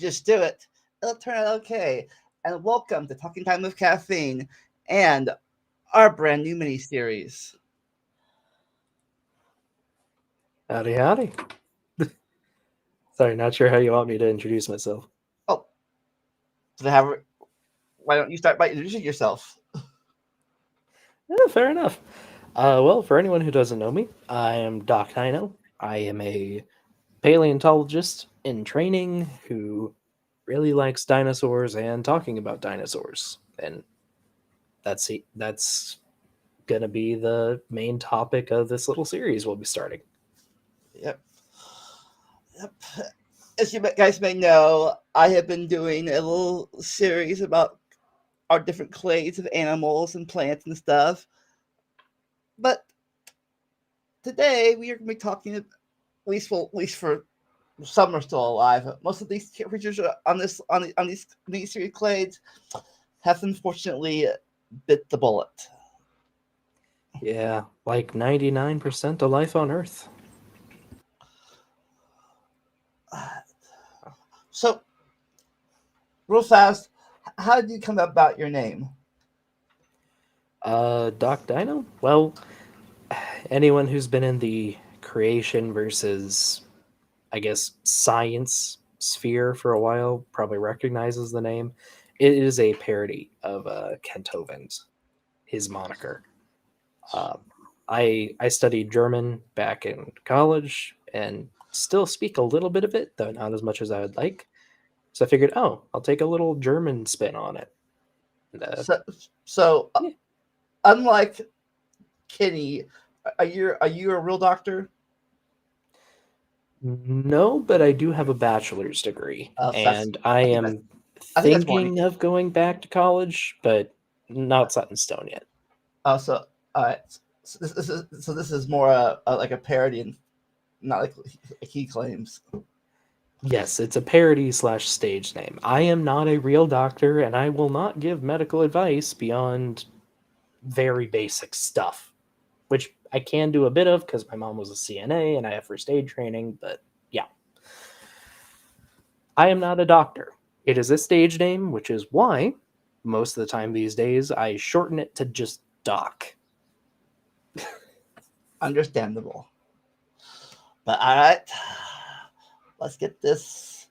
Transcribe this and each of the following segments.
just do it, it'll turn out okay. And welcome to Talking Time with Caffeine and our brand new mini series. Howdy, howdy. Sorry, not sure how you want me to introduce myself. Oh, so have, why don't you start by introducing yourself? Yeah, fair enough. Well, for anyone who doesn't know me, I am Doc Dino. I am a paleontologist in training who really likes dinosaurs and talking about dinosaurs. And that's gonna be the main topic of this little series we'll be starting. Yep. Yep. As you guys may know, I have been doing a little series about our different clades of animals and plants and stuff. But today we are going to be talking, at least for some are still alive. Most of these creatures on these series clades have unfortunately bit the bullet. Yeah, like 99% of life on Earth. So, real fast, how did you come about your name? Doc Dino? Well, anyone who's been in the creation versus, I guess, science sphere for a while probably recognizes the name. It is a parody of Kent Hovind's, his moniker. Um, I studied German back in college and still speak a little bit of it, though not as much as I would like. So I figured, oh, I'll take a little German spin on it. And, So, so yeah. unlike Kenny, are you a real doctor? No, but I do have a bachelor's degree, So that's and I I think that's am I think that's more. thinking of going back to college, but not set in stone yet. So this is more like a parody and not like he claims. Yes, it's a parody slash stage name. I am not a real doctor, and I will not give medical advice beyond very basic stuff, which I can do a bit of because my mom was a CNA and I have first aid training, but yeah. I am not a doctor. It is a stage name, which is why most of the time these days I shorten it to just Doc. Understandable. But all right, let's get this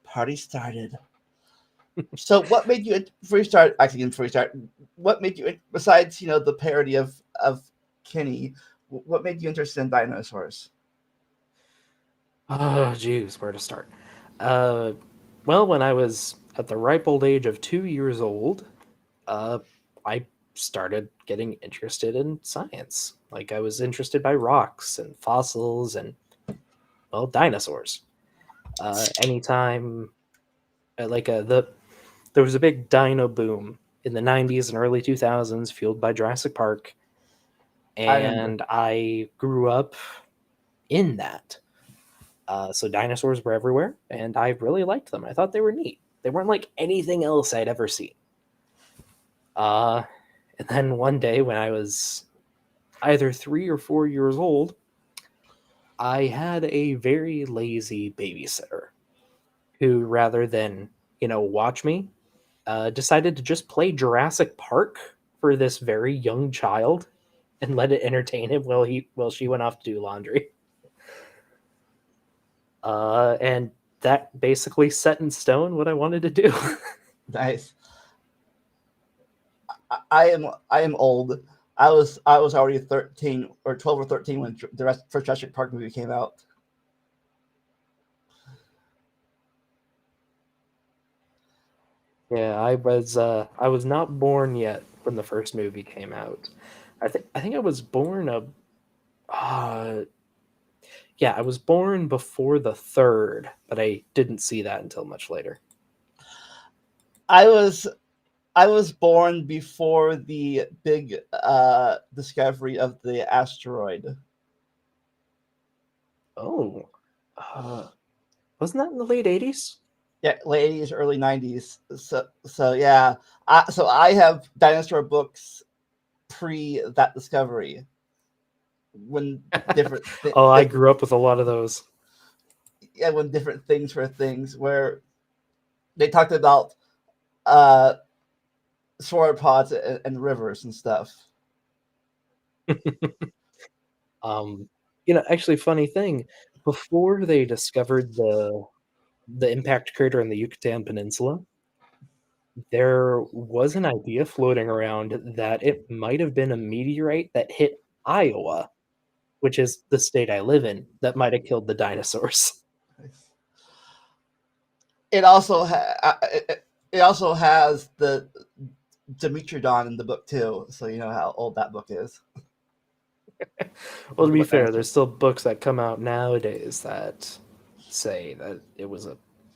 party started. So, what made you before you start? Actually, before you start, what made you besides the parody of Kenny? What made you interested in dinosaurs? Oh, geez, where to start? Uh, well, when I was at the ripe old age of 2 years old, uh, I started getting interested in science. Like, I was interested by rocks and fossils and, well, dinosaurs. Anytime, there was a big dino boom in the 90s and early 2000s, fueled by Jurassic Park, I remember. and I grew up in that. So dinosaurs were everywhere, and I really liked them. I thought they were neat. They weren't like anything else I'd ever seen. Uh, and then one day when I was either 3 or 4 years old, I had a very lazy babysitter who, rather than, watch me, decided to just play Jurassic Park for this very young child and let it entertain him while she went off to do laundry. And that basically set in stone what I wanted to do. Nice. I am old. I was already 13 or 12 or 13 when the first Jurassic Park movie came out. Yeah, I was not born yet when the first movie came out. I think I was born uh yeah, I was born before the third, but I didn't see that until much later. I was I was born before the big discovery of the asteroid. Oh, uh, wasn't that in the late 80s? Yeah, late 80s, early 90s. So yeah. So I have dinosaur books pre that discovery when different Oh, I things grew up with a lot of those. yeah when different things were things where they talked about uh, sauropods and rivers and stuff. Actually, funny thing, before they discovered the impact crater in the Yucatan Peninsula, there was an idea floating around that it might have been a meteorite that hit Iowa, which is the state I live in, that might have killed the dinosaurs. It also it also has the Dimetrodon in the book too, so you know how old that book is. Well, to be fair, there's still books that come out nowadays that say that it was a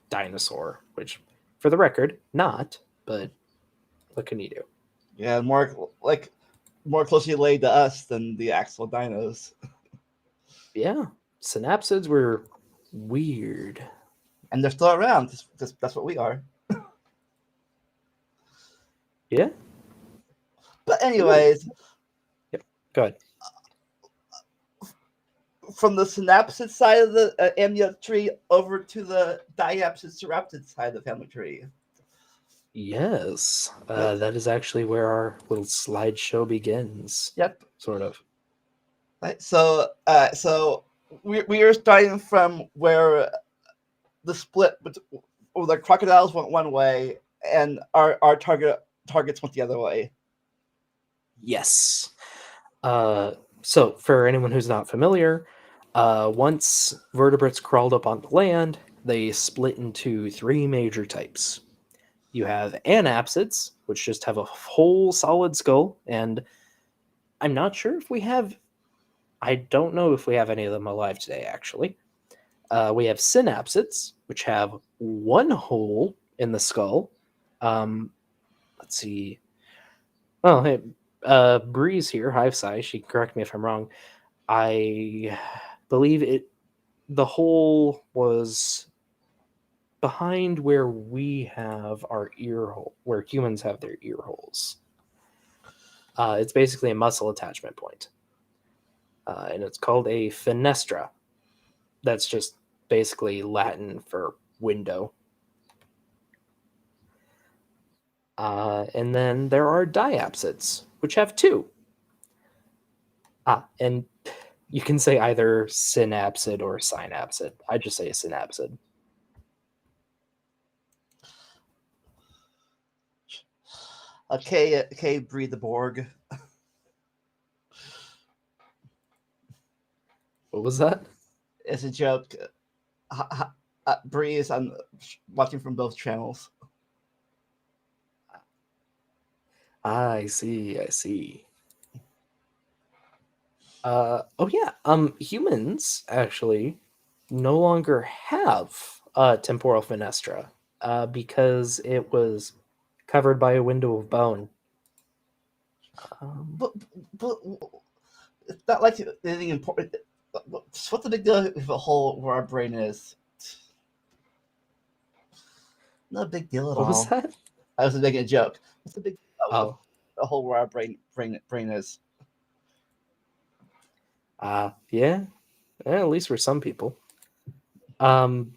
dinosaur, which, for the record, not, but what can you do? Yeah, more closely laid to us than the actual dinos. Yeah, synapsids were weird. And they're still around because that's what we are. Yeah. But anyways, Yep. Go ahead. From the synapsid side of the amniotic tree over to the diapsid ceratid side of the family tree. Yes, that is actually where our little slideshow begins. Yep. Sort of. Right. So we are starting from where the split, where the crocodiles went one way and our targets went the other way. Yes. So, for anyone who's not familiar, once vertebrates crawled up onto land, they split into three major types. You have anapsids, which just have a whole solid skull, and I'm not sure if we have. I don't know if we have any of them alive today, actually. We have synapsids, which have one hole in the skull. Let's see. Oh, hey, Breeze here, Hive Size. She can correct me if I'm wrong. I believe the hole was behind where we have our ear hole, where humans have their ear holes. It's basically a muscle attachment point. And it's called a fenestra. That's just basically Latin for window. And then there are diapsids, which have two. And you can say either synapsid or synapsid. I just say a synapsid. Okay, breathe the Borg. What was that? It's a joke. Breeze, I'm watching from both channels. I see. I see. Oh yeah. Humans actually no longer have a temporal fenestra because it was covered by a window of bone. But it's not like anything important. What's the big deal with a hole where our brain is? Not a big deal at What was all. that? I was making a joke. What's the big deal Oh, with a hole where our brain is? yeah. At least for some people. I'm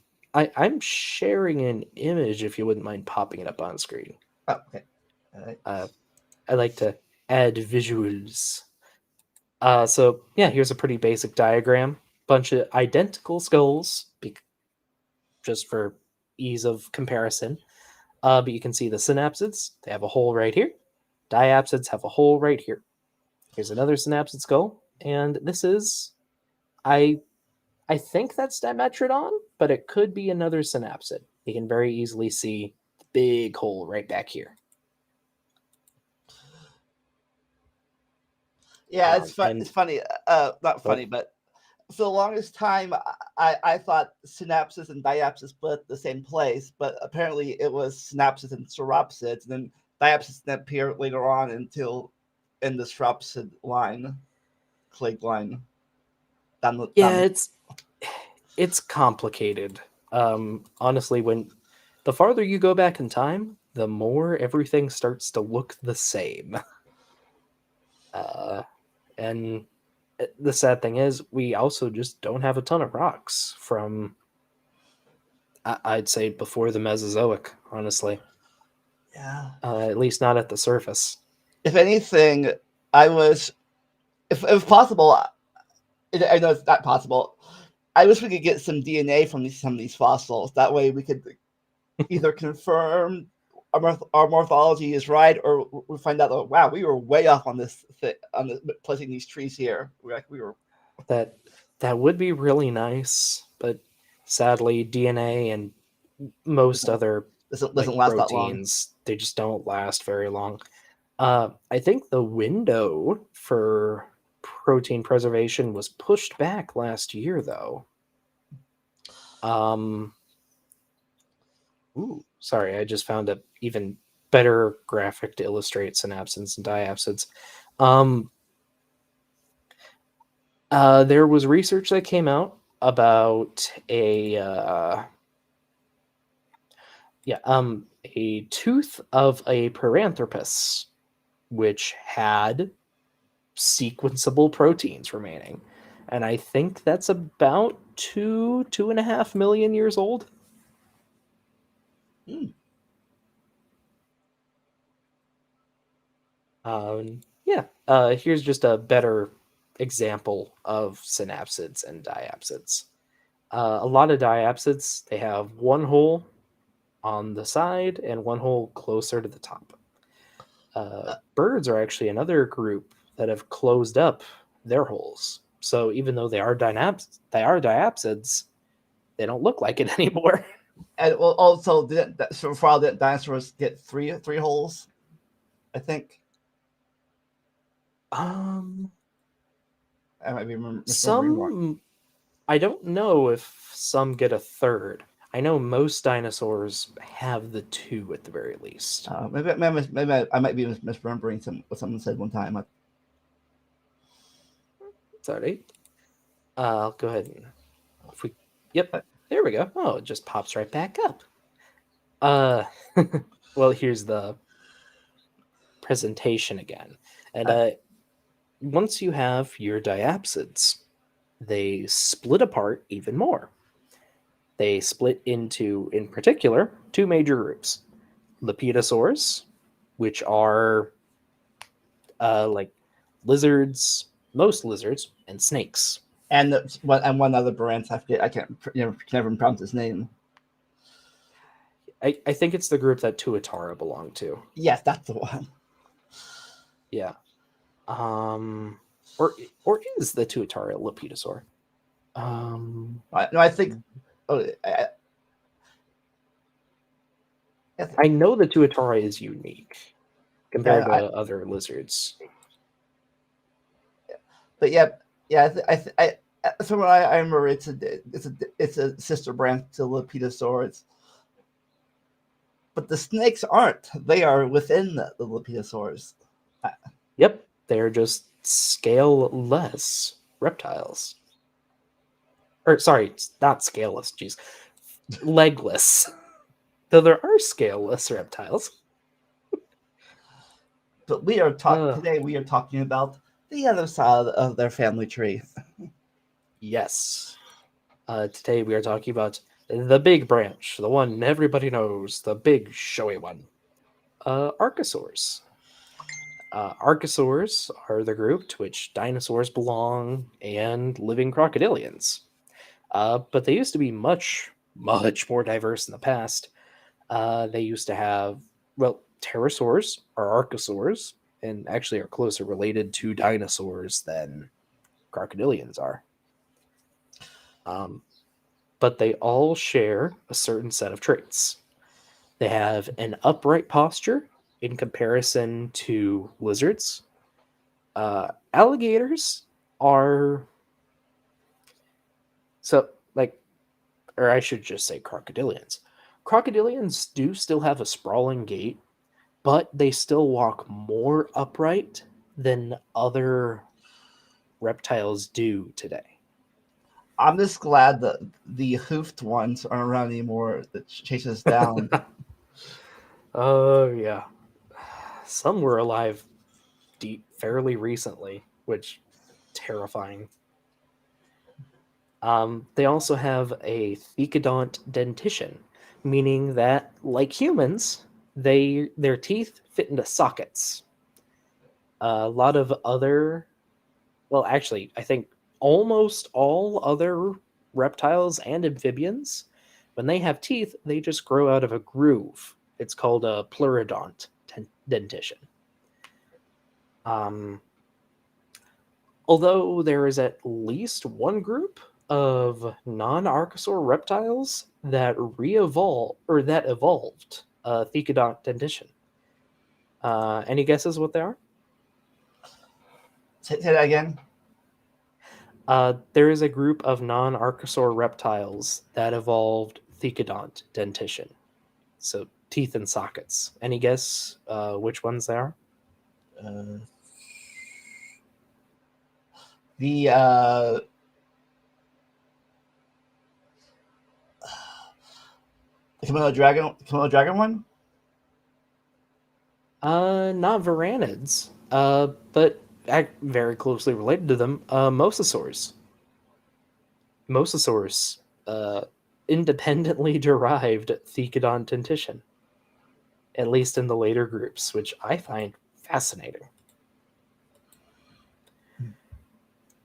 sharing an image if you wouldn't mind popping it up on screen. Oh, okay. All right. I like to add visuals. So yeah, here's a pretty basic diagram. Bunch of identical skulls, just for ease of comparison. But you can see the synapsids, they have a hole right here. Diapsids have a hole right here. Here's another synapsid skull, and this is, I think that's Dimetrodon, but it could be another synapsid. You can very easily see the big hole right back here. Yeah, it's fun. And It's funny. Not funny, but for the longest time, I thought synapses and diapses split at the same place, but apparently it was synapses and sauropsids, and then diapsids that appear later on until in the sauropsid line, clade line. yeah, it's complicated. Honestly, when the farther you go back in time, the more everything starts to look the same. And the sad thing is, we also just don't have a ton of rocks from I'd say before the Mesozoic, honestly. Yeah. At least not at the surface. If anything, if possible, I know it's not possible. I wish we could get some DNA from some of these fossils. That way, we could either confirm our morphology is right, or we find out, oh, wow, we were way off on placing these trees here. We were. That would be really nice, but sadly, DNA and most other Doesn't last that long. proteins, they just don't last very long. I think the window for protein preservation was pushed back last year, though. Ooh, sorry, I just found a even better graphic to illustrate synapsids and diapsids. There was research that came out about a tooth of a Paranthropus, which had sequenceable proteins remaining, and I think that's about 2.5 million years old. Mm. Here's just a better example of synapsids and diapsids. A lot of diapsids, they have one hole on the side and one hole closer to the top. Birds are actually another group that have closed up their holes. So even though they are diapsids, they don't look like it anymore. And well, also, so far, did dinosaurs get three holes? I think. I might be misremembering wrong. I don't know if some get a third. I know most dinosaurs have the two at the very least. Maybe I might be misremembering what someone said one time. Sorry. I'll go ahead and Yep, there we go. Oh, it just pops right back up. Well, here's the presentation again. And once you have your diapsids, they split apart even more. They split into, in particular, two major groups. Lepidosaurs, which are like lizards, most lizards, and snakes. And one other branch, I forget. I can never pronounce his name. I think it's the group that Tuatara belonged to. Yes, that's the one. Yeah. Or is the Tuatara a Lepidosaur? No, I think. Oh, I know the Tuatara is unique compared to other lizards. But yeah, from what I remember, it's a sister branch to Lepidosaurs. But the snakes aren't. They are within the Lepidosaurs. Yep, they're just scaleless reptiles. Or sorry, not scaleless. Jeez, legless. Though there are scaleless reptiles. But today. We are talking about the other side of their family tree. Yes. Today we are talking about the big branch, the one everybody knows, the big showy one. Archosaurs. Archosaurs are the group to which dinosaurs belong and living crocodilians. But they used to be much, much more diverse in the past. They used to have, pterosaurs are archosaurs and actually are closer related to dinosaurs than crocodilians are. But they all share a certain set of traits. They have an upright posture in comparison to lizards. Alligators are or I should just say crocodilians. Crocodilians do still have a sprawling gait, but they still walk more upright than other reptiles do today. I'm just glad that the hoofed ones aren't around anymore that chase us down. Oh, yeah. Some were alive fairly recently, which terrifying. They also have a thecodont dentition, meaning that, like humans, their teeth fit into sockets. A lot of other, well, actually, I think almost all other reptiles and amphibians, when they have teeth, they just grow out of a groove. It's called a pleurodont dentition. Um, Although there is at least one group of non-archosaur reptiles that re-evolved or that evolved thecodont dentition. Any guesses what they are? Say that again. There is a group of non-archosaur reptiles that evolved thecodont dentition, so teeth and sockets. Any guess which ones they are? Uh, the Komodo dragon one. Not varanids, but very closely related to them, mosasaurs. Mosasaurs independently derived thecodont dentition, at least in the later groups, which I find fascinating.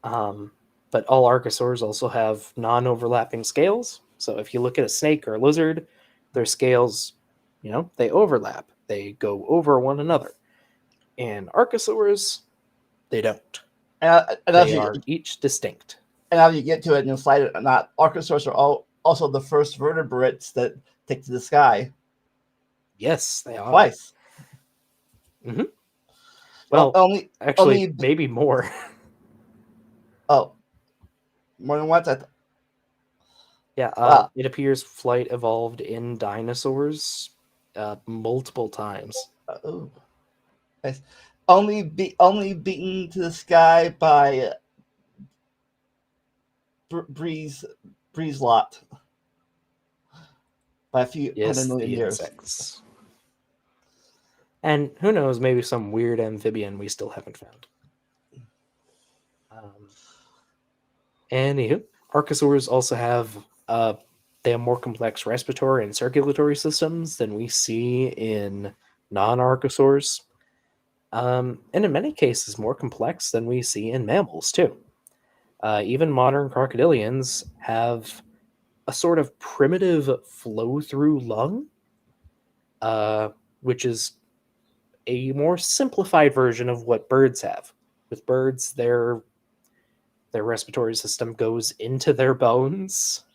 But all archosaurs also have non-overlapping scales. So if you look at a snake or a lizard, their scales, they overlap. They go over one another. And archosaurs, they don't. They are each distinct. And as you get to it in the slide or not, archosaurs are also the first vertebrates that take to the sky. Yes, they are. Twice. Mm-hmm. Well, only maybe more. Oh, more than once? Yeah, It appears flight evolved in dinosaurs multiple times. Oh, nice. Only beaten to the sky by Breeze Lot by a few 100 million years. Insects. And who knows, maybe some weird amphibian we still haven't found. Anywho, archosaurs also have they have more complex respiratory and circulatory systems than we see in non-archosaurs. And in many cases more complex than we see in mammals too. Even modern crocodilians have a sort of primitive flow-through lung, which is a more simplified version of what birds have. With birds, their respiratory system goes into their bones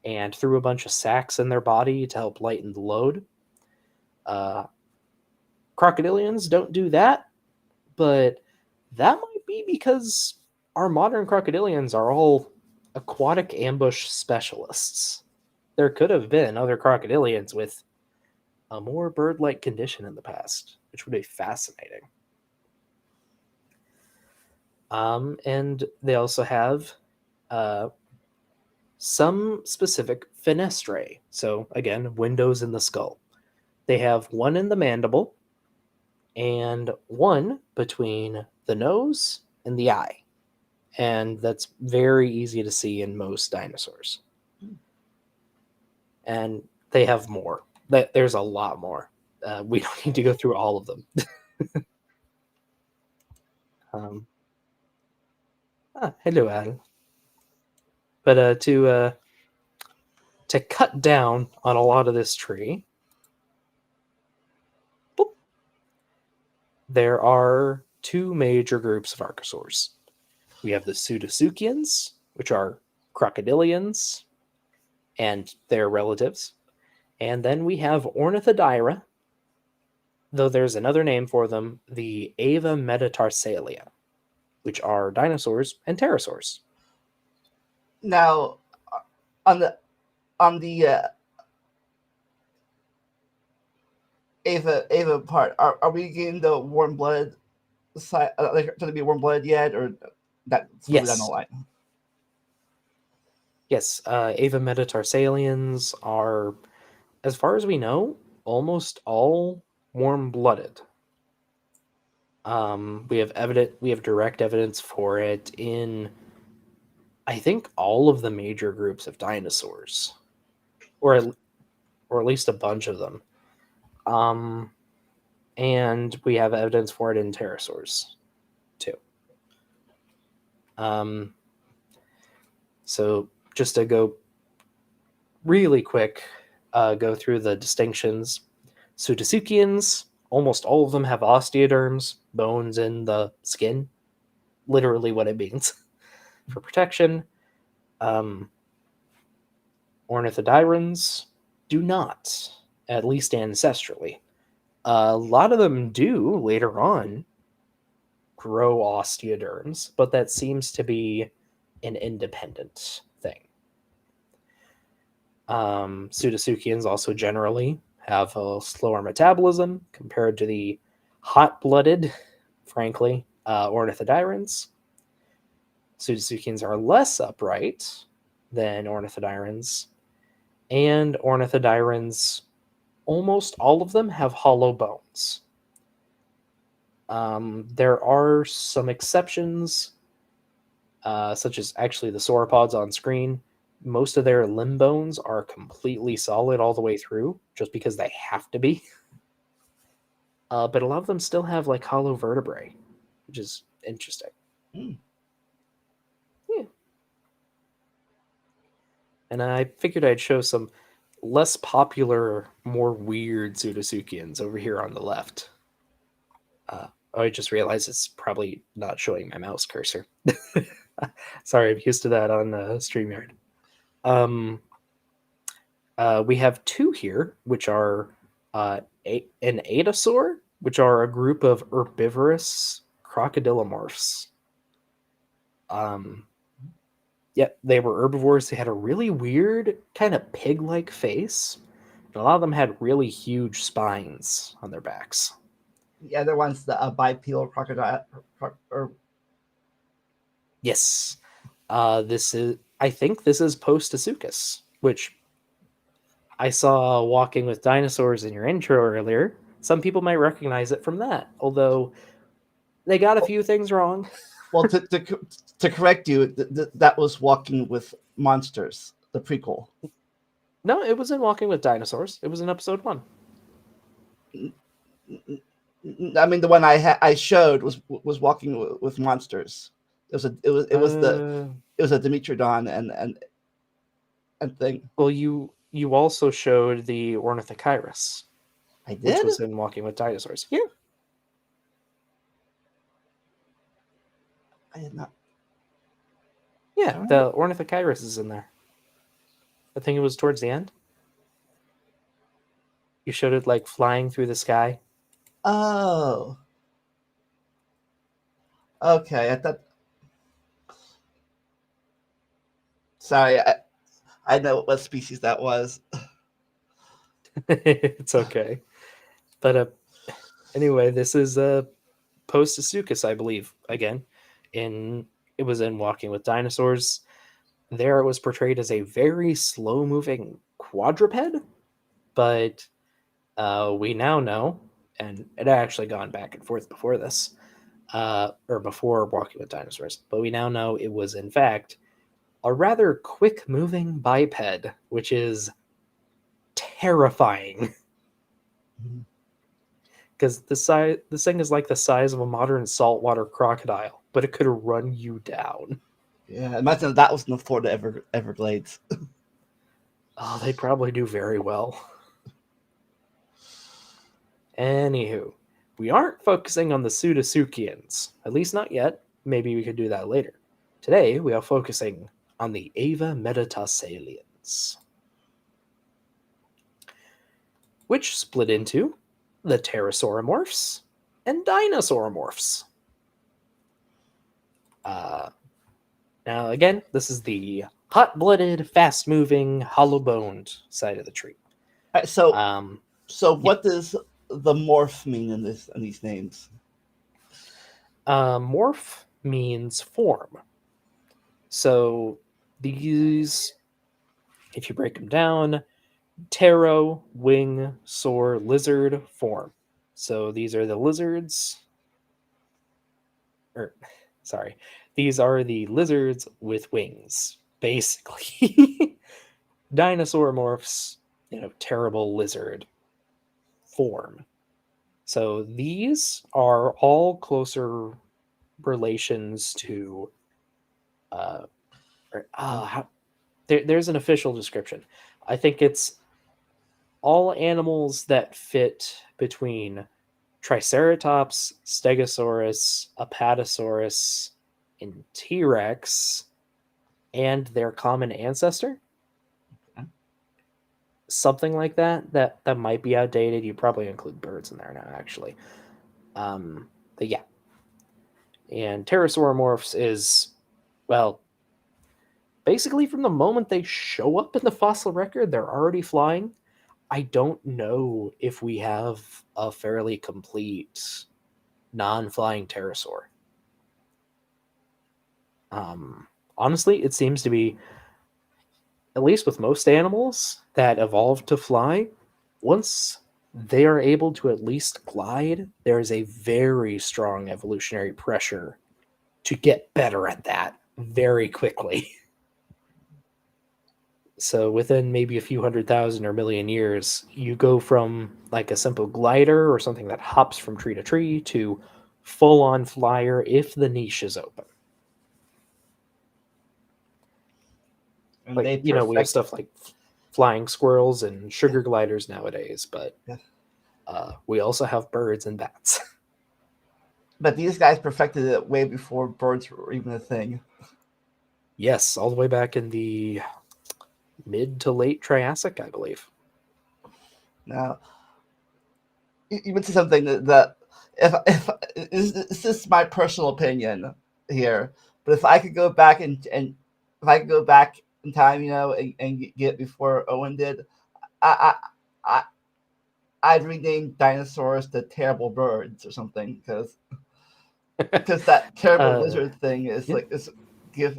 and through a bunch of sacs in their body to help lighten the load. Crocodilians don't do that, but that might be because our modern crocodilians are all aquatic ambush specialists. There could have been other crocodilians with a more bird-like condition in the past, which would be fascinating. And they also have some specific fenestrae. So again, windows in the skull. They have one in the mandible and one between the nose and the eye. And that's very easy to see in most dinosaurs. And they have more. There's a lot more. We don't need to go through all of them. Hello, Al. But to cut down on a lot of this tree, there are two major groups of archosaurs. We have the Pseudosuchians, which are crocodilians and their relatives. And then we have Ornithischia, though there's another name for them, the Avemetatarsalia, which are dinosaurs and pterosaurs. Now, on the Ava part, are we getting the warm-blooded side? Going to be warm-blooded yet, or that's further down the line? Yes, Avemetatarsalans are, as far as we know, almost all warm-blooded. We have direct evidence for it in I think all of the major groups of dinosaurs, or or at least a bunch of them. And we have evidence for it in pterosaurs too. So just to go really quick, go through the distinctions. Pseudosuchians, almost all of them have osteoderms, bones in the skin, literally what it means, for protection. Ornithodyrans do not, at least ancestrally. A lot of them do later on grow osteoderms, but that seems to be an independent thing. Pseudosuchians also generally have a slower metabolism compared to the hot-blooded, frankly, ornithodyrans. Pseudosuchians are less upright than ornithodyrans, and ornithodyrans, almost all of them have hollow bones. There are some exceptions, such as actually the sauropods on screen. Most of their limb bones are completely solid all the way through, just because they have to be. But a lot of them still have like hollow vertebrae, which is interesting. Mm. Yeah. And I figured I'd show some less popular, more weird pseudosuchians over here on the left. I just realized it's probably not showing my mouse cursor. Sorry, I'm used to that on StreamYard. We have two here, which are an adasaur, which are a group of herbivorous crocodilomorphs. Yeah, they were herbivores. They had a really weird, kind of pig-like face. And a lot of them had really huge spines on their backs. The other one's the bipedal crocodile. Yes. I think this is Postosuchus, which I saw walking with dinosaurs in your intro earlier. Some people might recognize it from that, although they got a few things wrong. Well, to correct you, that was Walking with Monsters, the prequel. No, it was in Walking with Dinosaurs. It was in episode 1. I mean, the one I showed was Walking with Monsters. It was a Dimetrodon and thing. Well, you also showed the Ornithochirus, I did. which was in Walking with Dinosaurs. Yeah, I did not. yeah. All The Ornithochirus is in there. I think it was towards the end. You showed it like flying through the sky. Oh. Okay, I thought. Sorry, I know what species that was. It's okay. But anyway, this is Postosuchus, I believe. Again, it was in Walking with Dinosaurs. There it was portrayed as a very slow-moving quadruped, but we now know, and it had actually gone back and forth before this, or before Walking with Dinosaurs, but we now know it was in fact a rather quick-moving biped, which is terrifying. Because this thing is like the size of a modern saltwater crocodile, but it could run you down. Yeah, imagine that was in the Florida Everglades. Oh, they probably do very well. Anywho, we aren't focusing on the Pseudosuchians, at least not yet. Maybe we could do that later. Today, we are focusing on the Avemetatarsalia, which split into the Pterosauromorphs and Dinosauromorphs. Now, again, this is the hot-blooded, fast-moving, hollow-boned side of the tree. All right, so what does the morph mean in these names? Morph means form. So these, if you break them down, ptero, wing, saur, lizard, form. So these are the lizards. Sorry. These are the lizards with wings, basically. Dinosauromorphs, terrible lizard form. So these are all closer relations to there's an official description. I think it's all animals that fit between Triceratops, Stegosaurus, Apatosaurus, and T-Rex, and their common ancestor. Okay. Something like that. That might be outdated. You probably include birds in there now, actually. But yeah. And Pterosauromorphs is, well, basically from the moment they show up in the fossil record, they're already flying. I don't know if we have a fairly complete non-flying pterosaur. Honestly, it seems to be, at least with most animals that evolve to fly, once they are able to at least glide, there is a very strong evolutionary pressure to get better at that very quickly. So within maybe a few 100,000 or million years, you go from like a simple glider or something that hops from tree to tree to full-on flyer if the niche is open. And Like, they we have perfect. stuff like flying squirrels and sugar gliders nowadays, but Yeah. we also have birds and bats. But these guys perfected it way before birds were even a thing. Yes, all the way back in the mid to late Triassic, I believe. Now, you would say something that if this is my personal opinion here, but if I could go back and if I could go back in time, and get before Owen did, I I I'd rename dinosaurs the terrible birds or something because that terrible uh, lizard thing is yeah, like is gives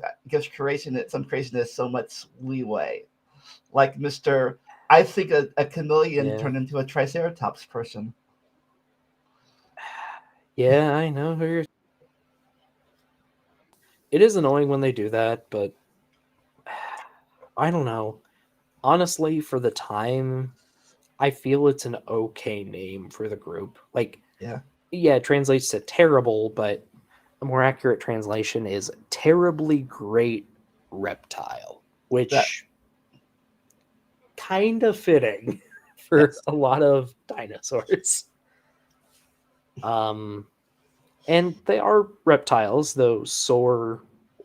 some creationists so much leeway. Like Mister, I think a chameleon yeah, turned into a triceratops person. yeah. I know who you're. It is annoying when they do that, but I don't know. Honestly, for the time, I feel it's an okay name for the group. Like, Yeah, yeah, it translates to terrible, but a more accurate translation is terribly great reptile, that which kind of fitting for yes. a lot of dinosaurs. Um, and they are reptiles, though Saur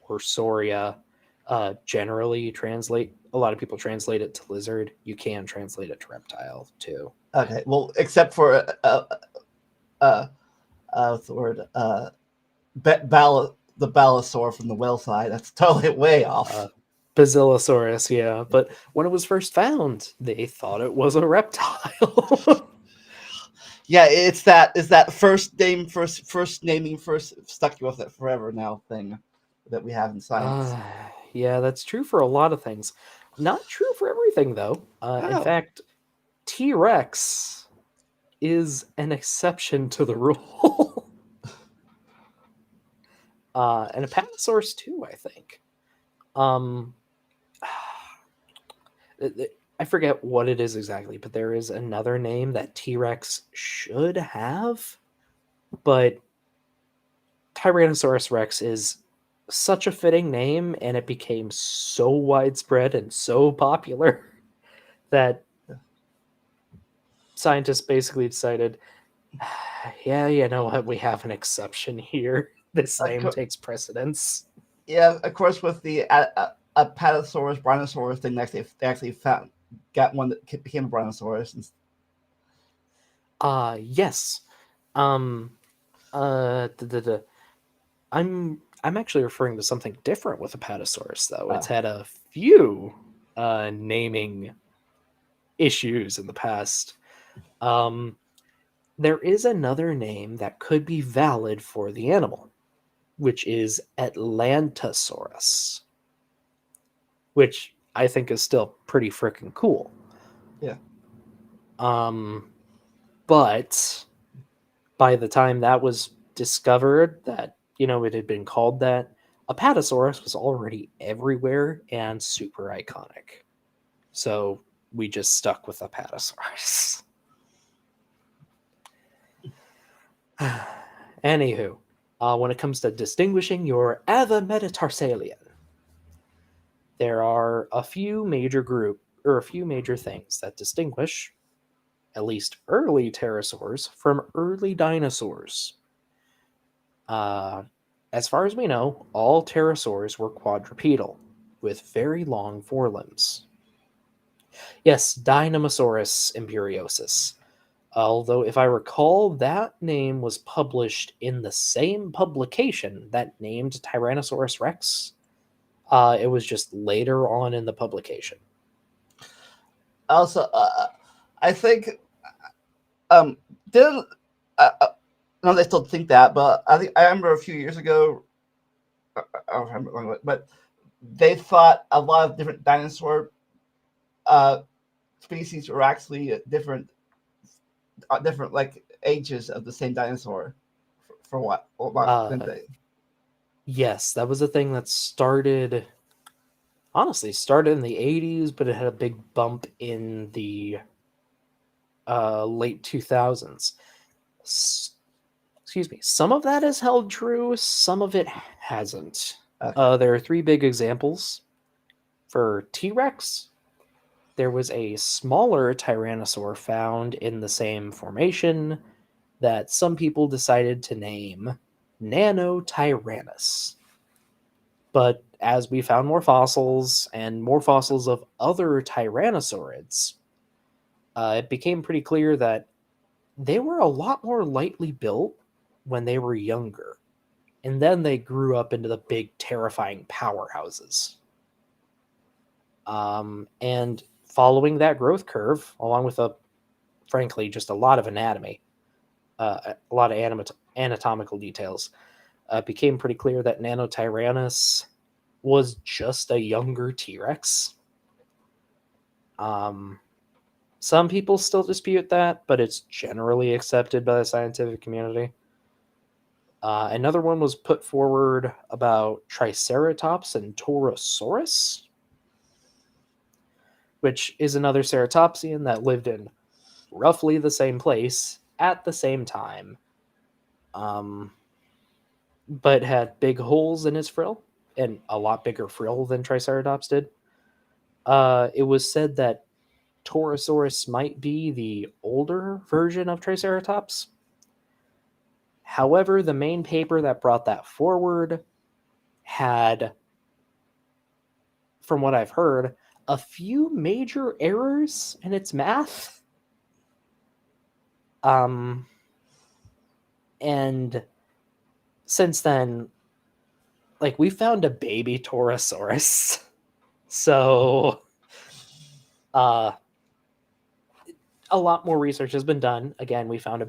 or Sauria generally translate. A lot of people translate it to lizard. You can translate it to reptile too. Okay, well, except for what's the word? The balasaur from the whale side. That's totally way Uh, off. Basilosaurus, yeah. But when it was first found, they thought it was a reptile. Yeah, it's that first naming first stuck with it forever now thing that we have in science. uh, yeah, that's true for a lot of things. Not true for everything, though. In Oh, fact, T Rex is an exception to the rule. And Apatosaurus, too, I think. Um, I forget what it is exactly, but there is another name that T Rex should have, but Tyrannosaurus Rex is such a fitting name, and it became so widespread and so popular that scientists basically decided, yeah, you know what, we have an exception here. This of name course, takes precedence. yeah, of course. With the Apatosaurus Brontosaurus thing, they actually found got one that became a Brontosaurus. Yes. Um, I'm actually referring to something different with Apatosaurus, though. It's had a few naming issues in the past. Um, there is another name that could be valid for the animal, which is Atlantosaurus, which I think is still pretty freaking cool. Yeah. But by the time that was discovered, that it had been called that, Apatosaurus was already everywhere and super iconic. So we just stuck with Apatosaurus. Anywho, when it comes to distinguishing your Avemetatarsalia, there are a few major things that distinguish at least early pterosaurs from early dinosaurs. As far as we know, all pterosaurs were quadrupedal, with very long forelimbs. Yes, Dinosaurus imperiosus. Although, if I recall, that name was published in the same publication that named Tyrannosaurus rex. It was just later on in the publication. Also, I think did no, they still think that, but I remember a few years ago. I don't remember, but they thought a lot of different dinosaur species were actually different like ages of the same dinosaur. For what? Didn't they? Yes, that was a thing that started in the 80s, but it had a big bump in the late 2000s. Excuse me. Some of that has held true, some of it hasn't. Okay. There are three big examples. For T-Rex, there was a smaller tyrannosaur found in the same formation that some people decided to name Nanotyrannus. But as we found more fossils and more fossils of other tyrannosaurids, it became pretty clear that they were a lot more lightly built when they were younger. And then they grew up into the big, terrifying powerhouses. And following that growth curve, along with frankly, just a lot of anatomy, a lot of anatomical details, became pretty clear that Nanotyrannus was just a younger T-Rex. Some people still dispute that, but it's generally accepted by the scientific community. Another one was put forward about Triceratops and Torosaurus, which is another ceratopsian that lived in roughly the same place at the same time, but had big holes in his frill and a lot bigger frill than Triceratops did. It was said that Torosaurus might be the older version of Triceratops. However, the main paper that brought that forward had, from what I've heard, a few major errors in its math. And since then, like, we found a baby Torosaurus. So, a lot more research has been done. Again, we found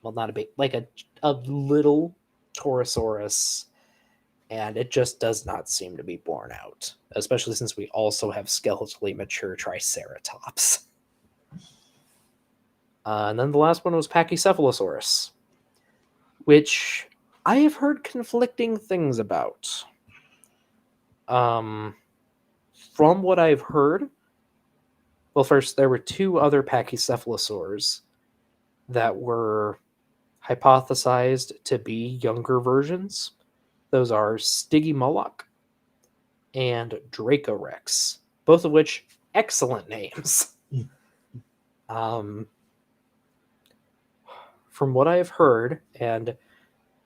not a big, like a little Torosaurus, and it just does not seem to be borne out, especially since we also have skeletally mature Triceratops. And then the last one was Pachycephalosaurus, which I have heard conflicting things about. From what I've heard, well, first, there were two other Pachycephalosaurs that were hypothesized to be younger versions. Those are Stygimoloch and Dracorex, both of which excellent names. From what I have heard, and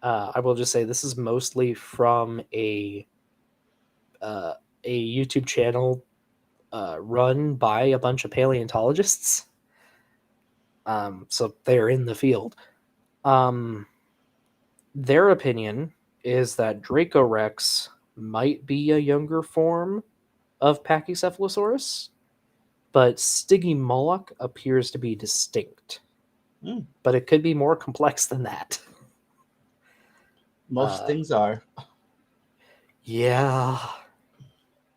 I will just say this is mostly from a YouTube channel run by a bunch of paleontologists. So they're in the field. Their opinion is that Dracorex might be a younger form of Pachycephalosaurus, but Stygimoloch appears to be distinct. But it could be more complex than that. Most things are. Yeah.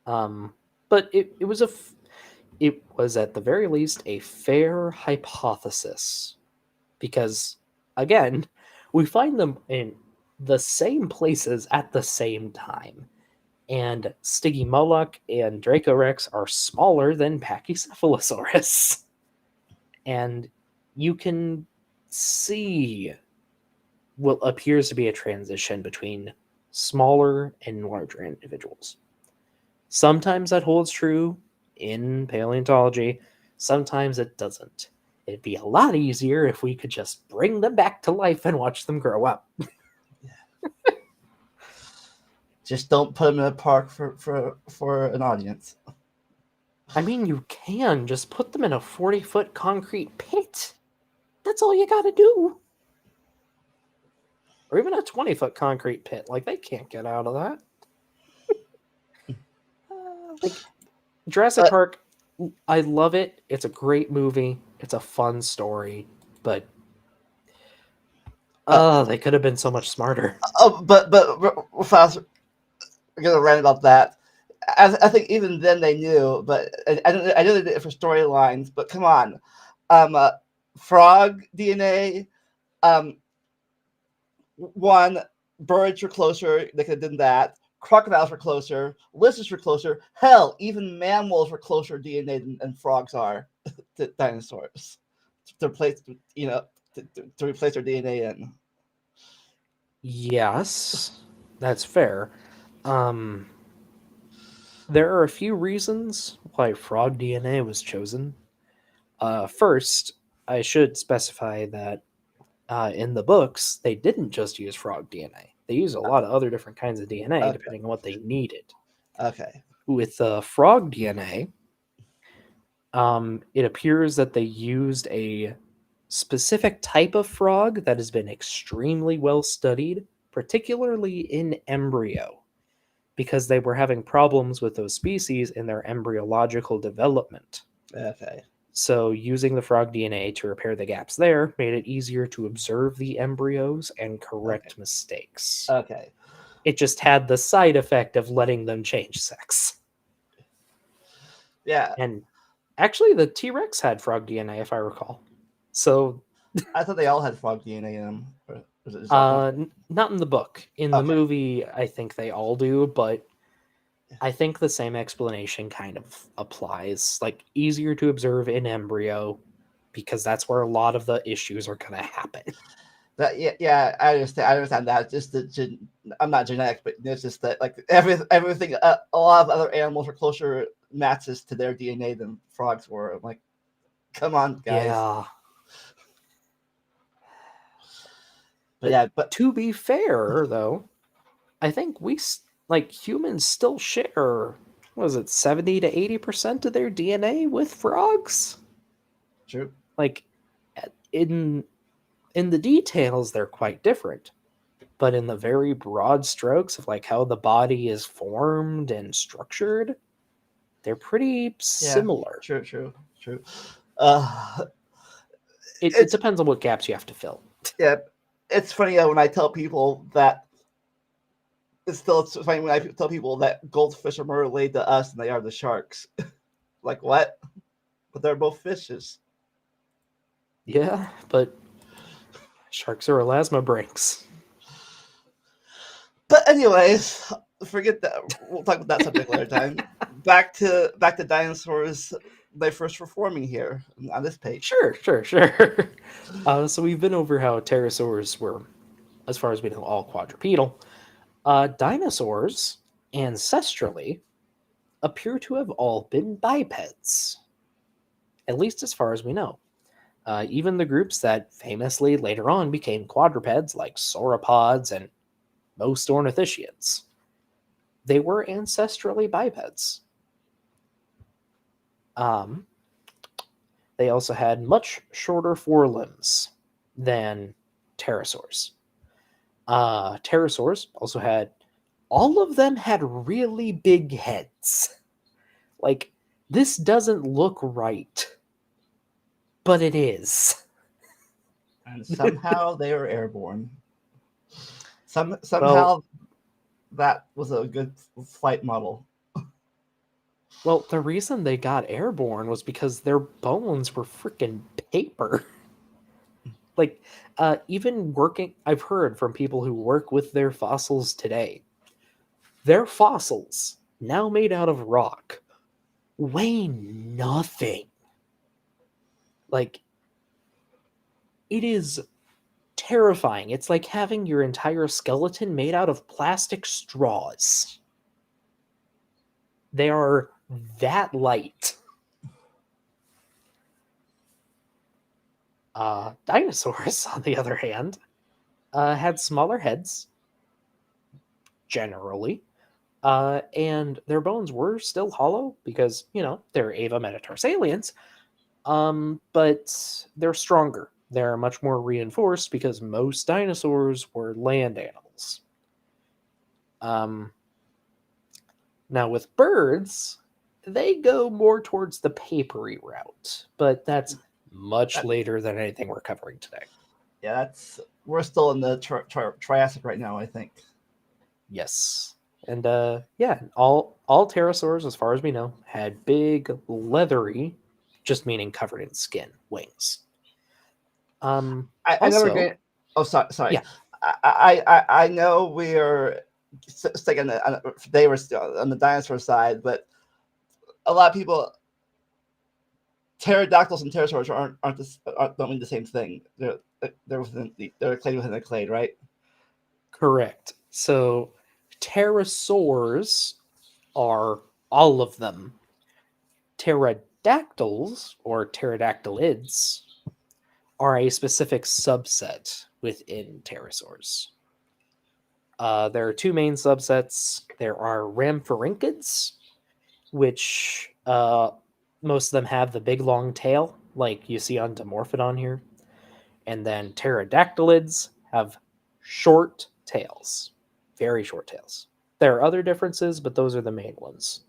But it was at the very least a fair hypothesis, because again, we find them in the same places at the same time. And Stygimoloch and Dracorex are smaller than Pachycephalosaurus. And you can see what appears to be a transition between smaller and larger individuals. Sometimes that holds true in paleontology, sometimes it doesn't. It'd be a lot easier if we could just bring them back to life and watch them grow up. Just don't put them in a park for an audience. I mean, you can just put them in a 40-foot concrete pit. That's all you gotta do. Or even a 20-foot concrete pit. Like, they can't get out of that. Like, Jurassic Park, I love it. It's a great movie. It's a fun story. But they could have been so much smarter. But fast. We're gonna rant about that. I think even then they knew, but I know they did it for storylines. But come on, frog DNA. One, birds were closer. They could have done that. Crocodiles were closer. Lizards were closer. Hell, even mammals were closer DNA than frogs are to dinosaurs. To replace, to replace their DNA in. Yes, that's fair. There are a few reasons why frog DNA was chosen. First, I should specify that in the books, they didn't just use frog DNA. They used a lot of other different kinds of DNA depending on what they needed. Okay. With frog DNA, it appears that they used a specific type of frog that has been extremely well studied, particularly in embryo, because they were having problems with those species in their embryological development. Okay. So using the frog DNA to repair the gaps there made it easier to observe the embryos and correct mistakes. Okay. It just had the side effect of letting them change sex. Yeah. And actually the T-Rex had frog DNA, if I recall. So I thought they all had frog DNA in them. not in the book. In the movie, I think they all do, but I think the same explanation kind of applies. Like, easier to observe in embryo because that's where a lot of the issues are going to happen. Yeah, I understand that. Just I'm not genetic, but it's just that like everything. A lot of other animals are closer matches to their DNA than frogs were. I'm like, come on, guys. Yeah. But to be fair, though, I think humans still share, what is it, 70 to 80% of their DNA with frogs? True. Like, in the details, they're quite different. But in the very broad strokes of like how the body is formed and structured, they're pretty similar. True. It depends on what gaps you have to fill. Yeah, it's funny when I tell people that. It's funny when I tell people that goldfish are more related to us than they are the sharks. Like, what? But they're both fishes. Yeah, but sharks are elasmobranchs. But anyways, forget that. We'll talk about that subject later time. Back to dinosaurs. They first were forming here on this page. Sure. So we've been over how pterosaurs were, as far as we know, all quadrupedal. Dinosaurs, ancestrally, appear to have all been bipeds, at least as far as we know. Even the groups that famously later on became quadrupeds, like sauropods and most ornithischians, they were ancestrally bipeds. They also had much shorter forelimbs than pterosaurs. Pterosaurs also all of them had really big heads. Like, this doesn't look right, but it is. And somehow they were airborne. Somehow that was a good flight model. Well, the reason they got airborne was because their bones were freaking paper. Like, even working, I've heard from people who work with their fossils today, their fossils, now made out of rock, weigh nothing. Like, it is terrifying. It's like having your entire skeleton made out of plastic straws. They are that light. Dinosaurs, on the other hand, had smaller heads, generally, and their bones were still hollow because, they're Avemetatarsalans, but they're stronger. They're much more reinforced because most dinosaurs were land animals. Now, with birds, they go more towards the papery route, but that's much later than anything we're covering today. Yeah, we're still in the Triassic right now, I think. Yes. And all pterosaurs, as far as we know, had big, leathery, just meaning covered in skin, wings. I Also, never get. Oh, sorry. Yeah. I know we're sticking they were still on the dinosaur side, but a lot of people, pterodactyls and pterosaurs don't mean the same thing. They're clade within a clade, right? Correct. So pterosaurs are all of them. Pterodactyls, or pterodactylids, are a specific subset within pterosaurs. There are two main subsets. There are rhamphorhynchids, which most of them have the big long tail, like you see on Dimorphodon here. And then pterodactylids have short tails, very short tails. There are other differences, but those are the main ones.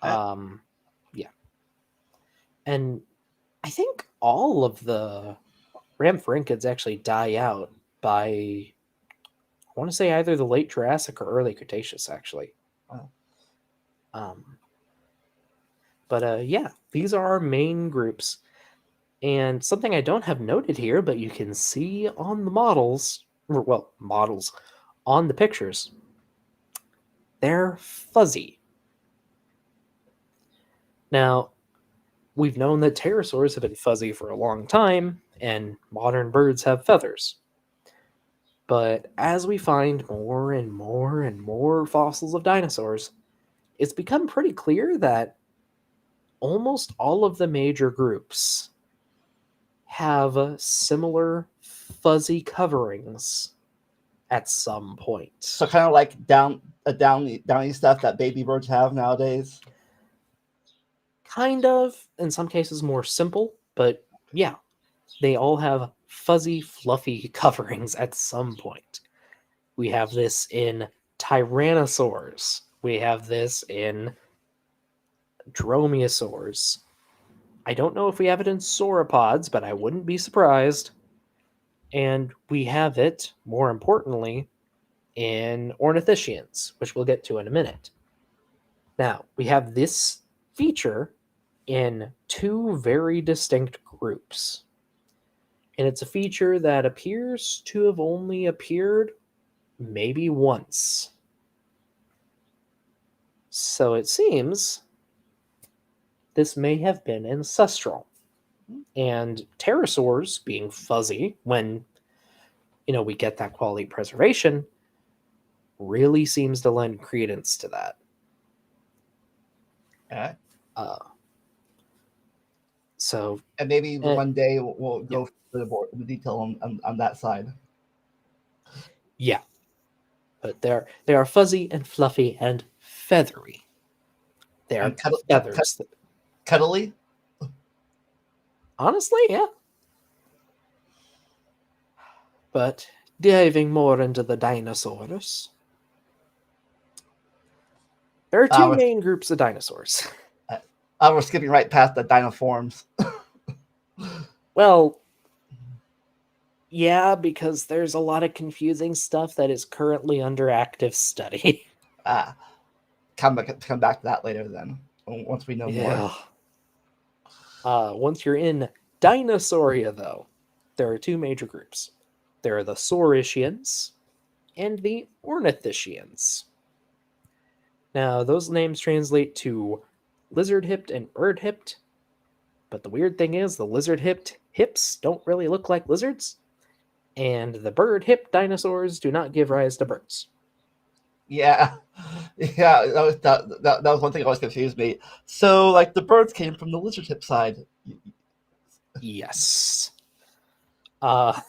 Yeah. And I think all of the rhamphorhynchids actually die out by, I want to say, either the late Jurassic or early Cretaceous, actually. Oh. But yeah, these are our main groups. And something I don't have noted here, but you can see on the models on the pictures, they're fuzzy. Now, we've known that pterosaurs have been fuzzy for a long time, and modern birds have feathers. But as we find more and more and more fossils of dinosaurs, it's become pretty clear that almost all of the major groups have similar fuzzy coverings at some point. So kind of like downy stuff that baby birds have nowadays. Kind of, in some cases more simple, but yeah, they all have fuzzy, fluffy coverings at some point. We have this in tyrannosaurs. We have this in dromaeosaurs. I don't know if we have it in sauropods, but I wouldn't be surprised. And we have it, more importantly, in ornithischians, which we'll get to in a minute. Now, we have this feature in two very distinct groups. And it's a feature that appears to have only appeared maybe once. So it seems this may have been ancestral. And pterosaurs, being fuzzy when, we get that quality preservation, really seems to lend credence to that. So, and maybe one day we'll go for the detail on that side. Yeah, but they are fuzzy and fluffy and feathery. They are feathers. Cuddly? Honestly, yeah. But diving more into the dinosaurs, there are two main groups of dinosaurs. We're skipping right past the dinoforms. Well, yeah, because there's a lot of confusing stuff that is currently under active study. Come back to that later then, once we know more. Once you're in Dinosauria, though, there are two major groups. There are the Saurischians and the Ornithischians. Now, those names translate to lizard-hipped and bird-hipped, but the weird thing is the lizard-hipped hips don't really look like lizards, and the bird-hipped dinosaurs do not give rise to birds. Yeah, yeah. That was one thing that always confused me. So, like, the birds came from the lizard hip side. Yes. Uh,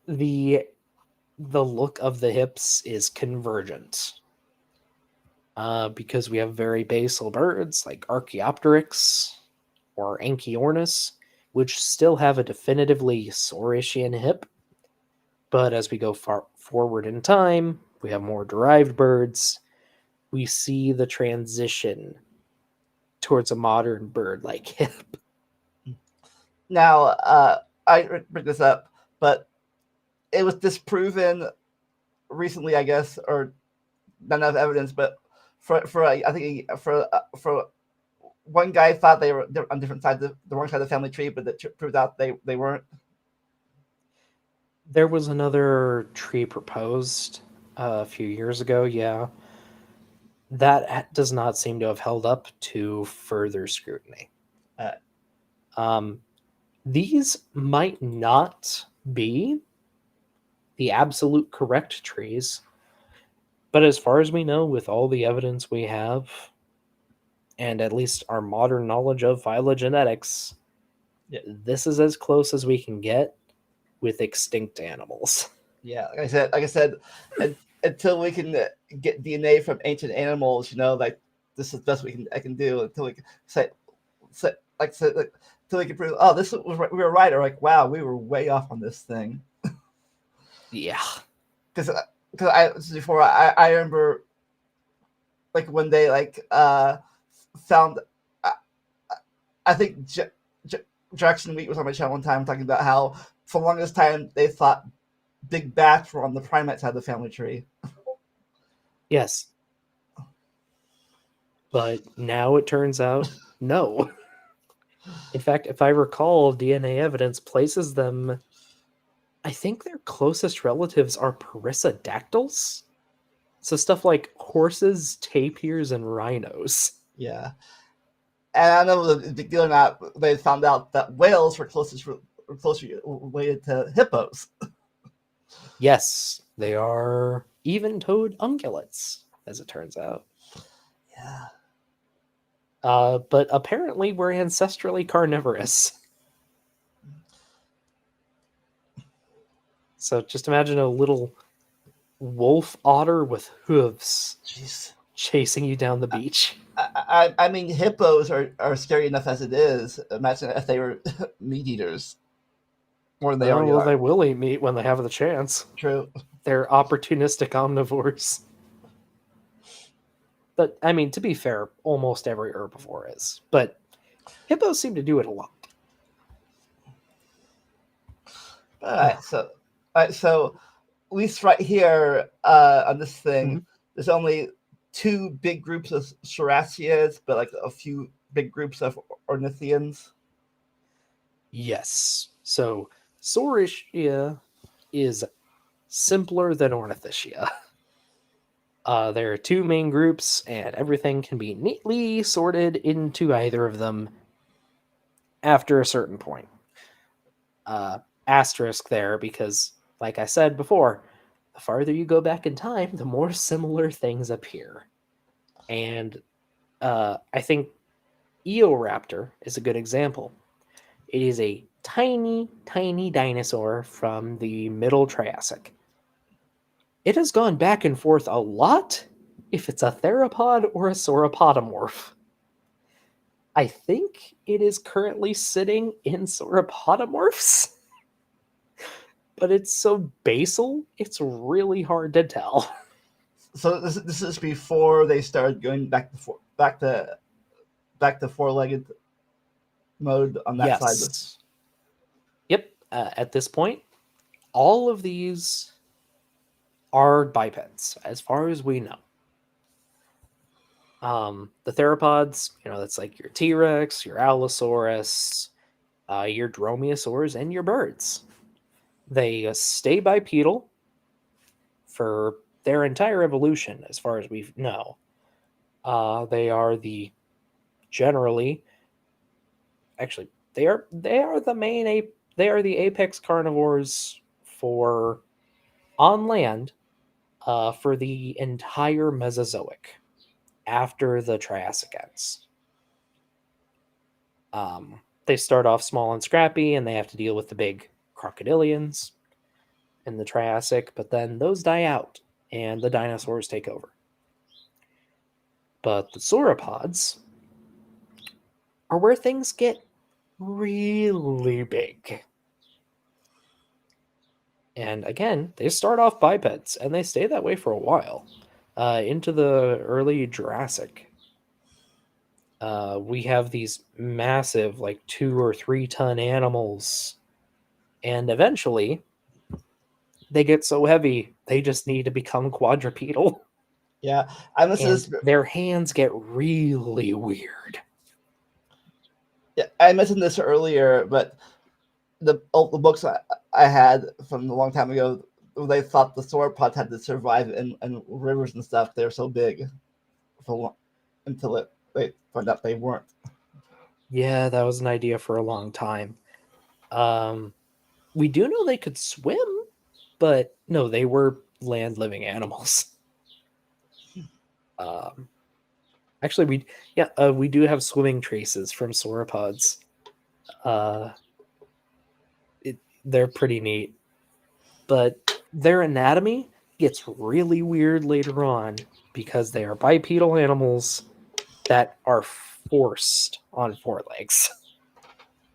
the look of the hips is convergent. Because we have very basal birds like Archaeopteryx or Anchiornis, which still have a definitively Saurischian hip. But as we go far forward in time, we have more derived birds. We see the transition towards a modern bird like hip. Now, I bring this up, but it was disproven recently, I guess, or not enough evidence. But I think for one guy thought they were on different sides of the wrong side of the family tree, but it proved out they weren't. There was another tree proposed a few years ago, yeah. That does not seem to have held up to further scrutiny. Uh, These might not be the absolute correct trees, but as far as we know, with all the evidence we have, and at least our modern knowledge of phylogenetics, Yeah. this is as close as we can get with extinct animals. Yeah, like I said, until we can get DNA from ancient animals, like this is the best I can do until we can say until we can prove, oh, this was right, we were right, or like, wow, we were way off on this thing. Yeah. Because before I remember like when they found I think Jackson Wheat was on my channel one time talking about how for the longest time they thought big bats were on the primate side of the family tree. Yes. But now it turns out, no. In fact, if I recall, DNA evidence places them, I think their closest relatives are perissodactyls. So stuff like horses, tapirs, and rhinos. Yeah. And I don't know the big deal or not, they found out that whales were closely related to hippos. Yes, they are even-toed ungulates, as it turns out. Yeah. But apparently we're ancestrally carnivorous. So just imagine a little wolf otter with hooves Jeez. chasing you down the beach. I mean, hippos are scary enough as it is. Imagine if they were meat eaters. More than they already are. They will eat meat when they have the chance. True. They're opportunistic omnivores. But, I mean, to be fair, almost every herbivore is. But hippos seem to do it a lot. Alright, so at least right here on this thing, there's only two big groups of Saurassias, but like a few big groups of Ornithians. Yes. So Saurischiia is simpler than Ornithischia. There are two main groups, and everything can be neatly sorted into either of them after a certain point. Asterisk there, because, like I said before, the farther you go back in time, the more similar things appear. And I think Eoraptor is a good example. It is a tiny, tiny dinosaur from the Middle Triassic. It has gone back and forth a lot if it's a theropod or a sauropodomorph. I think it is currently sitting in sauropodomorphs, but it's so basal, it's really hard to tell. So this is before they started going back to four-legged mode on that side. Yep. At this point, all of these are bipeds, as far as we know. The theropods, that's like your T-Rex, your Allosaurus, your dromaeosaurs, and your birds. They stay bipedal for their entire evolution, as far as we know. They are the generally, actually, they are the main ape. They are the apex carnivores for on land for the entire Mesozoic after the Triassic ends. They start off small and scrappy, and they have to deal with the big crocodilians in the Triassic, but then those die out, and the dinosaurs take over. But the sauropods are where things get really big. And again, they start off bipeds, and they stay that way for a while, into the early Jurassic. We have these massive, like 2 or 3 ton animals, and eventually they get so heavy they just need to become quadrupedal, Yeah, I mentioned and this. their hands get really weird. Yeah, I mentioned this earlier, but the books I had from a long time ago, they thought the sauropods had to survive in rivers and stuff. They're so big until they found out they weren't. Yeah, that was an idea for a long time. We do know they could swim, but no, they were land living animals. Um, Actually, we do have swimming traces from sauropods. Uh, they're pretty neat, but their anatomy gets really weird later on because they are bipedal animals that are forced on 4 legs.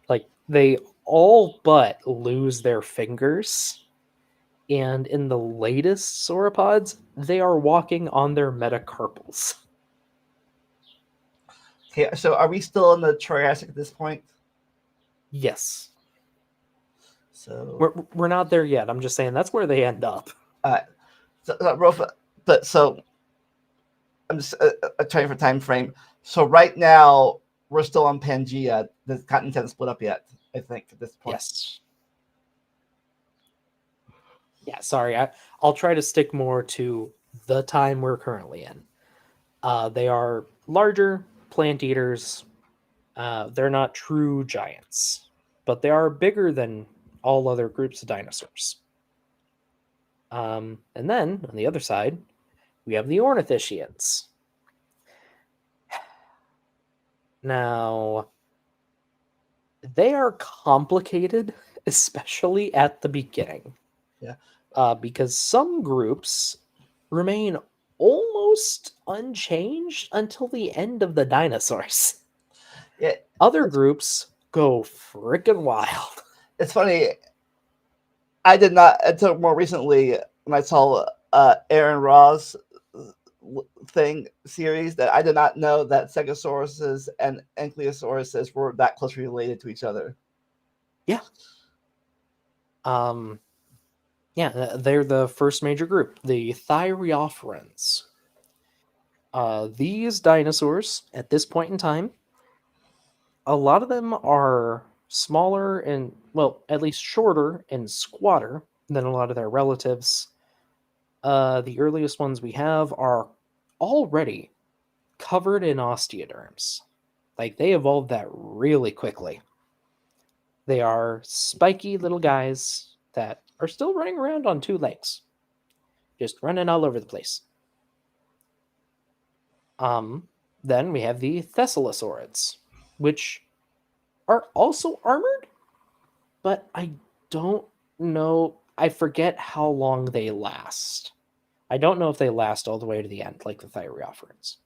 Like they all but lose their fingers, and in the latest sauropods, they are walking on their metacarpals. Okay, so are we still in the Triassic at this point? Yes, So, we're not there yet. I'm just saying that's where they end up. uh, Rofa, but so I'm just trying for time frame. So right now we're still on Pangea. The continent hasn't split up yet. I think at this point. Yes. Yeah, sorry. I'll try to stick more to the time we're currently in. They are larger plant eaters. They're not true giants, but they are bigger than all other groups of dinosaurs. And then on the other side, we have the Ornithischians. Now, they are complicated, especially at the beginning. Yeah. Because some groups remain almost unchanged until the end of the dinosaurs. Yeah. Other groups go freaking wild. It's funny. I did not until more recently when I saw Aaron Ross thing series that I did not know that Stegosauruses and Ankylosaurus were that closely related to each other. Yeah. They're the first major group, the Thyreophorans. These dinosaurs, at this point in time, a lot of them are smaller and, well, at least shorter and squatter than a lot of their relatives. The earliest ones we have are already covered in osteoderms. Like, they evolved that really quickly. They are spiky little guys that are still running around on 2 legs, just running all over the place. Then we have the Thessalosauриds, which are also armored, but I don't know. I forget how long they last. I don't know if they last all the way to the end, like the Thyreophorans.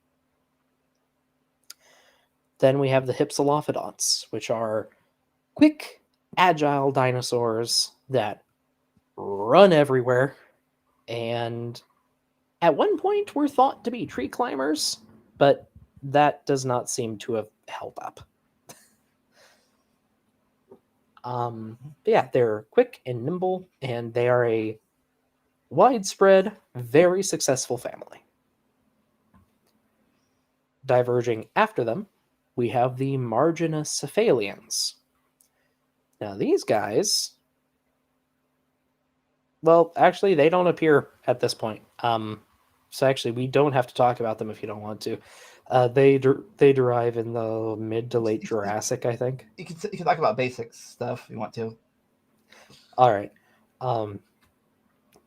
Then we have the Hypsilophodonts, which are quick, agile dinosaurs that run everywhere, and at one point were thought to be tree climbers, but that does not seem to have held up. But yeah, they're quick and nimble, and they are a widespread, very successful family. Diverging after them, we have the Marginocephalians. Now these guys, well, actually, they don't appear at this point. So actually, we don't have to talk about them if you don't want to. They derive in the mid to late Jurassic, I think. You can talk about basic stuff if you want to. All right. The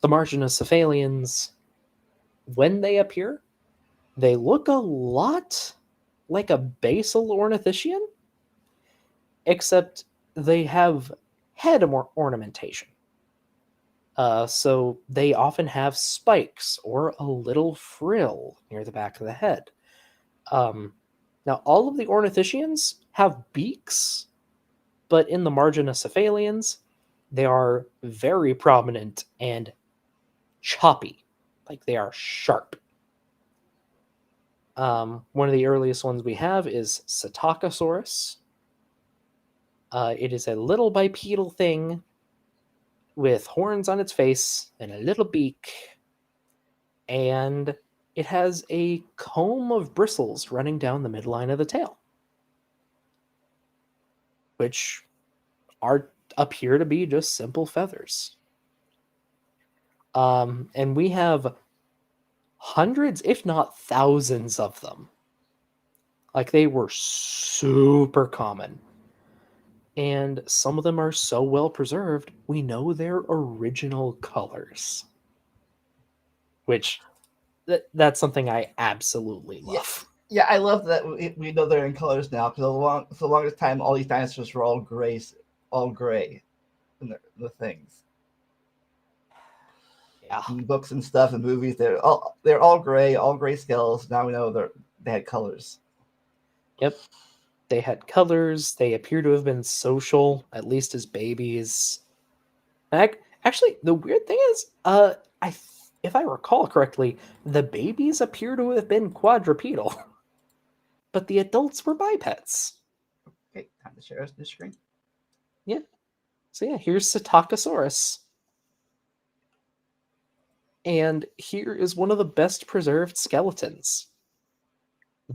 Marginocephalians, when they appear, they look a lot like a basal ornithischian, except they have head ornamentation. So they often have spikes or a little frill near the back of the head. Now, all of the ornithischians have beaks, but in the Marginocephalians, they are very prominent and choppy, like they are sharp. One of the earliest ones we have is Psittacosaurus. It is a little bipedal thing with horns on its face and a little beak, and it has a comb of bristles running down the midline of the tail, which appear to be just simple feathers. And we have hundreds, if not thousands, of them. Like, they were super common. And some of them are so well preserved, we know their original colors. Which, that's something I absolutely love. Yeah, I love that we know they're in colors now, because for the longest time, all these dinosaurs were all gray in the things. Yeah. In books and stuff and movies, they're all gray skulls. Now we know they had colors. Yep. They had colors. They appear to have been social, at least as babies. Actually, the weird thing is, if I recall correctly, the babies appear to have been quadrupedal, but the adults were bipeds. Okay, time to share this screen. Yeah. So yeah, here's Psittacosaurus. And here is one of the best preserved skeletons.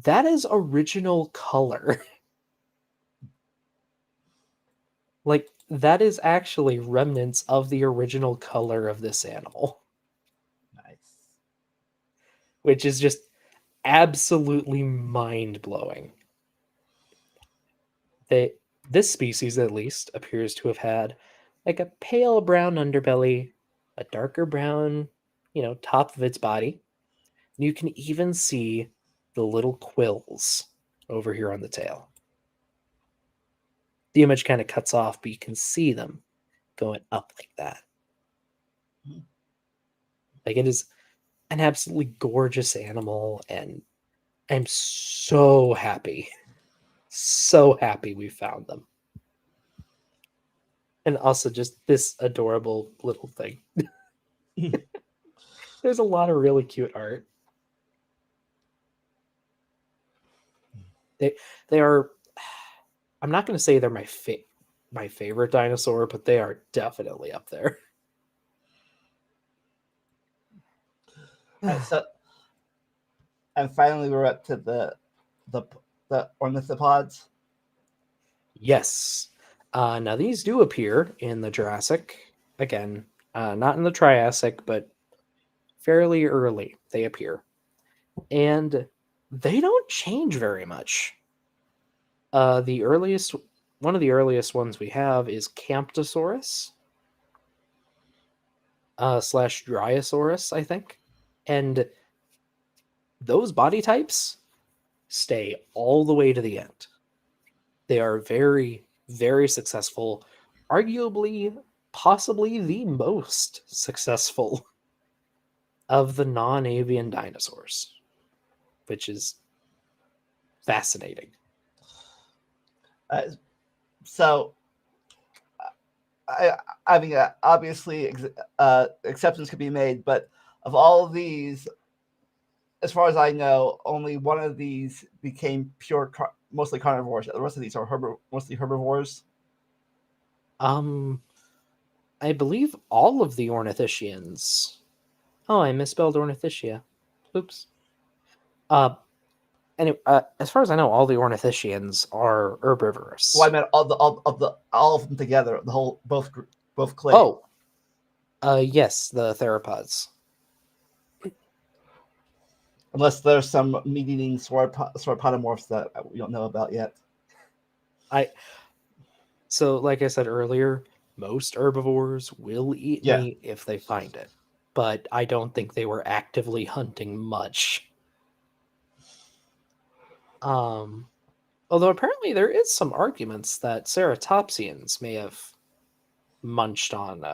That is original color. Like, that is actually remnants of the original color of this animal. Nice. Which is just absolutely mind-blowing. This species, at least, appears to have had like a pale brown underbelly, a darker brown, top of its body. You can even see the little quills over here on the tail. The image kind of cuts off, but you can see them going up like that. Like, it is an absolutely gorgeous animal, and I'm so happy we found them. And also just this adorable little thing. There's a lot of really cute art. They are, I'm not going to say they're my favorite dinosaur, but they are definitely up there. Right, and finally we're up to the ornithopods. Yes. Now these do appear in the Jurassic. Again, not in the Triassic, but fairly early they appear. And they don't change very much. One of the earliest ones we have is Camptosaurus / Dryosaurus, I think. And those body types stay all the way to the end. They are very, very successful, arguably, possibly the most successful of the non-avian dinosaurs, which is fascinating. So, I mean, obviously, exceptions could be made, but of all of these, as far as I know, only one of these became mostly carnivores. The rest of these are mostly herbivores. I believe all of the ornithischians. Oh, I misspelled Ornithischia. Oops. Anyway, as far as I know, all the ornithischians are herbivorous. Well, I meant all of them together. The whole both clades. Oh, yes, the theropods. Unless there's some meat-eating sauropodomorphs that we don't know about yet. So, like I said earlier, most herbivores will eat meat if they find it, but I don't think they were actively hunting much. Although apparently there is some arguments that ceratopsians may have munched on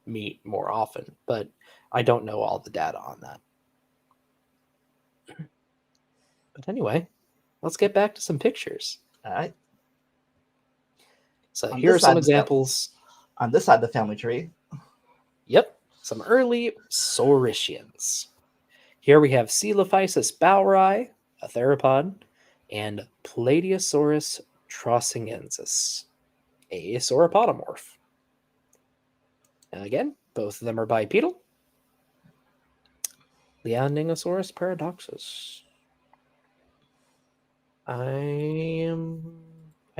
meat more often, but I don't know all the data on that. But anyway, let's get back to some pictures. All right. So On here are this some side of the examples. On this side of the family tree. Yep, some early saurischians. Here we have Coelophysis boweri, a theropod, and Plateosaurus trosingensis, a sauropodomorph. And again, both of them are bipedal. Leoningosaurus paradoxus. I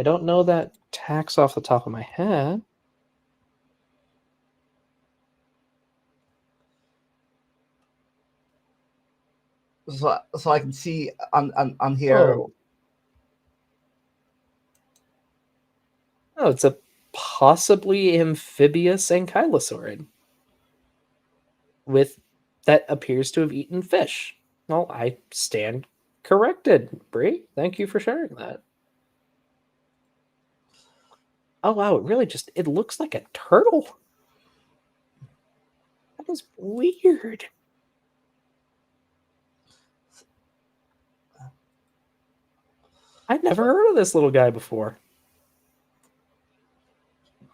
don't know that tax off the top of my head. So I can see on here. Oh, it's a possibly amphibious ankylosaurid with that appears to have eaten fish. Well, I stand corrected, Bree. Thank you for sharing that. Oh wow, it looks like a turtle. That is weird. I've never heard of this little guy before.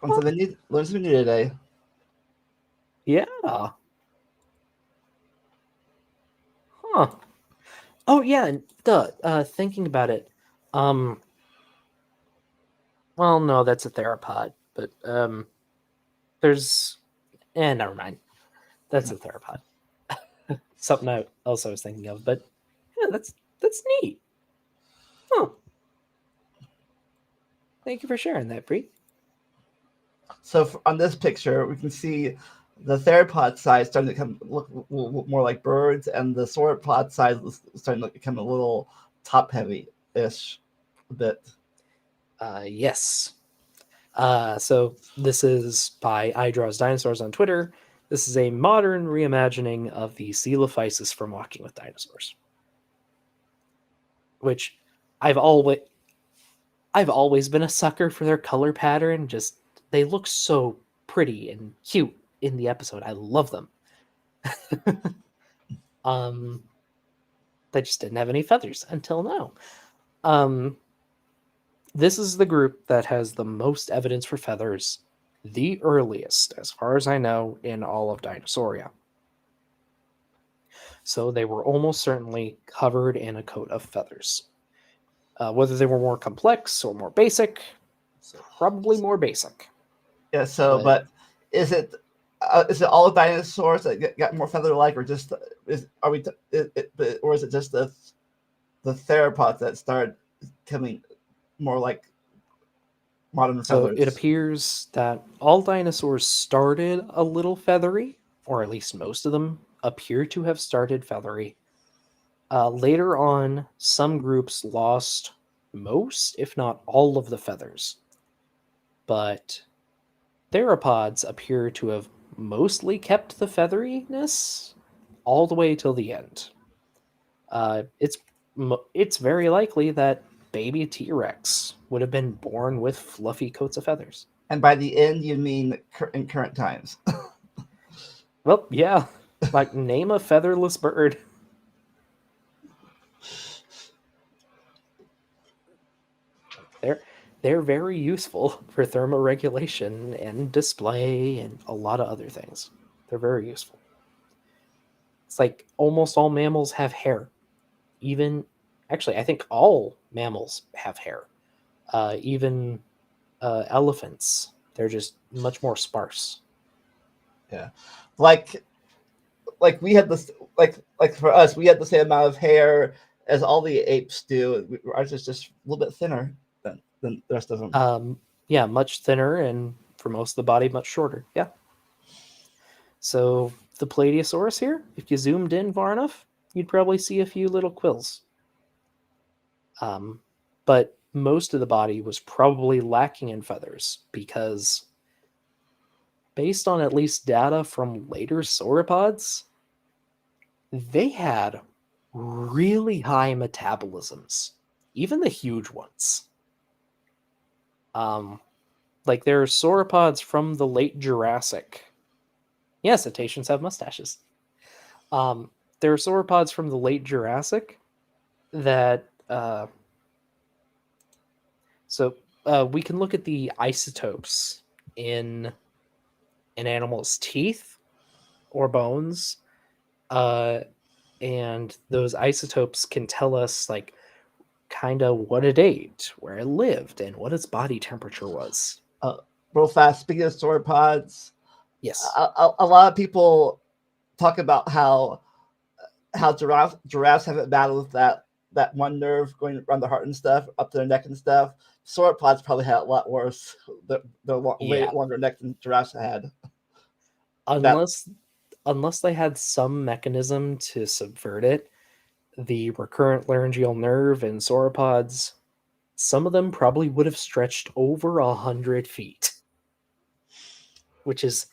Learn something new today. Yeah. Huh. Oh yeah, and thinking about it, well, no, that's a theropod, but there's, never mind. That's a theropod. Something else I was thinking of, but yeah, that's neat. Huh. Thank you for sharing that, Bree. So on this picture, we can see the theropod side starting to look more like birds, and the sauropod side is starting to become a little top-heavy-ish a bit. Yes. So this is by I Draws Dinosaurs on Twitter. This is a modern reimagining of the Coelophysis from Walking with Dinosaurs, which I've always been a sucker for their color pattern. Just they look so pretty and cute in the episode. I love them. They just didn't have any feathers until now. This is the group that has the most evidence for feathers, the earliest, as far as I know, in all of Dinosauria. So they were almost certainly covered in a coat of feathers. Whether they were more complex or more basic, so probably more basic. Yeah. So, but is it all dinosaurs that got more feather-like, or just is it just the theropods that started coming more like modern feathers? So it appears that all dinosaurs started a little feathery, or at least most of them appear to have started feathery. Later on, some groups lost most, if not all, of the feathers. But theropods appear to have mostly kept the featheriness all the way till the end. It's very likely that baby T-Rex would have been born with fluffy coats of feathers. And by the end, you mean in current times? Well, yeah. Like, name a featherless bird. They're very useful for thermoregulation and display and a lot of other things. They're very useful. It's like almost all mammals have hair. Actually, I think all mammals have hair. Even elephants, they're just much more sparse. Yeah, like we had this, like for us, we had the same amount of hair as all the apes do. Ours is just a little bit thinner than the rest of them. Yeah, much thinner, and for most of the body, much shorter. Yeah. So the Plateosaurus here, if you zoomed in far enough, you'd probably see a few little quills. But most of the body was probably lacking in feathers because, based on at least data from later sauropods, they had really high metabolisms, even the huge ones. Like there are sauropods from the late Jurassic. Yeah, cetaceans have mustaches. There are sauropods from the late Jurassic that we can look at the isotopes in an animal's teeth or bones, and those isotopes can tell us like kind of what it ate, where it lived, and what its body temperature was. Real fast, speaking of sauropods, Yes. a lot of people talk about how giraffes have it bad with that one nerve going around the heart and stuff, up to their neck and stuff. Sauropods probably had it a lot worse. The way longer neck than giraffes had. Unless they had some mechanism to subvert it, the recurrent laryngeal nerve in sauropods, some of them probably would have stretched over 100 feet, which is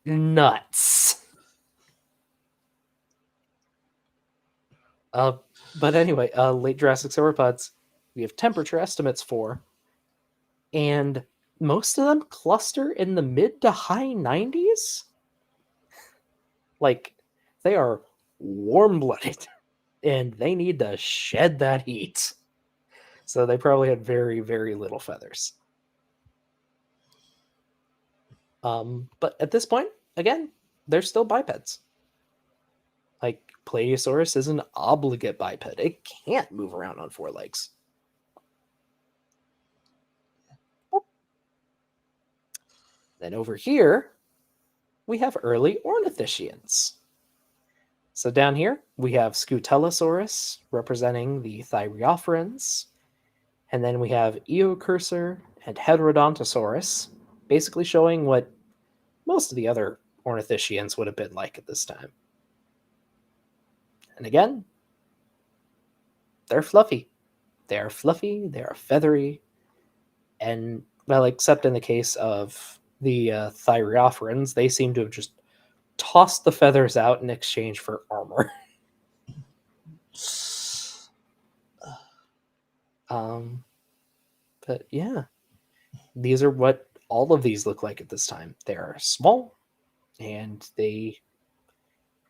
nuts. But anyway, late Jurassic sauropods, we have temperature estimates for, and most of them cluster in the mid to high 90s. Like, they are warm-blooded, and they need to shed that heat. So they probably had very, very little feathers. But at this point, again, they're still bipeds. Like, Plateosaurus is an obligate biped. It can't move around on four legs. Then over here, we have early Ornithischians. So down here, we have Scutellosaurus representing the Thyreophorans. And then we have Eocursor and Heterodontosaurus, basically showing what most of the other Ornithischians would have been like at this time. And again, they're fluffy. They are fluffy, they are feathery, and, well, except in the case of the Thyreophorans, they seem to have just tossed the feathers out in exchange for armor. But yeah, these are what all of these look like at this time. They are small, and they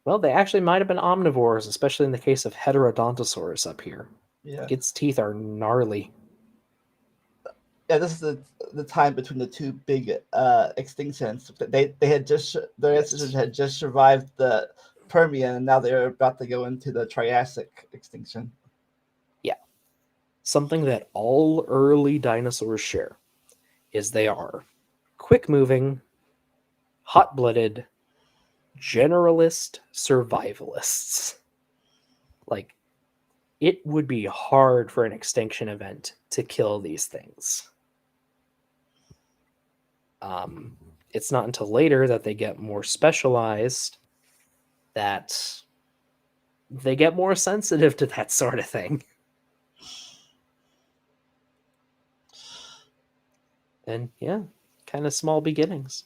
actually might have been omnivores, especially in the case of Heterodontosaurus up here. Yeah. Like, its teeth are gnarly. Yeah, this is the time between the two big extinctions. They had just their ancestors had just survived the Permian, and now they're about to go into the Triassic extinction. Yeah, something that all early dinosaurs share is they are quick-moving, hot-blooded, generalist survivalists. Like, it would be hard for an extinction event to kill these things. It's not until later that they get more specialized that they get more sensitive to that sort of thing. And yeah, kind of small beginnings.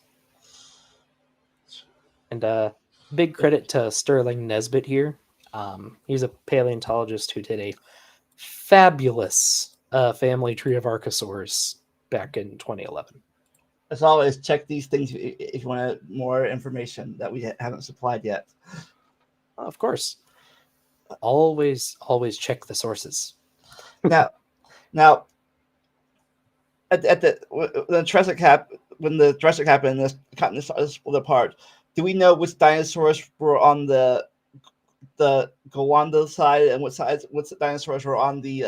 And big credit to Sterling Nesbitt here. He's a paleontologist who did a fabulous family tree of archosaurs back in 2011. As always, check these things if you want more information that we haven't supplied yet. Of course. Always check the sources. Now, at the Jurassic when the Jurassic happened, and this continent started to split apart. Do we know which dinosaurs were on the Gondwana side and what dinosaurs were on the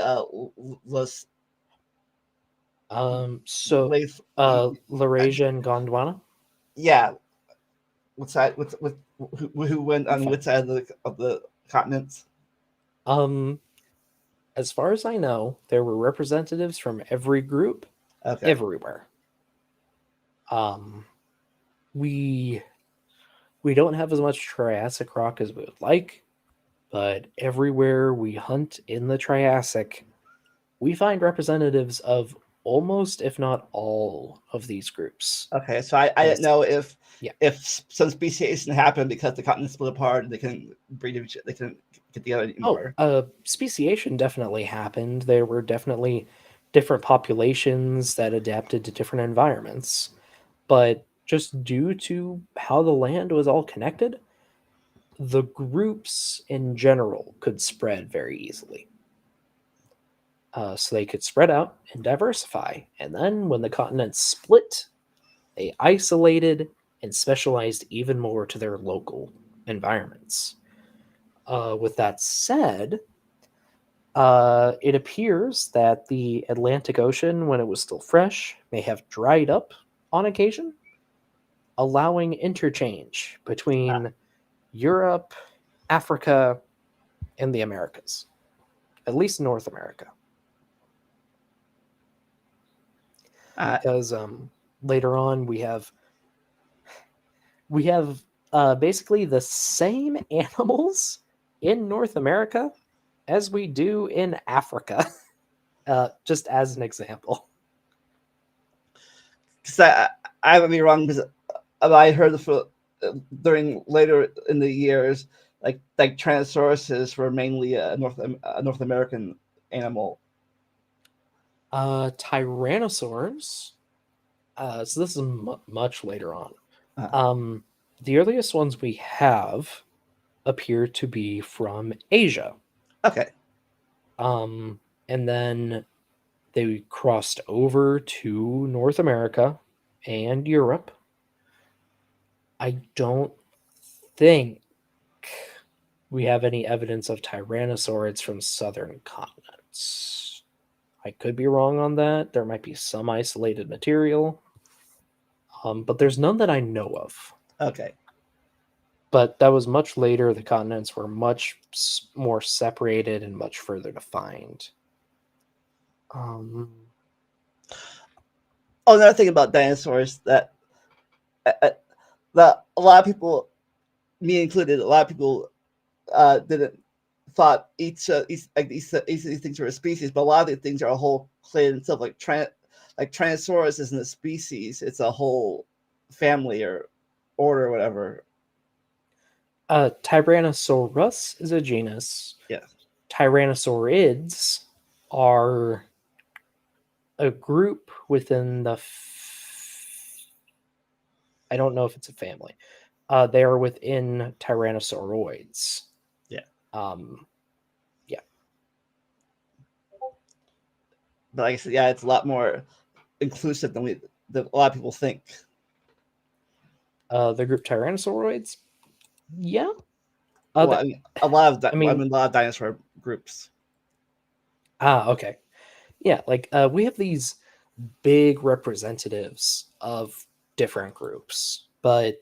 Laurasia and Gondwana? Yeah. What side? Who went on which side of the continents? As far as I know, there were representatives from every group Okay. everywhere. We don't have as much Triassic rock as we would like, but everywhere we hunt in the Triassic, we find representatives of almost, if not all, of these groups. Okay. So I didn't know if Yeah. some speciation happened because the continent split apart and they couldn't breed. They couldn't get together anymore. Speciation definitely happened. There were definitely different populations that adapted to different environments. But just due to how the land was all connected, the groups in general could spread very easily. So they could spread out and diversify. And then when the continents split, they isolated and specialized even more to their local environments. With that said, it appears that the Atlantic Ocean, when it was still fresh, may have dried up on occasion, allowing interchange between Europe, Africa, and the Americas, at least North America. Because later on we have basically the same animals in North America as we do in Africa, just as an example. Because I would be wrong because I heard during later in the years like Tyrannosauruses were mainly a North American animal. Tyrannosaurs. So this is much later on. Uh, The earliest ones we have appear to be from Asia. Okay. And then they crossed over to North America and Europe. I don't think we have any evidence of tyrannosaurids from southern continents. I could be wrong on that. There might be some isolated material, but there's none that I know of. Okay. But that was much later. The continents were much more separated and much further defined. Another thing about dinosaurs that a lot of people, me included, a lot of people didn't thought each of these things were a species, but a lot of these things are a whole clade in itself. Like Tyrannosaurus isn't a species; it's a whole family or order or whatever. Tyrannosaurus is a genus. Yeah. Tyrannosaurids are a group within the. I don't know if it's a family. They are within Tyrannosauroids. Yeah. Yeah. But like I said, yeah, it's a lot more inclusive than a lot of people think. The group Tyrannosauroids. Yeah. Well, I mean, a lot of dinosaur groups. Okay. Yeah, like we have these big representatives of different groups, but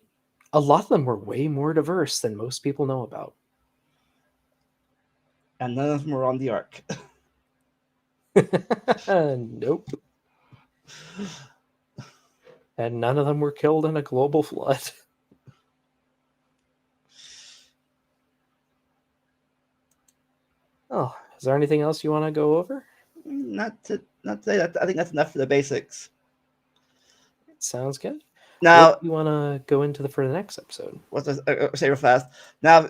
a lot of them were way more diverse than most people know about. And none of them were on the Ark. Nope. And none of them were killed in a global flood. Oh, is there anything else you want to go over? Not today. I think that's enough for the basics. Sounds good. Now, what do you want to go into for the next episode? What's say real fast? Now,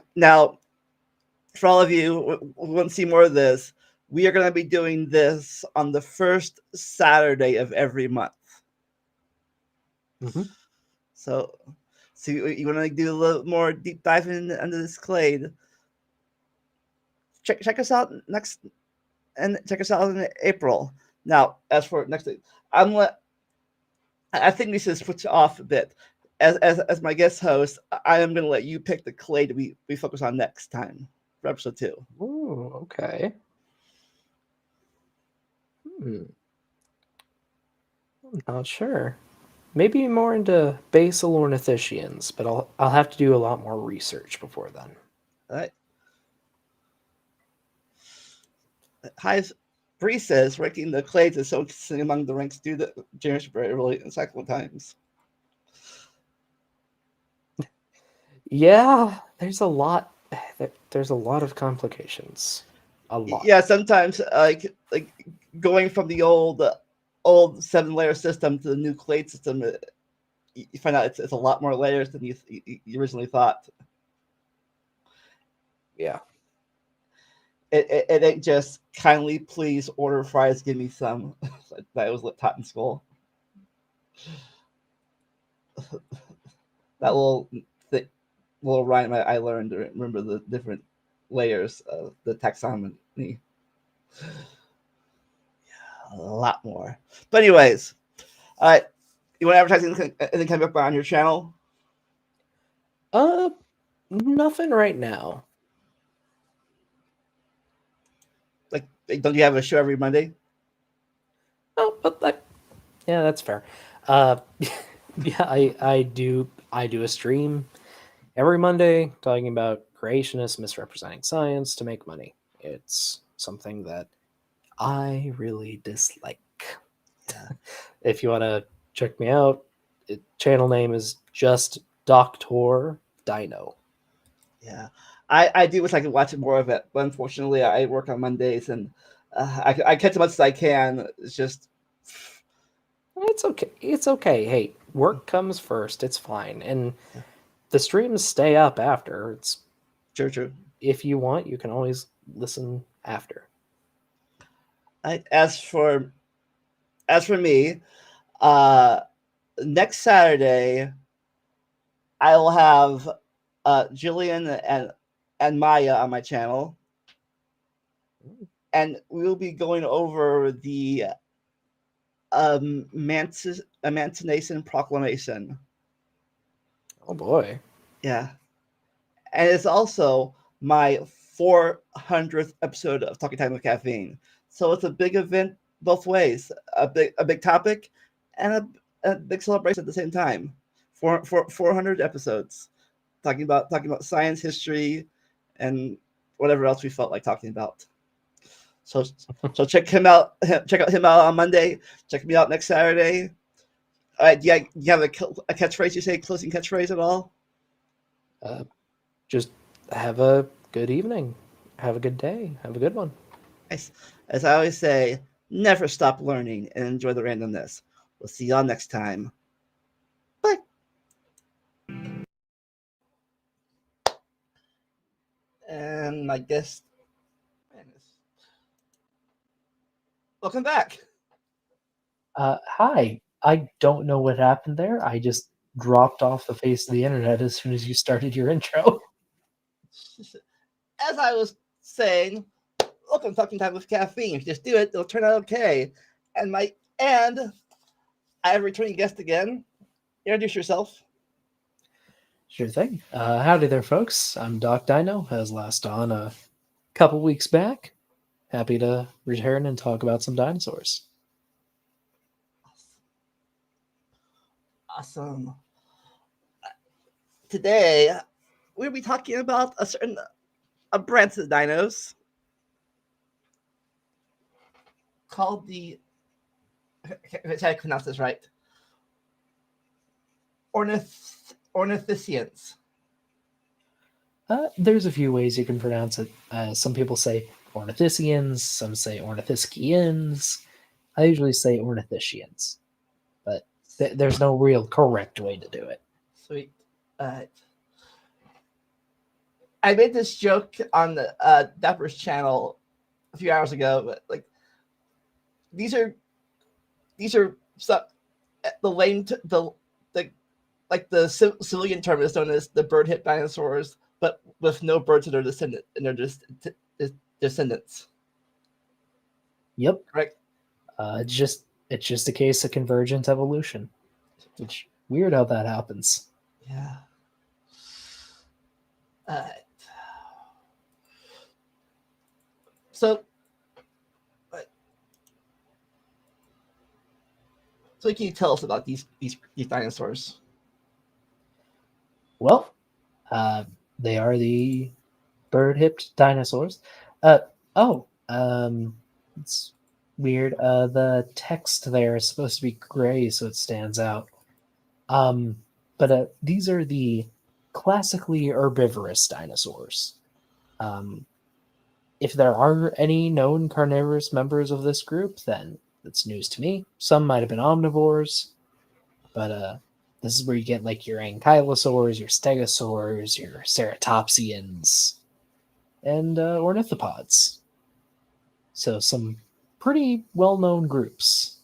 for all of you who want to see more of this, we are going to be doing this on the first Saturday of every month. Mm-hmm. So you want to do a little more deep dive into this clade? Check us out check us out in April. Now, as for next week, I think we should switch off a bit. As my guest host, I am going to let you pick the clade we focus on next time for episode 2. Oh, okay. I'm not sure. Maybe more into basal ornithischians, but I'll have to do a lot more research before then. All right. highest Bree says ranking the clades is so interesting among the ranks due to generation variability and cycle times. Yeah, there's a lot. There's a lot of complications. A lot. Yeah, sometimes like going from the old 7-layer system to the new clade system, you find out it's a lot more layers than you originally thought. Yeah. It ain't just kindly please order fries, give me some. That was taught in school. That little rhyme I learned to remember the different layers of the taxonomy. Yeah, a lot more. But anyways, all right. You want to advertise anything coming up on your channel? Nothing right now. Like, don't you have a show every Monday? Oh, but yeah, that's fair. Yeah, I do a stream every Monday talking about creationists misrepresenting science to make money. It's something that I really dislike. Yeah. If you want to check me out, channel name is just Doctor Dino. Yeah. I do wish I could watch more of it, but unfortunately, I work on Mondays and I catch as much as I can. It's just. It's okay. It's okay. Hey, work comes first. It's fine. And the streams stay up after. It's True. if you want, you can always listen after. As for me, uh, next Saturday I will have Jillian and Maya on my channel, and we'll be going over the Emancipation Proclamation. Oh boy. Yeah, and it's also my 400th episode of Talking Time with Caffeine. So it's a big event both ways. A big topic, and a big celebration at the same time. 400 episodes talking about science, history, and whatever else we felt like talking about. So check him out. Check out him out on Monday. Check me out next Saturday. All right, do you have a catchphrase you say, closing catchphrase at all? Just have a good evening. Have a good day. Have a good one. As I always say, never stop learning and enjoy the randomness. We'll see y'all next time. Bye. And I guess, welcome back. Hi. I don't know what happened there. I just dropped off the face of the internet as soon as you started your intro. As I was saying, welcome to Talking Time with Caffeine. If you just do it, it'll turn out okay. And I have a returning guest again. Introduce yourself. Sure thing. Howdy there, folks. I'm Doc Dino, as last on a couple weeks back. Happy to return and talk about some dinosaurs. Awesome. Today, we'll be talking about a branch of dinos called the, if I pronounce this right, Ornithischia. There's a few ways you can pronounce it. Some people say Ornithischians, some say Ornithischians. I usually say Ornithischians, but there's no real correct way to do it. Sweet. I made this joke on the Dapper's channel a few hours ago, but like these are some the lame like the civilian term is known as the bird hip dinosaurs, but with no birds in their descendants. Yep. Correct. It's just a case of convergent evolution. Which weird how that happens. Yeah. So what can you tell us about these dinosaurs? Well, they are the bird-hipped dinosaurs. Oh, It's weird. The text there is supposed to be gray, so it stands out. But these are the classically herbivorous dinosaurs. Um, if there are any known carnivorous members of this group, then that's news to me. Some might have been omnivores, but this is where you get like your ankylosaurs, your stegosaurs, your ceratopsians, and ornithopods. So some pretty well-known groups,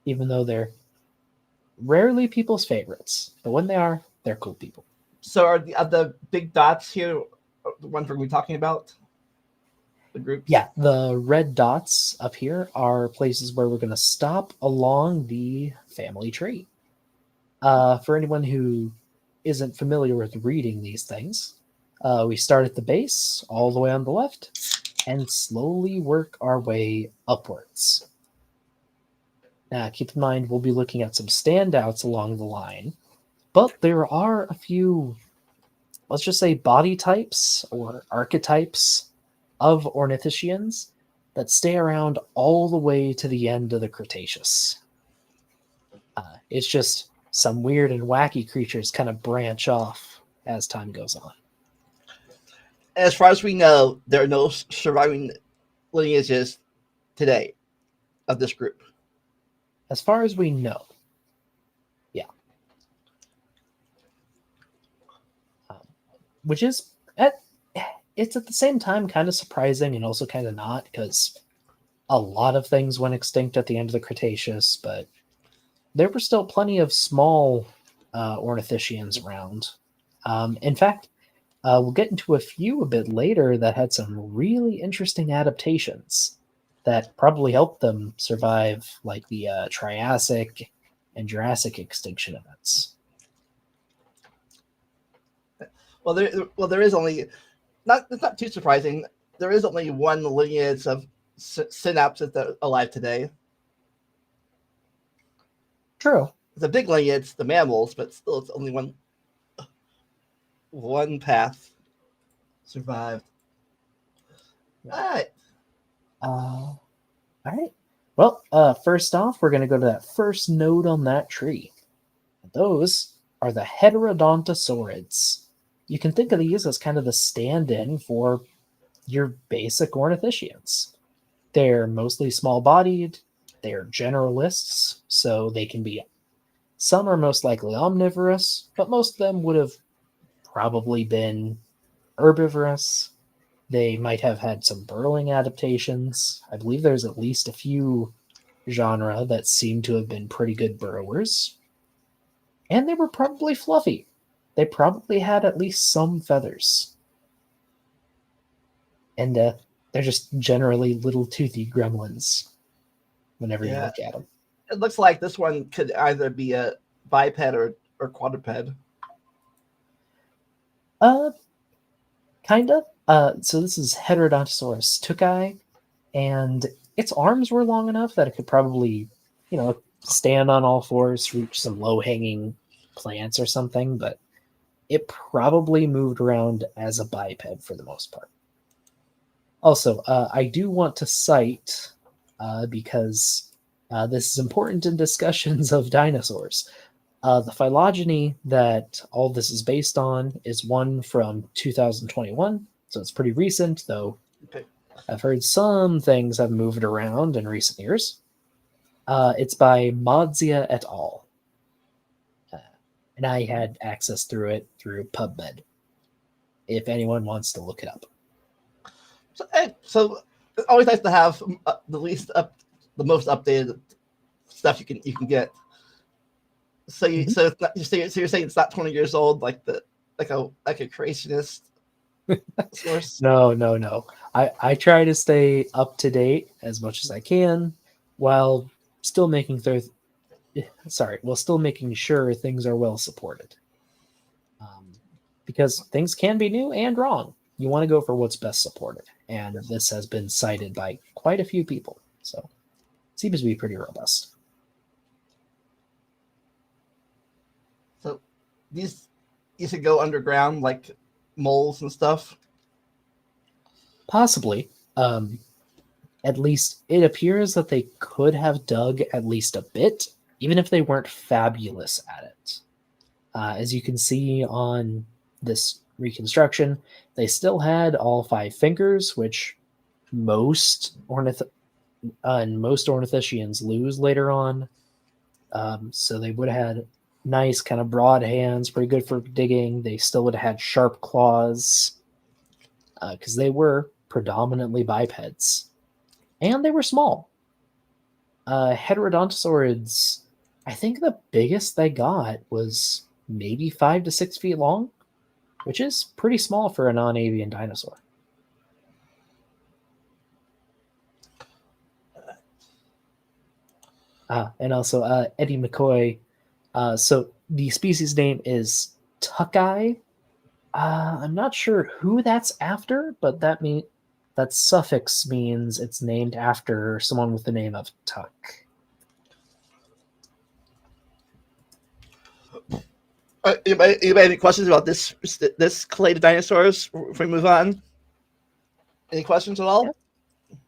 even though they're rarely people's favorites. But when they are, they're cool people. So are the big dots here the ones we're going to be talking about? The groups? Yeah, the red dots up here are places where we're going to stop along the family tree. For anyone who isn't familiar with reading these things, we start at the base, all the way on the left, and slowly work our way upwards. Now, keep in mind, we'll be looking at some standouts along the line, but there are a few, let's just say, body types or archetypes of ornithischians that stay around all the way to the end of the Cretaceous. It's just some weird and wacky creatures kind of branch off as time goes on. As far as we know, there are no surviving lineages today of this group. As far as we know, yeah. Which is, it's at the same time kind of surprising and also kind of not, because a lot of things went extinct at the end of the Cretaceous, but there were still plenty of small ornithischians around. In fact, we'll get into a few a bit later that had some really interesting adaptations that probably helped them survive, like the Triassic and Jurassic extinction events. Well, there is only it's not too surprising. There is only one lineage of synapses that are alive today. True. It's a big lineage, the mammals, but still, it's only one path survived. Yeah. All right. Well, first off, we're going to go to that first node on that tree. Those are the heterodontosaurids. You can think of these as kind of the stand-in for your basic ornithischians. They're mostly small-bodied. They're generalists, so they can be... Some are most likely omnivorous, but most of them would have probably been herbivorous. They might have had some burrowing adaptations. I believe there's at least a few genera that seem to have been pretty good burrowers. And they were probably fluffy. They probably had at least some feathers. And they're just generally little toothy gremlins whenever you look at them. It looks like this one could either be a biped or quadruped. Kind of. So this is Heterodontosaurus tucae, and its arms were long enough that it could probably, stand on all fours, reach some low-hanging plants or something, but it probably moved around as a biped for the most part. Also, I do want to cite, because this is important in discussions of dinosaurs, the phylogeny that all this is based on is one from 2021, so it's pretty recent, though Okay. I've heard some things have moved around in recent years. It's by Madzia et al. And I had access through PubMed, if anyone wants to look it up. So it's always nice to have the most updated stuff you can get. So so you're saying it's not 20 years old, like a creationist source? No. I try to stay up to date as much as I can, while still making sure things are well supported. Because things can be new and wrong. You want to go for what's best supported, and this has been cited by quite a few people, so it seems to be pretty robust. So these used to go underground like moles and stuff? Possibly. at least it appears that they could have dug at least a bit, even if they weren't fabulous at it. As you can see on this reconstruction, they still had all 5 fingers, which most ornithischians lose later on. So they would have had nice kind of broad hands, pretty good for digging. They still would have had sharp claws because they were predominantly bipeds. And they were small. Heterodontosaurids, I think the biggest they got was maybe 5 to 6 feet long, which is pretty small for a non-avian dinosaur. And also Eddie McCoy. So the species name is tucki. I'm not sure who that's after, but that suffix means it's named after someone with the name of Tuck. Anybody have any questions about this clade of dinosaurs before we move on? Any questions at all?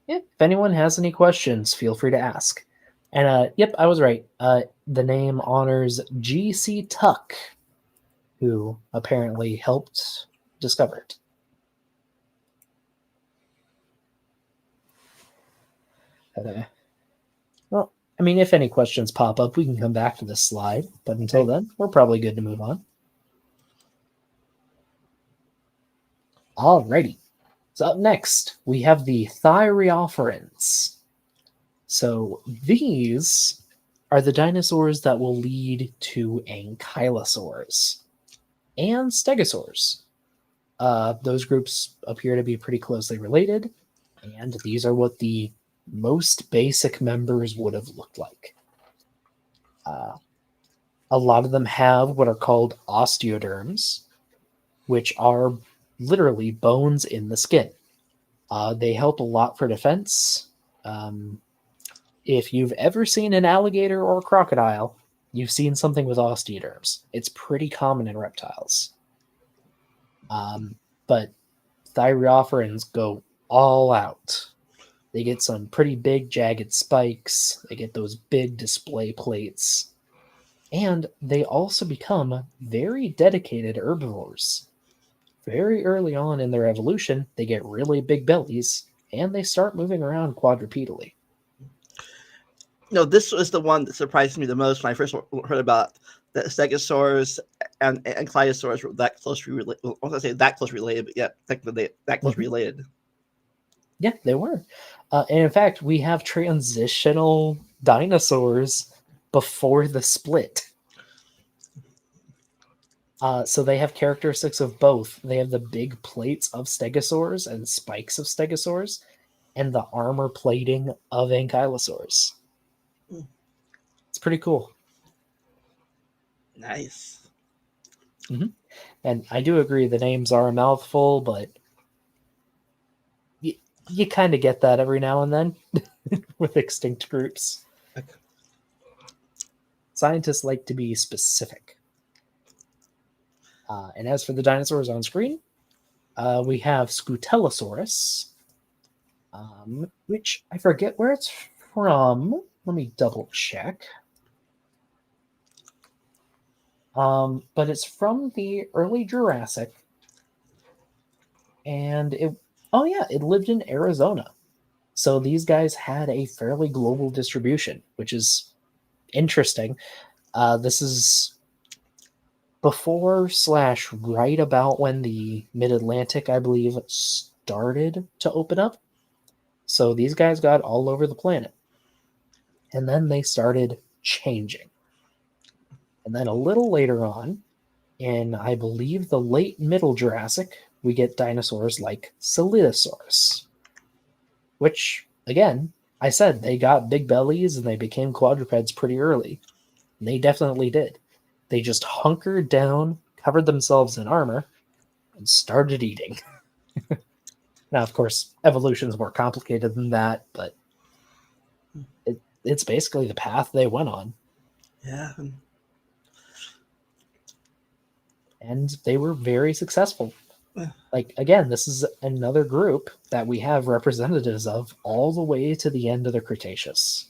Yeah. If anyone has any questions, feel free to ask. And yep, I was right. The name honors G.C. Tuck, who apparently helped discover it. Well, I mean, if any questions pop up, we can come back to this slide. But until then, we're probably good to move on. Alrighty. So up next, we have the Thyreophorans. So these are the dinosaurs that will lead to ankylosaurs and stegosaurs. Those groups appear to be pretty closely related, and these are what the most basic members would have looked like. A lot of them have what are called osteoderms, which are literally bones in the skin. They help a lot for defense. If you've ever seen an alligator or a crocodile, you've seen something with osteoderms. It's pretty common in reptiles. But Thyreophorans go all out. They get some pretty big jagged spikes. They get those big display plates. And they also become very dedicated herbivores. Very early on in their evolution, they get really big bellies, and they start moving around quadrupedally. No, this was the one that surprised me the most when I first heard about that stegosaurs and ankylosaurs were that closely related. I was going to say that close related, but yeah, technically that close related. Yeah, they were. And in fact, we have transitional dinosaurs before the split. So they have characteristics of both. They have the big plates of stegosaurs and spikes of stegosaurs, and the armor plating of ankylosaurs. It's pretty cool. Nice. Mm-hmm. And I do agree the names are a mouthful, but you kind of get that every now and then with extinct groups. Okay. Scientists like to be specific. And as for the dinosaurs on screen, we have Scutellosaurus, which I forget where it's from. Let me double check. But it's from the early Jurassic. And it lived in Arizona. So these guys had a fairly global distribution, which is interesting. This is before / right about when the Mid-Atlantic, I believe, started to open up. So these guys got all over the planet. And then they started changing. And then a little later on, in, I believe, the late Middle Jurassic, we get dinosaurs like Slidosaurus. Which, again, I said they got big bellies and they became quadrupeds pretty early. And they definitely did. They just hunkered down, covered themselves in armor, and started eating. Now, of course, evolution is more complicated than that, but it's basically the path they went on. Yeah. And they were very successful. Like, again, this is another group that we have representatives of all the way to the end of the Cretaceous.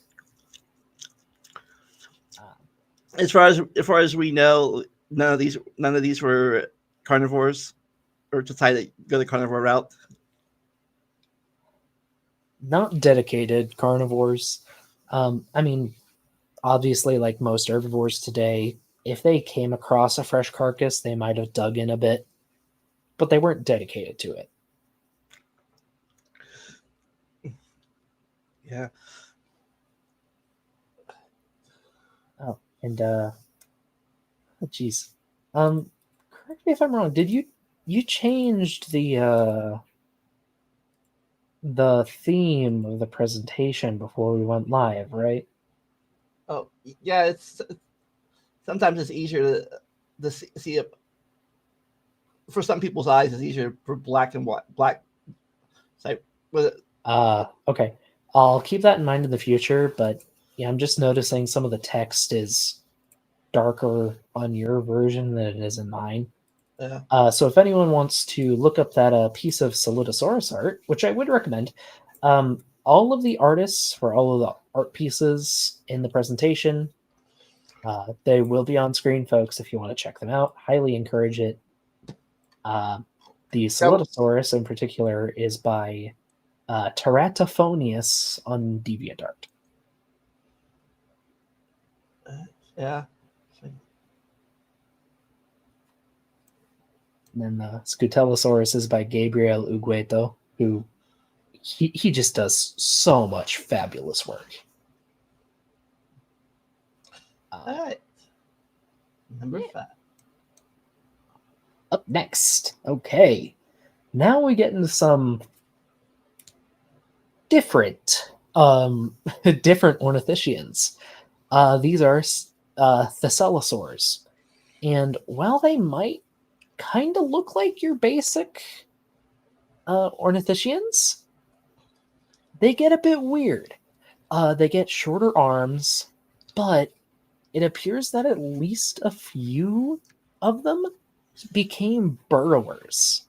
As far as we know, none of these were carnivores, or decided to go the carnivore route. Not dedicated carnivores. I mean, obviously, like most herbivores today, if they came across a fresh carcass, they might have dug in a bit, but they weren't dedicated to it. Yeah. Oh, and geez, correct me if I'm wrong. Did you changed the theme of the presentation before we went live, right? Oh, yeah. It's sometimes it's easier to see it for some people's eyes. It's easier for black and white. Black. So, Okay. I'll keep that in mind in the future, but yeah, I'm just noticing some of the text is darker on your version than it is in mine. So if anyone wants to look up that piece of Solidosaurus art, which I would recommend, all of the artists for all of the art pieces in the presentation, they will be on screen, folks, if you want to check them out. Highly encourage it. The Solidosaurus in particular is by Teratophonius on DeviantArt. Yeah. And then the Scutellosaurus is by Gabriel Ugueto, who he just does so much fabulous work. All right. Number 5. Up next. Okay. Now we get into some different different ornithischians. These are Thescelosaurs. And while they might kind of look like your basic ornithischians, they get a bit weird. They get shorter arms, but it appears that at least a few of them became burrowers,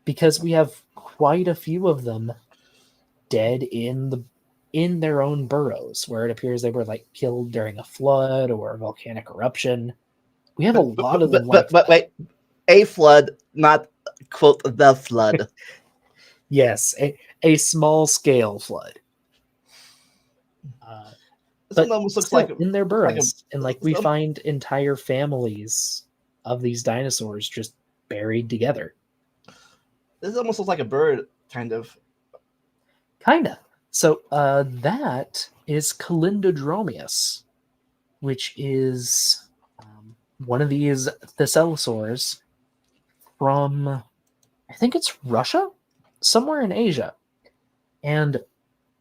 because we have quite a few of them dead in their own burrows, where it appears they were like killed during a flood or a volcanic eruption. We have a lot of them. But wait, a flood, not quote the flood. Yes, a small scale flood. But almost looks still, like in their burrows, and like we find entire families of these dinosaurs just buried together. This almost looks like a bird, kind of. Kinda. So that is Calindodromius, which is one of these Thescelosaurs from, I think it's Russia, somewhere in Asia. And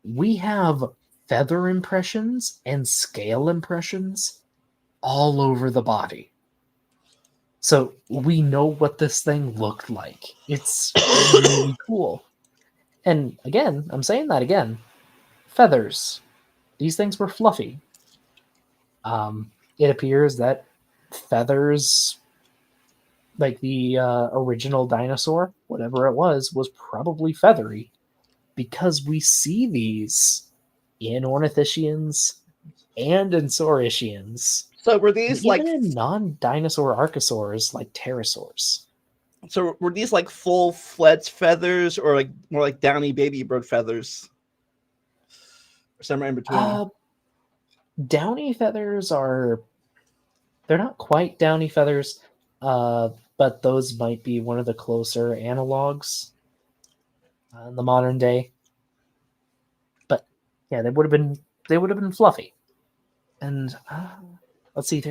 we have feather impressions and scale impressions all over the body. So we know what this thing looked like. It's really cool. And again, I'm saying that again, feathers. These things were fluffy. It appears that feathers, like the original dinosaur, whatever it was probably feathery, because we see these in ornithischians and in saurischians. So were these even in non-dinosaur archosaurs like pterosaurs? So were these like full-fledged feathers, or like more like downy baby bird feathers, or somewhere in between? Downy feathers they're not quite downy feathers, but those might be one of the closer analogs in the modern day. But yeah, they would have been fluffy. And let's see,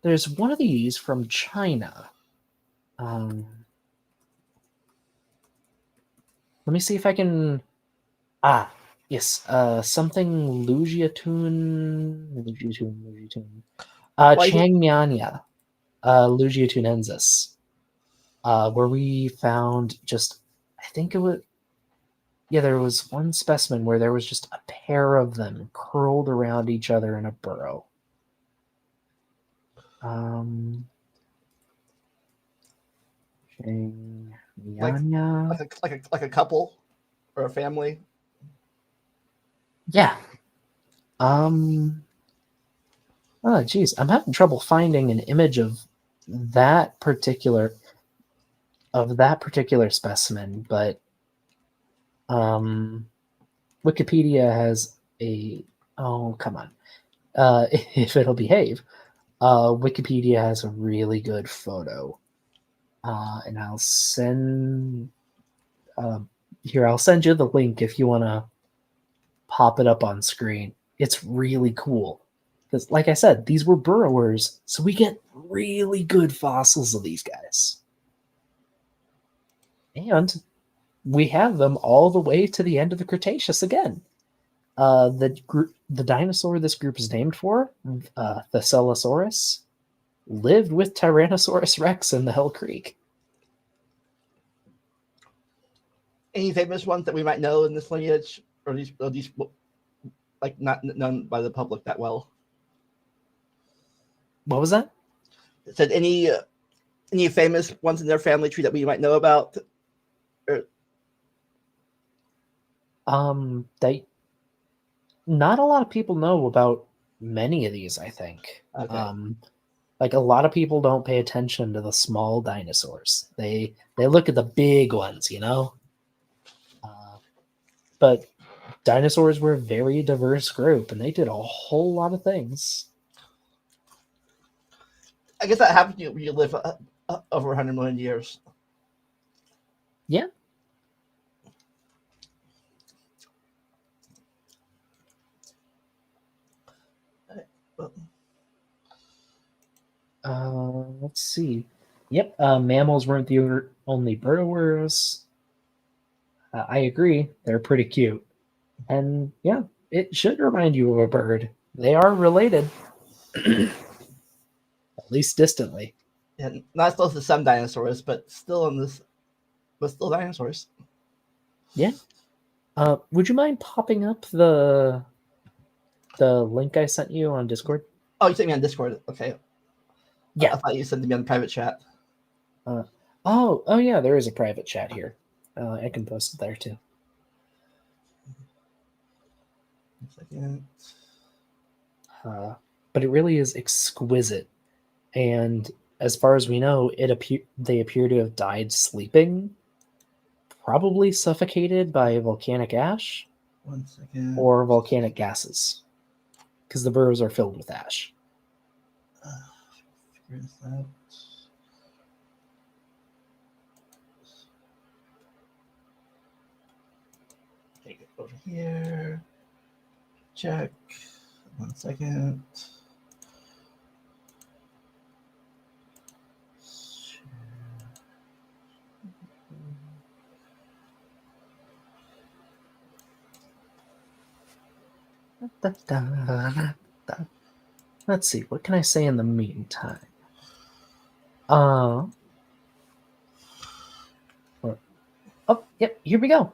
there's one of these from China. Let me see if I can. Yes, something Lugiatun. Changmiania, Lugiatunensis, where we found just, I think it was, yeah, there was one specimen where there was just a pair of them curled around each other in a burrow. Changmiania. like a couple or a family. Yeah. Oh, geez, I'm having trouble finding an image of that particular specimen, but Wikipedia has a oh come on, if it'll behave, Wikipedia has a really good photo, and I'll send here. I'll send you the link if you want to pop it up on screen. It's really cool because, like I said, these were burrowers, so we get really good fossils of these guys. And we have them all the way to the end of the Cretaceous again. The dinosaur this group is named for, Thescelosaurus, lived with Tyrannosaurus Rex in the Hell Creek. Any famous ones that we might know in this lineage, or these like not known by the public that well? What was that? It said any famous ones in their family tree that we might know about? They not a lot of people know about many of these, I think. Okay. Like a lot of people don't pay attention to the small dinosaurs. They look at the big ones, you know. But dinosaurs were a very diverse group, and they did a whole lot of things. I guess that happens when you live over 100 million years. Yeah. Let's see. Yep, mammals weren't the only burrowers. I agree. They're pretty cute. And yeah, it should remind you of a bird. They are related. At least distantly. And not close to some dinosaurs, but still dinosaurs. Yeah. Would you mind popping up the link I sent you on Discord? Oh, you sent me on Discord. Okay. Yeah. I thought you sent me on private chat. Oh yeah, there is a private chat here. I can post it there too. But it really is exquisite, and as far as we know, they appear to have died sleeping, probably suffocated by volcanic ash. 1 second. Or volcanic gases, because the burrows are filled with ash. Figure this out. Take it over here. Check. 1 second. Let's see, what can I say in the meantime? Oh, yep, here we go.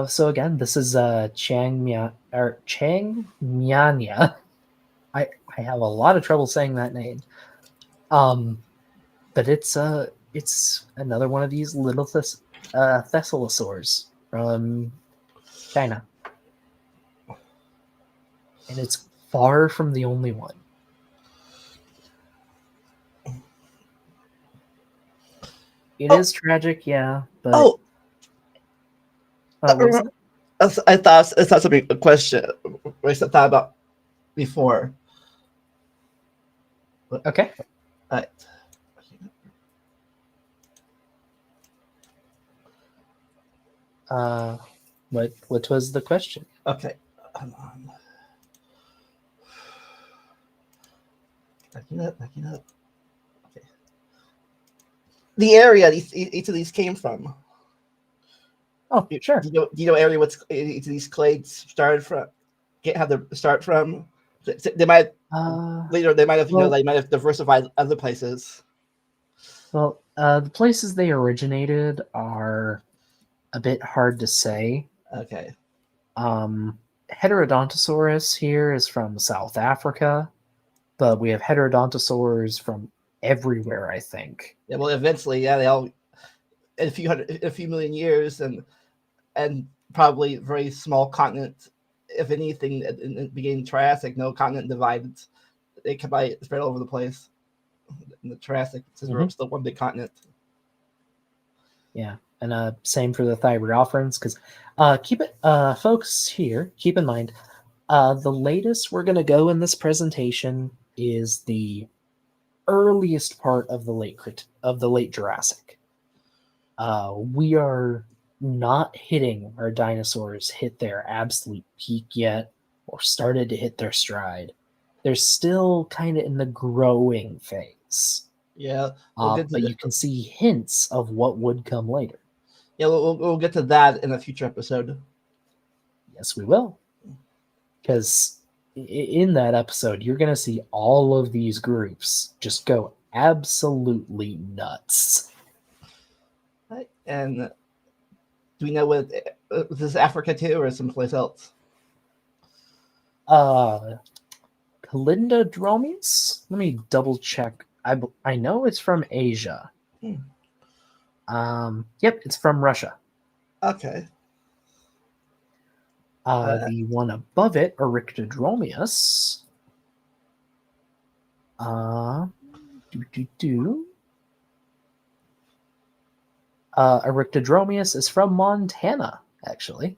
So again, this is Changmiania. I have a lot of trouble saying that name. But it's another one of these little thescelosaurs from China. And it's far from the only one. It is tragic, yeah, but what was it? I thought it's not something a question I thought about before. Okay. What was the question? Okay. Hold on. Backing up. Okay. The area each of these came from. Oh, sure. Do you know area what each of these clades started from? Can't have the start from. They might later. They might have they might have diversified other places. Well, the places they originated are a bit hard to say. Okay. Heterodontosaurus here is from South Africa, but we have heterodontosaurs from everywhere, I think. Yeah. Well, eventually, yeah, in a few million years, and probably very small continent, if anything, in the beginning Triassic, no continent divided. They could probably spread all over the place in the Triassic, since we're still one big continent. Yeah, and same for the Thyreophorans, because folks here, keep in mind, the latest we're going to go in this presentation is the earliest part of the late Jurassic. We are not hitting where dinosaurs hit their absolute peak yet, or started to hit their stride. They're still kind of in the growing phase. Yeah, but you can see hints of what would come later. Yeah, we'll get to that in a future episode. Yes, we will. Because in that episode, you're going to see all of these groups just go absolutely nuts. Right. And do we know what this is, Africa too, or someplace else? Calindodromes? Let me double check. I know it's from Asia. Yep, it's from Russia. Okay. The one above it, Eryctodromius. Eryctodromius is from Montana, actually.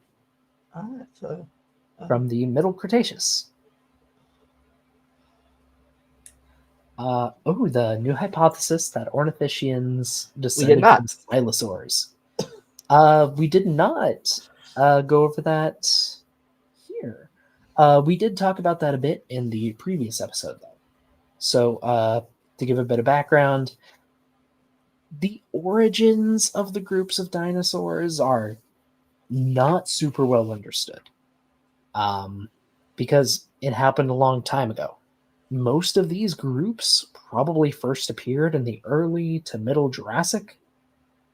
From the Middle Cretaceous. The new hypothesis that ornithischians descended from silosaurs. We did not go over that here. We did talk about that a bit in the previous episode, though. So, to give a bit of background, the origins of the groups of dinosaurs are not super well understood. Because it happened a long time ago. Most of these groups probably first appeared in the early to middle Jurassic,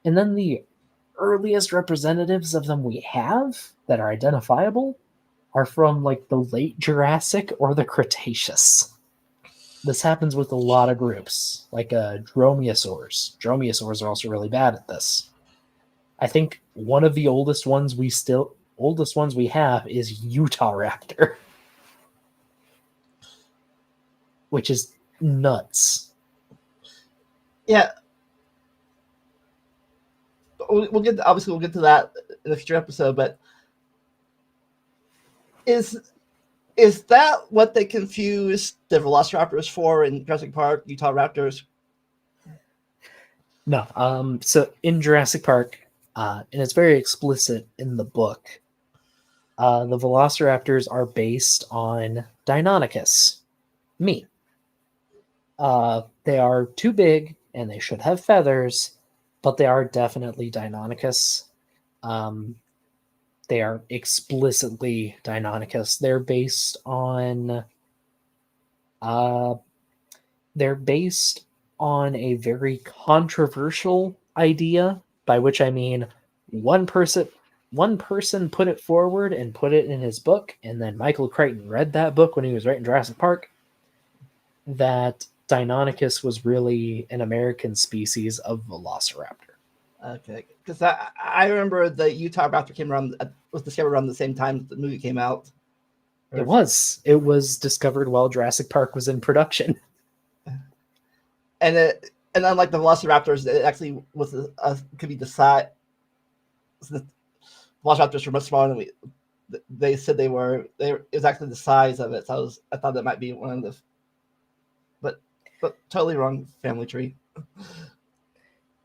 and then the earliest representatives of them we have that are identifiable are from like the late Jurassic or the Cretaceous. This happens with a lot of groups, like dromaeosaurs. Dromaeosaurs are also really bad at this. I think one of the oldest ones we have is Utahraptor, which is nuts. Yeah. We'll get to that in a future episode, but is that what they confused the velociraptors for in Jurassic Park, Utahraptors? No. So in Jurassic Park, and it's very explicit in the book, the velociraptors are based on Deinonychus, me. They are too big, and they should have feathers, but they are definitely Deinonychus. They are explicitly Deinonychus. They're based on a very controversial idea, by which I mean one person put it forward and put it in his book, and then Michael Crichton read that book when he was writing Jurassic Park, that Deinonychus was really an American species of velociraptor. Okay, because I remember the Utahraptor was discovered around the same time the movie came out. It was discovered while Jurassic Park was in production. And unlike the velociraptors, it actually was could be the size. The velociraptors were much smaller than they said they were. It was actually the size of it. So I thought that might be one of the, but totally wrong family tree.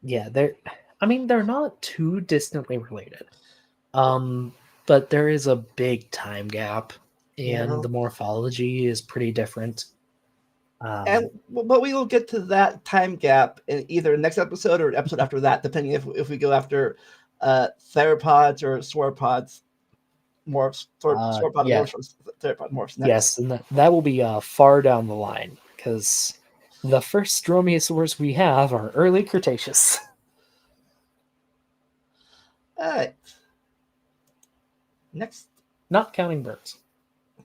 Yeah, they're not too distantly related. But there is a big time gap, and the morphology is pretty different. But we will get to that time gap in either next episode or an episode after that, depending if we go after theropods or sauropods morphs. Theropod morphs next. Yes, and that will be far down the line, because the first dromaeosaurs we have are early Cretaceous. All right. Next. Not counting birds. All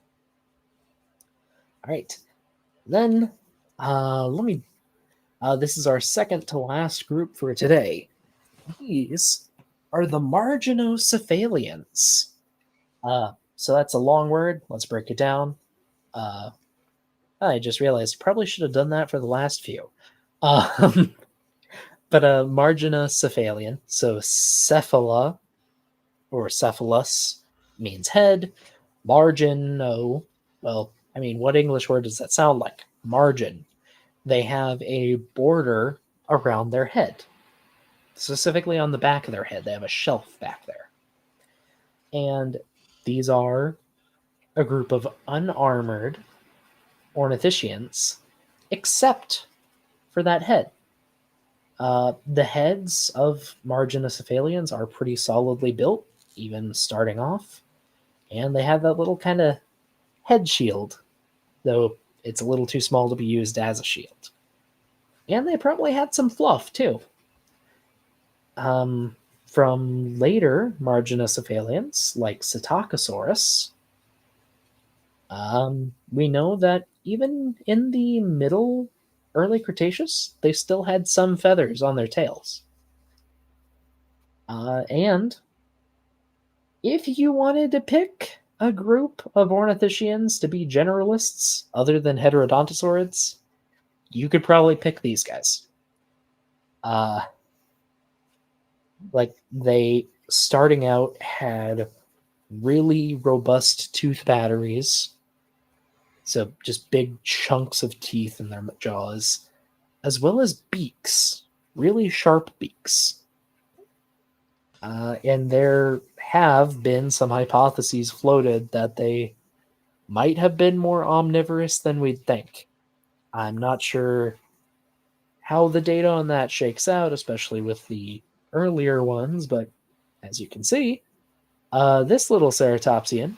right. Then, this is our second to last group for today. These are the marginocephalians. So that's a long word. Let's break it down. I just realized probably should have done that for the last few. Um, but a marginocephalian, so cephala or cephalus means head. Margino, well, I mean, what English word does that sound like? Margin. They have a border around their head, specifically on the back of their head. They have a shelf back there. And these are a group of unarmored ornithischians, except for that head. The heads of marginocephalians are pretty solidly built, even starting off, and they have that little kind of head shield, though it's a little too small to be used as a shield. And they probably had some fluff too. From later marginocephalians, like Psittacosaurus, we know that even in the middle early Cretaceous, they still had some feathers on their tails. And if you wanted to pick a group of ornithischians to be generalists other than heterodontosaurids, you could probably pick these guys. Like, they, starting out, had really robust tooth batteries, so just big chunks of teeth in their jaws, as well as beaks, really sharp beaks. And there have been some hypotheses floated that they might have been more omnivorous than we'd think. I'm not sure how the data on that shakes out, especially with the earlier ones, but as you can see, this little ceratopsian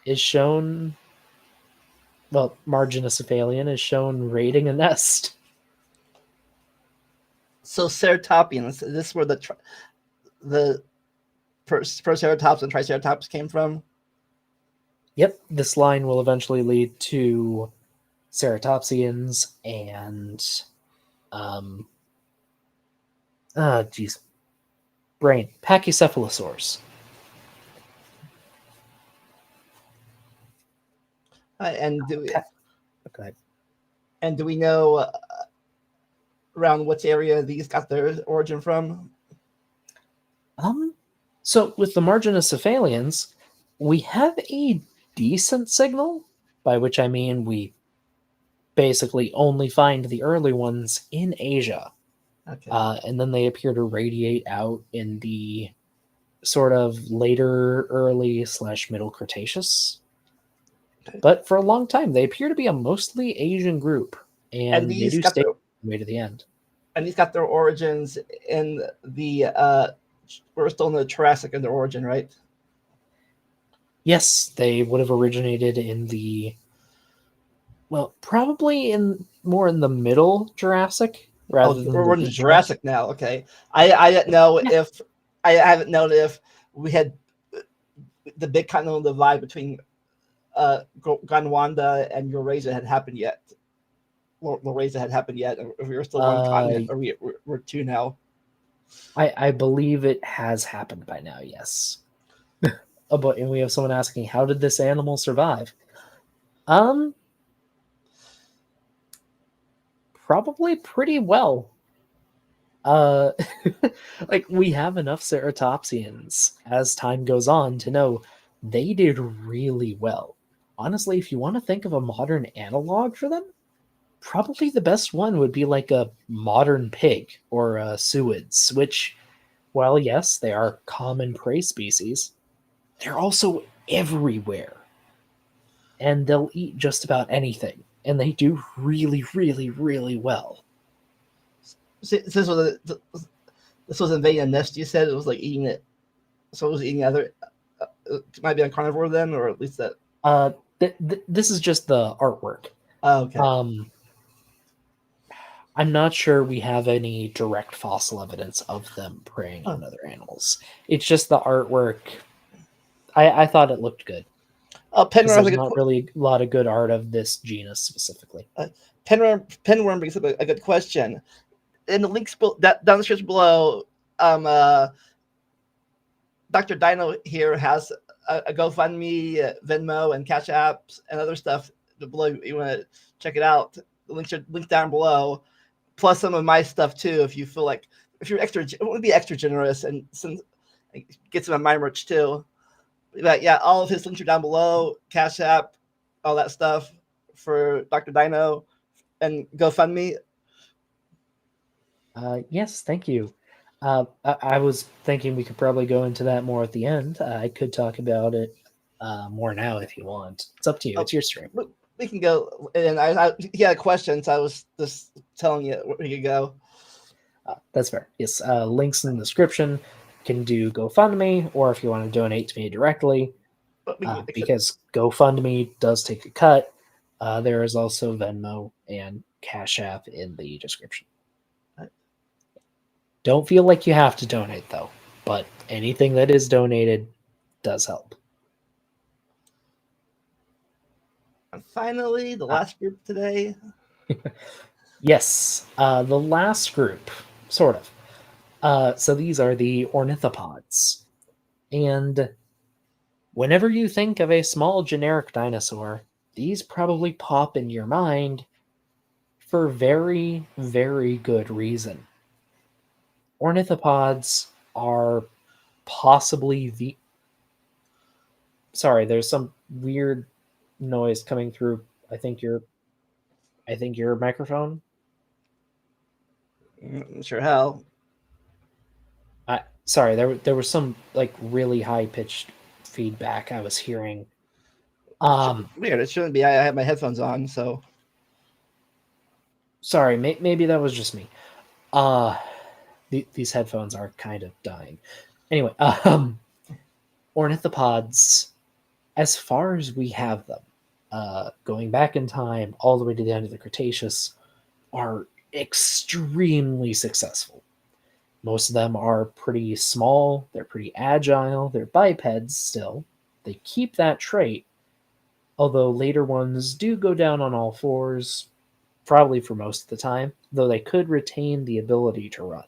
is shown, well, marginocephalian is shown raiding a nest. So ceratopians, is this where the Proceratops and Triceratops came from? Yep, this line will eventually lead to ceratopsians and Pachycephalosaurs. And do we, Okay. and do we know around which area these got their origin from? So with the marginocephalians, we have a decent signal, by which I mean we basically only find the early ones in Asia. Okay. And then they appear to radiate out in the sort of later early / middle Cretaceous. Okay. But for a long time, they appear to be a mostly Asian group, and they do stay all the way to the end. And these got their origins in the we're still in the Jurassic in their origin, right? Yes, they would have originated in the, well, probably more in the middle Jurassic rather than we're in the Jurassic now. Okay, I didn't know if I haven't known if we had the big continental divide between Gondwana and Eurasia had happened yet. Laurasia had happened yet, or if we were still one continent, or we're two now. I believe it has happened by now, yes. And we have someone asking, how did this animal survive? Probably pretty well. Like, we have enough ceratopsians as time goes on to know they did really well. Honestly, if you want to think of a modern analog for them, probably the best one would be like a modern pig or a suids, which, while yes, they are common prey species, they're also everywhere. And they'll eat just about anything. And they do really, really, really well. This was invading a nest, you said? It was like eating it. So it was eating other... it might be a carnivore then, or at least that... This is just the artwork. Oh, okay. I'm not sure we have any direct fossil evidence of them preying on other animals. It's just the artwork. I thought it looked good. There's not really a lot of good art of this genus specifically. Penworm brings up a good question. In the links down the description below, Dr. Dino here has a GoFundMe, Venmo, and Cash Apps and other stuff below. You want to check it out. The links are linked down below. Plus some of my stuff too. If you feel like if you're extra, it would be extra generous and get some of my merch too. But yeah, all of his links are down below. Cash App, all that stuff for Dr. Dino and GoFundMe. Yes, thank you. I was thinking we could probably go into that more at the end. I could talk about it more now if you want. It's up to you. It's your stream. We can go. And he had questions. I was just telling you where you could go. That's fair. Yes, links in the description. You can do GoFundMe, or if you want to donate to me directly, because GoFundMe does take a cut. There is also Venmo and Cash App in the description. Don't feel like you have to donate, though, but anything that is donated does help. And finally, the last group today. Yes, the last group, sort of. So these are the ornithopods. And whenever you think of a small generic dinosaur, these probably pop in your mind for very, very good reason. Ornithopods are possibly the... Sorry, there's some weird noise coming through. I think your microphone. I'm not sure how. Sorry, there was some like really high pitched feedback I was hearing. Weird. It shouldn't be. I have my headphones on, so. Sorry, maybe that was just me. These headphones are kind of dying. Anyway, ornithopods, as far as we have them, going back in time all the way to the end of the Cretaceous, are extremely successful. Most of them are pretty small, they're pretty agile, they're bipeds still. They keep that trait, although later ones do go down on all fours, probably for most of the time, though they could retain the ability to run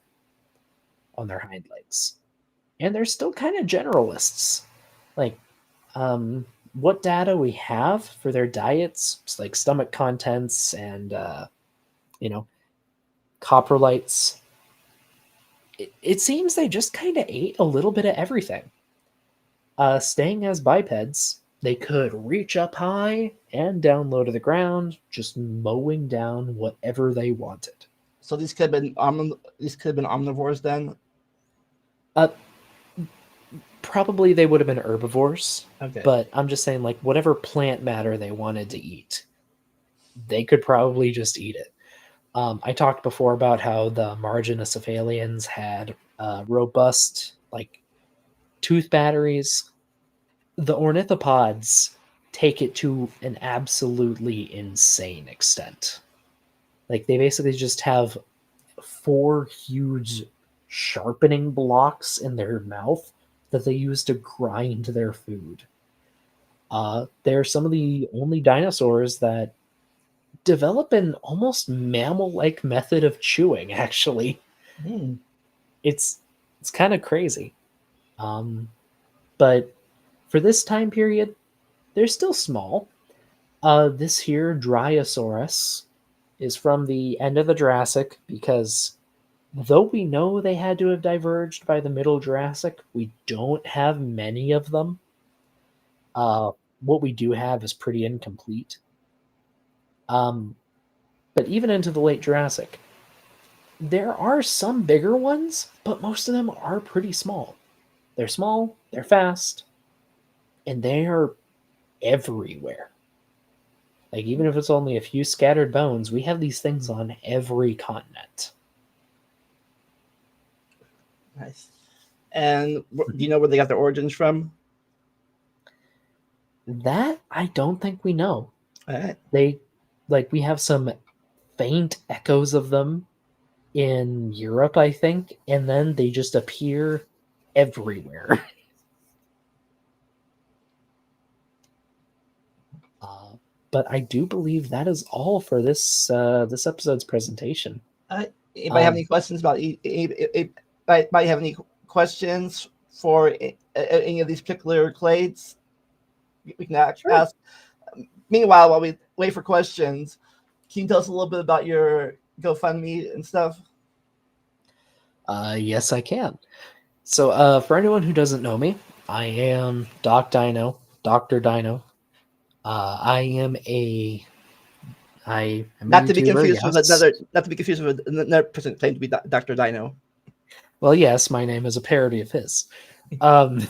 on their hind legs. And they're still kind of generalists. Like, what data we have for their diets, it's like stomach contents and, coprolites, it seems they just kind of ate a little bit of everything. Staying as bipeds, they could reach up high and down low to the ground, just mowing down whatever they wanted. So these could have been omnivores then. Probably they would have been herbivores. Okay. But I'm just saying, like, whatever plant matter they wanted to eat, they could probably just eat it. I talked before about how the marginocephalians had robust, like, tooth batteries. The ornithopods take it to an absolutely insane extent. Like, they basically just have 4 huge sharpening blocks in their mouth that they use to grind their food. They're some of the only dinosaurs that develop an almost mammal-like method of chewing, actually. It's kind of crazy. But for this time period, they're still small. This here Dryosaurus is from the end of the Jurassic, because though we know they had to have diverged by the middle Jurassic, we don't have many of them. What we do have is pretty incomplete. But even into the late Jurassic, there are some bigger ones, but most of them are pretty small. They're small, they're fast, and they are everywhere. Like, even if it's only a few scattered bones, we have these things on every continent. Nice. And do you know where they got their origins from? That I don't think we know. All right. We have some faint echoes of them in Europe, I think, and then they just appear everywhere. But I do believe that is all for this episode's presentation. Anybody have any questions about might have any questions for any of these particular clades, we can Sure. ask. Meanwhile, while we wait for questions, can you tell us a little bit about your GoFundMe and stuff? Yes, I can. So, for anyone who doesn't know me, I am Doc Dino, Doctor Dino. I am a Not to be YouTuber. confused with Yes. another person that claimed to be Dr. Dino. Well, yes, my name is a parody of his. Um,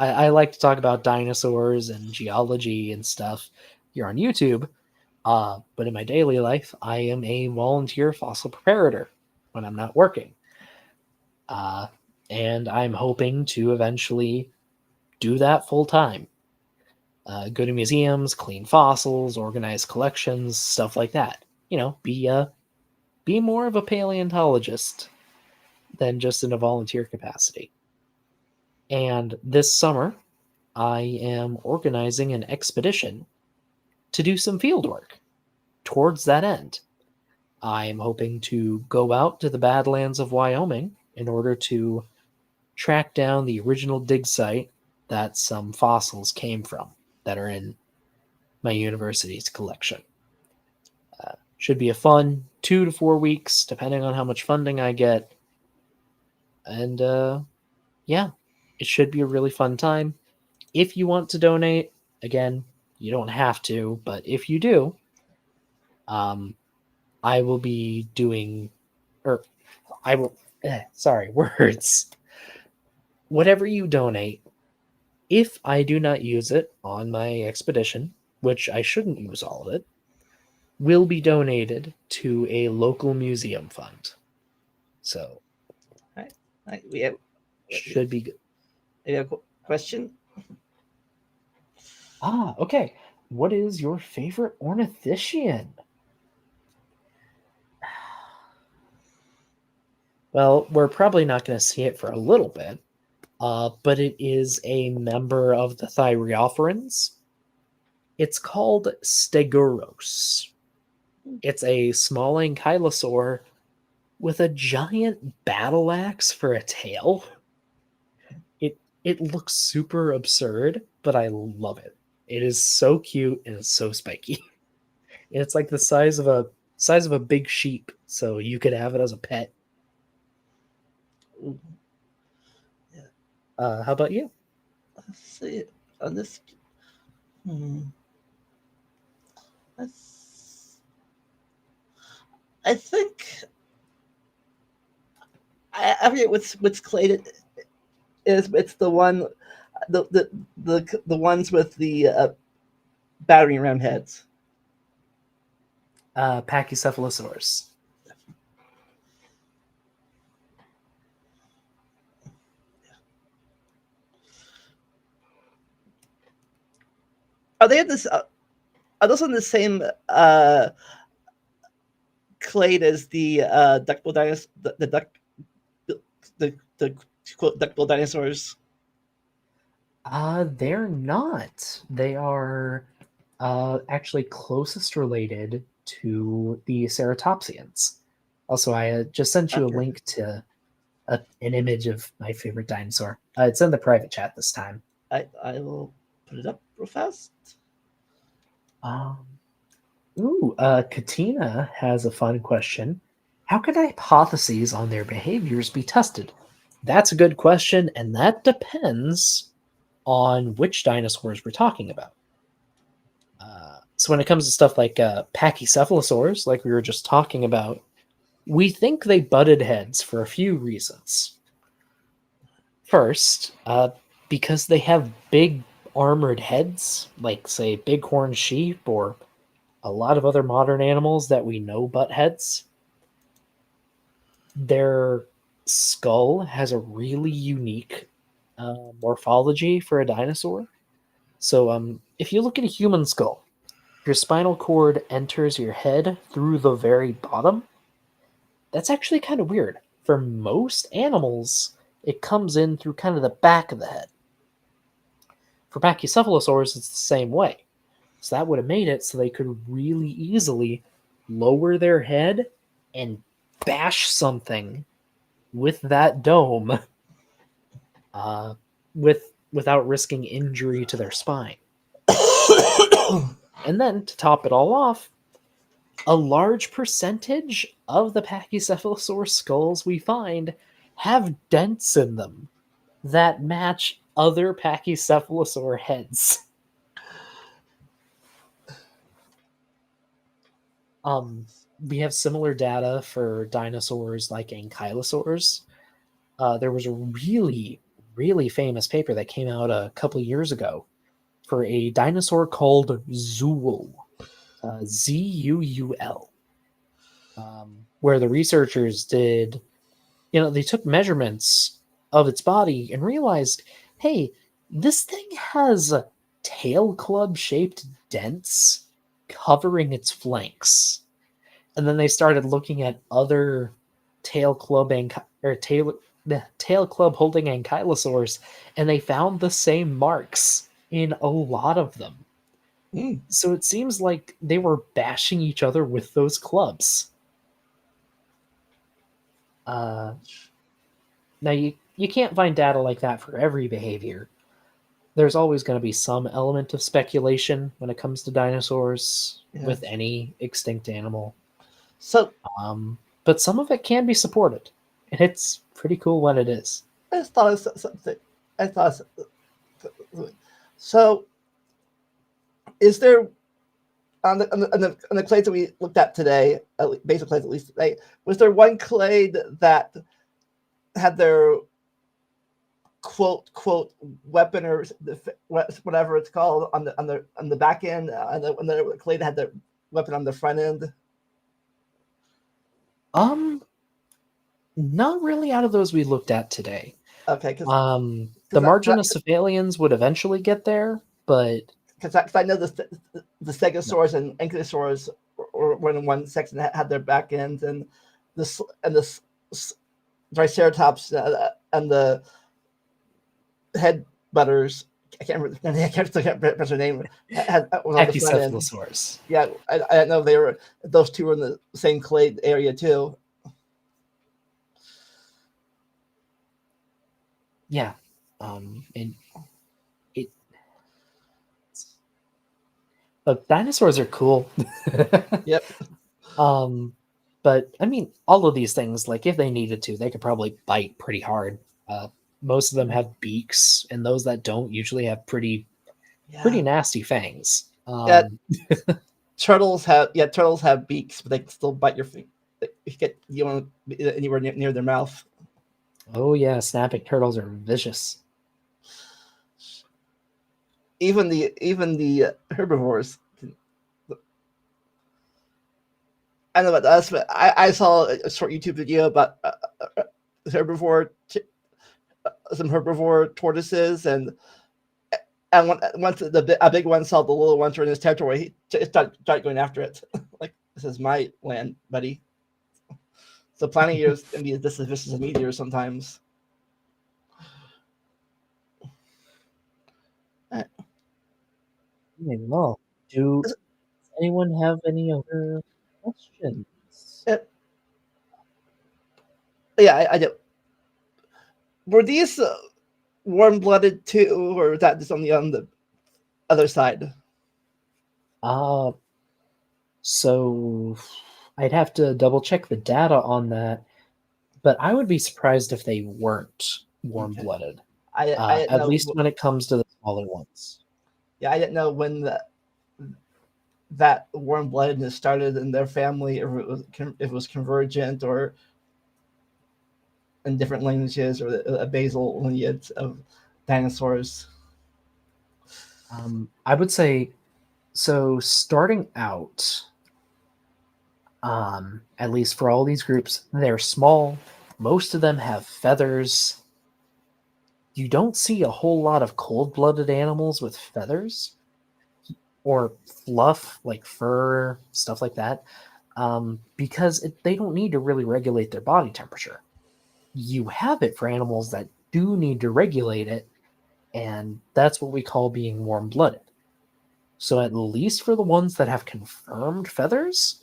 I like to talk about dinosaurs and geology and stuff here on YouTube. But in my daily life, I am a volunteer fossil preparator when I'm not working. And I'm hoping to eventually do that full time. Go to museums, clean fossils, organize collections, stuff like that. Be more of a paleontologist than just in a volunteer capacity. And this summer, I am organizing an expedition to do some field work towards that end. I am hoping to go out to the Badlands of Wyoming in order to track down the original dig site that some fossils came from that are in my university's collection. Should be a fun 2 to 4 weeks, depending on how much funding I get. And yeah, it should be a really fun time. If you want to donate, again, you don't have to, but if you do, I will be doing, or I will, sorry, words. Whatever you donate, if I do not use it on my expedition, which I shouldn't use all of it, will be donated to a local museum fund. So, We have should be good. a question. Okay. What is your favorite ornithischian? Well, we're probably not going to see it for a little bit, but it is a member of the Thyreophorans. It's called Stegoros. It's a small ankylosaur with a giant battle axe for a tail. It looks super absurd, but I love it. It is so cute and it's so spiky. It's like the size of a big sheep, so you could have it as a pet. How about you? Let's see on this. I think I forget which clade it is. It's the one, the ones with the battering ram heads. Pachycephalosaurus. Are they in this? Are those in the same clade as the duckbill dinosaurs? The quote duckbill dinosaurs. They're not. They are actually closest related to the ceratopsians. Also, I just sent you a link to an image of my favorite dinosaur. It's in the private chat this time. I will put it up real fast. Katina has a fun question. How can hypotheses on their behaviors be tested? That's a good question, and that depends on which dinosaurs we're talking about. So when it comes to stuff like pachycephalosaurs, like we were just talking about, we think they butted heads for a few reasons. First, because they have big armored heads, like, say, bighorn sheep or a lot of other modern animals that we know butt heads. Their skull has a really unique morphology for a dinosaur. So if you look at a human skull, your spinal cord enters your head through the very bottom. That's actually kind of weird. For most animals, it comes in through kind of the back of the head. For pachycephalosaurs, it's the same way. So that would have made it so they could really easily lower their head and bash something with that dome, without risking injury to their spine. And then to top it all off, a large percentage of the Pachycephalosaurus skulls we find have dents in them that match other Pachycephalosaur heads. We have similar data for dinosaurs like ankylosaurs. There was a really, really famous paper that came out a couple of years ago for a dinosaur called Zuul, Zuul, where the researchers did, they took measurements of its body and realized, hey, this thing has tail club shaped dents covering its flanks. And then they started looking at other tail club holding ankylosaurs, and they found the same marks in a lot of them. So it seems like they were bashing each other with those clubs. Now you can't find data like that for every behavior. There's always going to be some element of speculation when it comes to dinosaurs with any extinct animal. So, but some of it can be supported, and it's pretty cool when it is. I just thought of something. So, is there on the clades that we looked at today, basic clades at least today, was there one clade that had their quote weapon or whatever it's called on the back end, and the clade had their weapon on the front end? Not really out of those we looked at today. Okay, the Marginocephalians would eventually get there, but because I know the Stegosaurus and Ankylosaurus were in one section that had their back ends, and the Triceratops and the head butters. I can't remember their name. Pachycephalosaurus. Yeah, I don't know if they were. Those two were in the same clade area too. Yeah, and it. But dinosaurs are cool. Yep. But I mean, all of these things, like if they needed to, they could probably bite pretty hard. Most of them have beaks, and those that don't usually have pretty nasty fangs. Turtles have beaks, but they can still bite your feet. You want to be anywhere near their mouth. Oh yeah, snapping turtles are vicious. Even the herbivores. I don't know about us, but I saw a short YouTube video about some herbivore tortoises, and once a big one saw the little ones were in his territory, he started going after it. Like, this is my land, buddy. So planet eaters can be just as vicious as meat eaters sometimes. Well, does anyone have any other questions? Yeah, I do. Were these warm-blooded too, or was that just on the other side? So I'd have to double check the data on that, but I would be surprised if they weren't warm-blooded. At least when it comes to the smaller ones. Yeah, I didn't know when that warm-bloodedness started in their family, or if it was convergent, or in different lineages, or a basal lineage of dinosaurs. I would say, so starting out, at least for all these groups, they're small. Most of them have feathers. You don't see a whole lot of cold-blooded animals with feathers or fluff, like fur, stuff like that, because they don't need to really regulate their body temperature. You have it for animals that do need to regulate it, and that's what we call being warm-blooded. So at least for the ones that have confirmed feathers,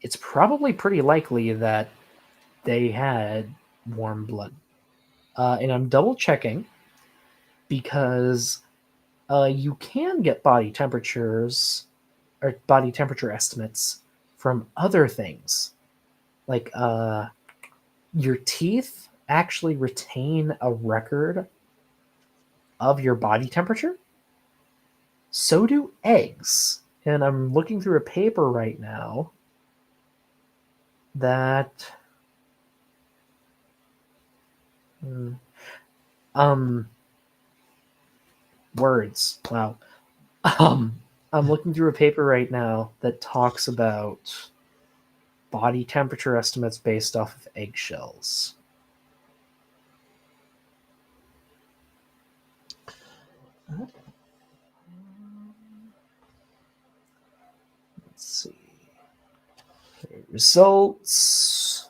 it's probably pretty likely that they had warm blood. And I'm double checking because you can get body temperatures or body temperature estimates from other things. Like your teeth actually retain a record of your body temperature. So do eggs. And I'm looking through a paper right now that words. Wow. I'm looking through a paper right now that talks about body temperature estimates based off of eggshells. Let's see. Okay, results.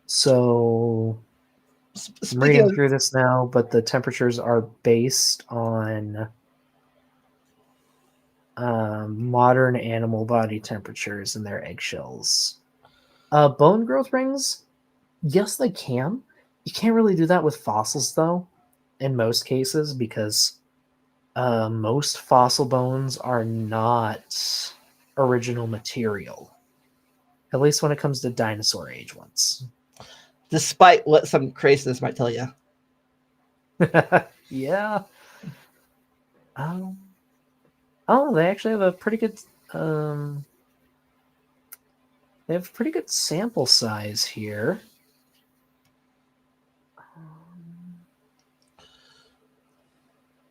So I'm reading through this now, but the temperatures are based on modern animal body temperatures and their eggshells. Bone growth rings, yes, they can. You can't really do that with fossils, though, in most cases, because most fossil bones are not original material, at least when it comes to dinosaur age ones. Despite what some crazies might tell you. Yeah. Oh, they actually have a pretty good. They have a pretty good sample size here.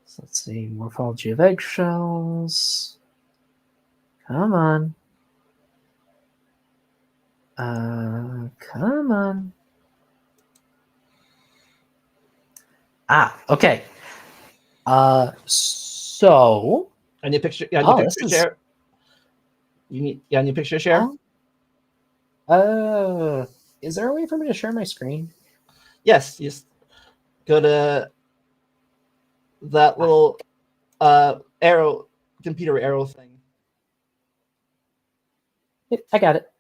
So let's see, morphology of eggshells. Come on. Come on. Okay. So. I need a picture. Yeah, I need picture share. You need. Yeah, I need picture share. Is there a way for me to share my screen? Yes. Just go to that little arrow, computer arrow thing. I got it.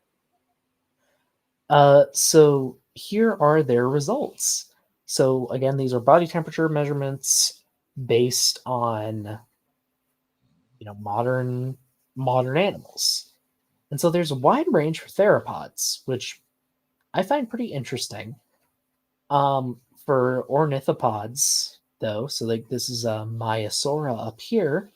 So here are their results. So again, these are body temperature measurements based on, modern animals. And so there's a wide range for theropods, which I find pretty interesting. For ornithopods, though, so like this is a Maiasaura up here,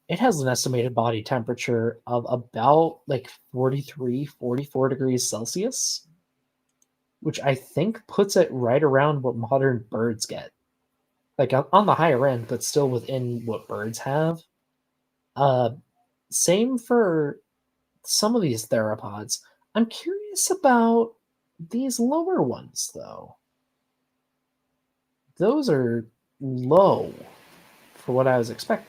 it has an estimated body temperature of about like 43, 44 degrees Celsius, which I think puts it right around what modern birds get. Like on the higher end, but still within what birds have. Same for some of these theropods. I'm curious about these lower ones, though. Those are low for what I would expect.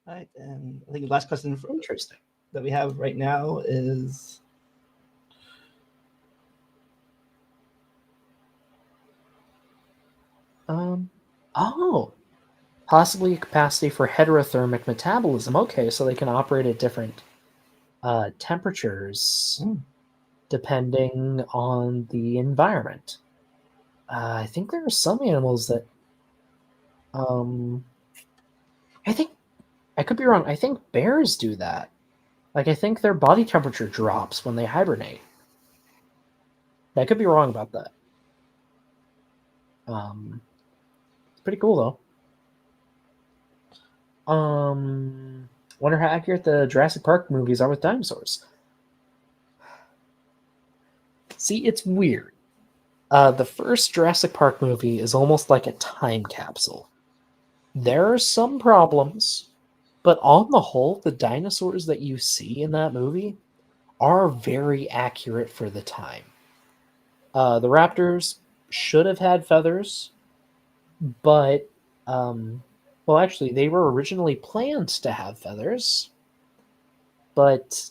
Right, and I think the last question Interesting that we have right now is possibly a capacity for heterothermic metabolism. Okay, so they can operate at different temperatures depending on the environment. I think there are some animals that I think I could be wrong. I think bears do that. Like I think their body temperature drops when they hibernate. I could be wrong about that. It's pretty cool though. Wonder how accurate the Jurassic Park movies are with dinosaurs. See, it's weird. The first Jurassic Park movie is almost like a time capsule. There are some problems, but on the whole, the dinosaurs that you see in that movie are very accurate for the time. The raptors should have had feathers, but well, actually, they were originally planned to have feathers, but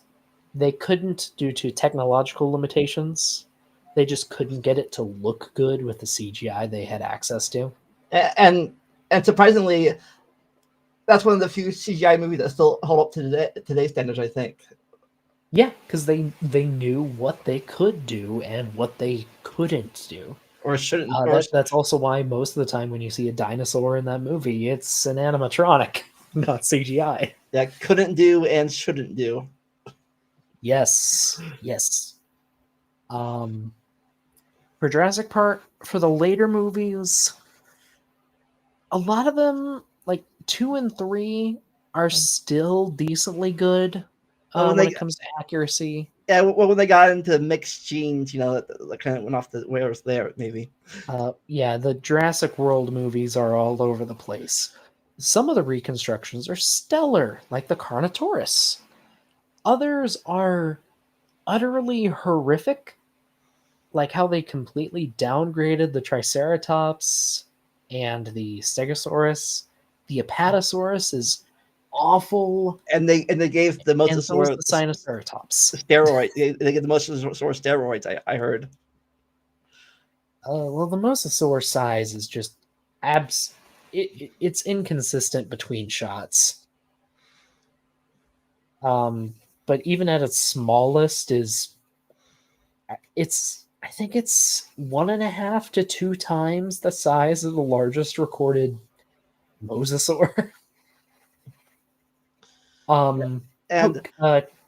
they couldn't due to technological limitations. They just couldn't get it to look good with the CGI they had access to. And surprisingly, that's one of the few CGI movies that still hold up to today's standards, I think. Yeah, because they knew what they could do and what they couldn't do. Or shouldn't. Or That's also why most of the time when you see a dinosaur in that movie, it's an animatronic, not CGI. yeah, couldn't do and shouldn't do. Yes, yes. For Jurassic Park, for the later movies, a lot of them, like 2 and 3, are still decently good Well, when when they it comes to accuracy. yeah, well, when they got into mixed genes, that kind of went off the rails there, maybe. Yeah, the Jurassic World movies are all over the place. Some of the reconstructions are stellar, like the Carnotaurus. Others are utterly horrific, like how they completely downgraded the Triceratops and the Stegosaurus. The Apatosaurus is awful, And they gave the and so is Mosasaur the Sinoceratops. steroid. They gave the Mosasaur steroids. I heard. Well, the Mosasaur size is just it's inconsistent between shots. But even at its smallest I think it's 1.5 to 2 times the size of the largest recorded mosasaur. And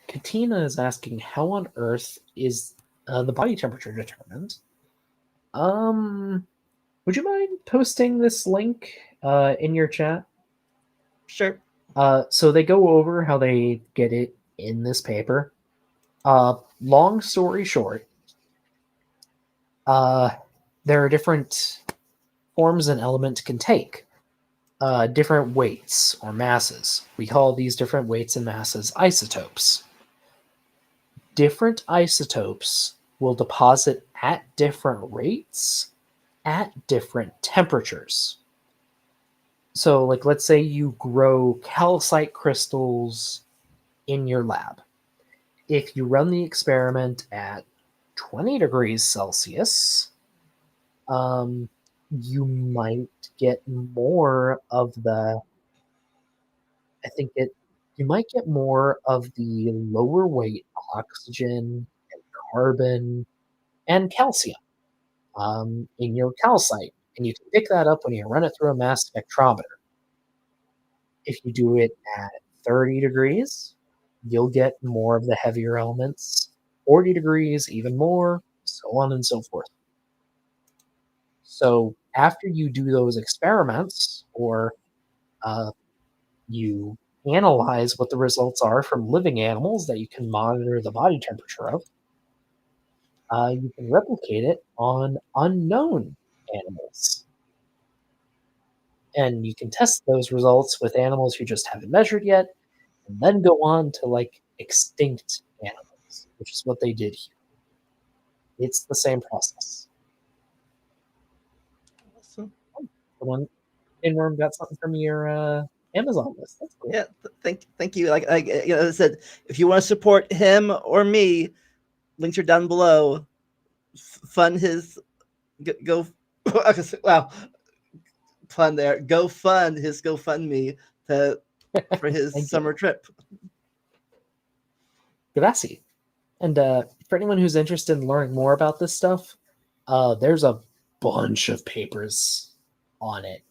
Katina is asking, how on earth is the body temperature determined? Would you mind posting this link in your chat? sure. So they go over how they get it in this paper. Long story short, there are different forms an element can take, different weights or masses. We call these different weights and masses isotopes. Different isotopes will deposit at different rates at different temperatures. So, like, let's say you grow calcite crystals in your lab. If you run the experiment at 20 degrees Celsius, you might get more of the, I think you might get more of the lower weight oxygen and carbon and calcium in your calcite. And you can pick that up when you run it through a mass spectrometer. If you do it at 30 degrees, you'll get more of the heavier elements, 40 degrees, even more, so on and so forth. So after you do those experiments, or you analyze what the results are from living animals that you can monitor the body temperature of, you can replicate it on unknown animals. And you can test those results with animals you just haven't measured yet, and then go on to like extinct animals, which is what they did here. It's the same process. Awesome. Someone in room got something from your Amazon list. That's cool. Yeah, thank you. Like I said, if you want to support him or me, links are down below. Fund his go. Wow, fun there. Go fund his GoFundMe for his summer trip. Grazie. And for anyone who's interested in learning more about this stuff, there's a bunch of papers on it.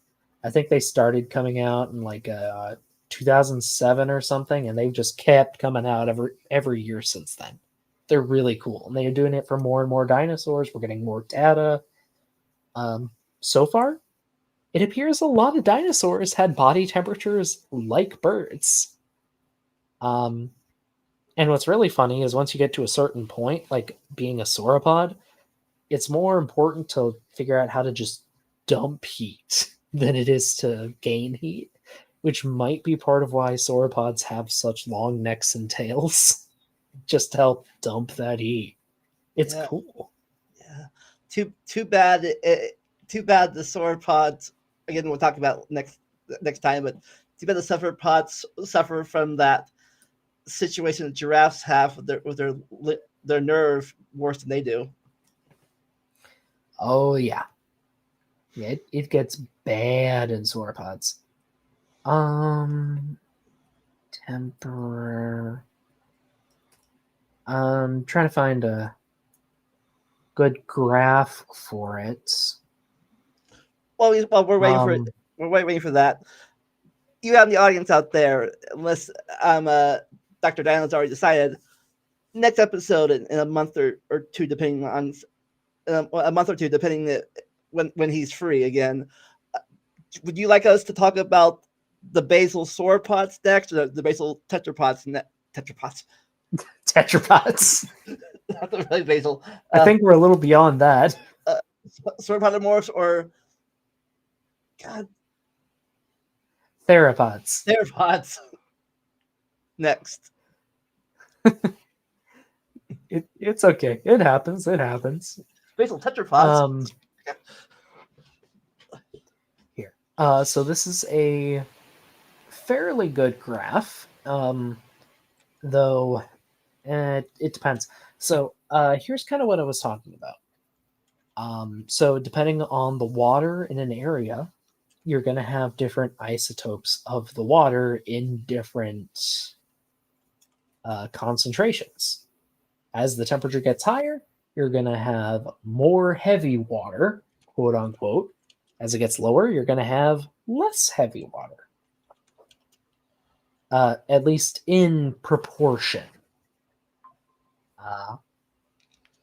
I think they started coming out in like 2007 or something, and they've just kept coming out every year since then. They're really cool, and they're doing it for more and more dinosaurs. We're getting more data. So far, it appears a lot of dinosaurs had body temperatures like birds. And what's really funny is once you get to a certain point, like being a sauropod, it's more important to figure out how to just dump heat than it is to gain heat, which might be part of why sauropods have such long necks and tails, just to help dump that heat. It's cool. Yeah. Too bad. Too bad the sauropods. Again, we'll talk about next time. But too bad the sauropods suffer from that situation that giraffes have with their nerve worse than they do. Oh yeah, it gets bad in sauropods. Temporary. I'm trying to find a good graph for it. Well, we're waiting for Um, we're waiting for that. You have the audience out there, unless Dr. Daniel's already decided. Next episode in a month or two, depending on a month or two, depending when he's free again. Would you like us to talk about the basal sauropods next, or the basal tetrapods? Tetrapods, tetrapods. not the really basal. I think we're a little beyond that. Sauropodomorphs, or God, Theropods. theropods. Next. It's okay. It happens. It happens. Basal tetrapods. Here. So this is a fairly good graph, though it depends. So here's kind of what I was talking about. So depending on the water in an area, you're going to have different isotopes of the water in different concentrations. As the temperature gets higher, you're going to have more heavy water, quote unquote. As it gets lower, you're going to have less heavy water. At least in proportion. And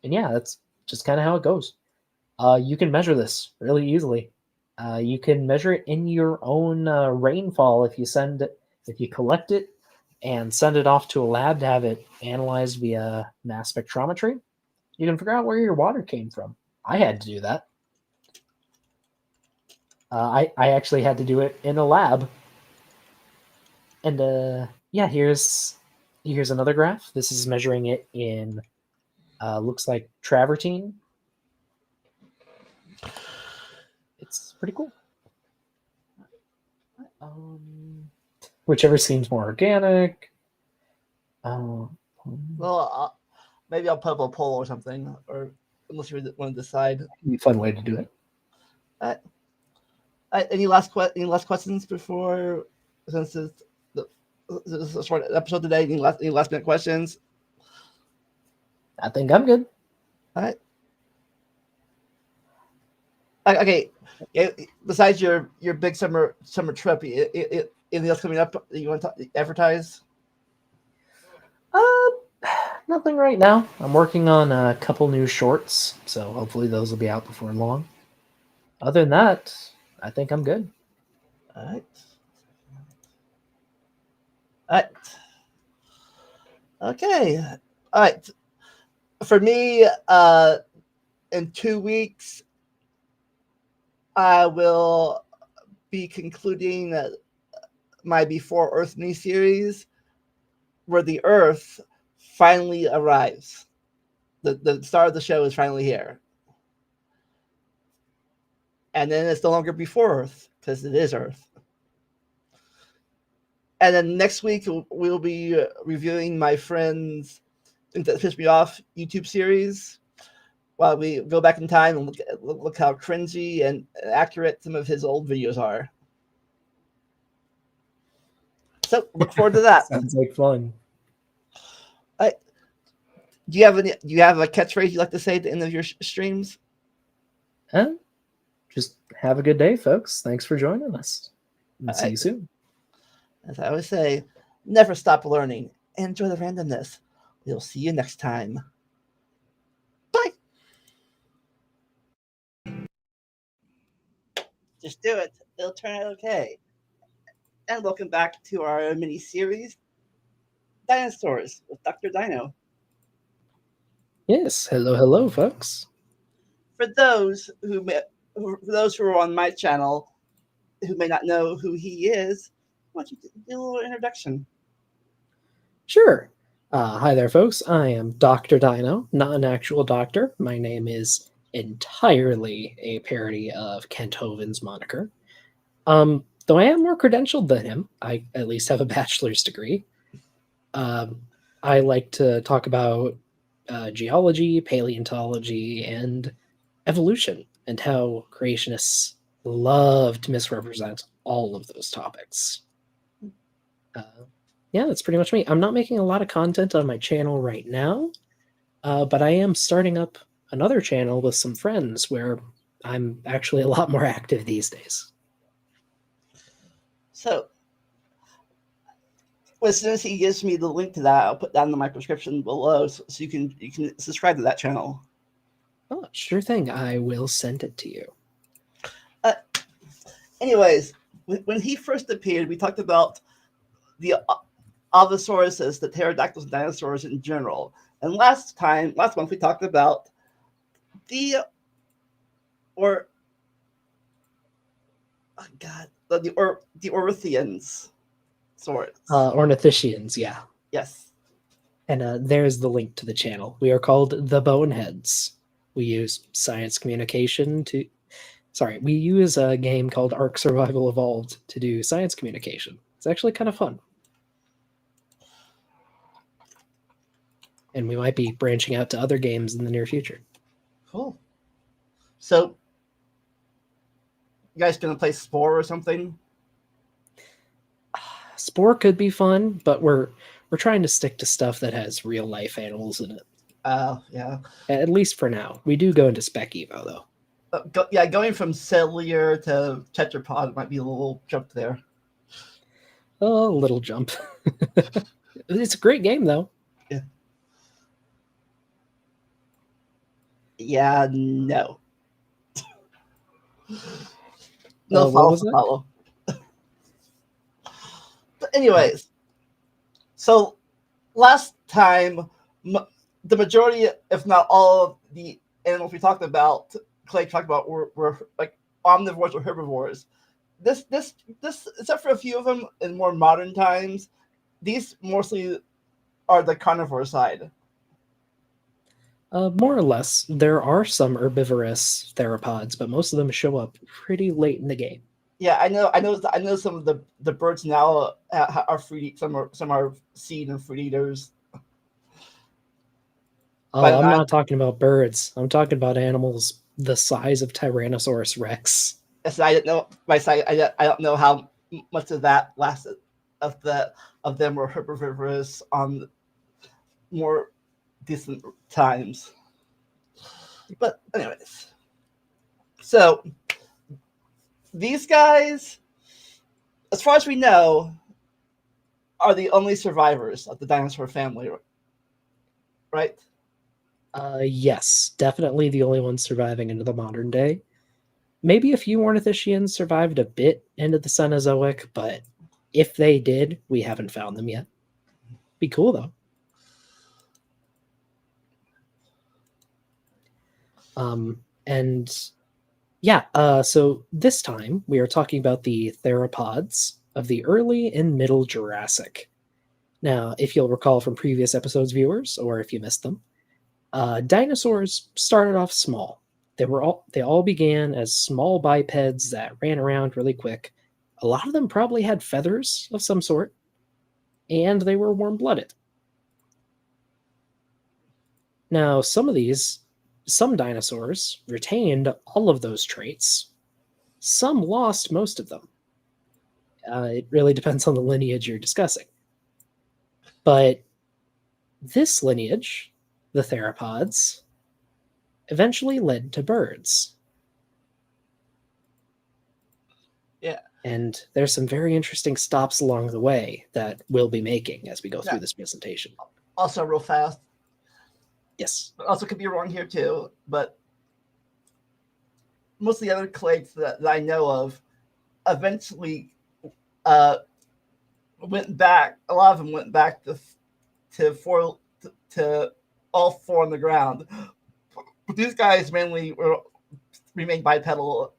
yeah, that's just kind of how it goes. You can measure this really easily. You can measure it in your own rainfall if you collect it and send it off to a lab to have it analyzed via mass spectrometry. You can figure out where your water came from. I had to do that. I actually had to do it in a lab. And yeah, here's another graph. This is measuring it in looks like travertine. It's pretty cool. Whichever seems more organic. Well, maybe I'll put up a poll or something, or unless you want to decide. Be a fun way to do it. Any last questions before, since this is a short episode today? Any last minute questions? I think I'm good. All right. Okay. Besides your big summer trip, anything else coming up that you want to advertise? Nothing right now. I'm working on a couple new shorts, so hopefully those will be out before long. Other than that, I think I'm good. All right. All right. Okay. All right. For me, in 2 weeks, I will be concluding my Before Earth mini series, where the Earth finally arrives. The star of the show is finally here. And then it's no longer Before Earth, because it is Earth. And then next week, we'll be reviewing my friend's That Pissed Me Off YouTube series, while we go back in time and look how cringy and accurate some of his old videos are. So look forward to that. Sounds like fun. Do you have a catchphrase you'd like to say at the end of your streams? Just have a good day, folks. Thanks for joining us. And see you soon. As I always say, never stop learning. Enjoy the randomness. We'll see you next time. Bye. Just do it. It'll turn out okay. And welcome back to our mini series, Dinosaurs with Dr. Dino. Yes, hello, folks. For those who are on my channel who may not know who he is, why don't you do a little introduction? Sure. Hi there, folks. I am Dr. Dino, not an actual doctor. My name is entirely a parody of Kent Hovind's moniker. Though I am more credentialed than him, I at least have a bachelor's degree. I like to talk about geology, paleontology, and evolution, and how creationists love to misrepresent all of those topics. Yeah, that's pretty much me. I'm not making a lot of content on my channel right now, but I am starting up another channel with some friends where I'm actually a lot more active these days. So, as soon as he gives me the link to that, I'll put that in my description below, so you can subscribe to that channel. Oh, sure thing. I will send it to you. Anyways, when he first appeared, we talked about the Allosaurus, the pterodactyls, and dinosaurs in general. And last month, we talked about the or oh God, the Ornithians. Ornithischians, yeah. Yes. And there's the link to the channel. We are called the Boneheads. We use science communication to. Sorry, we use a game called Ark Survival Evolved to do science communication. It's actually kind of fun. And we might be branching out to other games in the near future. Cool. So, you guys gonna play Spore or something? Spore could be fun, but we're trying to stick to stuff that has real life animals in it. Yeah. At least for now. We do go into Spec Evo though. Going from cellular to tetrapod might be a little jump there. A little jump. It's a great game though. Yeah. Yeah. No. No follow. But anyways, so last time, the majority, if not all, of the animals we talked about, Clay talked about, were like omnivores or herbivores. This, except for a few of them in more modern times, these mostly are the carnivore side. More or less. There are some herbivorous theropods, but most of them show up pretty late in the game. Yeah, I know some of the birds now are fruit. Some are seed and fruit eaters. Oh, I'm not talking about birds. I'm talking about animals the size of Tyrannosaurus Rex. Yes, I didn't know. I don't know how much of that lasted. Of them were herbivorous on more decent times. But anyways, so these guys, as far as we know, are the only survivors of the dinosaur family, right? Yes, definitely the only ones surviving into the modern day. Maybe a few Ornithischians survived a bit into the Cenozoic, but if they did, we haven't found them yet. Be cool though. And yeah, so this time we are talking about the theropods of the early and middle Jurassic. Now, if you'll recall from previous episodes, viewers, or if you missed them, dinosaurs started off small. They all began as small bipeds that ran around really quick. A lot of them probably had feathers of some sort, and they were warm-blooded. Now, some dinosaurs retained all of those traits. Some lost most of them. It really depends on the lineage you're discussing. But this lineage, the theropods, eventually led to birds. Yeah. And there's some very interesting stops along the way that we'll be making as we go through this presentation. Also, real fast. Yes. Also, could be wrong here too, but most of the other clades that I know of eventually went back. A lot of them went back to all four on the ground. But these guys mainly remained bipedal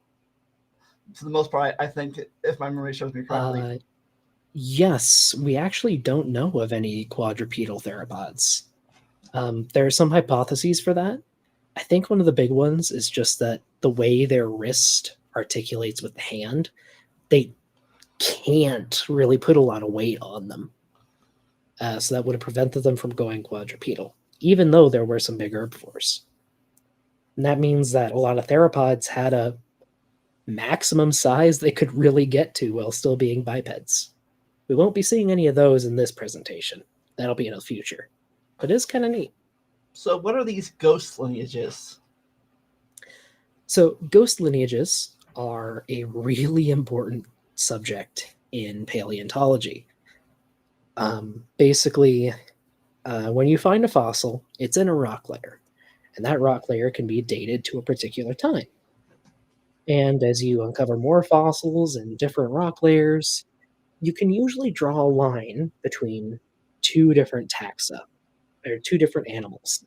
for the most part, I think, if my memory shows me correctly. Yes, we actually don't know of any quadrupedal theropods. There are some hypotheses for that. I think one of the big ones is just that the way their wrist articulates with the hand, they can't really put a lot of weight on them. So that would have prevented them from going quadrupedal, even though there were some big herbivores. And that means that a lot of theropods had a maximum size they could really get to while still being bipeds. We won't be seeing any of those in this presentation. That'll be in the future. But it is kind of neat. So what are these ghost lineages? So ghost lineages are a really important subject in paleontology. Basically, when you find a fossil, it's in a rock layer, and that rock layer can be dated to a particular time. And as you uncover more fossils and different rock layers, you can usually draw a line between two different taxa, or two different animals.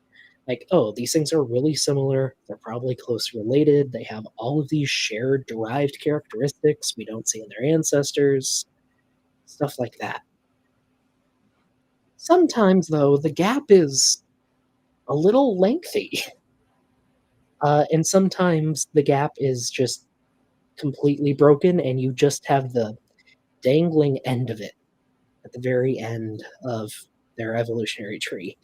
Like, oh, these things are really similar. They're probably closely related. They have all of these shared derived characteristics we don't see in their ancestors, stuff like that. Sometimes, though, the gap is a little lengthy. And sometimes the gap is just completely broken, and you just have the dangling end of it at the very end of their evolutionary tree.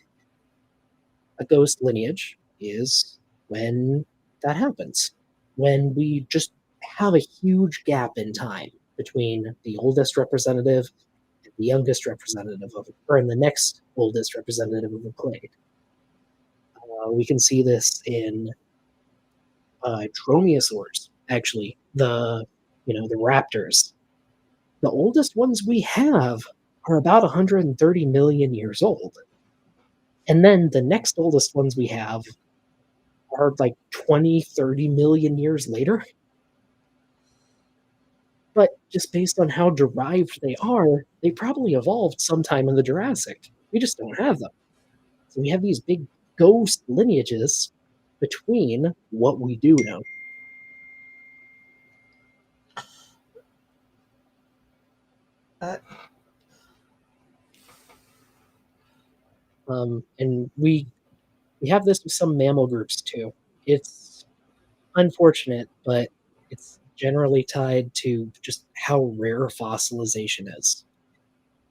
A ghost lineage is when that happens, when we just have a huge gap in time between the oldest representative and the youngest representative of, or in the next oldest representative of a clade. We can see this in dromaeosaurs, actually, the raptors. The oldest ones we have are about 130 million years old. And then the next oldest ones we have are like 20, 30 million years later. But just based on how derived they are, they probably evolved sometime in the Jurassic. We just don't have them. So we have these big ghost lineages between what we do know. And we have this with some mammal groups too. It's unfortunate, but it's generally tied to just how rare fossilization is.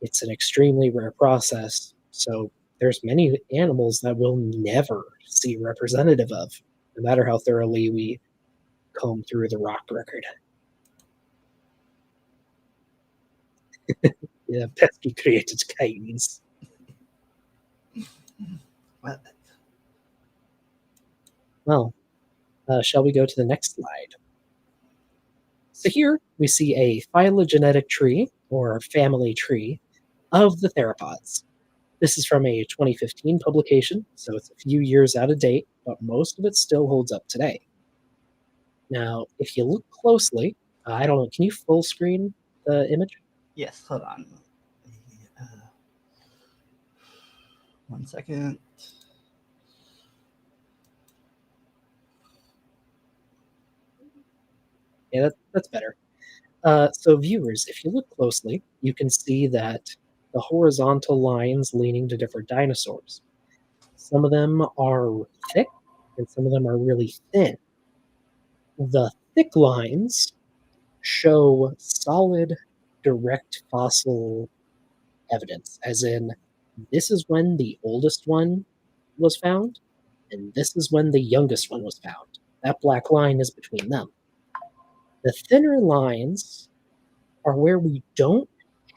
It's an extremely rare process, so there's many animals that we'll never see representative of, no matter how thoroughly we comb through the rock record. Yeah, pesky created kinds. Well, shall we go to the next slide? So here we see a phylogenetic tree, or family tree, of the theropods. This is from a 2015 publication, so it's a few years out of date, but most of it still holds up today. Now, if you look closely, I don't know, can you full screen the image? Yes, hold on. 1 second. Yeah, that's better. So viewers, if you look closely, you can see that the horizontal lines leaning to different dinosaurs. Some of them are thick, and some of them are really thin. The thick lines show solid, direct fossil evidence, as in, this is when the oldest one was found, and this is when the youngest one was found. That black line is between them. The thinner lines are where we don't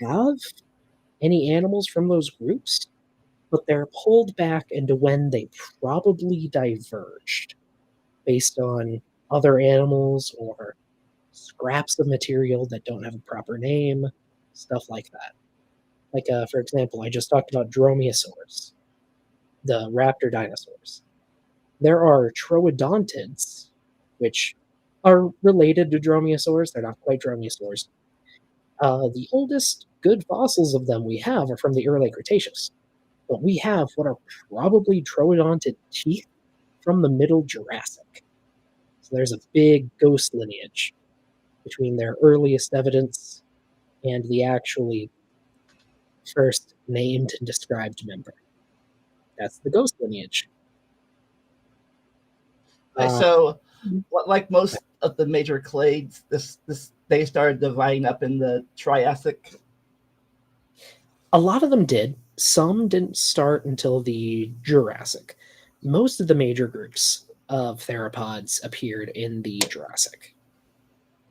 have any animals from those groups, but they're pulled back into when they probably diverged based on other animals or scraps of material that don't have a proper name, stuff like that. Like, for example, I just talked about dromaeosaurs, the raptor dinosaurs. There are troodontids, which are related to dromaeosaurs. They're not quite dromaeosaurs. The oldest good fossils of them we have are from the early Cretaceous, but we have what are probably troodontid teeth from the Middle Jurassic. So there's a big ghost lineage between their earliest evidence and the actually first named and described member. That's the ghost lineage. So, like most of the major clades, they started dividing up in the Triassic. A lot of them did. Some didn't start until the Jurassic. Most of the major groups of theropods appeared in the Jurassic.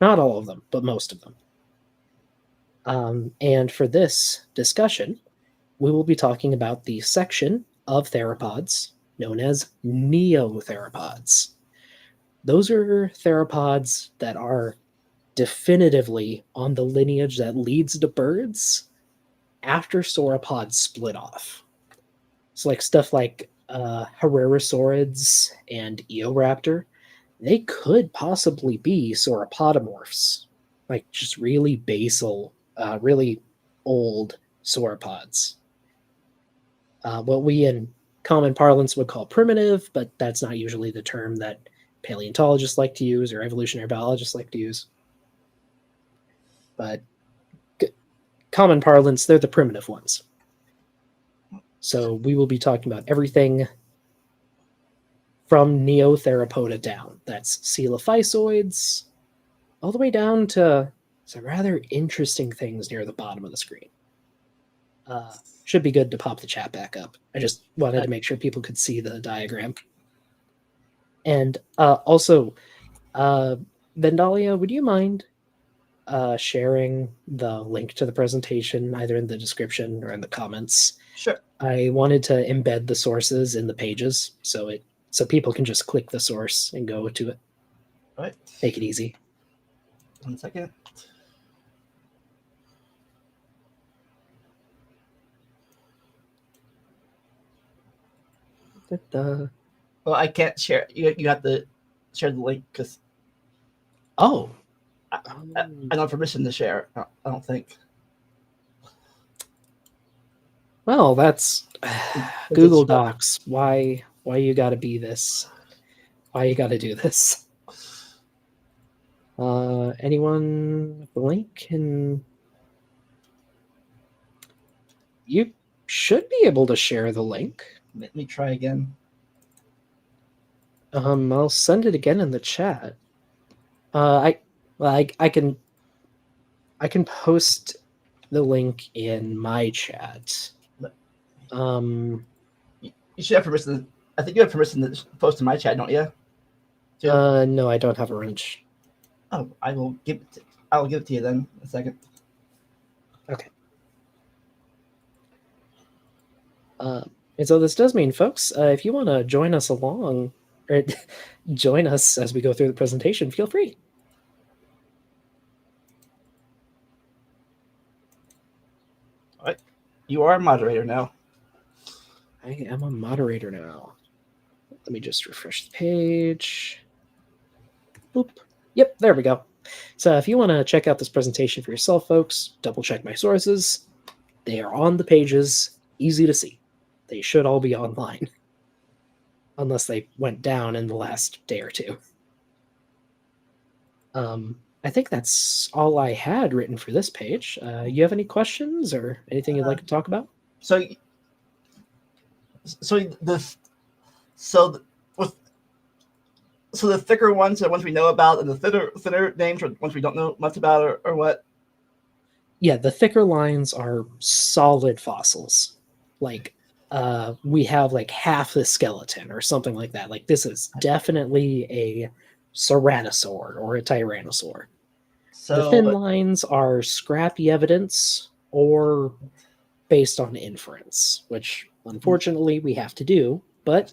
Not all of them, but most of them. And for this discussion, we will be talking about the section of theropods known as neotheropods. Those are theropods that are definitively on the lineage that leads to birds after sauropods split off. So, like stuff like Herrerasaurids and Eoraptor, they could possibly be sauropodomorphs, like just really basal, really old sauropods. What we in common parlance would call primitive, but that's not usually the term that paleontologists like to use or evolutionary biologists like to use. But common parlance, they're the primitive ones. So we will be talking about everything from Neotheropoda down. That's coelophysoids, all the way down to some rather interesting things near the bottom of the screen. Should be good to pop the chat back up. I just wanted to make sure people could see the diagram. And also, Vendalia, would you mind sharing the link to the presentation either in the description or in the comments? Sure. I wanted to embed the sources in the pages so people can just click the source and go to it. All right. Make it easy. 1 second. Well, I can't share. You have to share the link because I don't have permission to share. I don't think. Well, that's Google Docs. Why you got to be this? Why you got to do this? Anyone with the link? And you should be able to share the link. Let me try again. I'll send it again in the chat. I can post the link in my chat. You should have permission. I think you have permission to post in my chat, don't you? No, I don't have a wrench. Oh, I will give it to you then. A second. Okay. And so this does mean, folks, if you want to join us along, or join us as we go through the presentation, feel free. All right. You are a moderator now. I am a moderator now. Let me just refresh the page. Boop. Yep, there we go. So if you want to check out this presentation for yourself, folks, double check my sources. They are on the pages, easy to see. They should all be online. Unless they went down in the last day or two. I think that's all I had written for this page. You have any questions or anything you'd like to talk about? So the thicker ones are ones we know about, and the thinner names are ones we don't know much about, or what? Yeah, the thicker lines are solid fossils. Like we have like half the skeleton or something like that. Like this is definitely a ceratosaur or a tyrannosaur. So the thin lines are scrappy evidence or based on inference, which unfortunately we have to do. But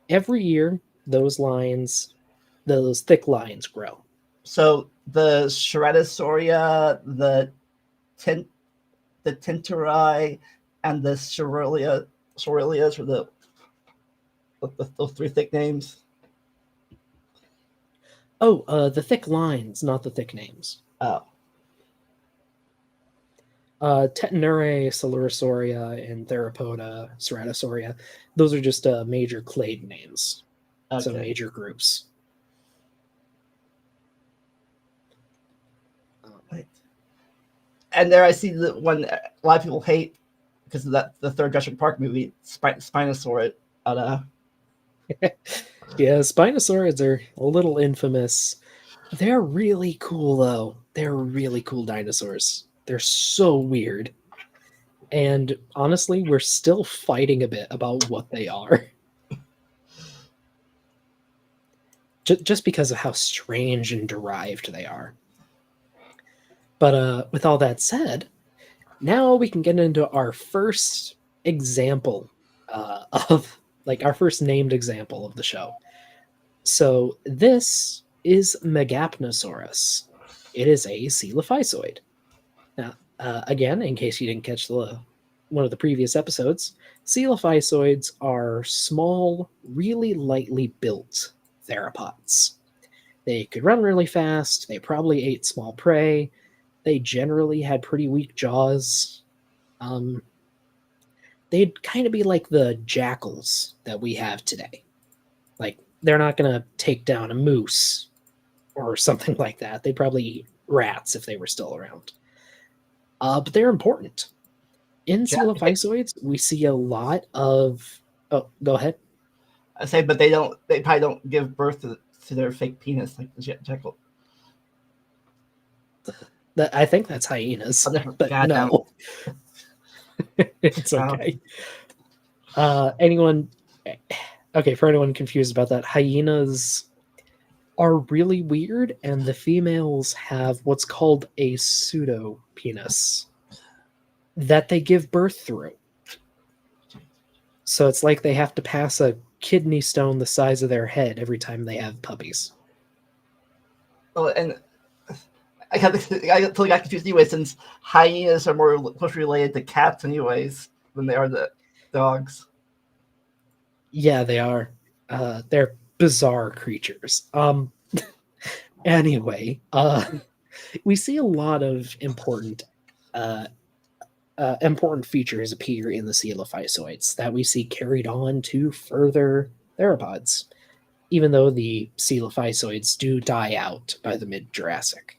every year those thick lines grow. So the Ceratosauria, the Tenteri, and the Saurelias are those three thick names. Oh, the thick lines, not the thick names. Oh. Tetanurae, Silurosauria, and Theropoda, Ceratosauria, those are just major clade names. Okay. So major groups. Right. And there I see the one a lot of people hate because of the third Jurassic Park movie, Spinosaurus. Yeah, Spinosaurids are a little infamous. They're really cool, though. They're really cool dinosaurs. They're so weird. And honestly, we're still fighting a bit about what they are. Just because of how strange and derived they are. But with all that said, now we can get into our first example of like our first named example of the show. So this is Megapnosaurus. It is a coelophysoid. Now, again, in case you didn't catch one of the previous episodes, coelophysoids are small, really lightly built theropods. They could run really fast. They probably ate small prey. They generally had pretty weak jaws. They'd kind of be like the jackals that we have today. Like, they're not going to take down a moose or something like that. They'd probably eat rats if they were still around. But they're important. In coelophysoids, we see a lot of... Oh, go ahead. I say, but they probably don't give birth to their fake penis like the jackal. I think that's hyenas, but God no. It's okay. For anyone confused about that, hyenas are really weird, and the females have what's called a pseudopenis that they give birth through. So it's like they have to pass a kidney stone the size of their head every time they have puppies. Oh, and I totally got confused anyway, since hyenas are more closely related to cats anyways than they are to dogs. Yeah, they are. They're bizarre creatures. Anyway, we see a lot of important features appear in the coelophysoids that we see carried on to further theropods, even though the coelophysoids do die out by the mid-Jurassic.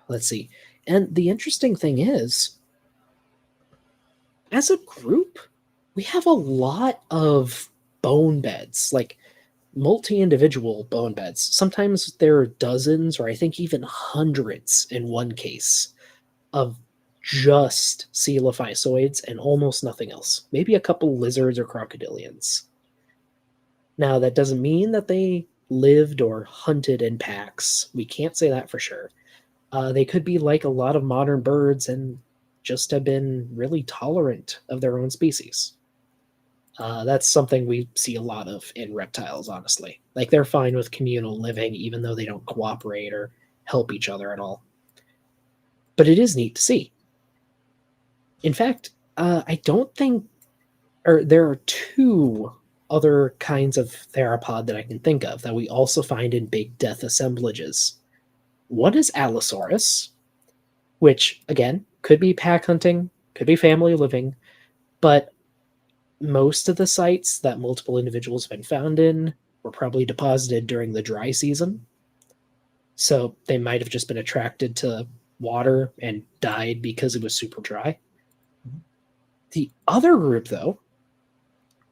Let's see. And the interesting thing is, as a group, we have a lot of bone beds, like multi-individual bone beds. Sometimes there are dozens, or I think even hundreds in one case, of just coelophysoids and almost nothing else. Maybe a couple lizards or crocodilians. Now, that doesn't mean that they lived or hunted in packs. We can't say that for sure. They could be like a lot of modern birds and just have been really tolerant of their own species. That's something we see a lot of in reptiles, honestly. Like, they're fine with communal living, even though they don't cooperate or help each other at all. But it is neat to see. In fact, I don't think... Or there are two other kinds of theropod that I can think of that we also find in big death assemblages. One is Allosaurus, which, again, could be pack hunting, could be family living, but most of the sites that multiple individuals have been found in were probably deposited during the dry season. So they might have just been attracted to water and died because it was super dry. Mm-hmm. The other group, though,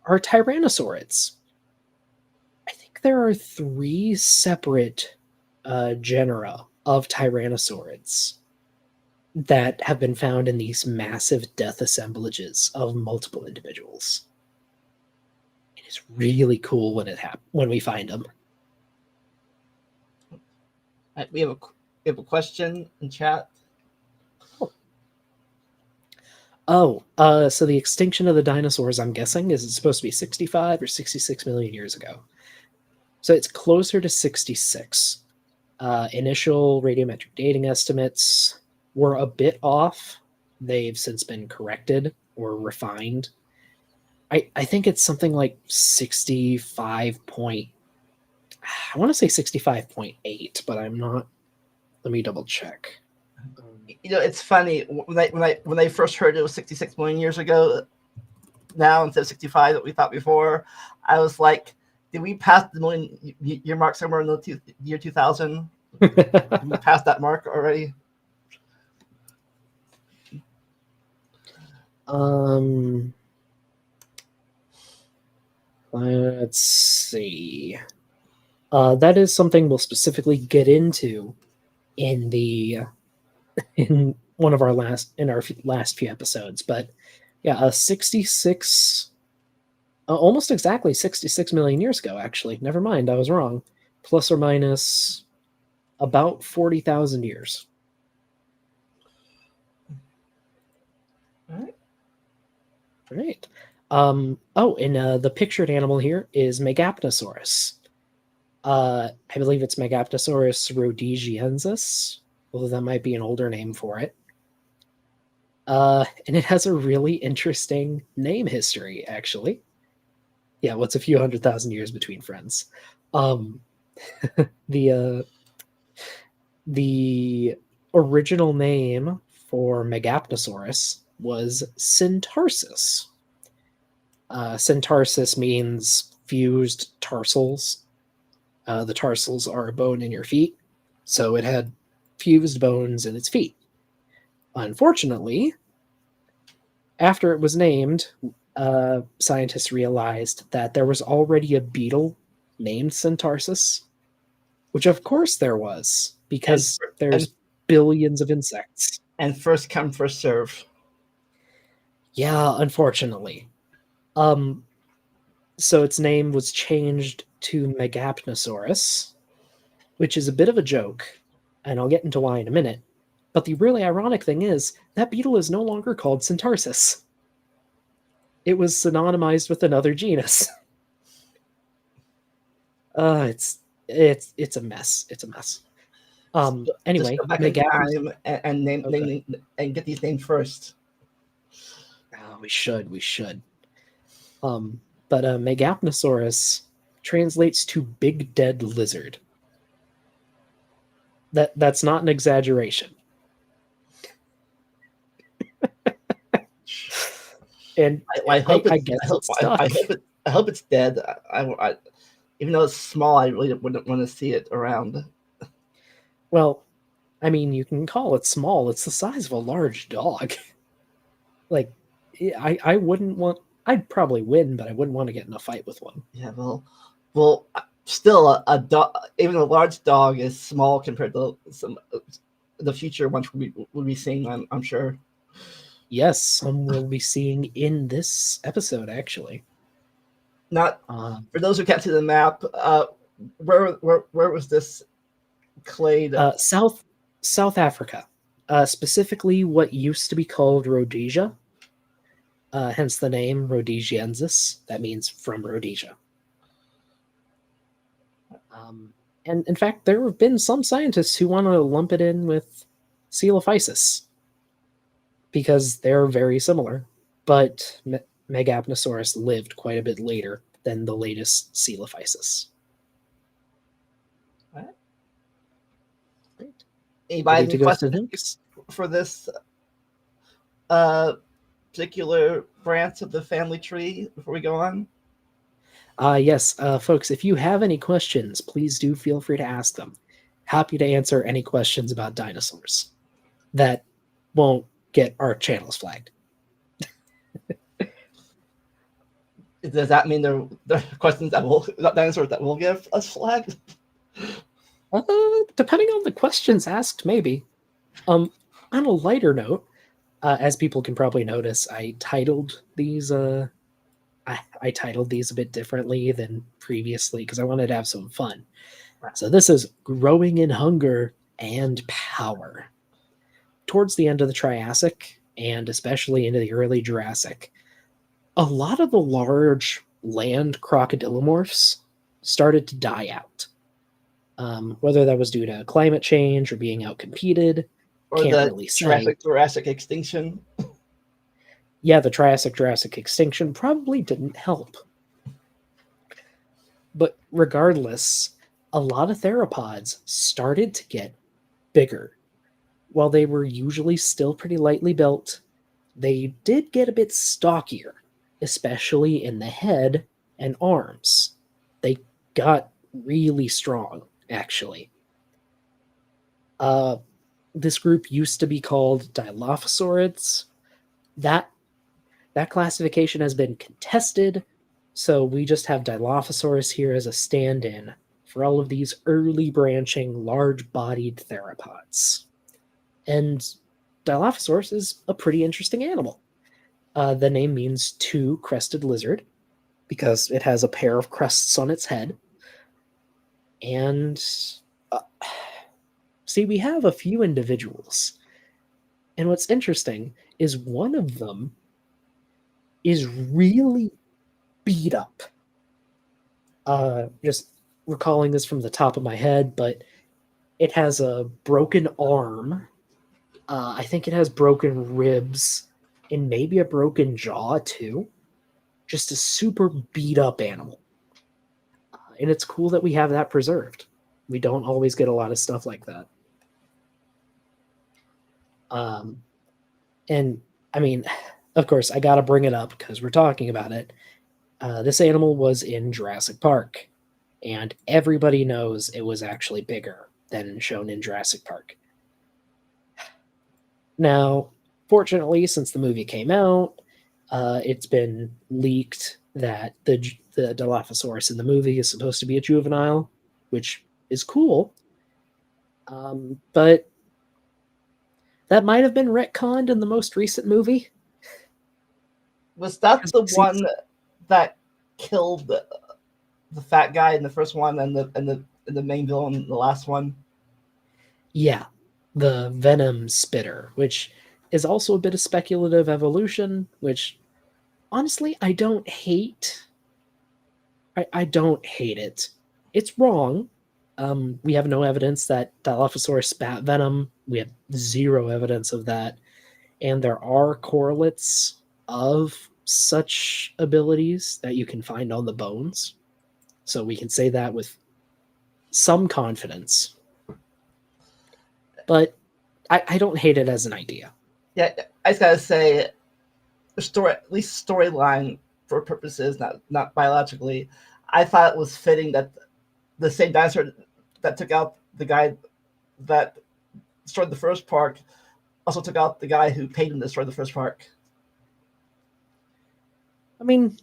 are Tyrannosaurids. I think there are 3 separate genera of Tyrannosaurids that have been found in these massive death assemblages of multiple individuals. It is really cool when we find them. We have a question in chat. So the extinction of the dinosaurs, I'm guessing, is it supposed to be 65 or 66 million years ago? So it's closer to 66. Initial radiometric dating estimates were a bit off. They've since been corrected or refined. I think it's something like 65 point... I want to say 65.8, but I'm not... Let me double check. It's funny, when I first heard it was 66 million years ago, now instead of 65 that we thought before, I was like, did we pass the million year mark somewhere in the year 2000? Did we pass that mark already? Let's see. That is something we'll specifically get into in one of our last few episodes. But yeah, 66, almost exactly 66 million years ago. Actually, never mind, I was wrong. Plus or minus About 40,000 years. All right. Right. And the pictured animal here is Megapnosaurus. I believe it's Megapnosaurus rhodesiensis, although that might be an older name for it. And it has a really interesting name history, actually. Yeah, what's a few 100,000 years between friends? The original name for Megapnosaurus was Syntarsis. Syntarsis means fused tarsals. The tarsals are a bone in your feet, so it had fused bones in its feet. Unfortunately, after it was named, scientists realized that there was already a beetle named Syntarsis, which of course there was, because there's billions of insects. And first come, first serve. Yeah, unfortunately. So its name was changed to Megapnosaurus, which is a bit of a joke, and I'll get into why in a minute. But the really ironic thing is, that beetle is no longer called Syntarsis. It was synonymized with another genus. It's a mess. It's a mess. Anyway, just go back in time and name and get these names first. We should. But Megapnosaurus translates to big dead lizard. That's not an exaggeration. And I hope it's dead. I even though it's small, I really wouldn't want to see it around. Well, I mean, you can call it small. It's the size of a large dog. Like, I wouldn't want. I'd probably win, but I wouldn't want to get in a fight with one. Yeah, well, still a dog. Even a large dog is small compared to some the future ones we'll be seeing. I'm sure. Yes, some we'll be seeing in this episode, actually. Not for those who can't see the map. Where was this clade? South Africa, specifically what used to be called Rhodesia. Hence the name Rhodesiensis. That means from Rhodesia. And in fact, there have been some scientists who want to lump it in with Coelophysis because they're very similar. But Megapnosaurus lived quite a bit later than the latest Coelophysis. Right. Anybody have any questions for this particular branch of the family tree before we go on? Yes, folks, if you have any questions, please do feel free to ask them. Happy to answer any questions about dinosaurs that won't get our channels flagged. Does that mean there are questions about dinosaurs that will give us flagged? Depending on the questions asked, maybe. On a lighter note, as people can probably notice, I titled these I titled these a bit differently than previously because I wanted to have some fun. So this is Growing in Hunger and Power. Towards the end of the Triassic, and especially into the early Jurassic, a lot of the large land crocodilomorphs started to die out. Whether that was due to climate change or being outcompeted, or can't the really say. Jurassic extinction. Yeah, the Triassic extinction probably didn't help. But regardless, a lot of theropods started to get bigger. While they were usually still pretty lightly built, they did get a bit stockier, especially in the head and arms. They got really strong, actually. This group used to be called Dilophosaurids. That classification has been contested, so we just have Dilophosaurus here as a stand-in for all of these early branching, large-bodied theropods. And Dilophosaurus is a pretty interesting animal. The name means two-crested lizard because it has a pair of crests on its head. And See, we have a few individuals. And what's interesting is one of them is really beat up. Just recalling this from the top of my head, but it has a broken arm. I think it has broken ribs and maybe a broken jaw too. Just a super beat up animal. And it's cool that we have that preserved. We don't always get a lot of stuff like that. And I mean, of course, I got to bring it up because we're talking about it. This animal was in Jurassic Park, and everybody knows it was actually bigger than shown in Jurassic Park. Now, fortunately, since the movie came out, it's been leaked that the Dilophosaurus in the movie is supposed to be a juvenile, which is cool. But that might have been retconned in the most recent movie. Was that the one that killed the fat guy in the first one and the main villain in the last one? Yeah, the venom spitter, which is also a bit of speculative evolution, which honestly I don't hate. I don't hate it. It's wrong. We have no evidence that Dilophosaurus spat venom. We have zero evidence of that. And there are correlates of such abilities that you can find on the bones. So we can say that with some confidence. But I don't hate it as an idea. Yeah, I just gotta say, the story, at least storyline for purposes, not biologically, I thought it was fitting that the same dinosaur that took out the guy that destroyed the first park also took out the guy who paid him to destroy the first park. I mean,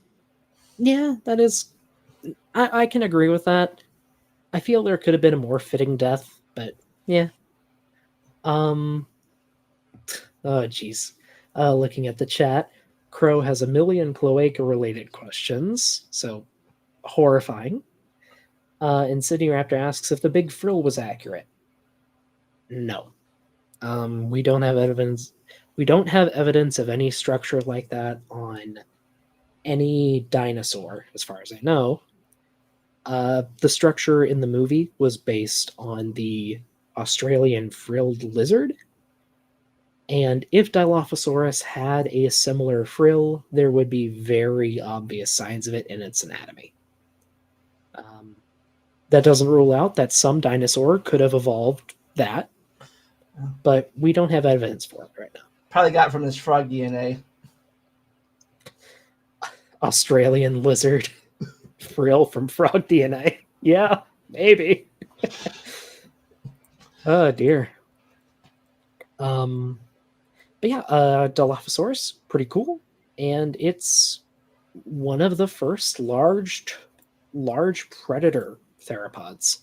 yeah, that is. I can agree with that. I feel there could have been a more fitting death, but yeah. Oh, jeez. Looking at the chat, Crow has a million cloaca-related questions, so horrifying. And Sydney Raptor asks if the big frill was accurate. No. We don't have evidence. We don't have evidence of any structure like that on any dinosaur, as far as I know. The structure in the movie was based on the Australian frilled lizard. And if Dilophosaurus had a similar frill, there would be very obvious signs of it in its anatomy. That doesn't rule out that some dinosaur could have evolved that, but we don't have evidence for it right now. Probably got it from his frog DNA. Australian lizard frill from frog DNA. Yeah, maybe. Oh dear. But yeah, Dilophosaurus, pretty cool, and it's one of the first large predator theropods.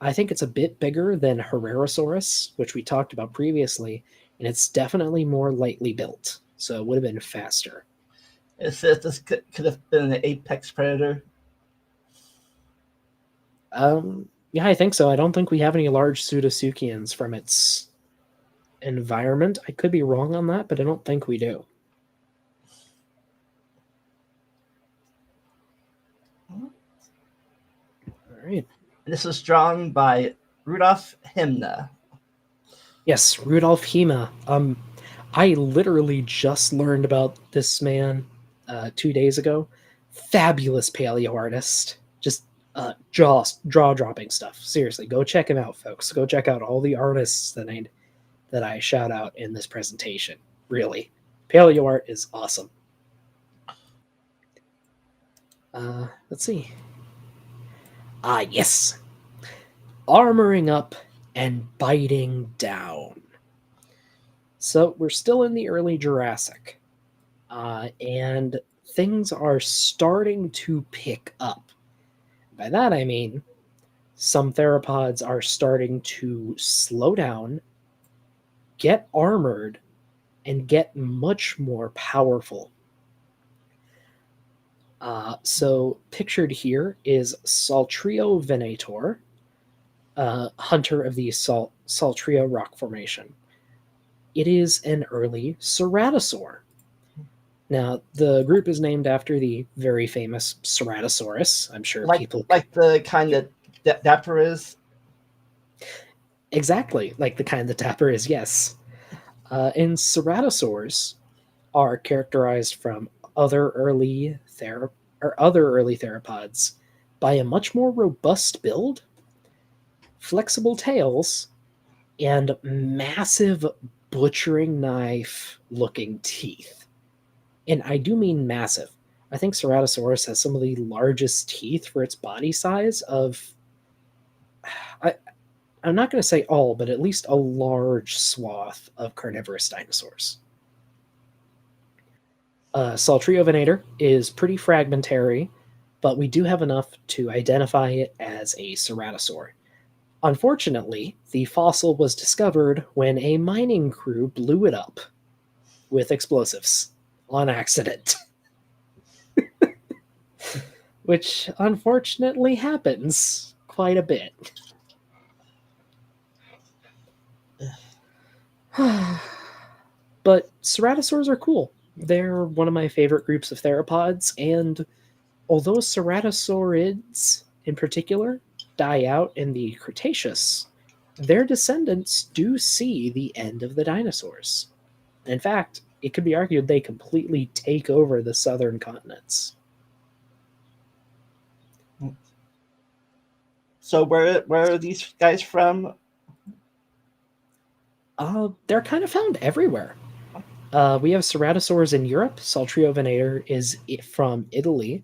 I think it's a bit bigger than Herrerasaurus, which we talked about previously, and it's definitely more lightly built, so it would have been faster. It says this could have been an apex predator. Yeah, I think so. I don't think we have any large pseudosuchians from its environment. I could be wrong on that, but I don't think we do. All right. This was drawn by Rudolf Hemna. Yes, Rudolf Hema. I literally just learned about this man 2 days ago. Fabulous paleo artist. Just jaw-dropping stuff. Seriously, go check him out, folks. Go check out all the artists that I shout out in this presentation. Really, paleo art is awesome. Let's see. Yes. Armoring up and biting down. So we're still in the early Jurassic, and things are starting to pick up. By that I mean some theropods are starting to slow down, get armored, and get much more powerful. So pictured here is Saltrio venator. hunter of the Saltria rock formation. It is an early ceratosaur. Now, the group is named after the very famous Ceratosaurus. I'm sure people... Like the kind that Dapper is? Exactly, like the kind that Dapper is, yes. And ceratosaurs are characterized from other early theropods by a much more robust build, flexible tails, and massive butchering knife looking teeth. And I do mean massive. I think Ceratosaurus has some of the largest teeth for its body size of... I'm not going to say all, but at least a large swath of carnivorous dinosaurs. Saltriovenator is pretty fragmentary, but we do have enough to identify it as a ceratosaur. Unfortunately, the fossil was discovered when a mining crew blew it up with explosives on accident. Which unfortunately happens quite a bit. But ceratosaurs are cool. They're one of my favorite groups of theropods, and although ceratosaurids in particular die out in the Cretaceous, their descendants do see the end of the dinosaurs. In fact, it could be argued they completely take over the southern continents. So where are these guys from? They're kind of found everywhere. We have ceratosaurs in Europe. Saltriovenator is from Italy,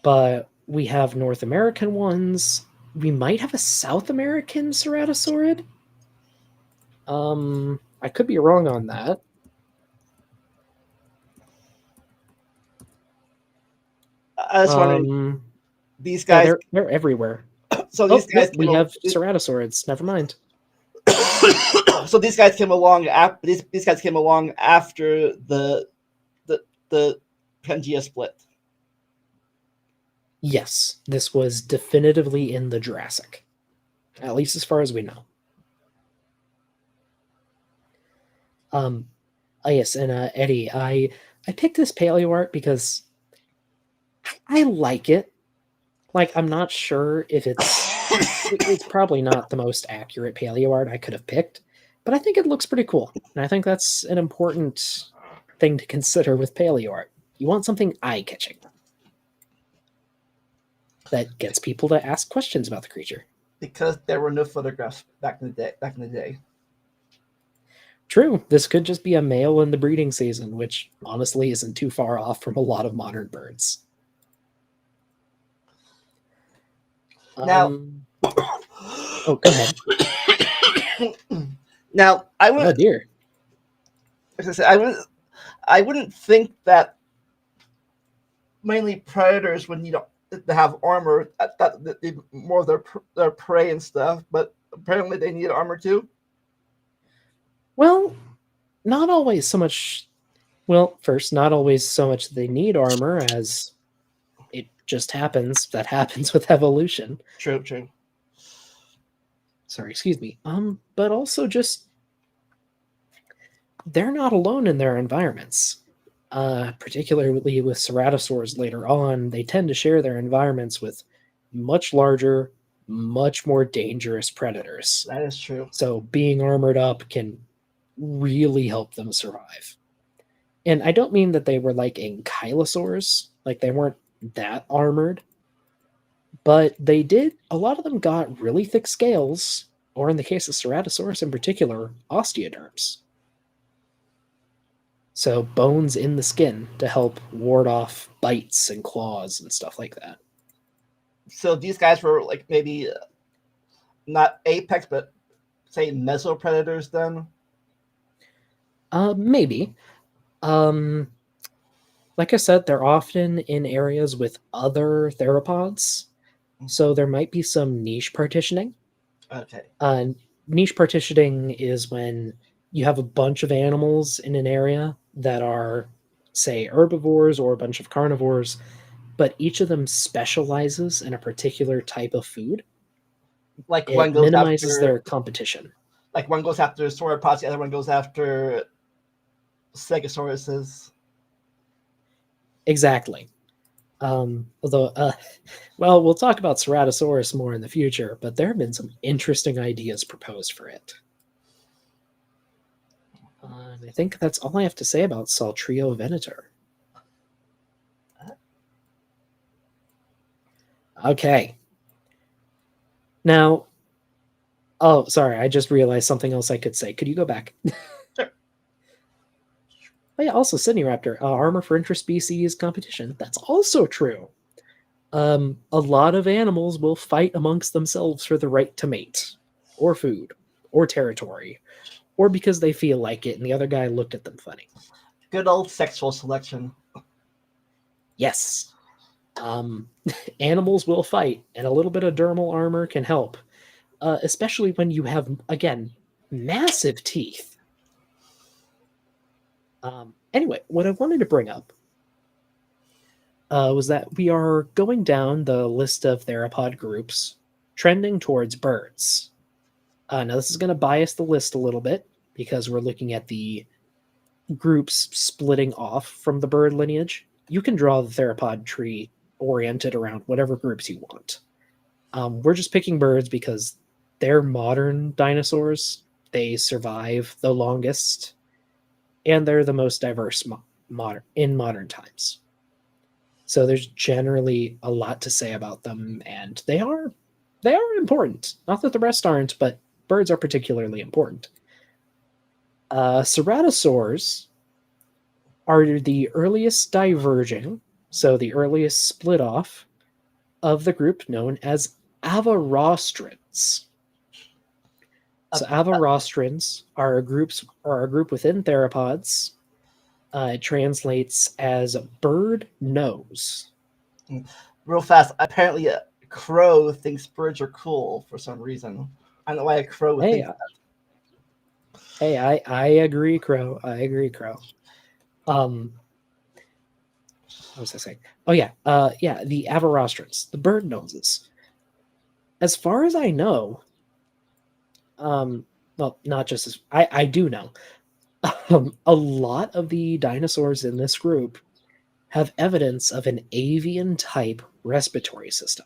but we have North American ones. We might have a South American ceratosaurid. I could be wrong on that. I was wondering, these guys... Yeah, they're everywhere. So these guys... we have ceratosaurids. Never mind. So these guys came along after these guys came along after the Pangea split. Yes, this was definitively in the Jurassic, at least as far as we know. Yes, and Eddie, I picked this paleo art because I like it. Like, I'm not sure if it's probably not the most accurate paleo art I could have picked, but I think it looks pretty cool. And I think that's an important thing to consider with paleo art. You want something eye-catching that gets people to ask questions about the creature. Because there were no photographs back in the day. True. This could just be a male in the breeding season, which honestly isn't too far off from a lot of modern birds. Now, oh, go ahead. Now, Oh dear. As I said, I wouldn't think that mainly predators would need to have armor. That they more of their prey and stuff, but apparently they need armor too. Well, not always so much. Well, first, not always so much they need armor as it just happens. That happens with evolution. True. Sorry, excuse me. But also just they're not alone in their environments. Particularly with ceratosaurs later on, they tend to share their environments with much larger, much more dangerous predators. That is true. So being armored up can really help them survive. And I don't mean that they were like ankylosaurs, like they weren't that armored, but they did, a lot of them got really thick scales, or in the case of Ceratosaurus in particular, osteoderms. So bones in the skin to help ward off bites and claws and stuff like that. So these guys were like maybe not apex, but say mesopredators then? Maybe. Like I said, they're often in areas with other theropods, so there might be some niche partitioning. Okay. Niche partitioning is when you have a bunch of animals in an area that are, say, herbivores or a bunch of carnivores, but each of them specializes in a particular type of food. Like one It goes minimizes after their competition. like one goes after sauropods, the other one goes after stegosauruses. Exactly. Although, well, we'll talk about Ceratosaurus more in the future, but there have been some interesting ideas proposed for it. And I think that's all I have to say about Saltrio venator. Okay. Now, oh, sorry, I just realized something else I could say. Could you go back? Sure. Oh, yeah, also Sydney Raptor, armor for interspecies competition. That's also true. A lot of animals will fight amongst themselves for the right to mate, or food, or territory, or because they feel like it and the other guy looked at them funny. Good old sexual selection. Yes. Animals will fight, and a little bit of dermal armor can help, especially when you have, again, massive teeth. Anyway, what I wanted to bring up was that we are going down the list of theropod groups, trending towards birds. Now, this is going to bias the list a little bit because we're looking at the groups splitting off from the bird lineage. You can draw the theropod tree oriented around whatever groups you want. We're just picking birds because they're modern dinosaurs. They survive the longest, and they're the most diverse in modern times. So there's generally a lot to say about them, and they are important. Not that the rest aren't, but birds are particularly important. Ceratosaurs are the earliest diverging, so the earliest split off of the group known as Avarostrans. So Avarostrans are a group within theropods. It translates as bird nose. Real fast. Apparently, a crow thinks birds are cool for some reason. I don't know why a crow would Hey, think that. hey, I agree, Crow. I agree, Crow. What was I saying? Oh yeah, the Avarostrans, the bird noses. As far as I know, well, not just as I do know, a lot of the dinosaurs in this group have evidence of an avian type respiratory system.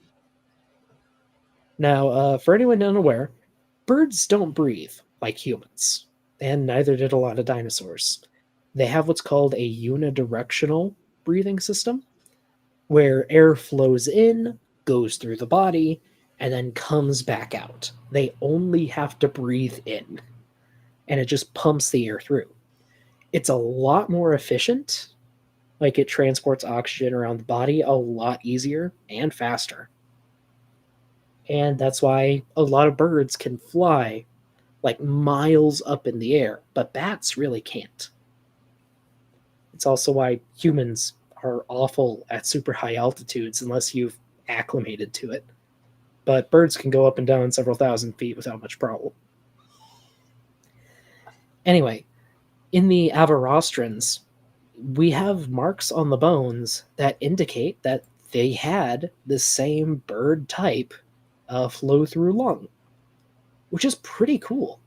Now, for anyone unaware, birds don't breathe like humans, and neither did a lot of dinosaurs. They have what's called a unidirectional breathing system, where air flows in, goes through the body, and then comes back out. They only have to breathe in, and it just pumps the air through. It's a lot more efficient. Like, it transports oxygen around the body a lot easier and faster. And that's why a lot of birds can fly like miles up in the air, but bats really can't. It's also why humans are awful at super high altitudes unless you've acclimated to it. But birds can go up and down several thousand feet without much problem. Anyway, in the Avarostrans, we have marks on the bones that indicate that they had the same bird type flow through lung, which is pretty cool.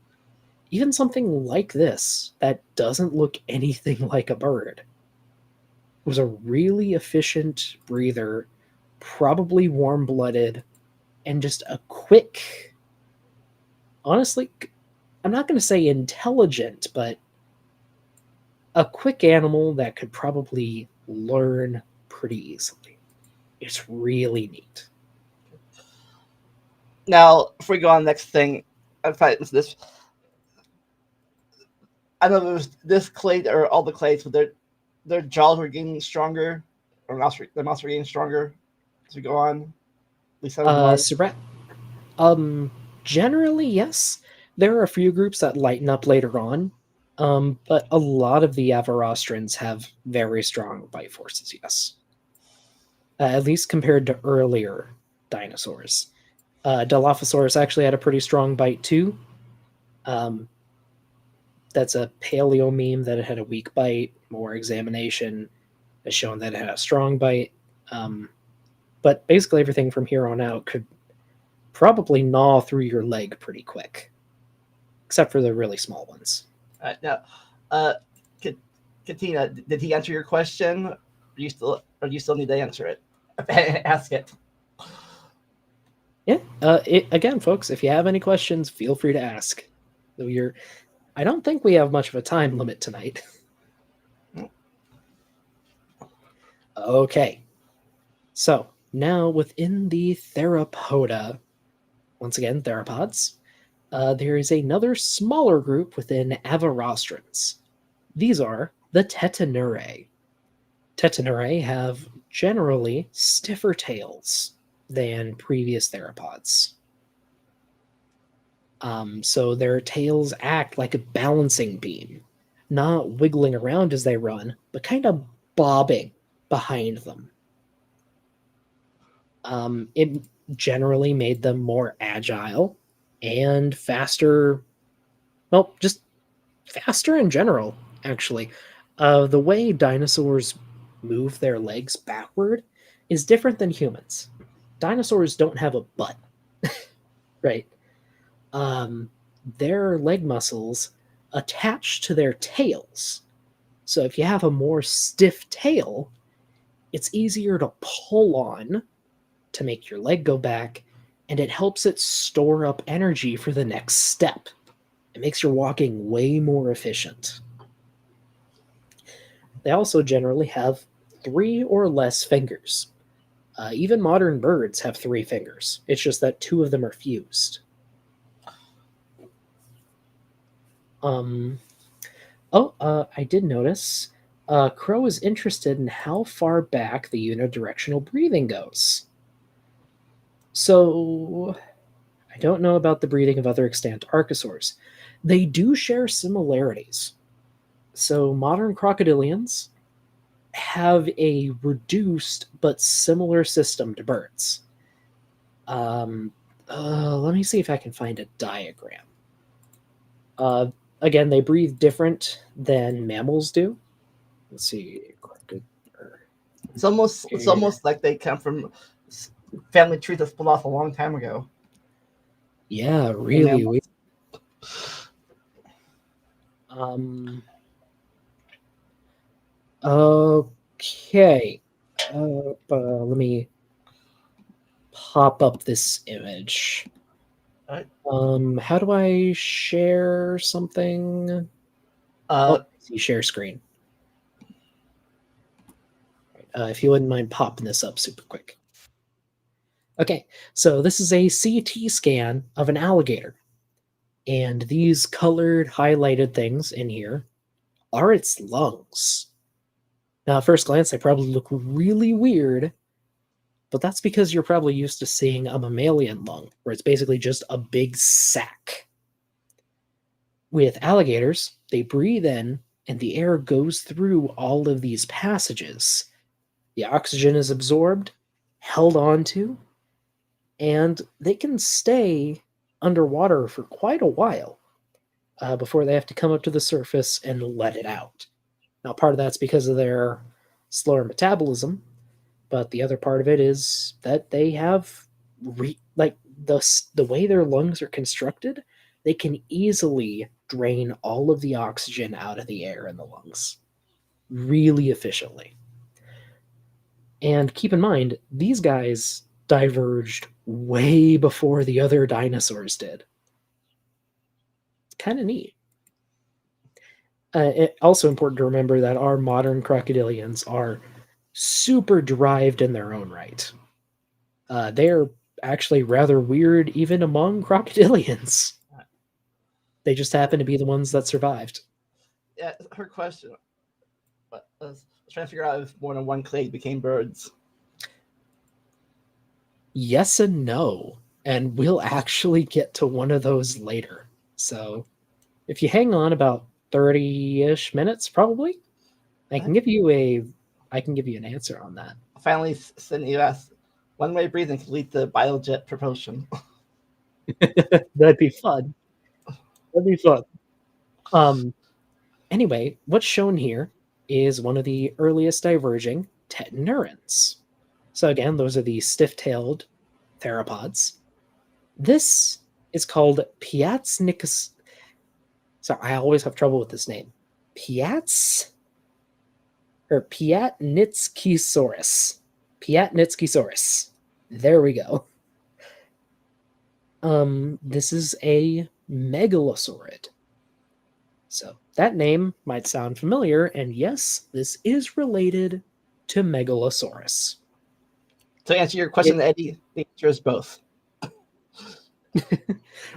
Even something like this that doesn't look anything like a bird was a really efficient breather, probably warm-blooded, and just a quick, honestly, I'm not going to say intelligent, but a quick animal that could probably learn pretty easily. It's really neat. Now, before we go on to the next thing, I'm fighting this. I don't know if it was this clade or all the clades, but their jaws were getting stronger, or their mouths were getting stronger as we go on. At least some of them are. Generally, yes. There are a few groups that lighten up later on, but a lot of the Avarostrans have very strong bite forces, yes. At least compared to earlier dinosaurs. Dilophosaurus actually had a pretty strong bite too. That's a paleo meme that it had a weak bite. More examination has shown that it had a strong bite. But basically everything from here on out could probably gnaw through your leg pretty quick, except for the really small ones. All right, now, Katina, did he answer your question? Or do you still need to answer it? Ask it. Yeah. Again, folks, if you have any questions, feel free to ask. Though I don't think we have much of a time limit tonight. Okay. So now within the Theropoda, once again, theropods, there is another smaller group within Averastrans. These are the Tetanurae. Tetanurae have generally stiffer tails than previous theropods. So their tails act like a balancing beam, not wiggling around as they run, but kind of bobbing behind them. It generally made them more agile and faster. Well, just faster in general, actually. The way dinosaurs move their legs backward is different than humans. Dinosaurs don't have a butt, right? Their leg muscles attach to their tails. So if you have a more stiff tail, it's easier to pull on to make your leg go back, and it helps it store up energy for the next step. It makes your walking way more efficient. They also generally have 3 or less fingers. Even modern birds have 3 fingers. It's just that 2 of them are fused. I did notice Crow is interested in how far back the unidirectional breathing goes. So, I don't know about the breathing of other extant archosaurs. They do share similarities. So, modern crocodilians have a reduced but similar system to birds. Let me see if I can find a diagram. Again, they breathe different than mammals do. Let's see. It's almost like they come from family trees that split off a long time ago. Yeah, really weird. Okay. Let me pop up this image. Right. How do I share something? Share screen. If you wouldn't mind popping this up super quick. Okay, so this is a CT scan of an alligator. And these colored highlighted things in here are its lungs. Now, at first glance, they probably look really weird, but that's because you're probably used to seeing a mammalian lung, where it's basically just a big sac. With alligators, they breathe in, and the air goes through all of these passages. The oxygen is absorbed, held onto, and they can stay underwater for quite a while before they have to come up to the surface and let it out. Now, part of that's because of their slower metabolism, but the other part of it is that they have, the way their lungs are constructed, they can easily drain all of the oxygen out of the air in the lungs really efficiently. And keep in mind, these guys diverged way before the other dinosaurs did. Kind of neat. It's also important to remember that our modern crocodilians are super derived in their own right. They're actually rather weird even among crocodilians. They just happen to be the ones that survived. Yeah, her question. I was trying to figure out if more than one clade became birds. Yes and no. And we'll actually get to one of those later. So if you hang on about 30-ish minutes, probably, I can give you an answer on that. Finally, Sydney asked, one-way breathing can lead to biojet propulsion. That'd be fun. Anyway, what's shown here is one of the earliest diverging tetanurans. So again, those are the stiff-tailed theropods. This is called Piatsnicus. Sorry, I always have trouble with this name. Piatnitskisaurus. Piatnitskisaurus. There we go. This is a megalosaurid. So that name might sound familiar, and yes, this is related to Megalosaurus. To answer your question, Eddie, the answer is both.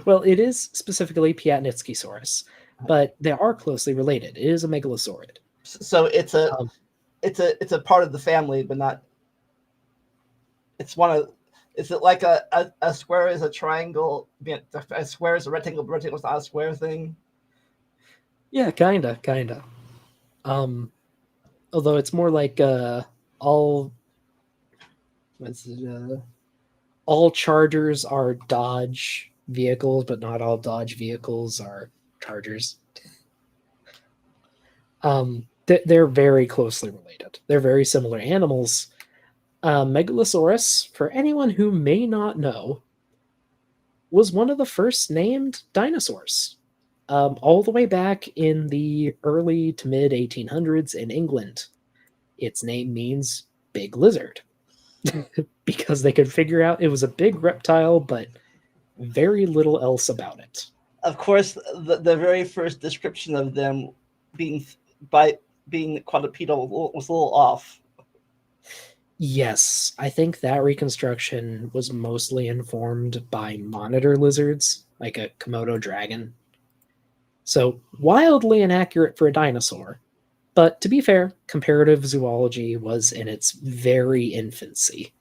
Well, it is specifically Piatnitskisaurus, but they are closely related. It is a megalosaurid. So it's a part of the family, but not. It's one of. Is it like a square is a triangle? A square is a rectangle. Rectangle is not a square thing. Yeah, kinda. Although it's more like all. What's it? All Chargers are Dodge vehicles, but not all Dodge vehicles are Chargers. They're very closely related. They're very similar animals. Megalosaurus, for anyone who may not know, was one of the first named dinosaurs. All the way back in the early to mid 1800s in England. Its name means big lizard because they could figure out it was a big reptile, but very little else about it. Of course, the very first description of them being quadrupedal was a little off. Yes, I think that reconstruction was mostly informed by monitor lizards, like a Komodo dragon. So, wildly inaccurate for a dinosaur. But to be fair, comparative zoology was in its very infancy.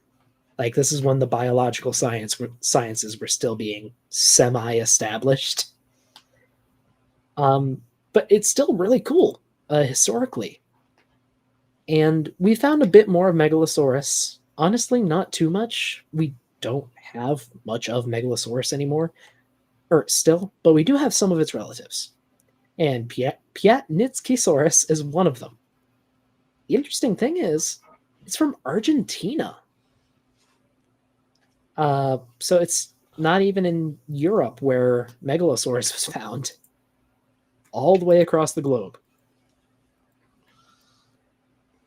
Like, this is when the biological sciences were still being semi-established. But it's still really cool, historically. And we found a bit more of Megalosaurus. Honestly, not too much. We don't have much of Megalosaurus anymore. Or still, but we do have some of its relatives. And Piatnitskisaurus is one of them. The interesting thing is, it's from Argentina. So it's not even in Europe where Megalosaurus was found. All the way across the globe.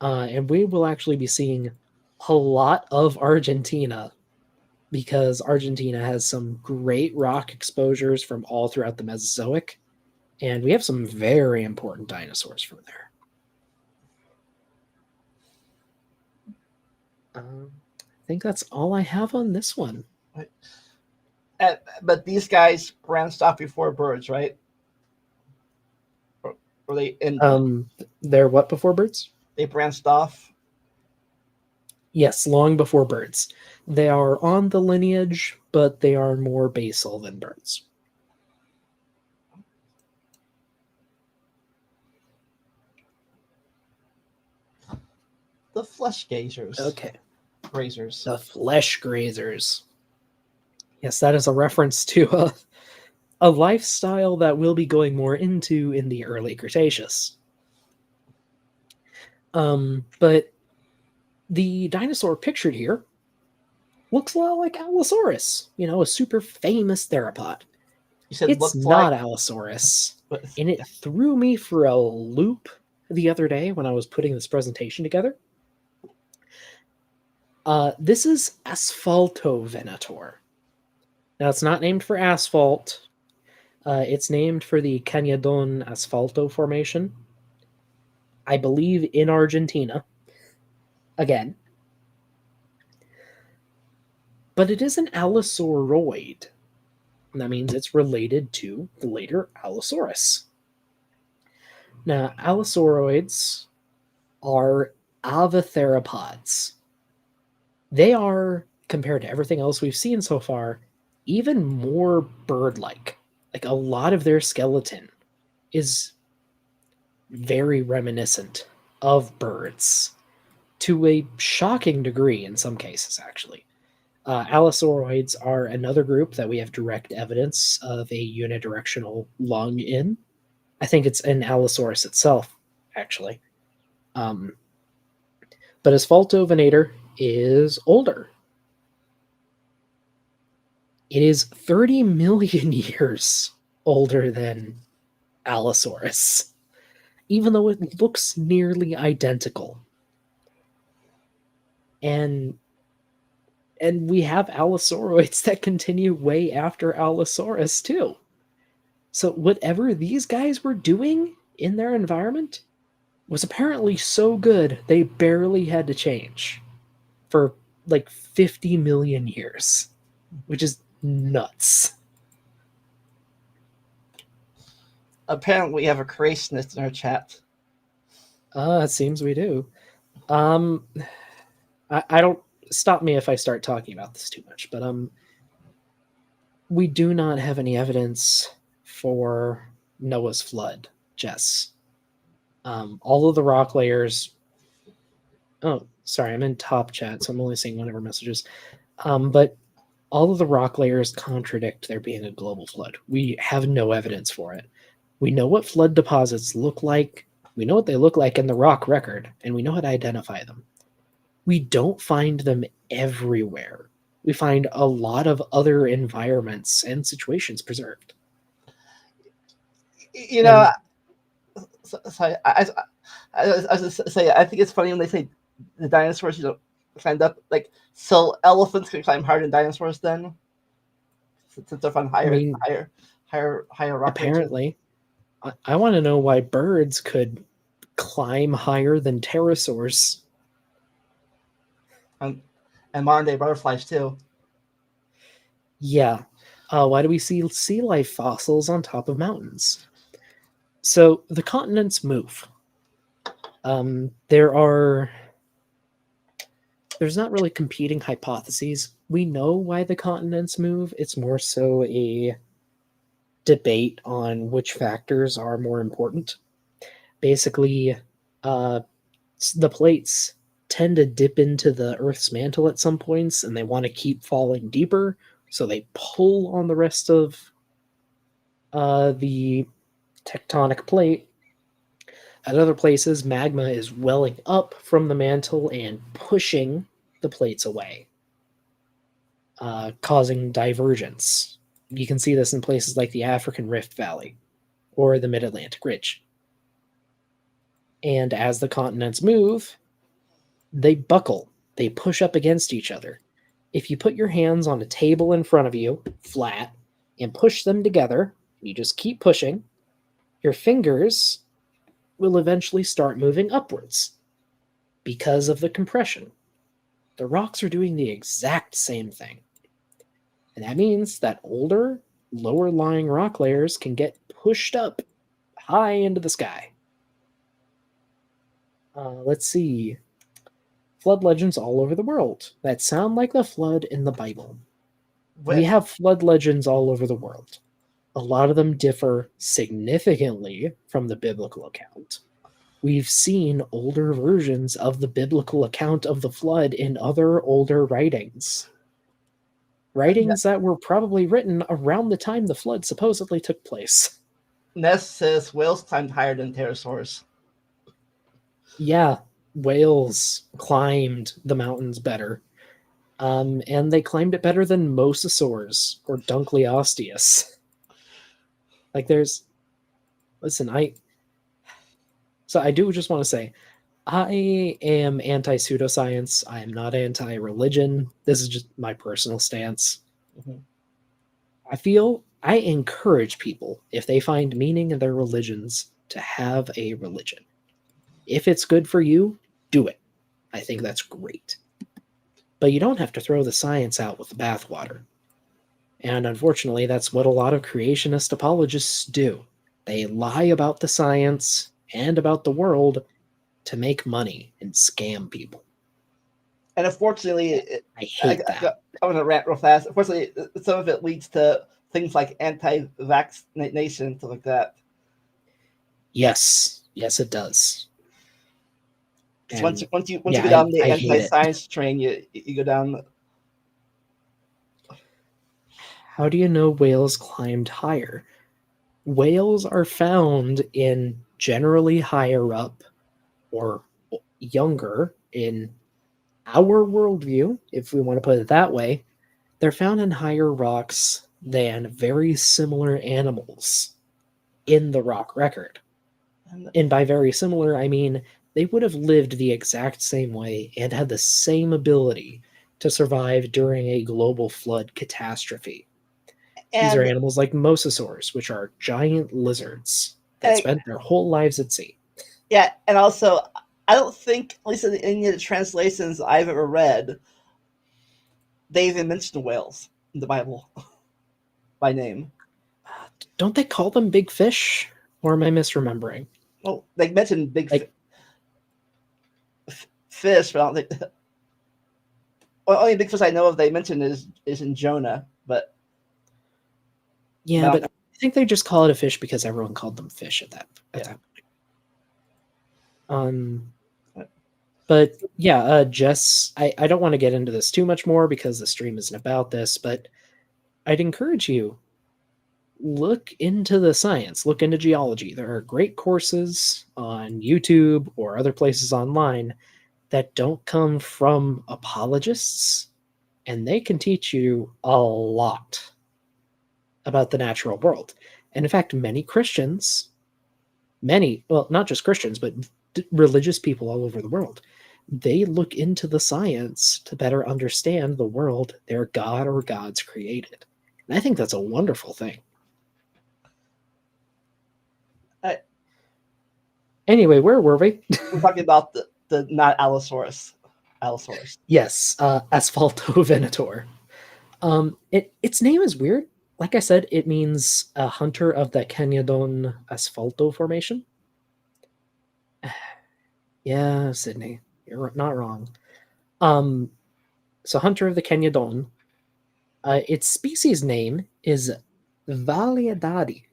And we will actually be seeing a lot of Argentina because Argentina has some great rock exposures from all throughout the Mesozoic. And we have some very important dinosaurs from there. I think that's all I have on this one. But these guys branched off before birds, right? Or they they're what before birds? They branched off? Yes, long before birds. They are on the lineage, but they are more basal than birds. The flesh gazers. Okay. Grazers. The flesh grazers. Yes, that is a reference to a lifestyle that we'll be going more into in the early Cretaceous. But the dinosaur pictured here looks a lot like Allosaurus, a super famous theropod. You said it's not like Allosaurus, and it threw me for a loop the other day when I was putting this presentation together. This is Asphaltovenator. Now, it's not named for asphalt. It's named for the Cañadón Asfalto Formation. I believe in Argentina. Again. But it is an Allosauroid. And that means it's related to the later Allosaurus. Now, Allosauroids are Avetheropods. They are, compared to everything else we've seen so far, even more bird-like. Like, a lot of their skeleton is very reminiscent of birds, to a shocking degree in some cases, actually. Allosauroids are another group that we have direct evidence of a unidirectional lung in. I think it's in Allosaurus itself, actually. But Asphaltovenator is older. It is 30 million years older than Allosaurus, even though it looks nearly identical. And we have Allosauroids that continue way after Allosaurus too. So whatever these guys were doing in their environment was apparently so good they barely had to change for like 50 million years, which is nuts. Apparently, we have a creationist in our chat. It seems we do. I don't, stop me if I start talking about this too much, but we do not have any evidence for Noah's flood, Jess. All of the rock layers. Oh, sorry, I'm in top chat, so I'm only seeing one of our messages. But all of the rock layers contradict there being a global flood. We have no evidence for it. We know what flood deposits look like. We know what they look like in the rock record, and we know how to identify them. We don't find them everywhere. We find a lot of other environments and situations preserved. You know, I was just say, I think it's funny when they say the dinosaurs, climbed up. Like, so elephants can climb higher than dinosaurs then, since they're on higher rock apparently. I want to know why birds could climb higher than pterosaurs. And modern day butterflies too. Yeah. Why do we see sea life fossils on top of mountains? So the continents move. There's not really competing hypotheses. We know why the continents move. It's more so a debate on which factors are more important. Basically, the plates tend to dip into the Earth's mantle at some points, and they want to keep falling deeper, so they pull on the rest of the tectonic plate. At other places, magma is welling up from the mantle and pushing the plates away, causing divergence. You can see this in places like the African Rift Valley or the Mid-Atlantic Ridge. And as the continents move, they buckle. They push up against each other. If you put your hands on a table in front of you, flat, and push them together, you just keep pushing, your fingers will eventually start moving upwards because of the compression. The rocks are doing the exact same thing. And that means that older, lower lying rock layers can get pushed up high into the sky. Let's see. Flood legends all over the world that sound like the flood in the Bible. We have flood legends all over the world. A lot of them differ significantly from the biblical account. We've seen older versions of the biblical account of the flood in other older writings. Writings that were probably written around the time the flood supposedly took place. Ness says whales climbed higher than pterosaurs. Yeah, whales climbed the mountains better. And they climbed it better than mosasaurs or Dunkleosteus. Like So I do just want to say, I am anti-pseudoscience. I am not anti-religion. This is just my personal stance. Mm-hmm. I encourage people, if they find meaning in their religions, to have a religion. If it's good for you, do it. I think that's great. But you don't have to throw the science out with the bathwater. And unfortunately, that's what a lot of creationist apologists do. They lie about the science and about the world to make money and scam people. And unfortunately, I hate that. I'm going to rant real fast. Unfortunately, some of it leads to things like anti-vaccination and stuff like that. Yes, it does. Once you go down the anti-science train, you go down. How do you know whales climbed higher? Whales are found in generally higher up or younger in our worldview, if we want to put it that way, They're found in higher rocks than very similar animals in the rock record. And by very similar, I mean they would have lived the exact same way and had the same ability to survive during a global flood catastrophe. These are And animals like mosasaurs, which are giant lizards that spent their whole lives at sea. yeah, and also, I don't think, at least in any of the translations I've ever read, they even mention whales in the Bible by name. Don't they call them big fish? Or am I misremembering? Well, they mention big Like- fish, but I don't think. Well, only big fish I know of they mention is in Jonah, but Yeah, but I think they just call it a fish because everyone called them fish at that point. But yeah, Jess, I don't want to get into this too much more because the stream isn't about this, but I'd encourage you, look into the science, look into geology. There are great courses on YouTube or other places online that don't come from apologists, and they can teach you a lot about the natural world. And in fact, many Christians, well, not just Christians, but religious people all over the world, they look into the science to better understand the world their God or gods created. And I think that's a wonderful thing. Anyway, where were we? We're talking about the not Allosaurus. Yes, Asphaltovenator. Its name is weird. Like I said, it means a hunter of the Cañadón Asfalto Formation. Yeah, Sydney, you're not wrong. So hunter of the Cañadón. Its species name is Validade,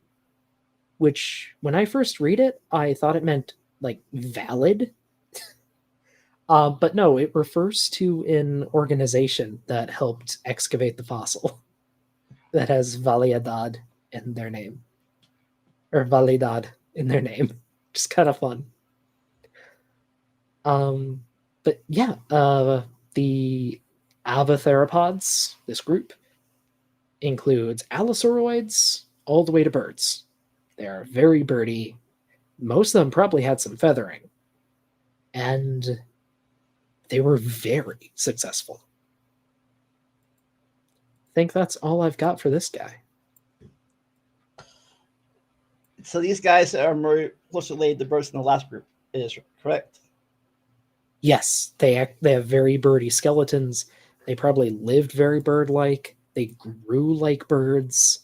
which when I first read it, I thought it meant like valid. But no, it refers to an organization that helped excavate the fossil that has Validad in their name. Or Validad in their name. Just kind of fun. But yeah, the Avemetatarsalia, this group, includes allosauroids all the way to birds. They are very birdy. Most of them probably had some feathering. And they were very successful. I think that's all I've got for this guy. So these guys are more closely related to birds than the last group is, correct? Yes, they have very birdy skeletons. They probably lived very bird-like. They grew like birds.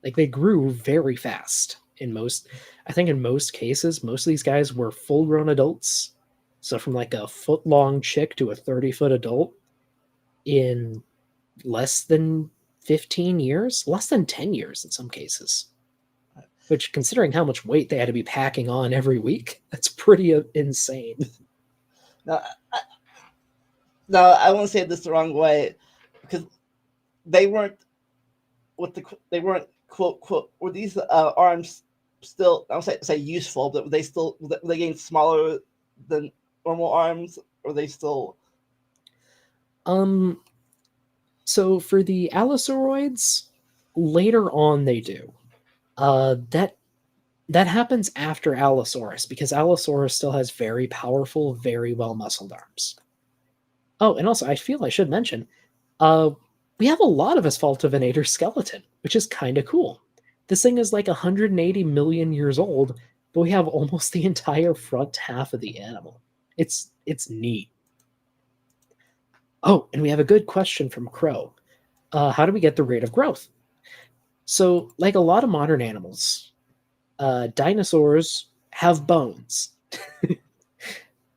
Like they grew very fast in most. I think in most cases, most of these guys were full-grown adults. So from like a foot-long chick to a 30-foot adult in less than 15 years, less than 10 years in some cases. Which, considering how much weight they had to be packing on every week, that's pretty insane. No, I won't say this the wrong way, because they weren't quote were these arms still, I don't say useful, but were they getting smaller than normal arms, or they still? So for the allosauroids, later on they do. That happens after Allosaurus, because Allosaurus still has very powerful, very well-muscled arms. Oh, and also, I feel I should mention, we have a lot of Asphaltovenator skeleton, which is kind of cool. This thing is like 180 million years old, but we have almost the entire front half of the animal. It's neat. Oh, and we have a good question from Crow. How do we get the rate of growth? So, like a lot of modern animals, dinosaurs have bones.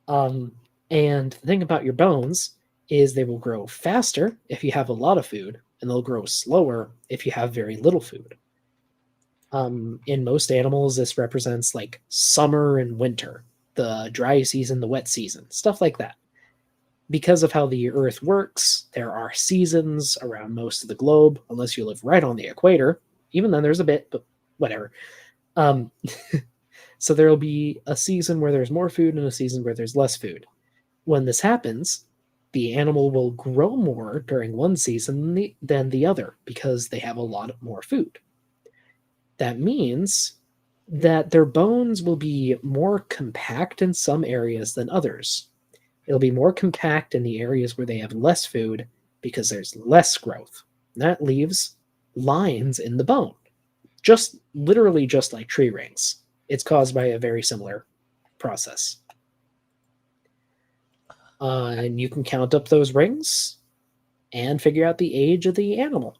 And the thing about your bones is they will grow faster if you have a lot of food, and they'll grow slower if you have very little food. In most animals, this represents like summer and winter, the dry season, the wet season, stuff like that. Because of how the Earth works, there are seasons around most of the globe, unless you live right on the equator. Even then, there's a bit, but whatever. So there'll be a season where there's more food and a season where there's less food. When this happens, the animal will grow more during one season than the other because they have a lot more food. That means that their bones will be more compact in some areas than others. It'll be more compact in the areas where they have less food because there's less growth. And that leaves lines in the bone. Just literally just like tree rings. It's caused by a very similar process. And you can count up those rings and figure out the age of the animal.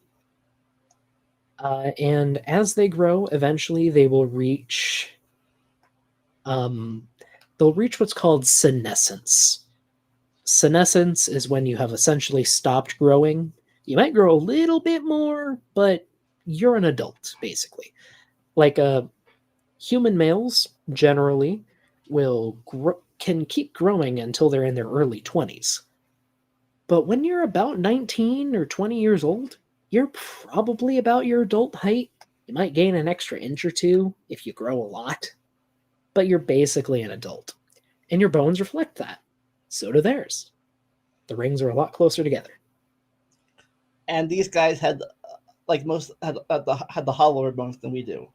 And as they grow, eventually they will reach what's called senescence. Senescence is when you have essentially stopped growing. You might grow a little bit more, but you're an adult, basically. Like human males generally can keep growing until they're in their early 20s. But when you're about 19 or 20 years old, you're probably about your adult height. You might gain an extra inch or two if you grow a lot, but you're basically an adult. And your bones reflect that. So do theirs. The rings are a lot closer together. And these guys had, like most, had the hollower bones than we do.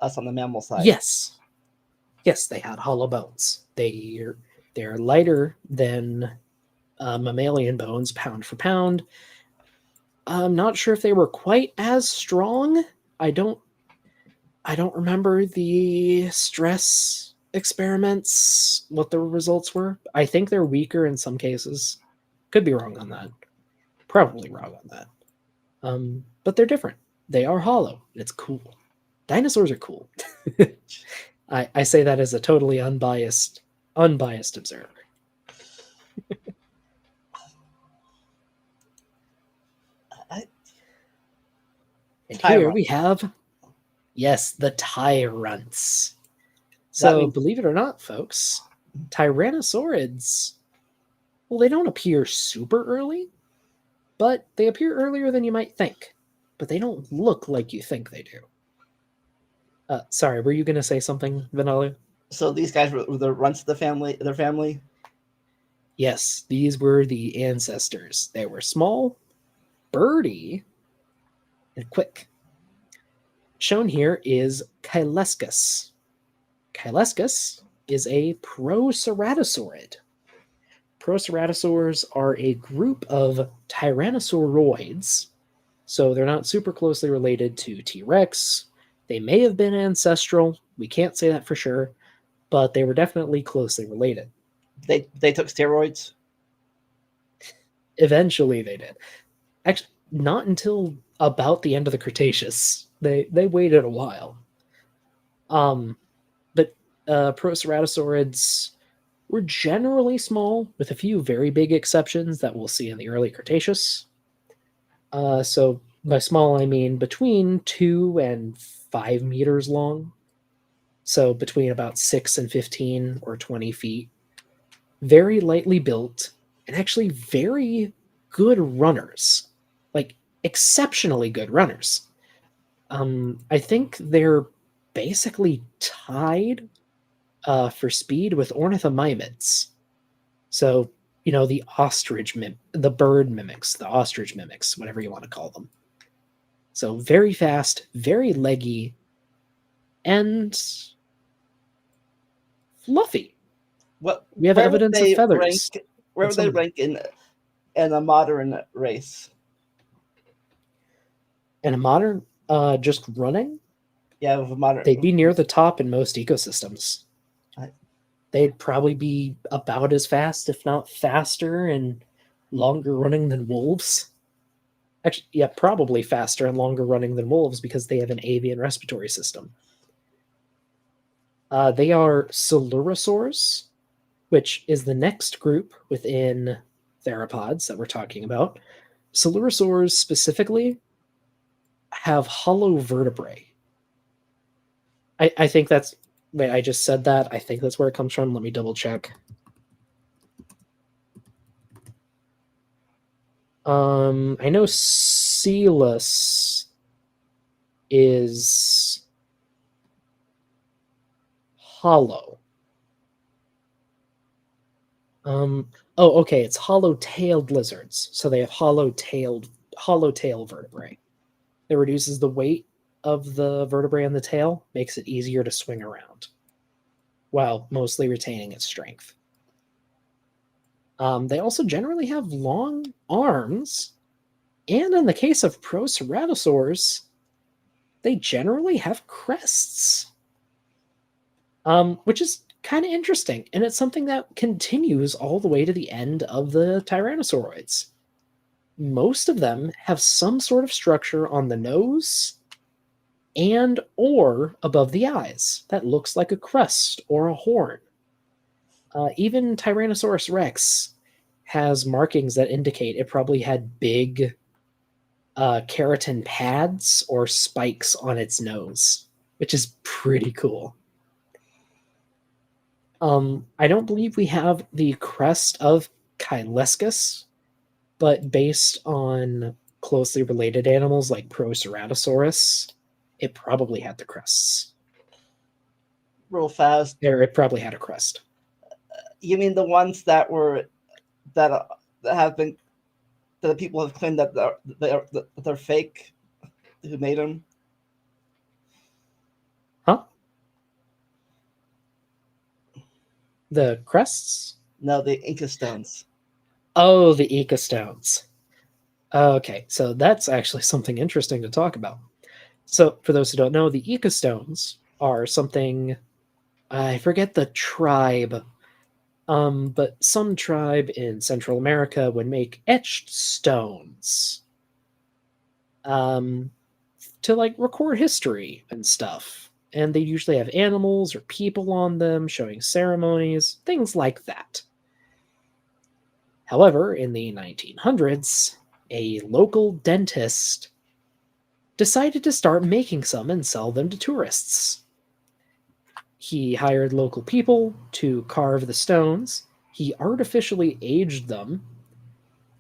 Us on the mammal side. Yes. Yes, they had hollow bones. They're lighter than mammalian bones pound for pound. I'm not sure if they were quite as strong. I don't remember the stress experiments, what the results were. I think they're weaker in some cases. Could be wrong on that. Probably wrong on that. But they're different. They are hollow. It's cool. Dinosaurs are cool. I say that as a totally unbiased observer. And here we have, yes, the tyrants. So believe it or not, folks, tyrannosaurids, well, they don't appear super early, but they appear earlier than you might think. But they don't look like you think they do. Sorry, were you going to say something, Vanilla? So these guys were the runts of their family? Yes, these were the ancestors. They were small, birdy, and quick. Shown here is Chilescus. Chilescus is a proceratosaurid. Proceratosaurs are a group of tyrannosauroids, so they're not super closely related to T-Rex. They may have been ancestral. We can't say that for sure, but they were definitely closely related. They took steroids? Eventually they did. Actually, not until about the end of the Cretaceous. They waited a while. But proceratosaurids were generally small, with a few very big exceptions that we'll see in the early Cretaceous. So by small, I mean between 2 and 5 meters long. So between about 6 and 15 or 20 feet. Very lightly built, and actually very good runners. Like, exceptionally good runners. I think they're basically tied for speed with ornithomimids. So, the the bird mimics, the ostrich mimics, whatever you want to call them. So very fast, very leggy, and fluffy. We have evidence of feathers. Where would they rank in a modern race? In a modern, just running? Yeah, with a modern. They'd be near the top in most ecosystems. They'd probably be about as fast, if not faster, and longer running than wolves. Actually, yeah, probably faster and longer running than wolves because they have an avian respiratory system. They are Coelurosaurs, which is the next group within theropods that we're talking about. Coelurosaurs specifically have hollow vertebrae. I think that's... Wait, I just said that. I think that's where it comes from. Let me double check. I know Coelus is hollow. Oh, okay, it's hollow-tailed lizards. So they have hollow tail vertebrae. It reduces the weight of the vertebrae in the tail, makes it easier to swing around, while mostly retaining its strength. They also generally have long arms, and in the case of Proceratosaurs, they generally have crests, which is kind of interesting, and it's something that continues all the way to the end of the Tyrannosauroids. Most of them have some sort of structure on the nose and or above the eyes that looks like a crest or a horn. Even Tyrannosaurus rex has markings that indicate it probably had big keratin pads or spikes on its nose, which is pretty cool. I don't believe we have the crest of Chilescus, but based on closely related animals like Proceratosaurus, it probably had the crests. Real fast. Or it probably had a crest. You mean the ones that have been that the people have claimed that they're fake? Who made them? Huh? The crests? No, the Inca stones. Oh, the ecostones. Okay, so that's actually something interesting to talk about. So, for those who don't know, the ecostones are something, I forget the tribe, but some tribe in Central America would make etched stones to like record history and stuff. And they usually have animals or people on them showing ceremonies, things like that. However, in the 1900s, a local dentist decided to start making some and sell them to tourists. He hired local people to carve the stones. He artificially aged them.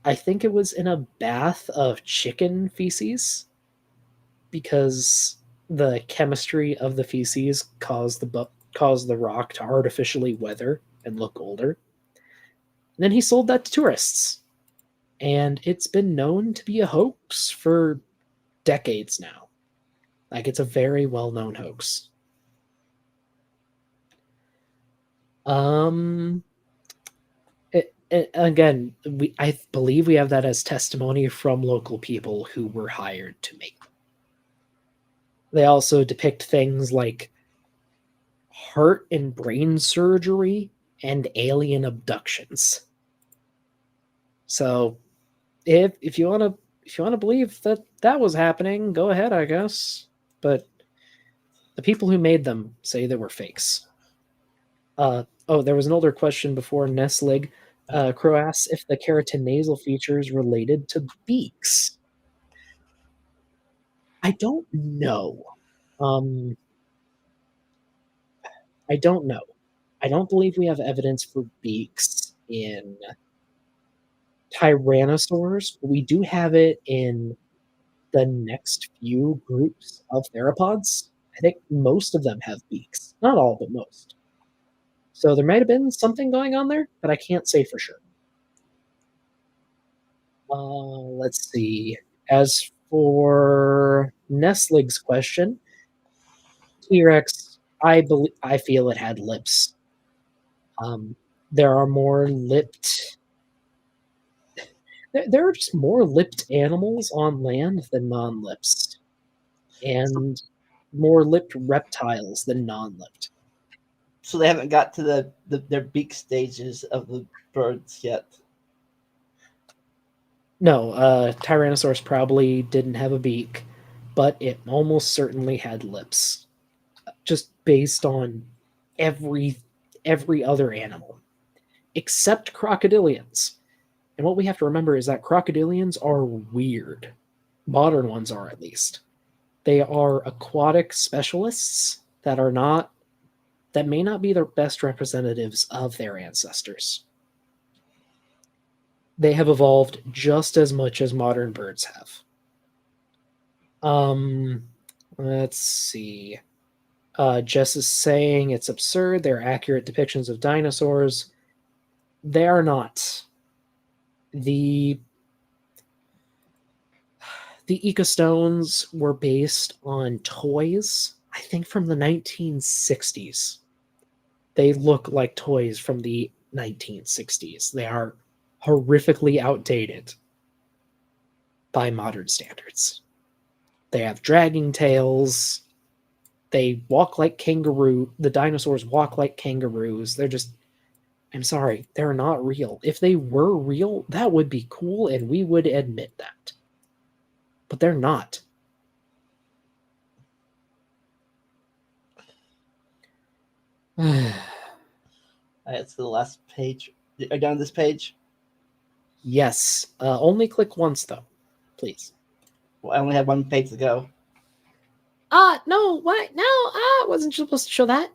I think it was in a bath of chicken feces because the chemistry of the feces caused the rock to artificially weather and look older. And then he sold that to tourists. And it's been known to be a hoax for decades now. Like, it's a very well-known hoax. Again, I believe we have that as testimony from local people who were hired to make them. They also depict things like heart and brain surgery and alien abductions. So, if you want to believe that that was happening, go ahead, I guess. But the people who made them say they were fakes. There was an older question before Nestlig. Crow asks if the keratin nasal feature is related to beaks. I don't know. I don't know. I don't believe we have evidence for beaks in tyrannosaurs, but we do have it in the next few groups of theropods. I think most of them have beaks. Not all, but most. So there might have been something going on there, but I can't say for sure. Let's see. As for Nestlig's question, T-Rex, I feel it had lips. There are more lipped. There are just more lipped animals on land than non-lips, and more lipped reptiles than non-lipped. So they haven't got to their beak stages of the birds yet. No, Tyrannosaurus probably didn't have a beak, but it almost certainly had lips, just based on every other animal, except crocodilians. And what we have to remember is that crocodilians are weird. Modern ones are, at least. They are aquatic specialists that may not be the best representatives of their ancestors. They have evolved just as much as modern birds have. Let's see. Jess is saying it's absurd. They're accurate depictions of dinosaurs. They are not. The Ecostones were based on toys, I think from the 1960s. They look like toys from the 1960s. They are horrifically outdated by modern standards. They have dragging tails. They walk like kangaroo. The dinosaurs walk like kangaroos. They're just, I'm sorry, they're not real. If they were real, that would be cool and we would admit that. But they're not. It's the last page. Are you done this page? Yes. Only click once, though. Please. Well, I only have one page to go. No, what? No, I wasn't supposed to show that.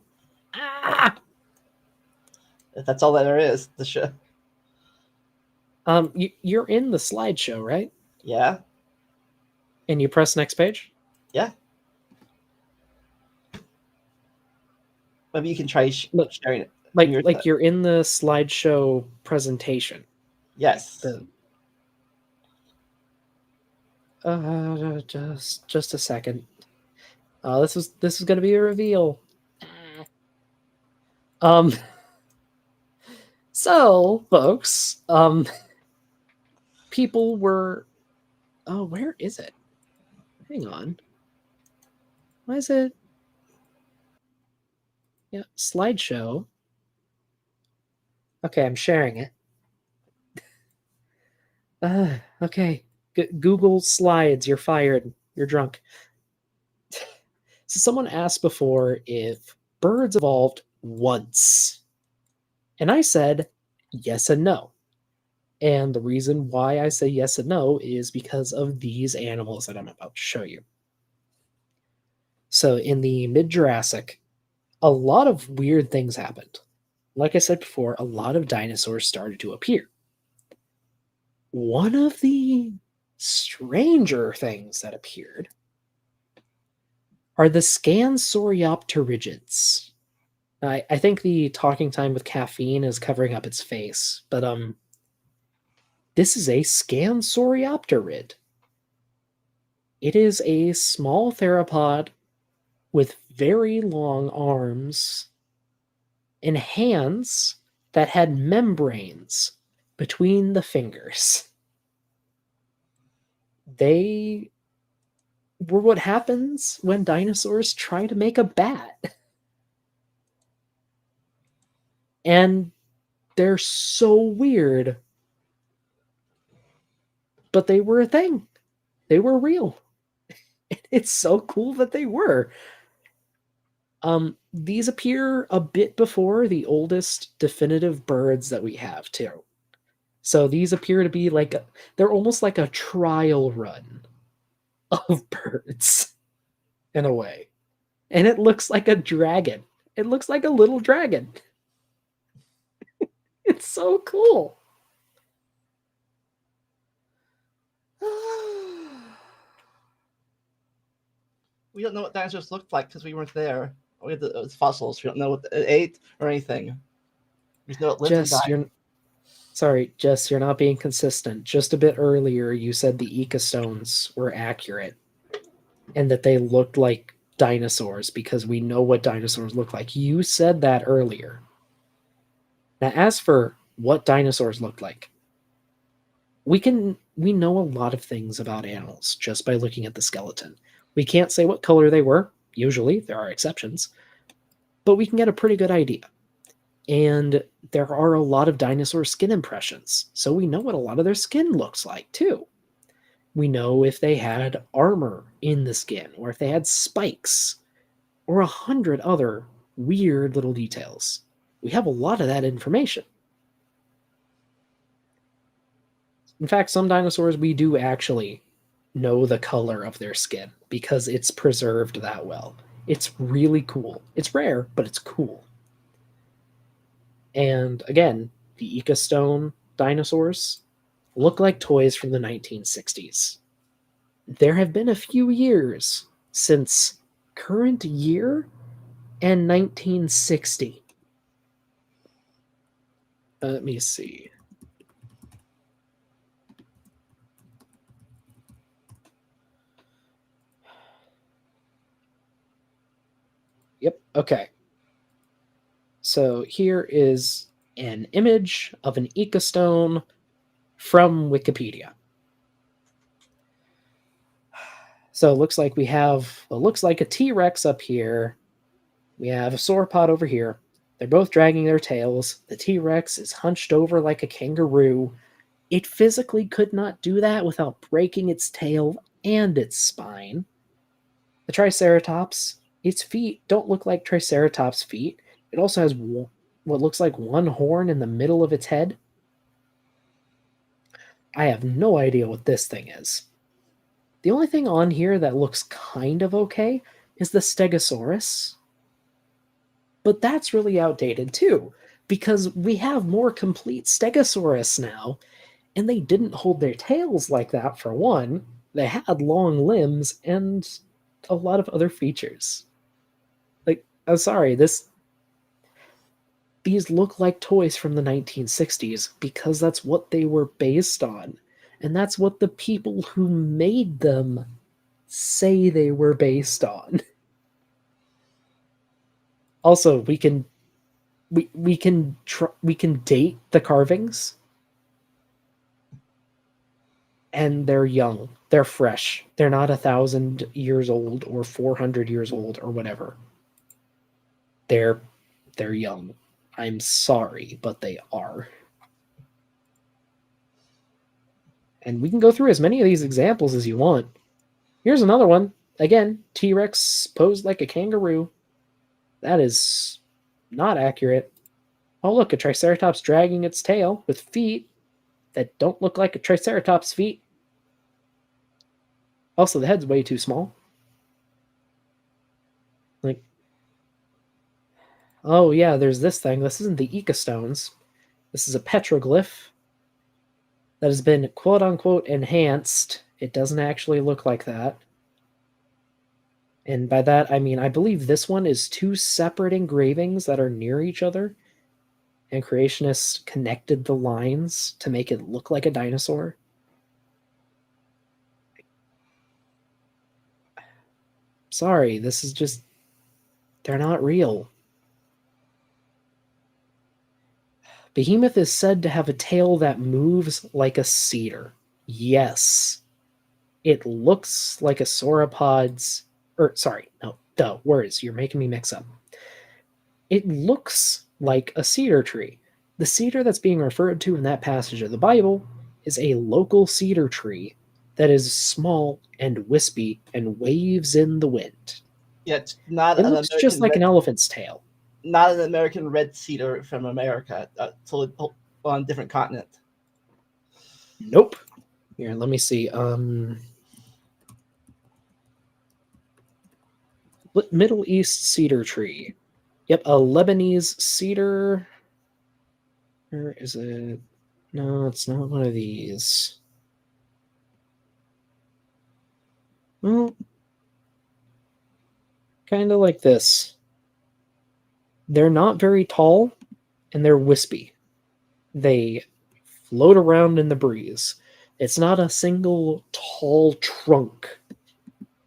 If that's all that there is, the show. You're in the slideshow, right? Yeah. And you press next page? Yeah. Maybe you can try sharing it. Like you're in the slideshow presentation. Yes. Just a second. This is gonna be a reveal. So, folks, people were. Oh, where is it? Hang on. Why is it? Yeah, slideshow. Okay, I'm sharing it. Okay. Google Slides, you're fired. You're drunk. So someone asked before if birds evolved once. And I said yes and no. And the reason why I say yes and no is because of these animals that I'm about to show you. So in the mid-Jurassic, a lot of weird things happened. Like I said before, a lot of dinosaurs started to appear. One of the stranger things that appeared are the Scansoriopterigids. I think the talking time with caffeine is covering up its face, but this is a Scansoriopterid. It is a small theropod with very long arms and hands that had membranes between the fingers. They were what happens when dinosaurs try to make a bat. And they're so weird. But they were a thing. They were real. It's so cool that they were. These appear a bit before the oldest definitive birds that we have, too. So these appear to be they're almost like a trial run of birds, in a way. And it looks like a dragon. It looks like a little dragon. It's so cool. We don't know what dinosaurs looked like because we weren't there. We had the fossils. We don't know what it ate or anything. We just know it lived and died. Jess, you're not being consistent. Just a bit earlier, you said the Ecostones were accurate and that they looked like dinosaurs because we know what dinosaurs look like. You said that earlier. Now, as for what dinosaurs looked like, we know a lot of things about animals just by looking at the skeleton. We can't say what color they were. Usually, there are exceptions. But we can get a pretty good idea. And there are a lot of dinosaur skin impressions, so we know what a lot of their skin looks like, too. We know if they had armor in the skin, or if they had spikes, or 100 other weird little details. We have a lot of that information. In fact, some dinosaurs, we do actually know the color of their skin, because it's preserved that well. It's really cool. It's rare, but it's cool. And again, the Ecostone dinosaurs look like toys from the 1960s. There have been a few years since current year and 1960. Let me see. Yep. Okay. So here is an image of an ecostone from Wikipedia. So it looks like we have what looks like a T-Rex up here. We have a sauropod over here. They're both dragging their tails. The T-Rex is hunched over like a kangaroo. It physically could not do that without breaking its tail and its spine. The Triceratops, its feet don't look like Triceratops' feet. It also has what looks like one horn in the middle of its head. I have no idea what this thing is. The only thing on here that looks kind of okay is the Stegosaurus. But that's really outdated too, because we have more complete Stegosaurus now, and they didn't hold their tails like that for one. They had long limbs and a lot of other features. Like, I'm sorry, these look like toys from the 1960s because that's what they were based on. And that's what the people who made them say they were based on. Also, we can date the carvings, and they're young. They're fresh. They're not 1,000 years old or 400 years old or whatever. They're young. I'm sorry, but they are. And we can go through as many of these examples as you want. Here's another one. Again, T-Rex posed like a kangaroo. That is not accurate. Oh, look, a Triceratops dragging its tail with feet that don't look like a Triceratops' feet. Also, the head's way too small. Like, oh yeah, there's this thing. This isn't the Ecostones. This is a petroglyph that has been quote-unquote enhanced. It doesn't actually look like that. And by that, I mean, I believe this one is two separate engravings that are near each other, and creationists connected the lines to make it look like a dinosaur. Sorry, this is just... they're not real. Behemoth is said to have a tail that moves like a cedar. Yes. It looks like a sauropod's... words. You're making me mix up. It looks like a cedar tree. The cedar that's being referred to in that passage of the Bible is a local cedar tree that is small and wispy and waves in the wind. Yeah, it's not It an looks American just like an elephant's tail. not an American red cedar from America. Totally on a different continent. Nope. Here, let me see. Middle East cedar tree. Yep, a Lebanese cedar. Where is it? No, it's not one of these. Well, kind of like this. They're not very tall, and they're wispy. They float around in the breeze. It's not a single tall trunk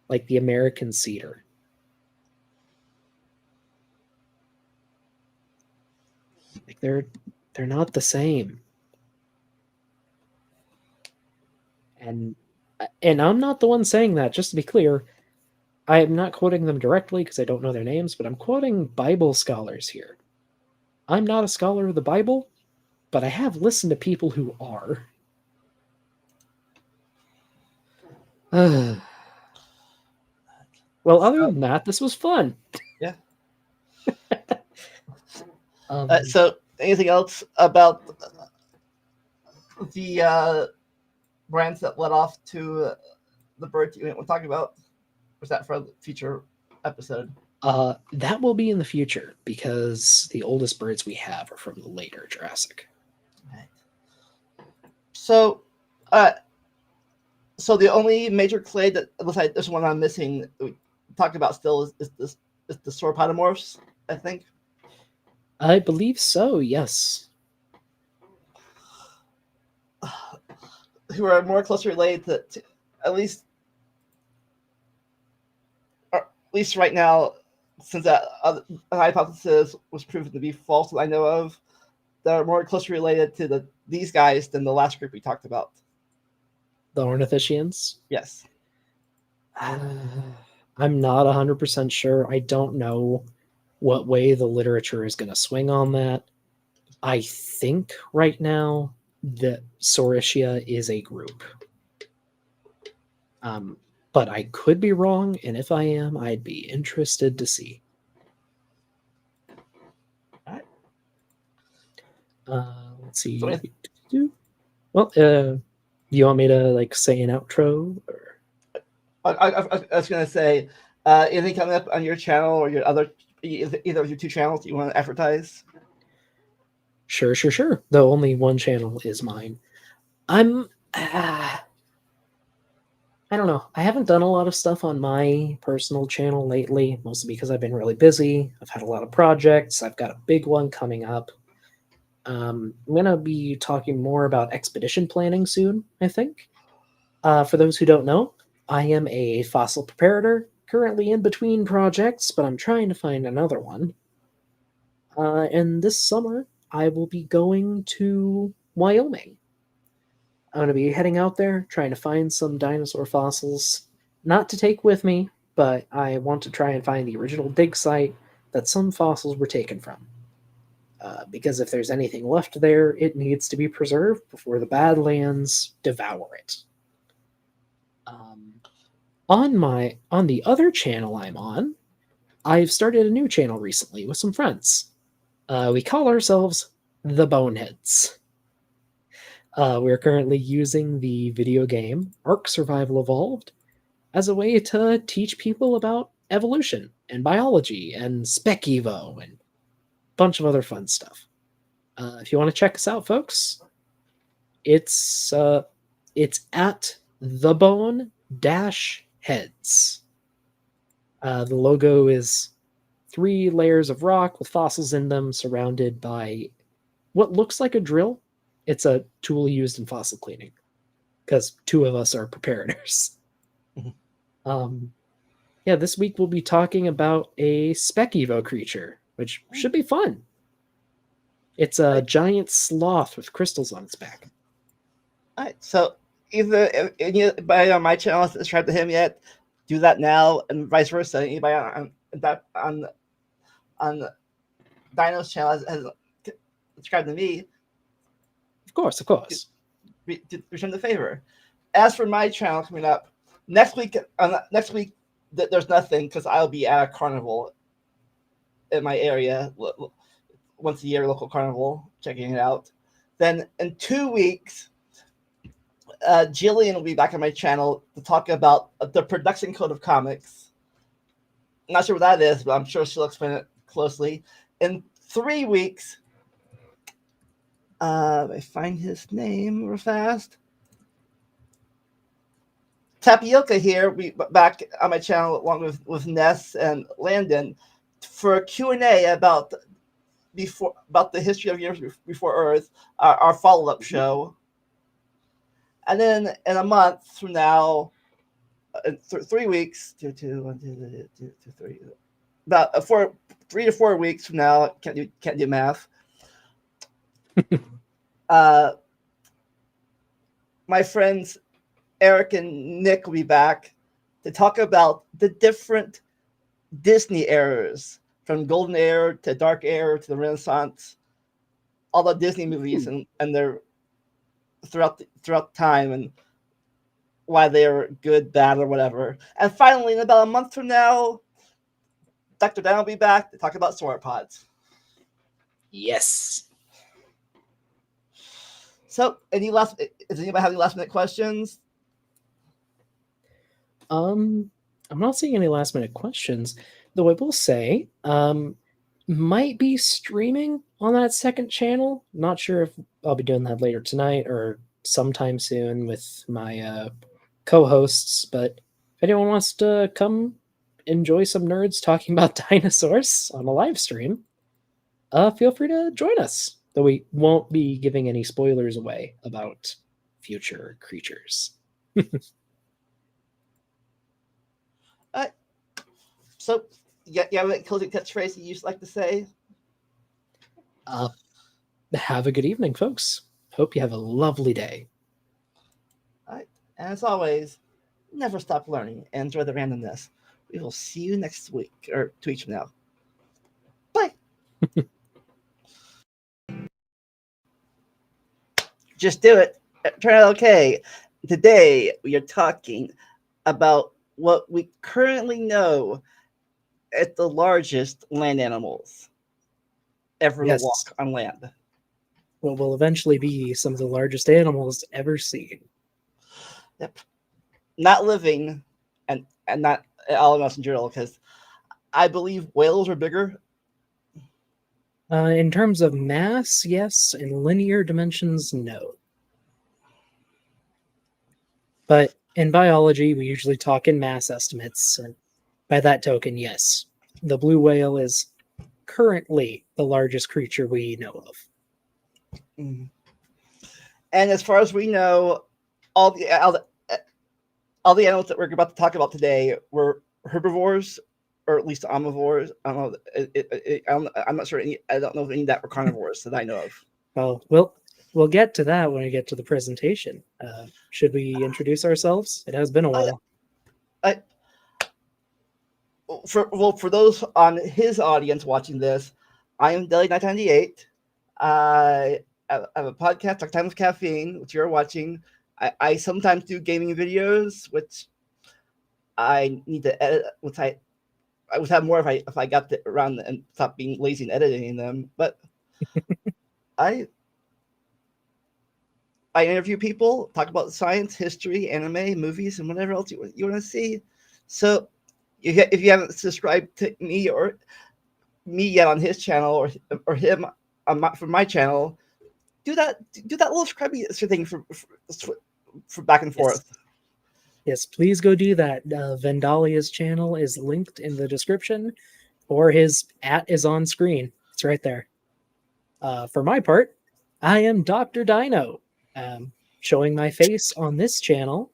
like the American cedar. Like they're not the same. And I'm not the one saying that, just to be clear. I am not quoting them directly because I don't know their names, but I'm quoting Bible scholars here. I'm not a scholar of the Bible, but I have listened to people who are. Well, other than that, this was fun. Yeah. Um, So, anything else about the brands that led off to the birds you were talking about? Or was that for a future episode? that will be in the future because the oldest birds we have are from the later Jurassic. Right. So the only major clade that looks like this one I'm missing that we talked about still is the Sauropodomorphs, I think. I believe so, yes. who are more closely related to at least right now, since that hypothesis was proven to be false that I know of, that are more closely related to these guys than the last group we talked about. The Ornithischians? Yes. I'm not 100% sure. I don't know what way the literature is going to swing on that. I think right now that Sauropodomorpha is a group. But I could be wrong, and if I am, I'd be interested to see. All right. Let's see. So, well, do you want me to say an outro? Or? I was gonna say, anything coming up on your channel or your either of your two channels you want to advertise? Sure. Though only one channel is mine. I don't know. I haven't done a lot of stuff on my personal channel lately, mostly because I've been really busy. I've had a lot of projects. I've got a big one coming up. I'm going to be talking more about expedition planning soon, I think. For those who don't know, I am a fossil preparator, currently in between projects, but I'm trying to find another one. And this summer, I will be going to Wyoming. I'm going to be heading out there, trying to find some dinosaur fossils. Not to take with me, but I want to try and find the original dig site that some fossils were taken from. Because if there's anything left there, it needs to be preserved before the Badlands devour it. On the other channel I'm on, I've started a new channel recently with some friends. We call ourselves The Boneheads. We're currently using the video game Ark Survival Evolved as a way to teach people about evolution and biology and Spec Evo and a bunch of other fun stuff. If you want to check us out, folks, it's at thebone-heads. The logo is 3 layers of rock with fossils in them, surrounded by what looks like a drill. It's a tool used in fossil cleaning, because 2 of us are preparators. This week we'll be talking about a Spec Evo creature, which should be fun. It's a giant sloth with crystals on its back. All right, so either anybody on my channel hasn't subscribed to him yet, do that now, and vice versa. Anybody on Dino's channel has subscribed to me. Of course. Return the favor. As for my channel coming up next week, there's nothing because I'll be at a carnival in my area, once a year, local carnival, checking it out. Then in 2 weeks, Jillian will be back on my channel to talk about the production code of comics. I'm not sure what that is, but I'm sure she'll explain it closely. In 3 weeks, I find his name real fast. Tapioca here, we back on my channel along with Ness and Landon for a Q&A about the history of years before Earth, our follow-up show. And then in a month from now, 3 weeks, about 3 to 4 weeks from now, can't do math. My friends Eric and Nick will be back to talk about the different Disney eras, from Golden Era to Dark Era to the Renaissance, all the Disney movies and their throughout time and why they are good, bad, or whatever. And finally, in about a month from now, Dr. Dan will be back to talk about sauropods. Yes. So, does anybody have any last minute questions? I'm not seeing any last minute questions, though I will say, might be streaming on that second channel. Not sure if I'll be doing that later tonight or sometime soon with my co-hosts, but if anyone wants to come enjoy some nerds talking about dinosaurs on a live stream, feel free to join us. Though we won't be giving any spoilers away about future creatures. So, you have a closing catchphrase you used to like to say? Have a good evening, folks. Hope you have a lovely day. All right. And as always, never stop learning and enjoy the randomness. We will see you next week, or 2 weeks from now. Bye. Just do it. Turn out okay. Today, we are talking about what we currently know as the largest land animals ever to walk on land. What will eventually be some of the largest animals ever seen. Yep. Not living and not all of us in general, because I believe whales are bigger. In terms of mass, yes. In linear dimensions, no. But in biology, we usually talk in mass estimates. And by that token, yes. The blue whale is currently the largest creature we know of. Mm-hmm. And as far as we know, all the animals that we're about to talk about today were herbivores, or at least omnivores. I don't know. I'm not sure. I don't know if any of that were carnivores that I know of. Well, we'll get to that when we get to the presentation. Should we introduce ourselves? It has been a while. For those on his audience watching this, I am Deli998. I have a podcast, Talk Time with Caffeine, which you're watching. I sometimes do gaming videos, which I need to edit, which I would have more if I got around and stopped being lazy and editing them. But I interview people, talk about science, history, anime, movies, and whatever else you want to see. So if you haven't subscribed to me yet on his channel or him from my channel, do that little subscribe thing for back and forth. Yes, please go do that. Vendalia's channel is linked in the description, or his @ is on screen. It's right there. For my part, I am Dr. Dino, showing my face on this channel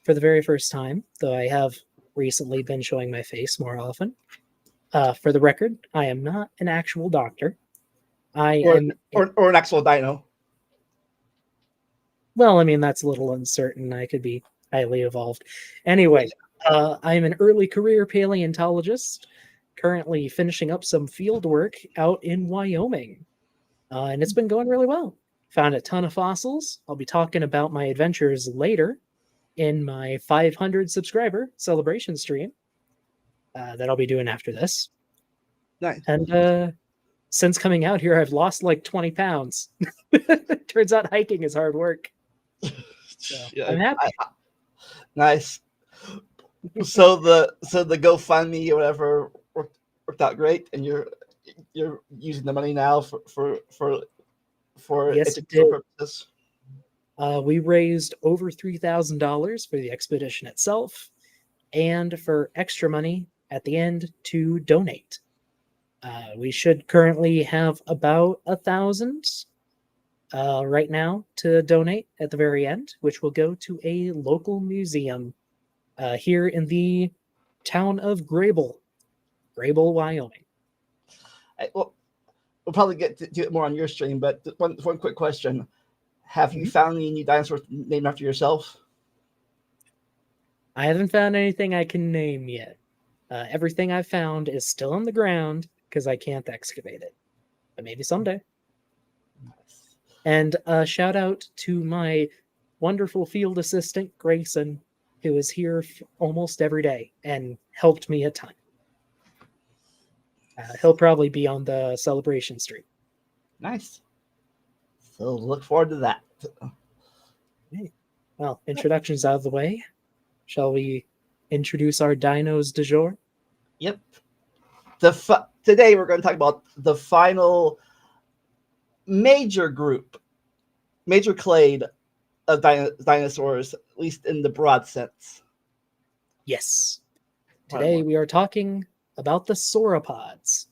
for the very first time, though I have recently been showing my face more often. For the record, I am not an actual doctor. Or an actual dino. Well, I mean, that's a little uncertain. I could be highly evolved. Anyway, I'm an early career paleontologist, currently finishing up some field work out in Wyoming. And it's been going really well. Found a ton of fossils. I'll be talking about my adventures later in my 500 subscriber celebration stream that I'll be doing after this. Nice. And since coming out here, I've lost like 20 pounds. Turns out hiking is hard work. So yeah, I'm happy. Nice. So the GoFundMe or whatever worked out great, and you're using the money now for yes, educational purposes. We raised over $3,000 for the expedition itself, and for extra money at the end to donate. We should currently have about 1,000 right now to donate at the very end, which will go to a local museum here in the town of Grable, Wyoming. We'll probably get to it more on your stream, but one quick question. Have you found any new dinosaurs named after yourself? I haven't found anything I can name yet. Everything I've found is still on the ground because I can't excavate it. But maybe someday. Nice. And a shout out to my wonderful field assistant, Grayson, who is here almost every day and helped me a ton. He'll probably be on the celebration stream. Nice. So look forward to that. Okay. Well, introductions out of the way. Shall we introduce our dinos du jour? Yep. Today we're going to talk about the final major clade of dinosaurs, at least in the broad sense. Yes. Today we are talking about the sauropods,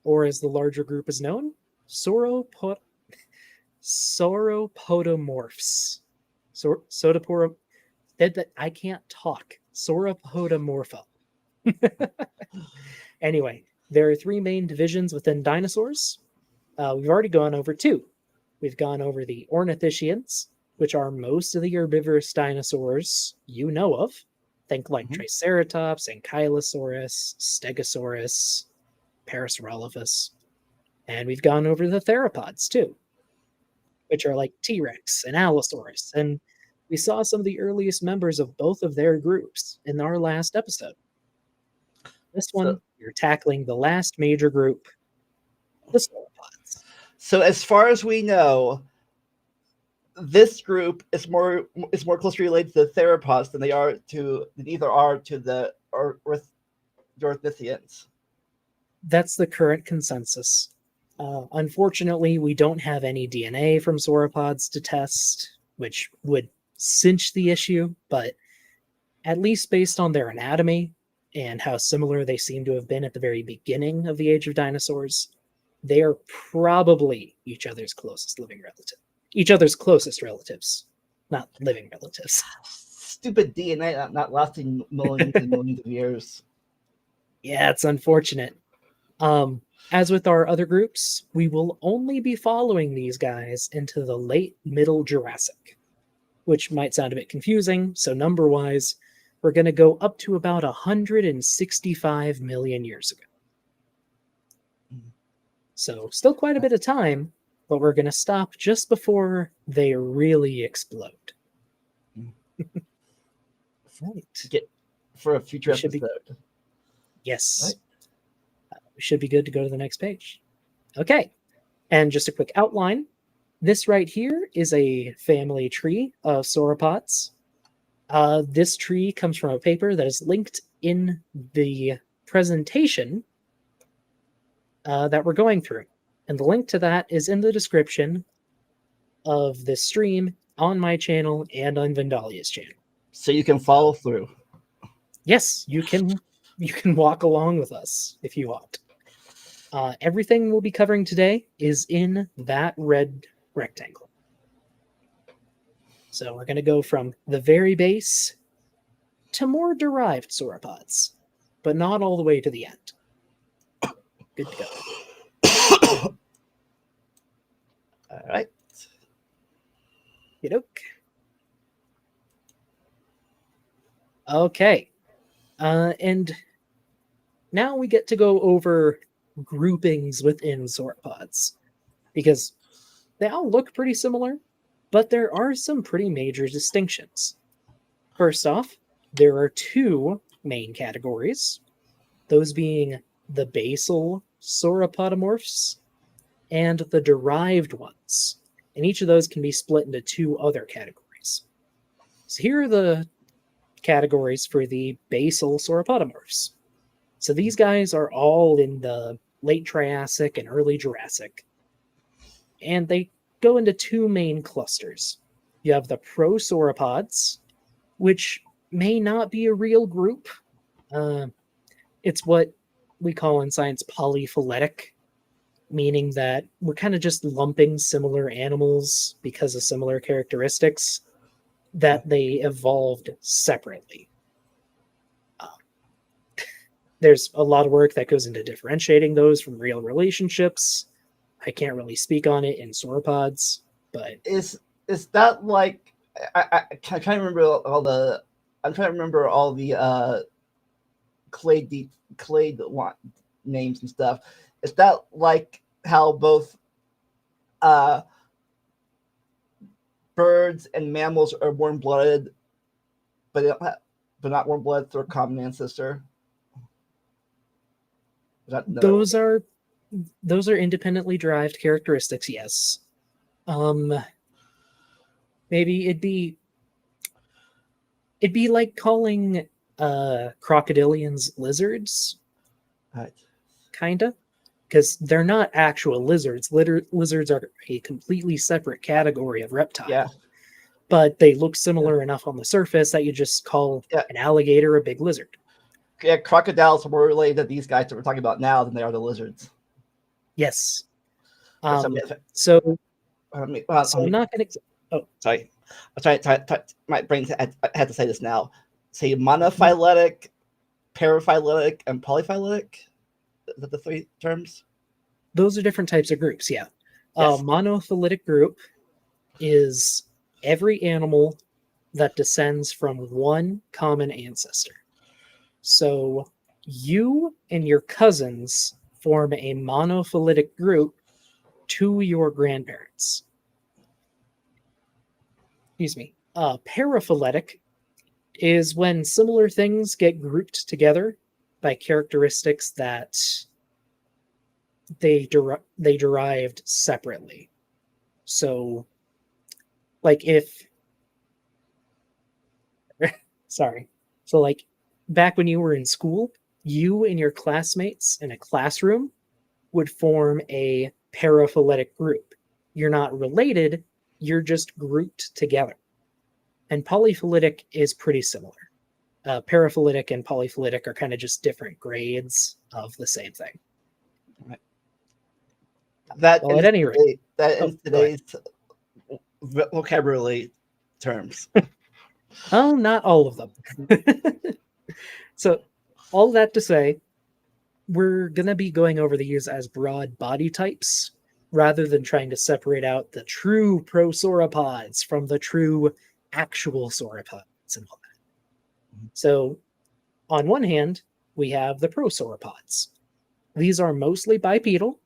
or as the larger group is known, Sauropodomorphs. Sodopora. That I can't talk. Sauropodomorpha. Anyway, there are 3 main divisions within dinosaurs. We've already gone over 2. We've gone over the Ornithischians, which are most of the herbivorous dinosaurs you know of. Think like Triceratops, Ankylosaurus, Stegosaurus, Parasaurolophus. And we've gone over the theropods too, which are like T-Rex and Allosaurus. And we saw some of the earliest members of both of their groups in our last episode. This one, you're tackling the last major group, the sauropods. So as far as we know, this group is more closely related to the theropods than either are to the Ornithians. That's the current consensus. Unfortunately, we don't have any DNA from sauropods to test, which would cinch the issue, but at least based on their anatomy and how similar they seem to have been at the very beginning of the age of dinosaurs, they are probably each other's closest relatives, not living relatives. Stupid DNA not lasting millions and millions of years. Yeah, it's unfortunate. As with our other groups, we will only be following these guys into the late Middle Jurassic, which might sound a bit confusing. So number-wise, we're going to go up to about 165 million years ago. So still quite a bit of time, but we're going to stop just before they really explode. Right. For a future episode. Yes. Right. We should be good to go to the next page. Okay. And just a quick outline. This right here is a family tree of sauropods. This tree comes from a paper that is linked in the presentation that we're going through. And the link to that is in the description of this stream on my channel and on Vendalia's channel. So you can follow through. Yes, you can walk along with us if you want. Everything we'll be covering today is in that red rectangle. So we're going to go from the very base to more derived sauropods, but not all the way to the end. Good to go. All right. Okay. And now we get to go over groupings within sauropods, because they all look pretty similar, but there are some pretty major distinctions. First off, there are 2 main categories, those being the basal sauropodomorphs and the derived ones. And each of those can be split into 2 other categories. So here are the categories for the basal sauropodomorphs. So these guys are all in the late Triassic and early Jurassic. And they go into 2 main clusters. You have the prosauropods, which may not be a real group. It's what we call in science polyphyletic, meaning that we're kind of just lumping similar animals because of similar characteristics that they evolved separately. There's a lot of work that goes into differentiating those from real relationships. I can't really speak on it in sauropods, but is that like I'm trying to remember all the clade names and stuff. Is that like how both birds and mammals are warm-blooded, but not warm-blooded through a common ancestor? Those are independently derived characteristics, yes. Maybe it'd be like calling crocodilians lizards, right? Kinda, because they're not actual lizards. Lizards are a completely separate category of reptile. Yeah. But they look similar enough on the surface that you just call an alligator a big lizard. Yeah, crocodiles are more related to these guys that we're talking about now than they are the lizards. Yes. So I'm not going to... Oh, sorry. My brain had to say this now. Say monophyletic, paraphyletic, and polyphyletic. Is that the three terms? Those are different types of groups, yeah. Yes. A monophyletic group is every animal that descends from one common ancestor. So you and your cousins form a monophyletic group to your grandparents. Excuse me. Paraphyletic is when similar things get grouped together by characteristics that they derived separately. So, like if sorry, so like back when you were in school, you and your classmates in a classroom would form a paraphyletic group. You're not related, you're just grouped together. And polyphyletic is pretty similar. Paraphyletic and polyphyletic are kind of just different grades of the same thing. Right. That Well, at any rate, in today's vocabulary terms. Oh, not all of them. So, all that to say, we're going to be going over these as broad body types rather than trying to separate out the true prosauropods from the true actual sauropods and all that. So, on one hand, we have the prosauropods. These are mostly bipedal,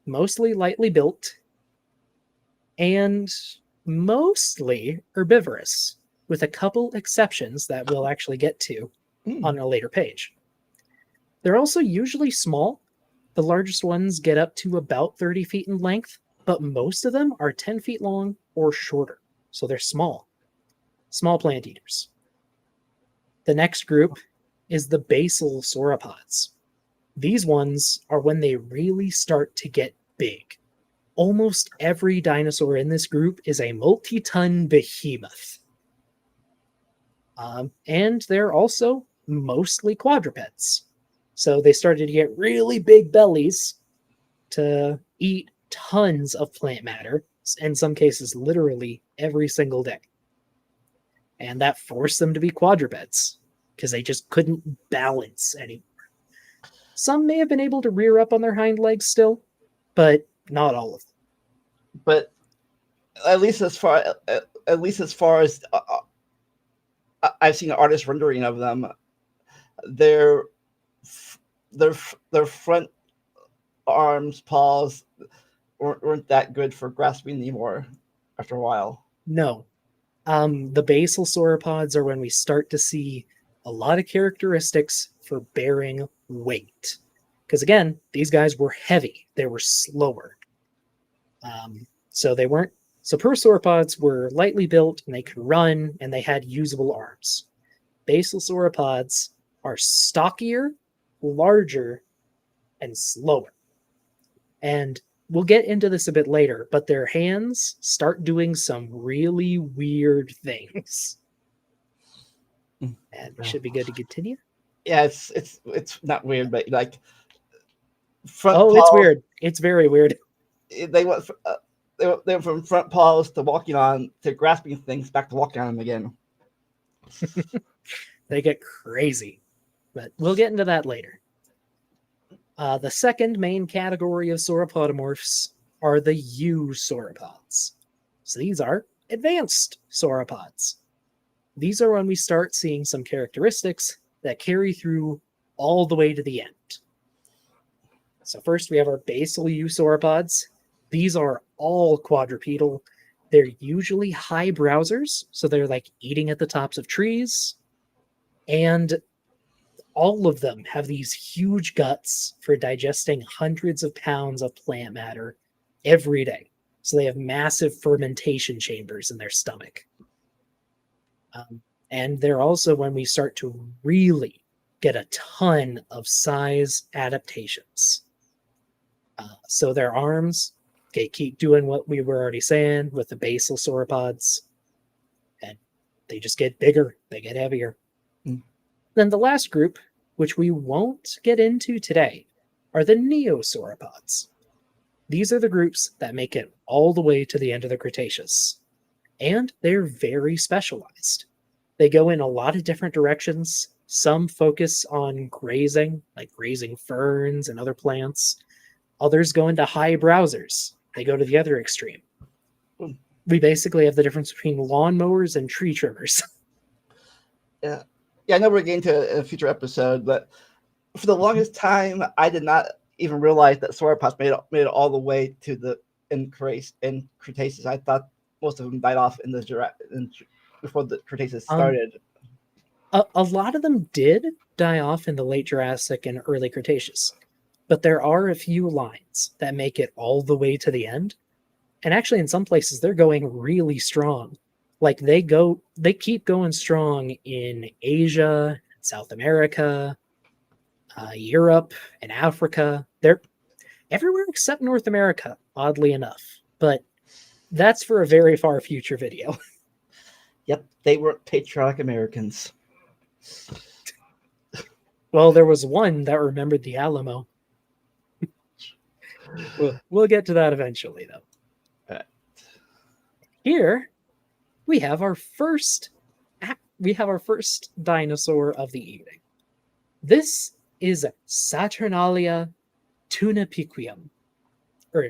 mostly lightly built, and mostly herbivorous, with a couple exceptions that we'll actually get to on a later page. They're also usually small. The largest ones get up to about 30 feet in length, but most of them are 10 feet long or shorter. So they're small plant eaters. The next group is the basal sauropods. These ones are when they really start to get big. Almost every dinosaur in this group is a multi-ton behemoth. And they're also mostly quadrupeds. So they started to get really big bellies to eat tons of plant matter, in some cases literally every single day. And that forced them to be quadrupeds because they just couldn't balance anymore. Some may have been able to rear up on their hind legs still, but not all of them. But at least as far as I've seen an artist rendering of them, their front arms, paws weren't that good for grasping anymore after a while. No. The basal sauropods are when we start to see a lot of characteristics for bearing weight. Because again, these guys were heavy. They were slower. So prosauropods were lightly built and they could run and they had usable arms. Basal sauropods are stockier, larger, and slower. And we'll get into this a bit later, but their hands start doing some really weird things. And we should be good to continue. Yeah, it's not weird, but like front. Oh, it's weird. It's very weird. They went from front paws to walking on to grasping things back to walking on them again. They get crazy, but we'll get into that later. The second main category of sauropodomorphs are the eusauropods. So these are advanced sauropods. These are when we start seeing some characteristics that carry through all the way to the end. So first we have our basal eusauropods. These are all quadrupedal. They're usually high browsers, so they're like eating at the tops of trees. And all of them have these huge guts for digesting hundreds of pounds of plant matter every day. So they have massive fermentation chambers in their stomach. And they're also when we start to really get a ton of size adaptations. So their arms, they keep doing what we were already saying with the basal sauropods. And they just get bigger, they get heavier. Then the last group, which we won't get into today, are the neosauropods. These are the groups that make it all the way to the end of the Cretaceous. and they're very specialized. They go in a lot of different directions. Some focus on grazing, like grazing ferns and other plants. Others go into high browsers. They go to the other extreme. We basically have the difference between lawnmowers and tree trimmers. Yeah, I know we're getting to a future episode, but for the longest time, I did not even realize that sauropods made it all the way to the in Cretaceous. I thought most of them died off in before the Cretaceous started. A lot of them did die off in the late Jurassic and early Cretaceous, but there are a few lines that make it all the way to the end. And actually, in some places, they're going really strong. Like they keep going strong in Asia, South America, Europe, and Africa. They're everywhere except North America, oddly enough. But that's for a very far future video. Yep, they weren't patriotic Americans. Well, there was one that remembered the Alamo. We'll get to that eventually, though. Right. Here we have our first dinosaur of the evening. This is Saturnalia tunipiquim, or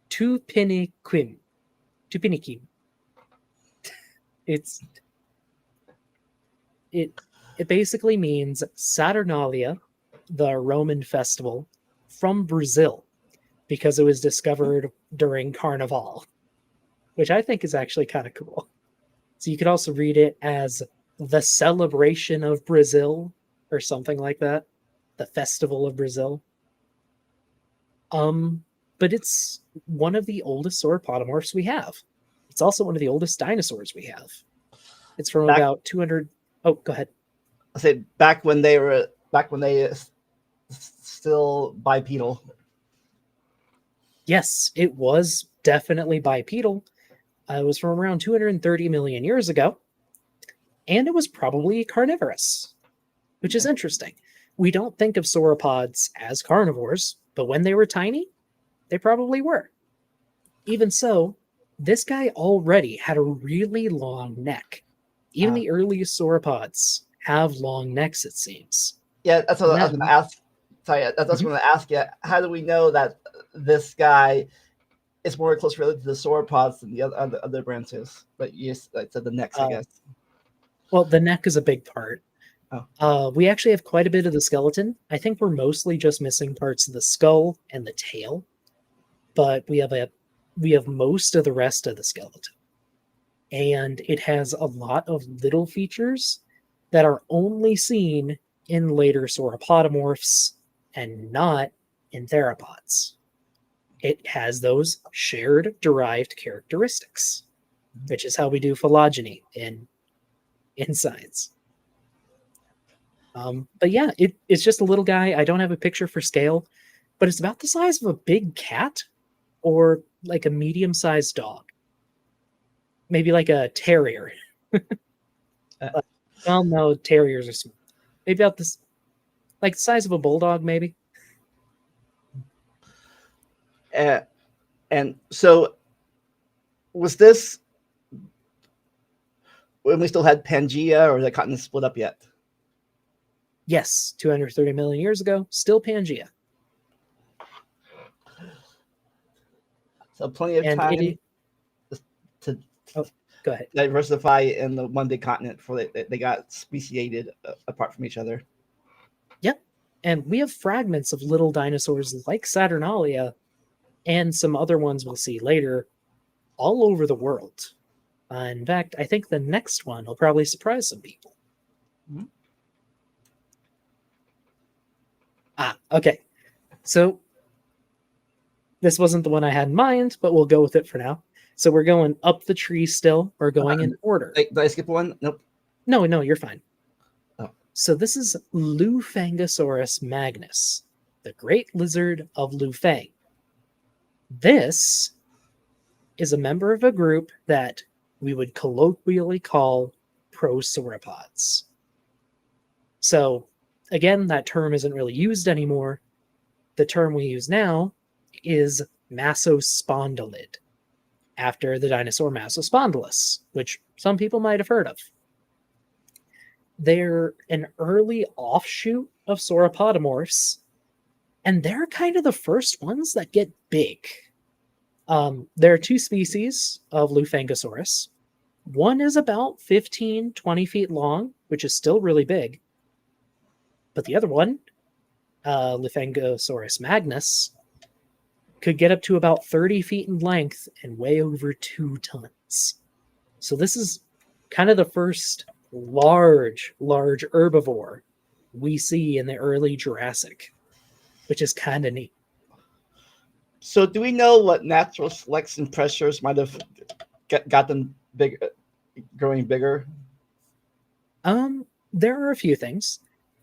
tupiniquim. It basically means Saturnalia, the Roman festival from Brazil, because it was discovered during Carnival, which I think is actually kind of cool. So you could also read it as the celebration of Brazil or something like that, the festival of Brazil. But it's one of the oldest sauropodomorphs we have. It's also one of the oldest dinosaurs we have. It's from about 200. Oh, go ahead. I said back when they still bipedal. Yes, it was definitely bipedal. It was from around 230 million years ago, and it was probably carnivorous, which is interesting. We don't think of sauropods as carnivores, but when they were tiny, they probably were. Even so, this guy already had a really long neck. Even the earliest sauropods have long necks, it seems. Yeah, that's what I was going to ask. Sorry, that's what I was going to ask you. How do we know that this guy is more closely related to the sauropods than the other branches? But yes, I said the necks, I guess. Well, the neck is a big part. We actually have quite a bit of the skeleton. I think we're mostly just missing parts of the skull and the tail, but we have most of the rest of the skeleton. And it has a lot of little features that are only seen in later sauropodomorphs and not in theropods. It has those shared derived characteristics, which is how we do phylogeny in science. But yeah, it's just a little guy. I don't have a picture for scale, but it's about the size of a big cat or like a medium-sized dog. Maybe like a terrier. Well, no, terriers are small. Maybe about this, like the size of a bulldog, maybe. And so, was this when we still had Pangea, or the continent split up yet? Yes, 230 million years ago, still Pangea. So plenty of time to go ahead. Diversify in the one big continent before they got speciated apart from each other. Yep. And we have fragments of little dinosaurs like Saturnalia and some other ones we'll see later all over the world. In fact, I think the next one will probably surprise some people. Mm-hmm. Okay. So this wasn't the one I had in mind, but we'll go with it for now. So we're going up the tree still. We're going in order. Did I skip one? Nope. No, you're fine. Oh. So this is Lufengosaurus magnus, the great lizard of Lufeng. This is a member of a group that we would colloquially call prosauropods. So again, that term isn't really used anymore. The term we use now is massospondylid. after the dinosaur Massospondylus, which some people might have heard of. They're an early offshoot of sauropodomorphs, and they're kind of the first ones that get big. There are two species of Lufengosaurus. One is about 15, 20 feet long, which is still really big. But the other one, Lufengosaurus magnus, could get up to about 30 feet in length and weigh over 2 tons. So this is kind of the first large herbivore we see in the early Jurassic, which is kind of neat. So do we know what natural selection pressures might have got them big, growing bigger? There are a few things.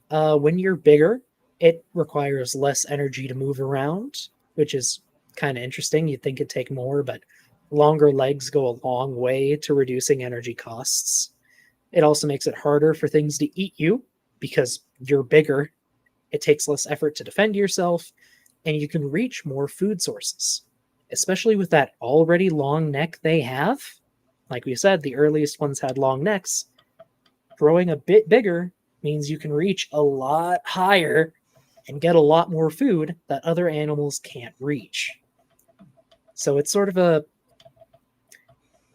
When you're bigger, it requires less energy to move around, which is kind of interesting. You'd think it'd take more, but longer legs go a long way to reducing energy costs. It also makes it harder for things to eat you because you're bigger. It takes less effort to defend yourself, and you can reach more food sources, especially with that already long neck they have. Like we said, the earliest ones had long necks. Growing a bit bigger means you can reach a lot higher and get a lot more food that other animals can't reach. So it's sort of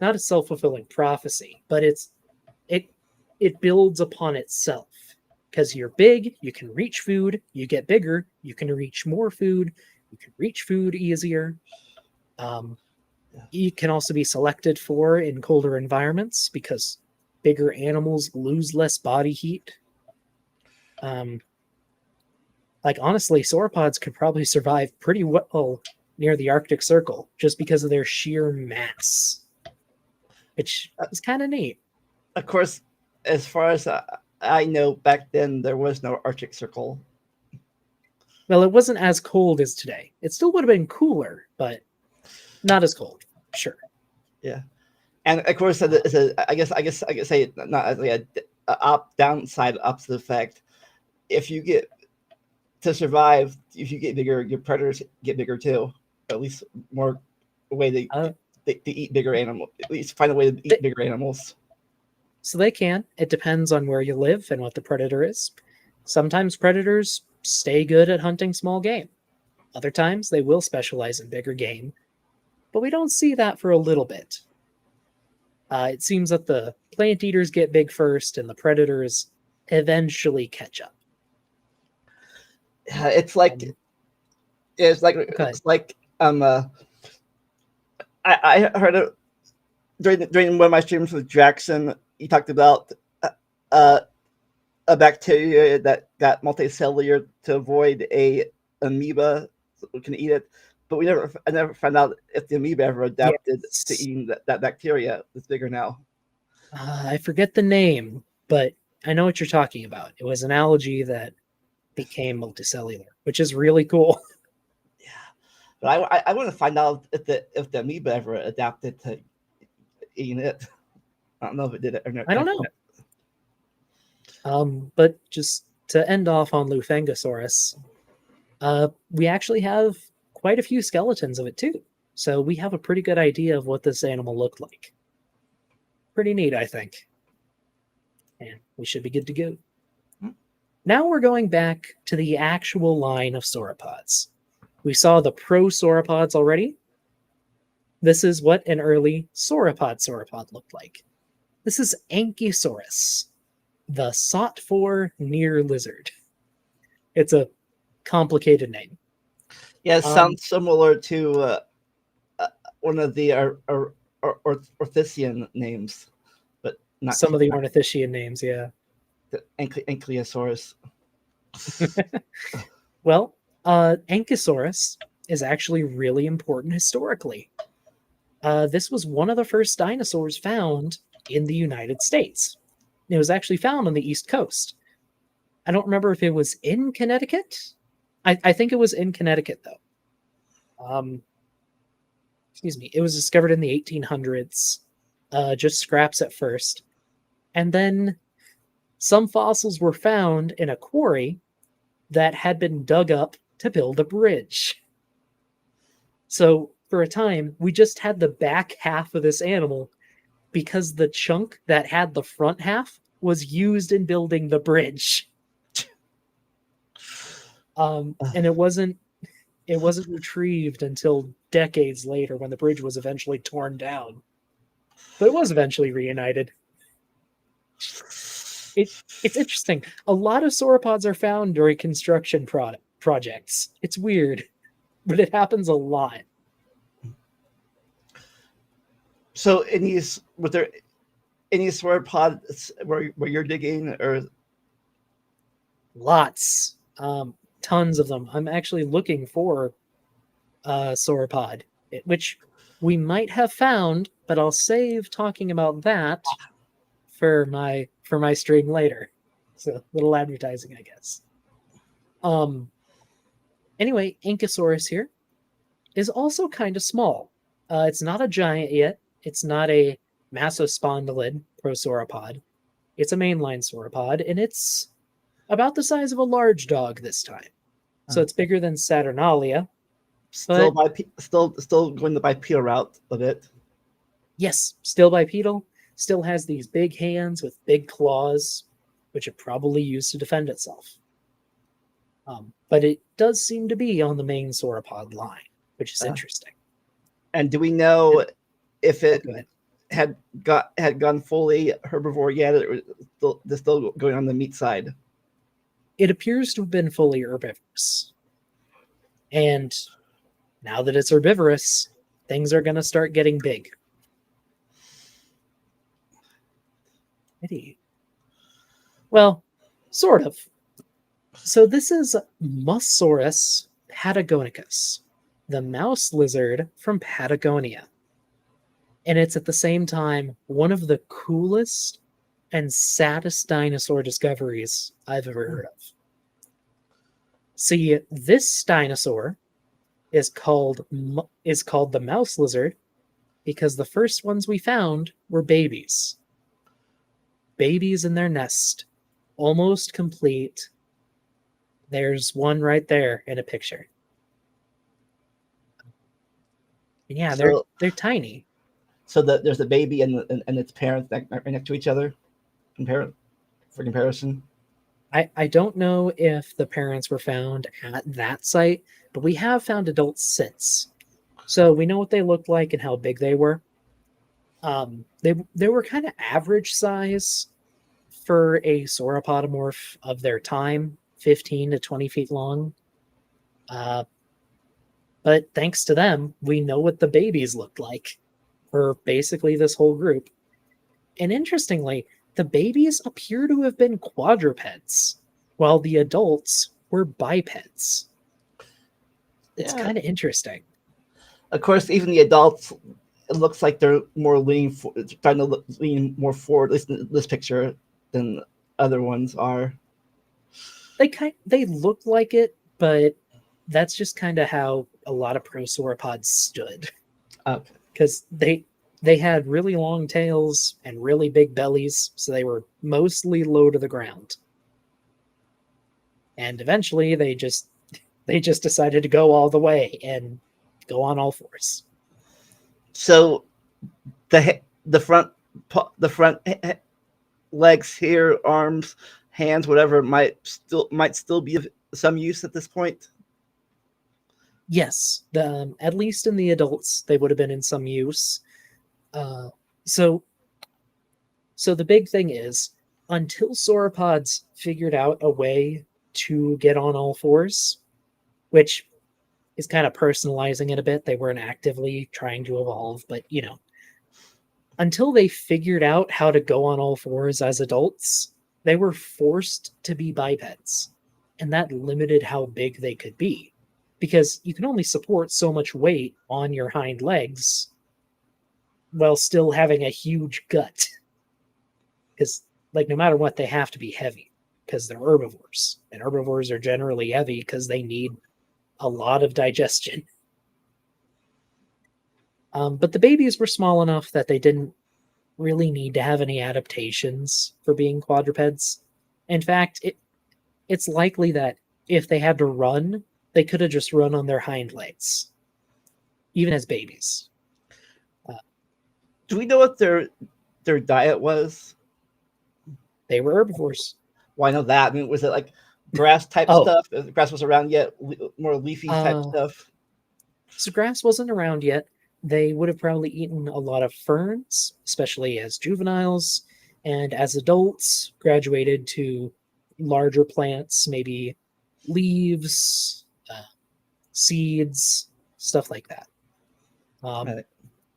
not a self-fulfilling prophecy, but it builds upon itself. Because you're big, you can reach food, you get bigger, you can reach more food, you can reach food easier. You can also be selected for in colder environments because bigger animals lose less body heat. Honestly, sauropods could probably survive pretty well near the Arctic Circle just because of their sheer mass, which is kind of neat. Of course, as far as I know, back then there was no Arctic Circle. Well, it wasn't as cold as today. It still would have been cooler, but not as cold. Sure. Yeah, and of course, I guess I could say not as like a downside opposite effect. If you get to survive, if you get bigger, your predators get bigger too. At least more way to eat bigger animals. At least find a way to eat bigger animals. So they can. It depends on where you live and what the predator is. Sometimes predators stay good at hunting small game. Other times they will specialize in bigger game. But we don't see that for a little bit. It seems that the plant eaters get big first and the predators eventually catch up. It's like I heard it during one of my streams with Jackson. He talked about a bacteria that got multicellular to avoid a amoeba so we can eat it, but I never found out if the amoeba ever adapted to eating that bacteria that's bigger now. I forget the name, but I know what you're talking about. It was an algae that became multicellular, which is really cool. Yeah, but I want to find out if the amoeba ever adapted to eating it. I don't know if it did it or not. I don't know. But just to end off on Lufengosaurus, we actually have quite a few skeletons of it too. So we have a pretty good idea of what this animal looked like. Pretty neat, I think. And we should be good to go. Now we're going back to the actual line of sauropods. We saw the prosauropods already. This is what an early sauropod looked like. This is Ankylosaurus, the sought-for near lizard. It's a complicated name. Yeah, it sounds similar to one of the Ornithischia names, but not some of the Ornithischia names, yeah. The Ankylosaurus. Well, Ankylosaurus is actually really important historically. This was one of the first dinosaurs found in the United States. It was actually found on the East Coast. I don't remember if it was in Connecticut. I think it was in Connecticut, though. Excuse me. It was discovered in the 1800s, just scraps at first. And then some fossils were found in a quarry that had been dug up to build a bridge. So for a time, we just had the back half of this animal because the chunk that had the front half was used in building the bridge. And it wasn't retrieved until decades later when the bridge was eventually torn down. But it was eventually reunited. It's interesting. A lot of sauropods are found during construction projects. It's weird, but it happens a lot. So, were there any sauropods where you're digging, or Lots, tons of them. I'm actually looking for a sauropod, which we might have found, but I'll save talking about that for my stream later. So a little advertising, I guess. Anyway, Ankylosaurus here is also kind of small. It's not a giant yet. It's not a massospondylid prosauropod. It's a mainline sauropod, and it's about the size of a large dog this time. So it's bigger than Saturnalia. still going the bipedal route of it? Yes, still bipedal. Still has these big hands with big claws, which it probably used to defend itself. But it does seem to be on the main sauropod line, which is interesting. And do we know if it had gone fully herbivore yet, or still going on the meat side? It appears to have been fully herbivorous. And now that it's herbivorous, things are going to start getting big. Well, sort of. So this is Mussaurus patagonicus, the mouse lizard from Patagonia. And it's at the same time one of the coolest and saddest dinosaur discoveries I've ever heard of. See, this dinosaur is called the mouse lizard because the first ones we found were babies. Babies in their nest, almost complete. There's one right there in a picture. And yeah, they're tiny. So there's a baby and its parents right next to each other, for comparison. I don't know if the parents were found at that site, but we have found adults since. So we know what they looked like and how big they were. They were kind of average size for a sauropodomorph of their time, 15 to 20 feet long. But thanks to them, we know what the babies looked like for basically this whole group. And interestingly, the babies appear to have been quadrupeds, while the adults were bipeds. It's kind of interesting. Of course, even the adults, it looks like they're trying to lean more forward, at least in this picture, than other ones are. They look like it, but that's just kind of how a lot of prosauropods stood. Okay. Because they had really long tails and really big bellies, so they were mostly low to the ground. And eventually they just decided to go all the way and go on all fours. So the front legs here, arms, hands, whatever might still be of some use at this point. Yes, at least in the adults, they would have been in some use. So the big thing is, until sauropods figured out a way to get on all fours, which is kind of personalizing it a bit, they weren't actively trying to evolve, but until they figured out how to go on all fours as adults, they were forced to be bipeds, and that limited how big they could be, because you can only support so much weight on your hind legs while still having a huge gut. Because, no matter what, they have to be heavy, because they're herbivores, and herbivores are generally heavy because they need a lot of digestion. But the babies were small enough that they didn't really need to have any adaptations for being quadrupeds. In fact, it's likely that if they had to run, they could have just run on their hind legs. even as babies. Do we know what their diet was? They were herbivores. Well, I know that. I mean, was it like grass type Oh. stuff? If the grass was around yet, more leafy type stuff. So grass wasn't around yet. They would have probably eaten a lot of ferns, especially as juveniles, and as adults, graduated to larger plants, maybe leaves, seeds, stuff like that. Right.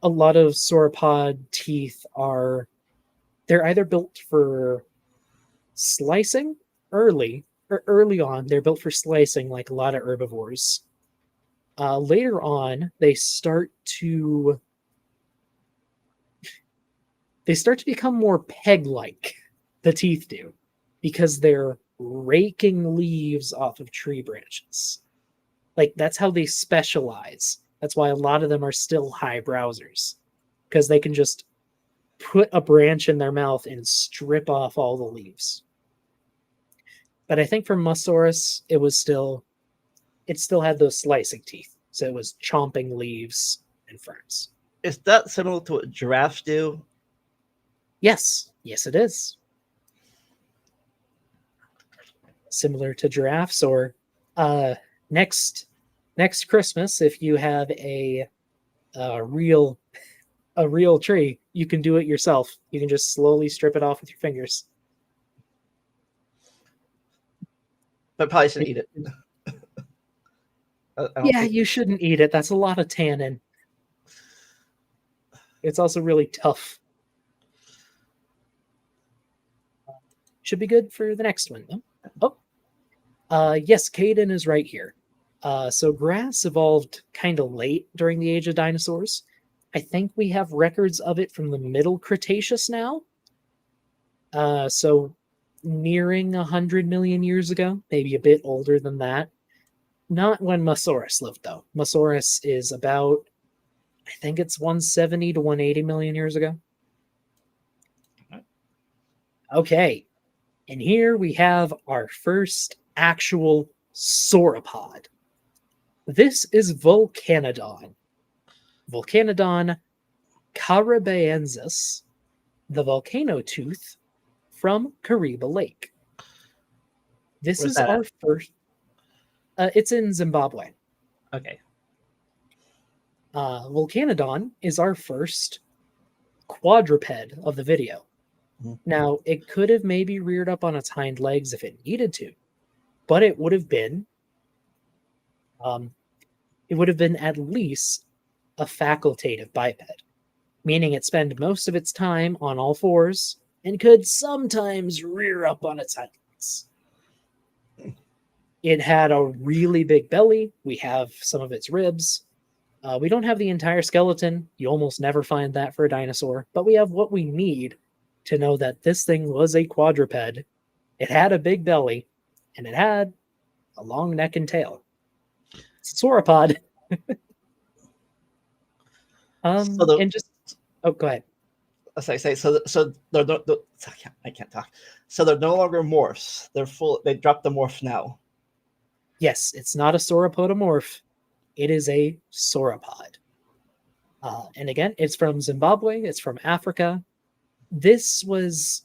A lot of sauropod teeth they're either built for slicing early on. They're built for slicing like a lot of herbivores. Later on, they start to become more peg-like. The teeth do, because they're raking leaves off of tree branches. Like, that's how they specialize. That's why a lot of them are still high browsers, because they can just put a branch in their mouth and strip off all the leaves. But I think for Mosasaurus, it still had those slicing teeth, so it was chomping leaves and ferns. Is that similar to what giraffes do? Yes, it is. Similar to giraffes, or next Christmas, if you have a real tree, you can do it yourself. You can just slowly strip it off with your fingers. But probably shouldn't eat it. Yeah, you shouldn't eat it. That's a lot of tannin. It's also really tough. Should be good for the next one, though. Yes, Caden is right here. So grass evolved kind of late during the age of dinosaurs. I think we have records of it from the Middle Cretaceous now. So nearing 100 million years ago, maybe a bit older than that. Not when Mosasaurus lived, though. Mosasaurus is about, I think it's 170 to 180 million years ago. Okay. And here we have our first actual sauropod. This is Volcanodon. Volcanodon caribensis, the volcano tooth from Kariba Lake. This Where's is that our at? first. It's in Zimbabwe. Okay. Volcanodon is our first quadruped of the video. Mm-hmm. Now, it could have maybe reared up on its hind legs if it needed to, but it would have been at least a facultative biped, meaning it spent most of its time on all fours and could sometimes rear up on its hind legs. It had a really big belly. We have some of its ribs. We don't have the entire skeleton. You almost never find that for a dinosaur, but we have what we need to know that this thing was a quadruped. It had a big belly, and it had a long neck and tail. It's a sauropod. And just go ahead. As I say, so they're I can't talk. So they're no longer morphs. They're full. They dropped the morph now. Yes, it's not a sauropodomorph. It is a sauropod. And again, it's from Zimbabwe. It's from Africa. This was,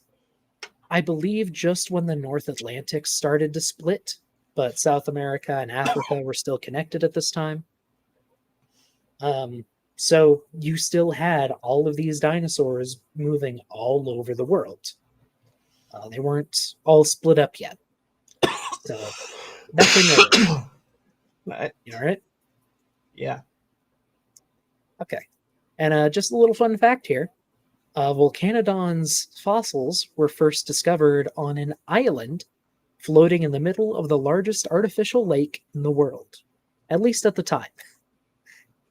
I believe, just when the North Atlantic started to split, but South America and Africa were still connected at this time. So you still had all of these dinosaurs moving all over the world. They weren't all split up yet. So nothing early. Right. You all right? Yeah. Okay. And just a little fun fact here. Volcanodon's fossils were first discovered on an island floating in the middle of the largest artificial lake in the world, at least at the time.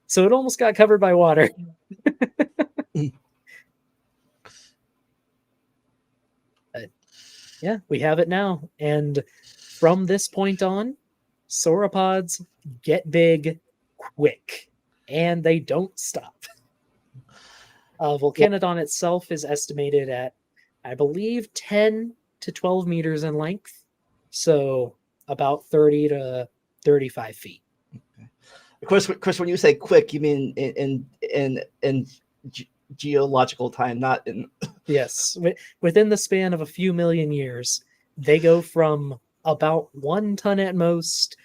So it almost got covered by water. Yeah, we have it now. And from this point on, sauropods get big quick, and they don't stop. Volcanodon itself is estimated at, I believe, 10 to 12 meters in length, so about 30 to 35 feet. Okay. Of course, when you say quick, you mean in geological time, not in. Yes, within the span of a few million years, they go from about 1 ton at most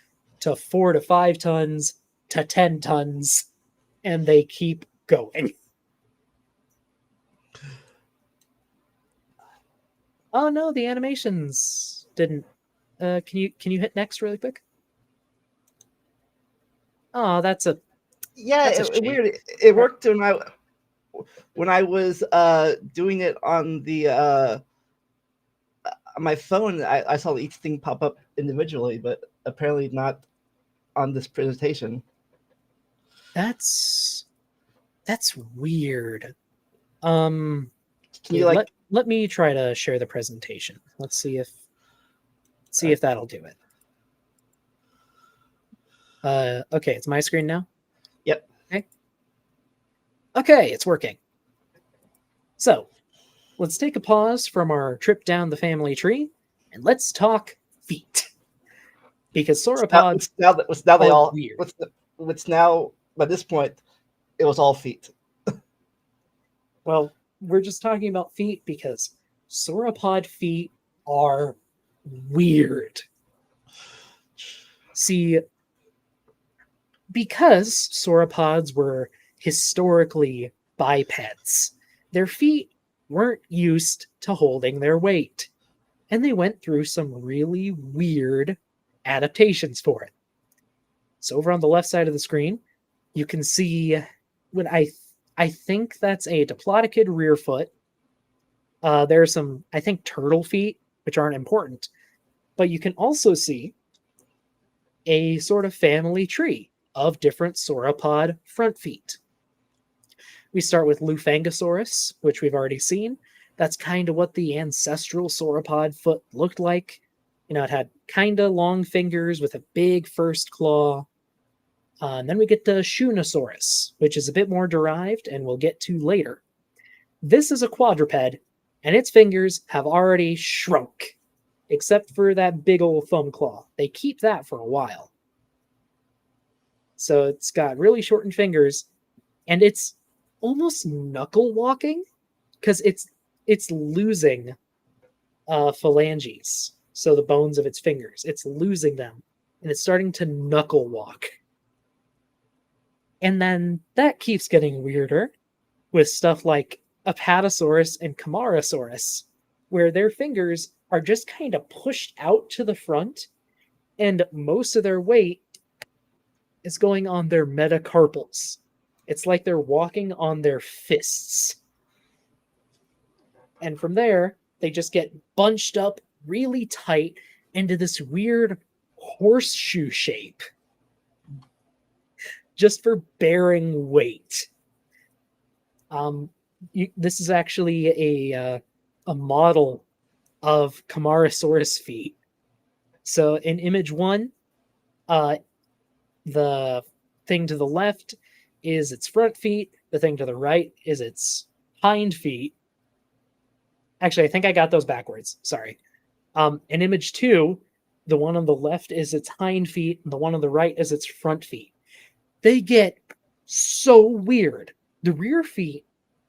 to 4 to 5 tons to 10 tons, and they keep going. Oh no, the animations didn't. Can you hit next really quick? Oh, that's a shame. Weird. It worked when I was doing it on the on my phone. I saw each thing pop up individually, but apparently not on this presentation. That's weird. Can Yeah, you like? let me try to share the presentation. Let's see if that'll do it. Okay, it's my screen now. Yep. Okay, it's working. So, let's take a pause from our trip down the family tree and let's talk feet. Because sauropods Now they are all. weird. What's now by this point, it was all feet. Well, we're just talking about feet because sauropod feet are weird. See, because sauropods were historically bipeds, their feet weren't used to holding their weight, and they went through some really weird adaptations for it. So over on the left side of the screen, you can see what I think that's a diplodocid rear foot. There are some, I think, turtle feet, which aren't important, but you can also see a sort of family tree of different sauropod front feet. We start with Lufangosaurus, which we've already seen. That's kind of what the ancestral sauropod foot looked like. You know, it had kind of long fingers with a big first claw. And then we get to Shunosaurus, which is a bit more derived and we'll get to later. This is a quadruped, and its fingers have already shrunk, except for that big old thumb claw. They keep that for a while. So it's got really shortened fingers, and it's almost knuckle walking because it's losing phalanges, so the bones of its fingers. It's losing them, and it's starting to knuckle walk. And then that keeps getting weirder with stuff like Apatosaurus and Camarasaurus, where their fingers are just kind of pushed out to the front, and most of their weight is going on their metacarpals. It's like they're walking on their fists. And from there, they just get bunched up really tight into this weird horseshoe shape just for bearing weight. This is actually a model of Camarasaurus feet. So in image 1, the thing to the left is its front feet. The thing to the right is its hind feet. Actually, I think I got those backwards. Sorry. In image 2, the one on the left is its hind feet, and the one on the right is its front feet. They get so weird. The rear feet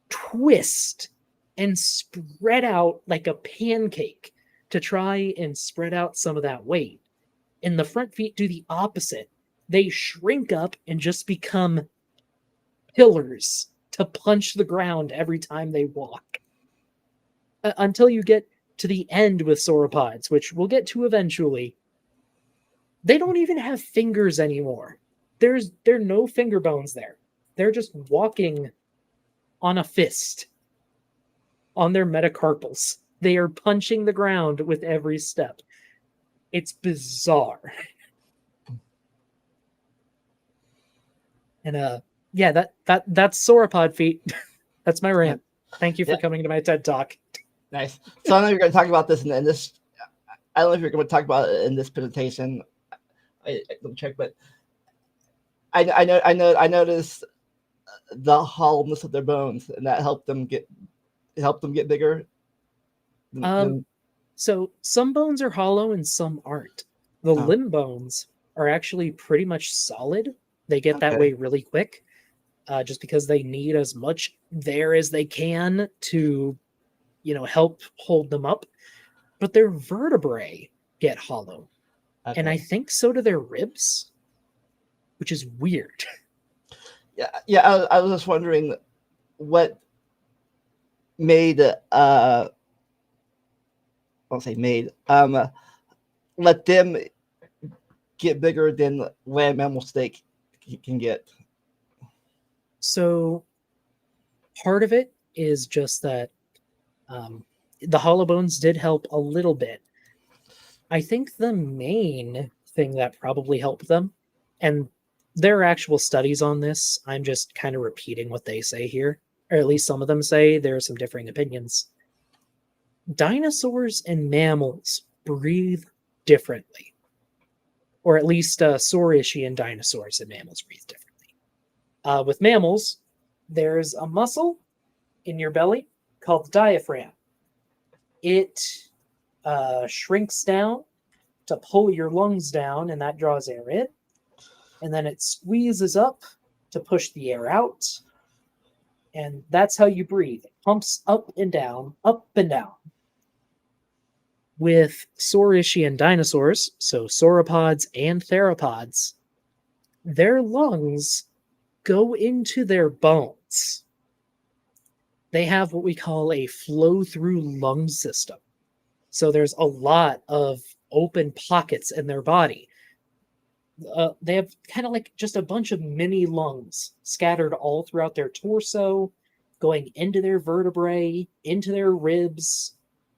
twist and spread out like a pancake to try and spread out some of that weight. And the front feet do the opposite. They shrink up and just become pillars to punch the ground every time they walk. Until you get to the end with sauropods, which we'll get to eventually. They don't even have fingers anymore. There are no finger bones there. They're just walking on a fist on their metacarpals. They are punching the ground with every step. It's bizarre. And yeah, that's sauropod feet. That's my rant. Thank you for coming to my TED Talk. Nice. So I know you're going to talk about this in this. I don't know if you're going to talk about it in this presentation. I don't check, but I noticed the hollowness of their bones, and that helped them get bigger. So some bones are hollow and some aren't. The limb bones are actually pretty much solid, They get that Okay. way really quick, just because they need as much there as they can to, help hold them up. But their vertebrae get hollow, and I Okay. think so do their ribs, which is weird. Yeah. Yeah. I was just wondering what made I'll say made let them get bigger than land mammal steak can get. So part of it is just that the hollow bones did help a little bit. I think the main thing that probably helped them, and there are actual studies on this, I'm just kind of repeating what they say here, or at least some of them say. There are some differing opinions. Dinosaurs and mammals breathe differently, or at least Saurischian dinosaurs and mammals breathe differently. With mammals, there's a muscle in your belly called the diaphragm. It shrinks down to pull your lungs down, and that draws air in. And then it squeezes up to push the air out. And that's how you breathe. It pumps up and down, up and down. With Saurischian dinosaurs, so sauropods and theropods, their lungs go into their bones. They have what we call a flow-through lung system. So there's a lot of open pockets in their body. They have kind of like just a bunch of mini lungs scattered all throughout their torso, going into their vertebrae, into their ribs.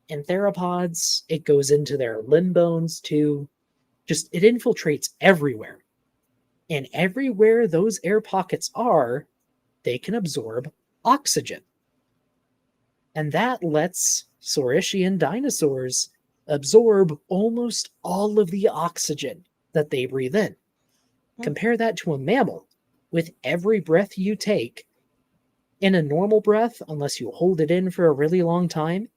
In theropods, it goes into their limb bones too. Just it infiltrates everywhere. And everywhere those air pockets are, they can absorb oxygen. And that lets Saurischian dinosaurs absorb almost all of the oxygen that they breathe in. Compare that to a mammal. With every breath you take, in a normal breath, unless you hold it in for a really long time,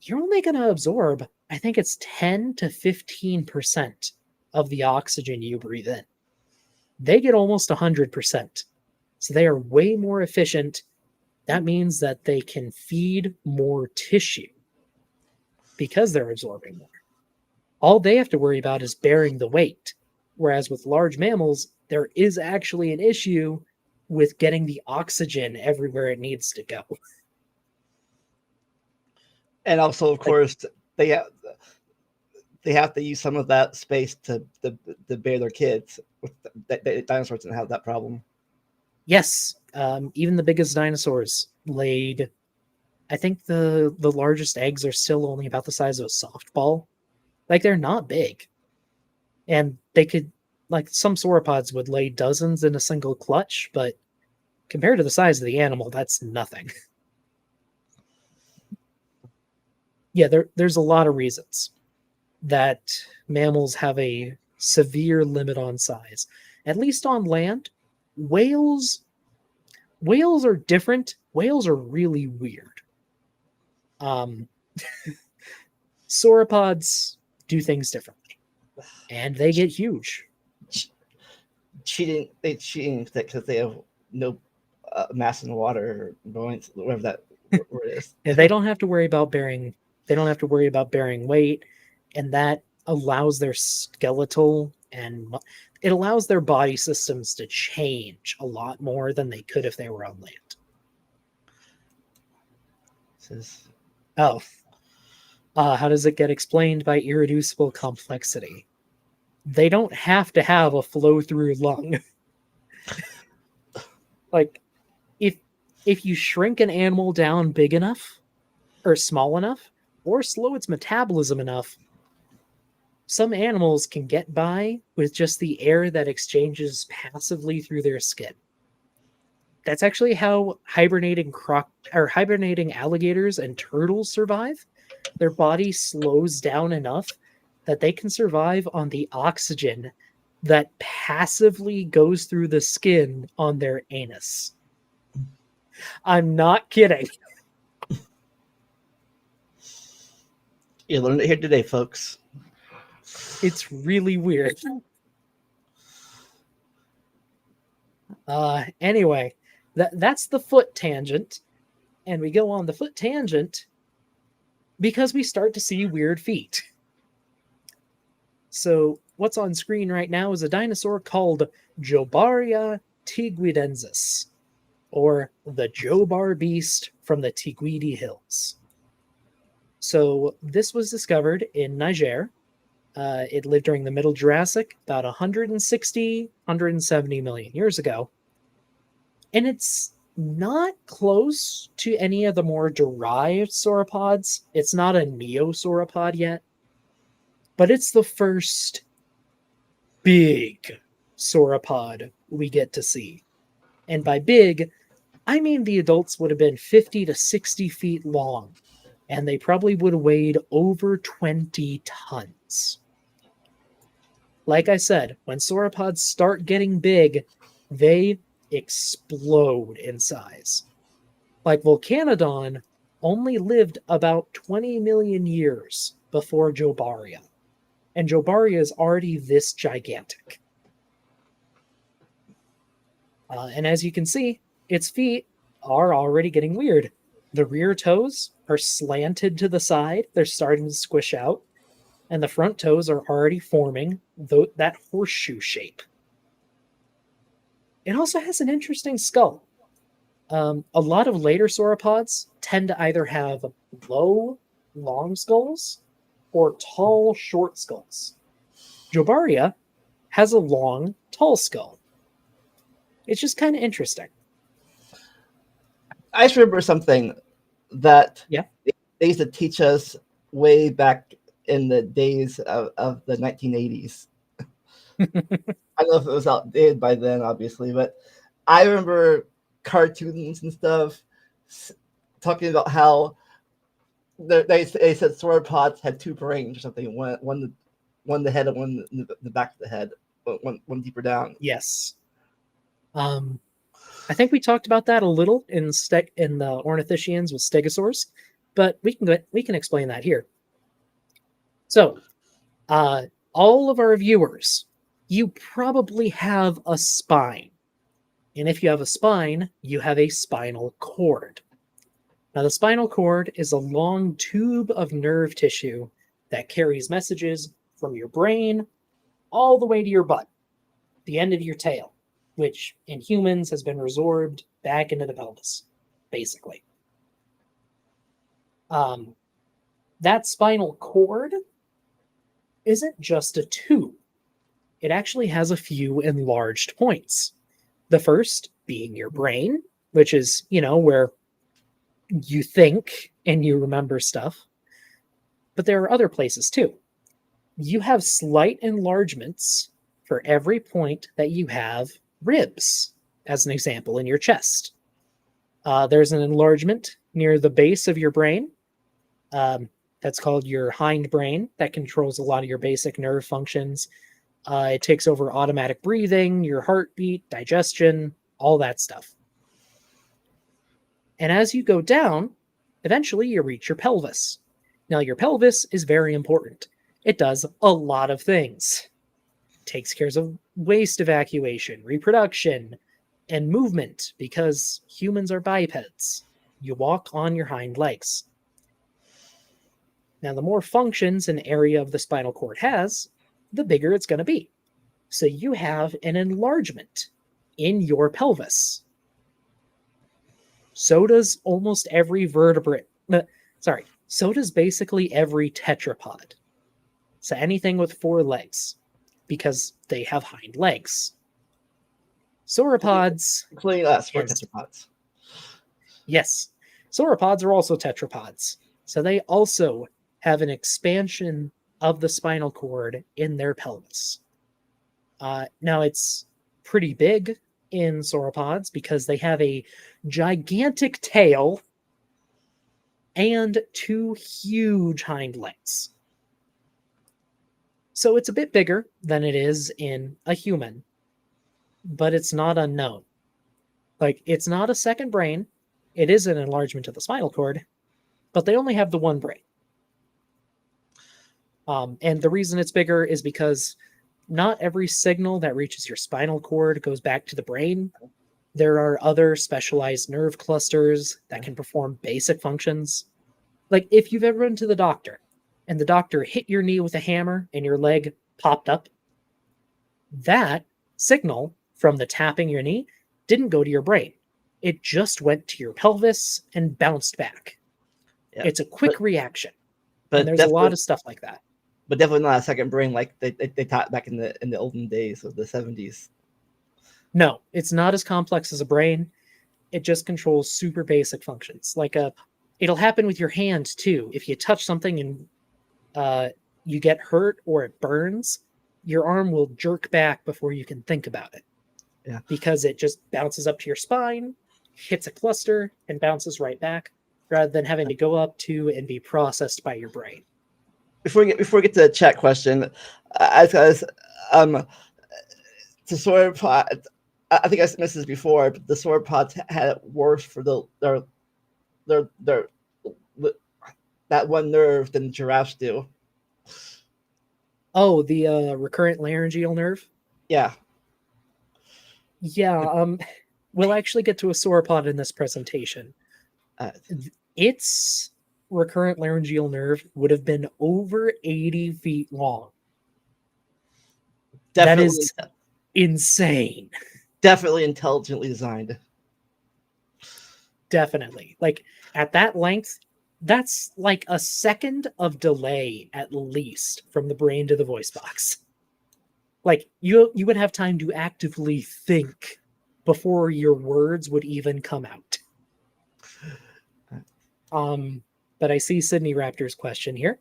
you're only going to absorb, I think it's 10 to 15% of the oxygen you breathe in. They get almost 100%. So they are way more efficient. That means that they can feed more tissue because they're absorbing more. All they have to worry about is bearing the weight. Whereas with large mammals, there is actually an issue with getting the oxygen everywhere it needs to go. And also, of course, they have they have to use some of that space to bear their kids. Dinosaurs didn't have that problem. Yes, even the biggest dinosaurs laid. I think the largest eggs are still only about the size of a softball. Like they're not big, and they could like some sauropods would lay dozens in a single clutch, but compared to the size of the animal, that's nothing. Yeah, there's a lot of reasons that mammals have a severe limit on size. At least on land, whales are different. Whales are really weird. Sauropods do things differently, and they get huge. Cheating because they have no mass in the water, or whatever that word is. They don't have to worry about bearing. They don't have to worry about bearing weight, and that allows their skeletal and it allows their body systems to change a lot more than they could if they were on land. Oh, how does it get explained by irreducible complexity? They don't have to have a flow-through lung. Like, if you shrink an animal down big enough, or small enough, or slow its metabolism enough, some animals can get by with just the air that exchanges passively through their skin. That's actually how hibernating alligators and turtles survive. Their body slows down enough that they can survive on the oxygen that passively goes through the skin on their anus. I'm not kidding. You learned it here today, folks. It's really weird. Anyway, that's the foot tangent. And we go on the foot tangent because we start to see weird feet. So what's on screen right now is a dinosaur called Jobaria tiguidensis, or the Jobar beast from the Tiguidi Hills. So this was discovered in Niger. It lived during the Middle Jurassic, about 160, 170 million years ago. And it's not close to any of the more derived sauropods. It's not a neosauropod yet, but it's the first big sauropod we get to see. And by big, I mean the adults would have been 50 to 60 feet long, and they probably would have weighed over 20 tons. Like I said, when sauropods start getting big, they explode in size. Like Volcanodon only lived about 20 million years before Jobaria, and Jobaria is already this gigantic. And as you can see, its feet are already getting weird. The rear toes are slanted to the side, they're starting to squish out, and the front toes are already forming that horseshoe shape. It also has an interesting skull. A lot of later sauropods tend to either have low, long skulls or tall, short skulls. Jobaria has a long, tall skull. It's just kind of interesting. I just remember something that Yeah. they used to teach us way back in the days of the 1980s. I don't know if it was outdated by then, obviously, but I remember cartoons and stuff talking about how they said sauropods had two brains or something, one the head and one the back of the head, one deeper down. Yes. I think we talked about that a little in the Ornithischians with stegosaurs, but we can explain that here. So, all of our viewers, you probably have a spine. And if you have a spine, you have a spinal cord. Now, the spinal cord is a long tube of nerve tissue that carries messages from your brain all the way to your butt, the end of your tail, which in humans has been resorbed back into the pelvis, basically. That spinal cord isn't just a tube. It actually has a few enlarged points. The first being your brain, which is, where you think and you remember stuff. But there are other places too. You have slight enlargements for every point that you have ribs, as an example, in your chest. There's an enlargement near the base of your brain. That's called your hindbrain. That controls a lot of your basic nerve functions. It takes over automatic breathing, your heartbeat, digestion, all that stuff. And as you go down, eventually you reach your pelvis. Now, your pelvis is very important. It does a lot of things. It takes care of waste evacuation, reproduction, and movement, because humans are bipeds. You walk on your hind legs. Now, the more functions an area of the spinal cord has, the bigger it's going to be. So you have an enlargement in your pelvis. So does almost every vertebrate. So does basically every tetrapod. So anything with 4 legs, because they have hind legs. Sauropods, including us for tetrapods. Yes, sauropods are also tetrapods. So they also have an expansion of the spinal cord in their pelvis. Now, it's pretty big in sauropods because they have a gigantic tail and 2 huge hind legs. So it's a bit bigger than it is in a human, but it's not unknown. Like, it's not a second brain. It is an enlargement of the spinal cord, but they only have the one brain. And the reason it's bigger is because not every signal that reaches your spinal cord goes back to the brain. There are other specialized nerve clusters that can perform basic functions. Like if you've ever been to the doctor and the doctor hit your knee with a hammer and your leg popped up, that signal from the tapping your knee didn't go to your brain. It just went to your pelvis and bounced back. Yeah. It's a quick reaction. But And there's a lot of stuff like that. But definitely not a second brain like they taught back in the olden days of the 70s. No, it's not as complex as a brain. It just controls super basic functions. It'll happen with your hand too. If you touch something and you get hurt or it burns, your arm will jerk back before you can think about it. Yeah. Because it just bounces up to your spine, hits a cluster, and bounces right back, rather than having to go up to and be processed by your brain. Before we get to the chat question, the sauropod, I think I missed this before, but the sauropods had it worse for their that one nerve than giraffes do. Oh, the recurrent laryngeal nerve? Yeah. Yeah, we'll actually get to a sauropod in this presentation. Its recurrent laryngeal nerve would have been over 80 feet long. Definitely, that is insane. Definitely intelligently designed. Definitely. Like at that length, that's like a second of delay at least from the brain to the voice box. Like you would have time to actively think before your words would even come out. But I see Sydney Raptor's question here.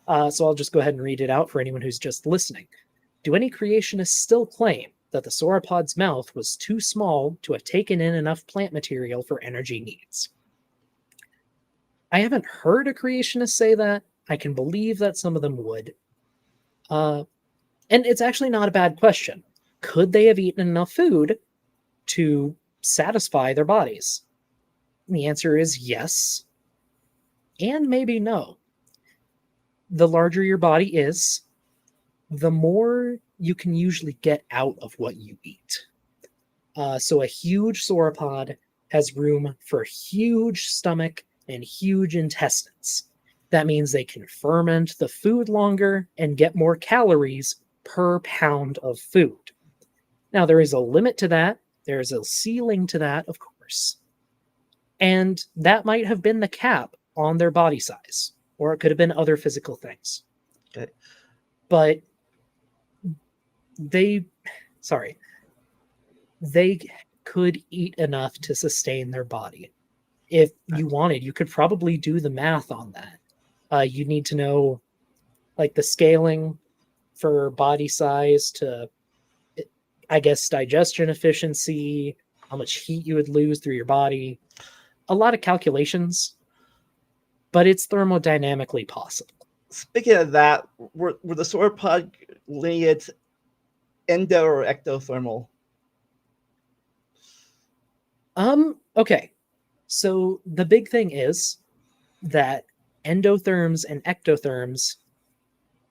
So I'll just go ahead and read it out for anyone who's just listening. Do any creationists still claim that the sauropod's mouth was too small to have taken in enough plant material for energy needs? I haven't heard a creationist say that. I can believe that some of them would. And it's actually not a bad question. Could they have eaten enough food to satisfy their bodies? And the answer is yes, and maybe no. The larger your body is, the more you can usually get out of what you eat. So a huge sauropod has room for huge stomach and huge intestines. That means they can ferment the food longer and get more calories per pound of food. Now, there is a limit to that. There is a ceiling to that, of course. And that might have been the cap on their body size, or it could have been other physical things. Okay. But they could eat enough to sustain their body. If you wanted, you could probably do the math on that. You need to know like the scaling for body size to, I guess, digestion efficiency, how much heat you would lose through your body. A lot of calculations, but it's thermodynamically possible. Speaking of that, were the sauropod lineage endo or ectothermal? Okay. So the big thing is that endotherms and ectotherms,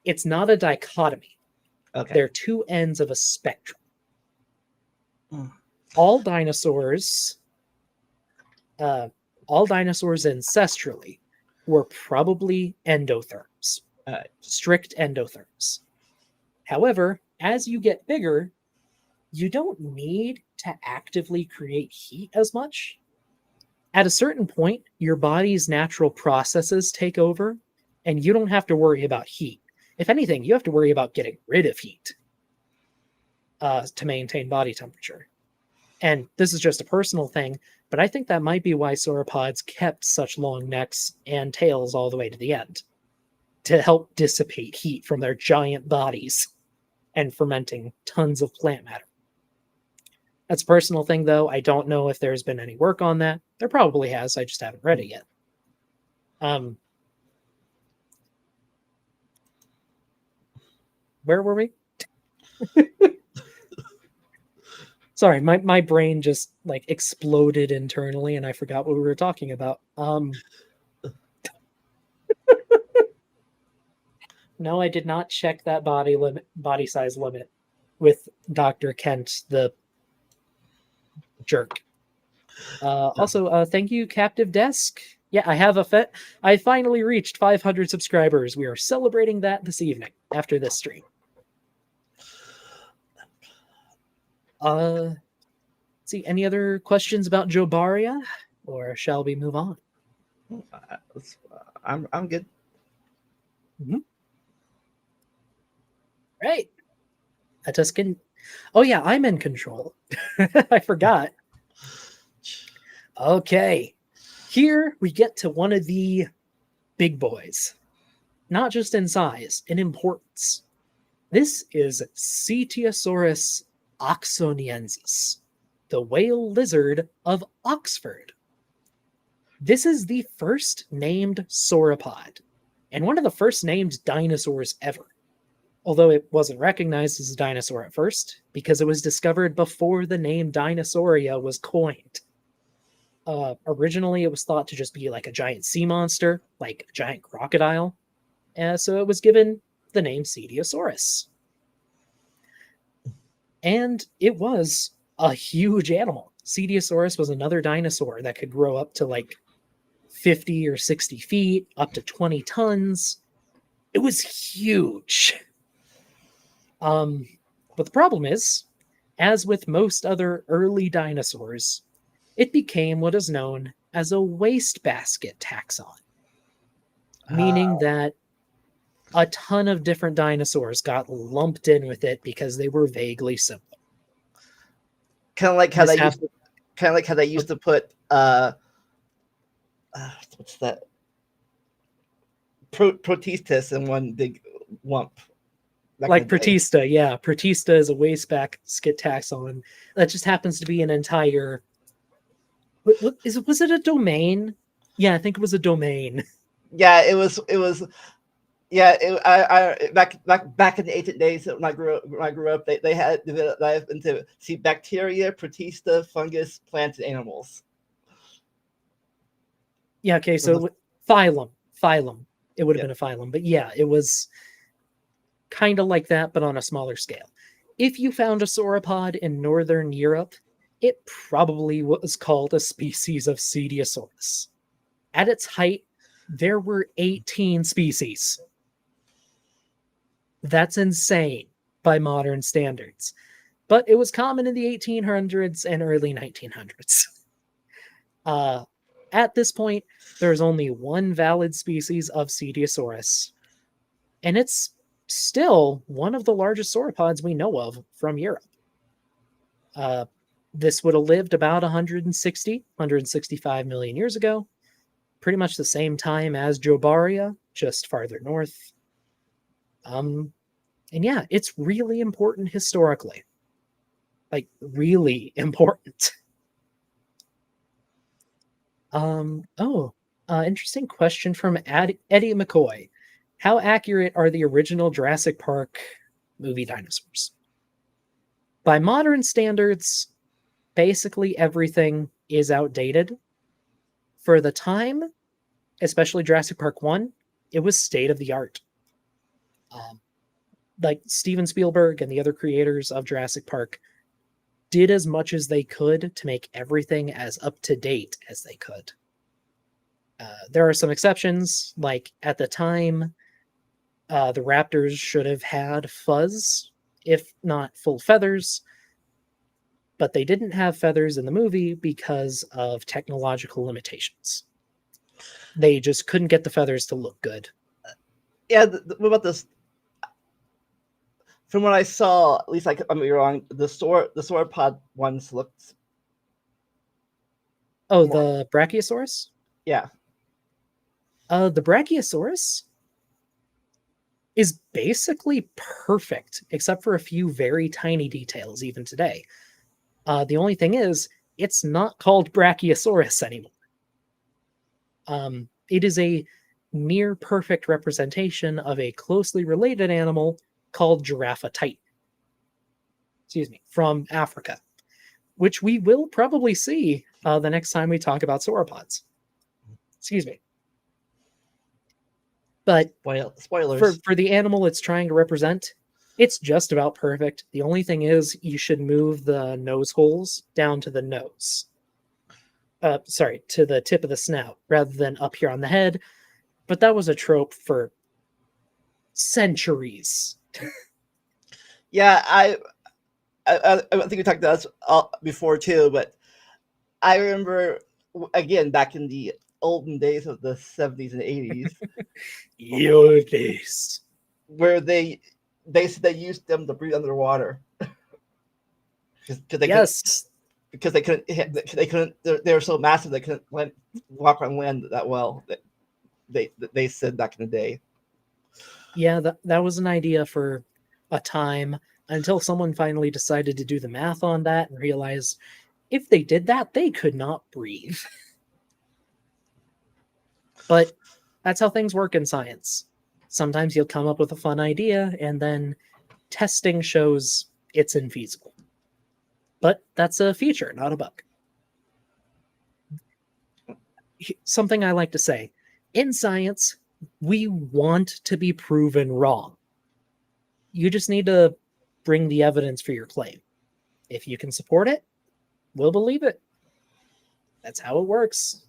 it's not a dichotomy. Okay. They're two ends of a spectrum. All dinosaurs ancestrally were probably endotherms, strict endotherms. However, as you get bigger, you don't need to actively create heat as much. At a certain point, your body's natural processes take over, and you don't have to worry about heat. If anything, you have to worry about getting rid of heat to maintain body temperature. And this is just a personal thing, but I think that might be why sauropods kept such long necks and tails all the way to the end, to help dissipate heat from their giant bodies and fermenting tons of plant matter. That's a personal thing, though. I don't know if there's been any work on that. There probably has. I just haven't read it yet. Where were we? Sorry, my brain just like exploded internally and I forgot what we were talking about. No, I did not check that body size limit with Dr. Kent, the Jerk. Also, thank you, Captive Desk. Yeah, I have I finally reached 500 subscribers. We are celebrating that this evening after this stream. See, any other questions about Jobaria, or shall we move on? I'm good. Mm-hmm. Right. Tuscan. Oh yeah, I'm in control. I forgot. Okay. Here we get to one of the big boys. Not just in size, in importance. This is Cetiosaurus oxoniensis, the whale lizard of Oxford. This is the first named sauropod, and one of the first named dinosaurs ever. Although it wasn't recognized as a dinosaur at first, because it was discovered before the name Dinosauria was coined. Originally, it was thought to just be like a giant sea monster, like a giant crocodile. So it was given the name Cetiosaurus. And it was a huge animal. Cetiosaurus was another dinosaur that could grow up to like 50 or 60 feet, up to 20 tons. It was huge. But the problem is, as with most other early dinosaurs, it became what is known as a wastebasket taxon, meaning that a ton of different dinosaurs got lumped in with it because they were vaguely similar. Kind of like how they used to put what's that? Protistus in one big lump. Like Protista, yeah. Protista is a wastebasket taxon that just happens to be an entire. Was it a domain? Yeah, I think it was a domain. Yeah, it was. Yeah, I back in the ancient days when I grew up, they had divided into bacteria, protista, fungus, plants, and animals. Yeah, okay, so phylum. It would have been a phylum, but yeah, it was kind of like that, but on a smaller scale. If you found a sauropod in northern Europe, it probably was called a species of Cetiosaurus. At its height, there were 18 species. That's insane by modern standards. But it was common in the 1800s and early 1900s. At this point, there's only one valid species of Cetiosaurus, and it's still one of the largest sauropods we know of from Europe. This would have lived about 165 million years ago, pretty much the same time as Jobaria, just farther north. And yeah, it's really important historically. Like, really important. Interesting question from Eddie McCoy. How accurate are the original Jurassic Park movie dinosaurs? By modern standards, basically everything is outdated. For the time, especially Jurassic Park 1, it was state of the art. Like Steven Spielberg and the other creators of Jurassic Park did as much as they could to make everything as up to date as they could. There are some exceptions, like at the time, the raptors should have had fuzz, if not full feathers, but they didn't have feathers in the movie because of technological limitations. They just couldn't get the feathers to look good. Yeah, what about this? From what I saw, at least I could be wrong, the sauropod ones looked. Oh, the Brachiosaurus? Yeah. The Brachiosaurus is basically perfect, except for a few very tiny details, even today. The only thing is, it's not called Brachiosaurus anymore. It is a near perfect representation of a closely related animal called Giraffatitan. Excuse me, from Africa, which we will probably see the next time we talk about sauropods. Excuse me. But spoilers for the animal it's trying to represent, It's just about perfect. The only thing is you should move the nose holes down to the nose. Sorry, to the tip of the snout rather than up here on the head. But that was a trope for centuries. Yeah, I think we talked about this before too, but I remember again back in the olden days of the 70s and 80s, Your days. where they said they used them to breathe underwater because they Yes. because they couldn't they were so massive they couldn't walk on land that well. They said back in the day. Yeah, that was an idea for a time until someone finally decided to do the math on that and realized if they did that, they could not breathe. But that's how things work in science. Sometimes you'll come up with a fun idea and then testing shows it's infeasible. But that's a feature, not a bug. Something I like to say, in science, we want to be proven wrong. You just need to bring the evidence for your claim. If you can support it, we'll believe it. That's how it works.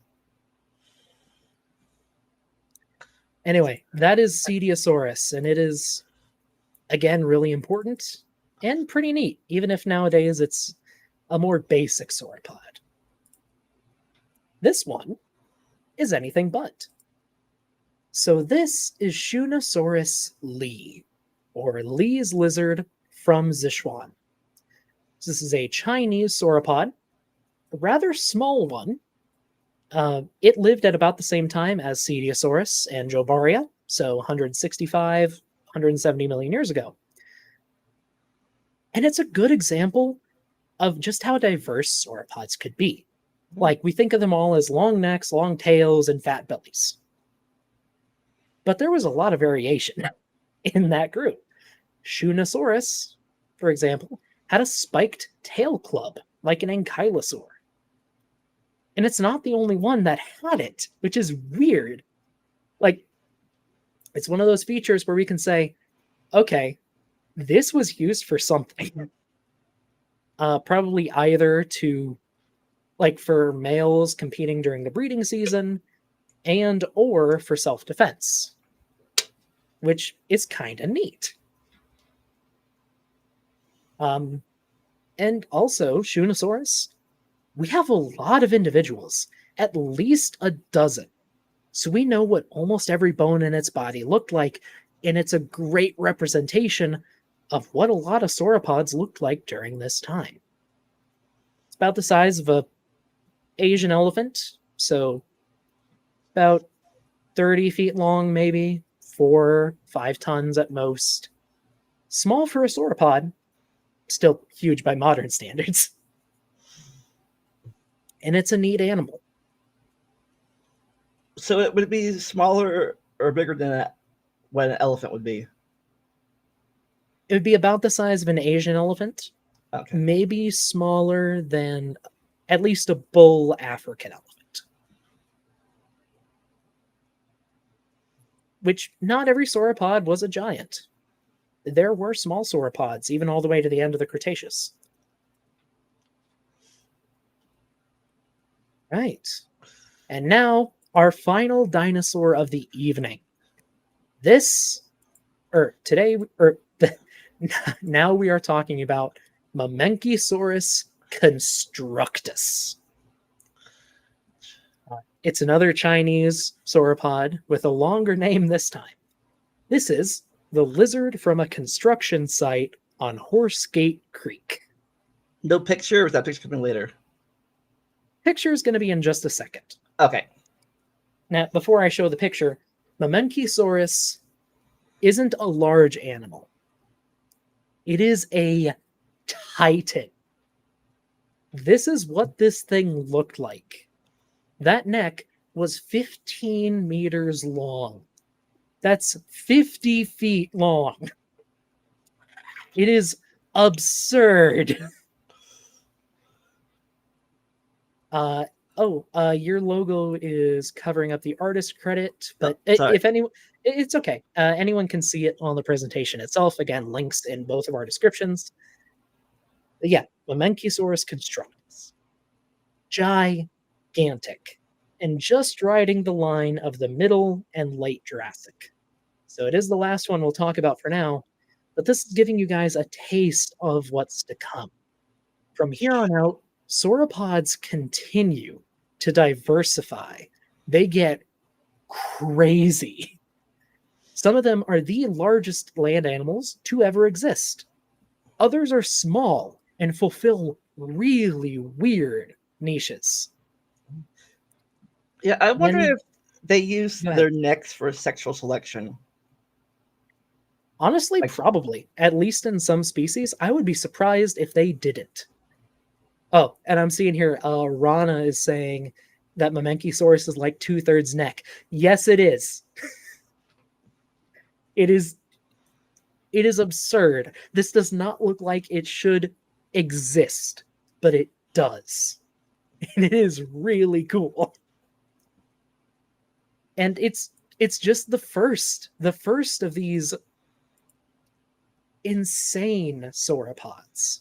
Anyway, that is Cetiosaurus, and it is, again, really important and pretty neat, even if nowadays it's a more basic sauropod. This one is anything but. So this is Shunosaurus Li, or Li's lizard from Sichuan. This is a Chinese sauropod, a rather small one. It lived at about the same time as Cetiosaurus and Jobaria, so 165, 170 million years ago. And it's a good example of just how diverse sauropods could be. Like, we think of them all as long necks, long tails, and fat bellies. But there was a lot of variation in that group. Shunosaurus, for example, had a spiked tail club, like an ankylosaur. And it's not the only one that had it, which is weird. Like, it's one of those features where we can say, okay, this was used for something. Probably either to, like, for males competing during the breeding season, and or for self-defense, which is kind of neat. And also, Shunosaurus, we have a lot of individuals, at least a dozen. So we know what almost every bone in its body looked like, and it's a great representation of what a lot of sauropods looked like during this time. It's about the size of a Asian elephant, so about 30 feet long, maybe 4-5 tons at most. Small for a sauropod, still huge by modern standards. And it's a neat animal. So it would be smaller or bigger than what an elephant would be? It would be about the size of an Asian elephant, Okay. maybe smaller than at least a bull African elephant. Which not every sauropod was a giant. There were small sauropods, even all the way to the end of the Cretaceous. Right. And now, our final dinosaur of the evening. Now we are talking about Mamenchisaurus constructus. It's another Chinese sauropod with a longer name this time. This is the lizard from a construction site on Horsegate Creek. No picture, or is that picture coming later? Picture is going to be in just a second. Okay. Now, before I show the picture, Mamenchisaurus isn't a large animal. It is a titan. This is what this thing looked like. That neck was 15 meters long. That's 50 feet long. It is absurd. Oh, your logo is covering up the artist credit, but sorry. if anyone, it's okay. Anyone can see it on the presentation itself. Again, links in both of our descriptions. But yeah, Mamenchisaurus constructus. Gigantic. And just riding the line of the middle and late Jurassic. So it is the last one we'll talk about for now, but this is giving you guys a taste of what's to come. From here on out, sauropods continue to diversify. They get crazy. Some of them are the largest land animals to ever exist. Others are small and fulfill really weird niches. Yeah, I wonder And if they use go ahead. their necks for sexual selection. Honestly, Like- probably. At least in some species. I would be surprised if they didn't. Oh, and I'm seeing here, Rana is saying that Mamenchisaurus is like 2/3 neck. Yes, it is. It is absurd. This does not look like it should exist, but it does. And it is really cool. And it's just the first of these insane sauropods.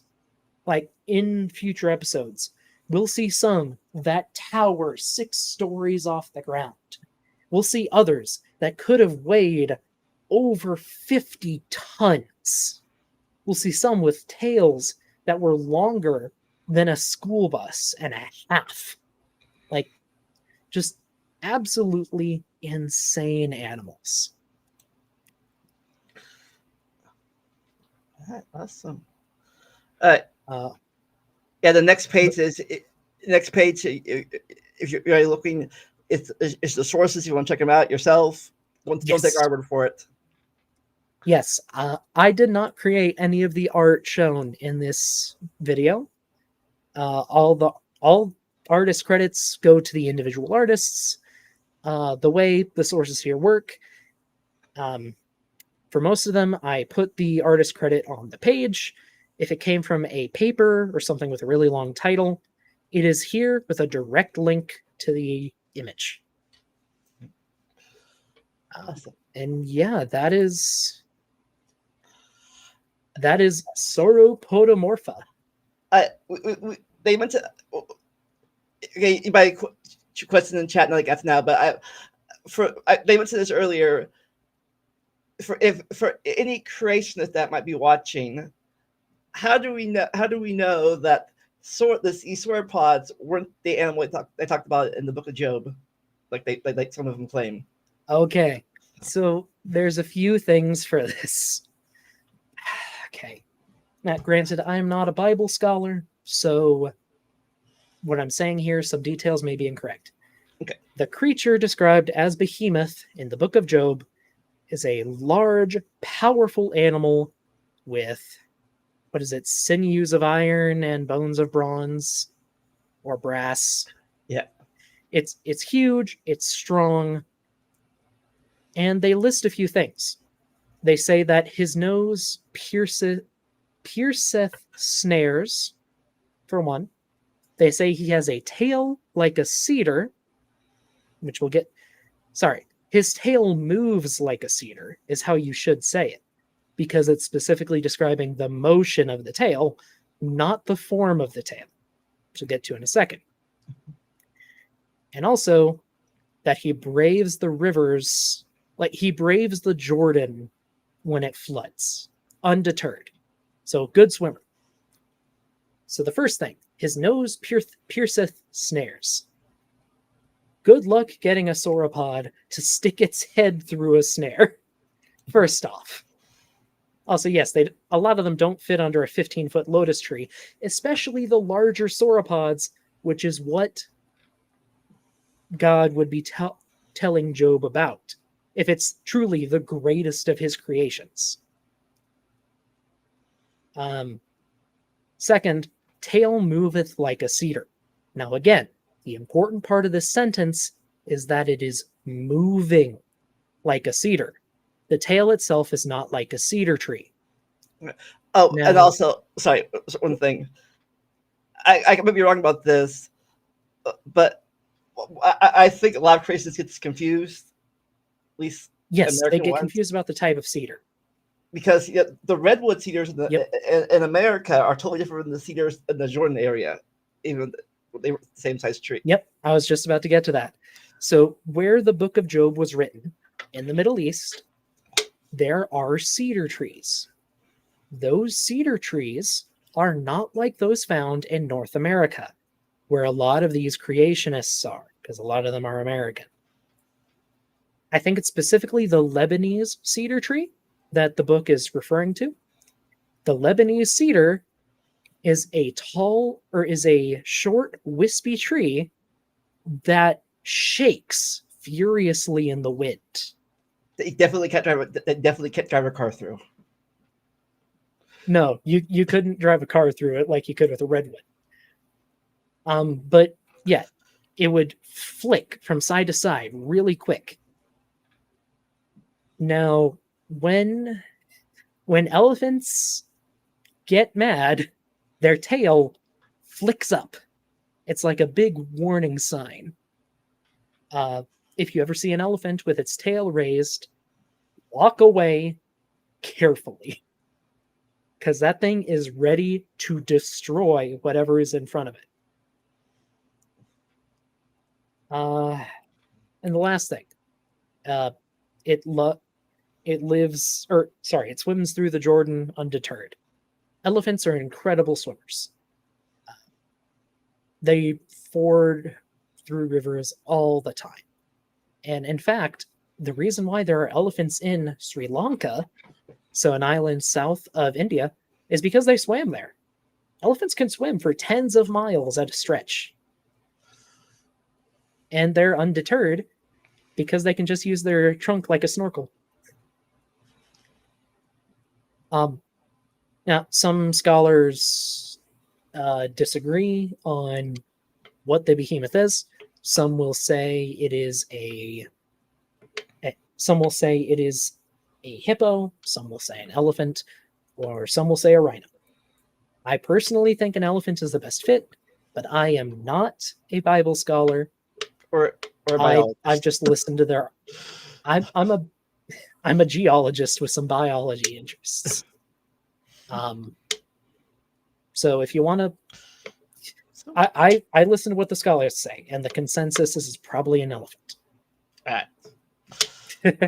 Like in future episodes, we'll see some that tower 6 stories off the ground. We'll see others that could have weighed over 50 tons. We'll see some with tails that were longer than a school bus and a half. Like, just absolutely insane animals. Awesome. Uh, Yeah, the next page is if you're really looking, it's the sources. You want to check them out yourself. Don't take our word for it. Yes, I did not create any of the art shown in this video. All artist credits go to the individual artists. The way the sources here work, for most of them, I put the artist credit on the page. If it came from a paper or something with a really long title, it is here with a direct link to the image. Awesome. And yeah, that is Sauropodomorpha. They meant to. Okay, you might question in the chat, not like that's now, but they mentioned this earlier. For any creationist that might be watching, how do we know that these sauropods weren't the animal they talked about in the Book of Job, like some of them claim? Okay, so there's a few things for this. Okay, now granted, I am not a Bible scholar, so what I'm saying here, some details may be incorrect. Okay. The creature described as Behemoth in the Book of Job is a large, powerful animal with, sinews of iron and bones of bronze or brass. Yeah. It's huge, it's strong, and they list a few things. They say that his nose pierceth snares, for one. They say he has a tail like a cedar, which we'll get... Sorry, his tail moves like a cedar, is how you should say it, because it's specifically describing the motion of the tail, not the form of the tail, which we'll get to in a second. And also that he braves the rivers, like he braves the Jordan when it floods, undeterred. So, good swimmer. So the first thing, his nose pierceth snares. Good luck getting a sauropod to stick its head through a snare, first off. Also, yes, a lot of them don't fit under a 15-foot lotus tree, especially the larger sauropods, which is what God would be telling Job about, if it's truly the greatest of his creations. Second, tail moveth like a cedar. Now again, the important part of this sentence is that it is moving like a cedar. The tail itself is not like a cedar tree. Oh, Now, and also, sorry, one thing. I might be wrong about this, but I think a lot of creationists get confused, at least Yes, they American get ones, confused about the type of cedar. because the redwood cedars Yep. in America are totally different from the cedars in the Jordan area, even though they were the same size tree. Yep, I was just about to get to that. So, where the book of Job was written, in the Middle East, there are cedar trees. Those cedar trees are not like those found in North America, where a lot of these creationists are, because a lot of them are American. I think it's specifically the Lebanese cedar tree that the book is referring to. The Lebanese cedar is a short, wispy tree that shakes furiously in the wind. They definitely can't drive a car through. No, you couldn't drive a car through it like you could with a redwood. But yeah, it would flick from side to side really quick. Now, when elephants get mad, their tail flicks up. It's like a big warning sign. If you ever see an elephant with its tail raised, walk away carefully, because that thing is ready to destroy whatever is in front of it. And the last thing, it swims through the Jordan undeterred. Elephants are incredible swimmers. They ford through rivers all the time. And in fact, the reason why there are elephants in Sri Lanka, so an island south of India, is because they swam there. Elephants can swim for tens of miles at a stretch. And they're undeterred because they can just use their trunk like a snorkel. Now, some scholars disagree on what the behemoth is. Some will say it is a hippo. Some will say an elephant, or some will say a rhino. I personally think an elephant is the best fit, but I am not a Bible scholar. Or biologist. I've just listened to their. I'm a geologist with some biology interests. So if you want to, I listen to what the scholars say, and the consensus is probably an elephant. All right.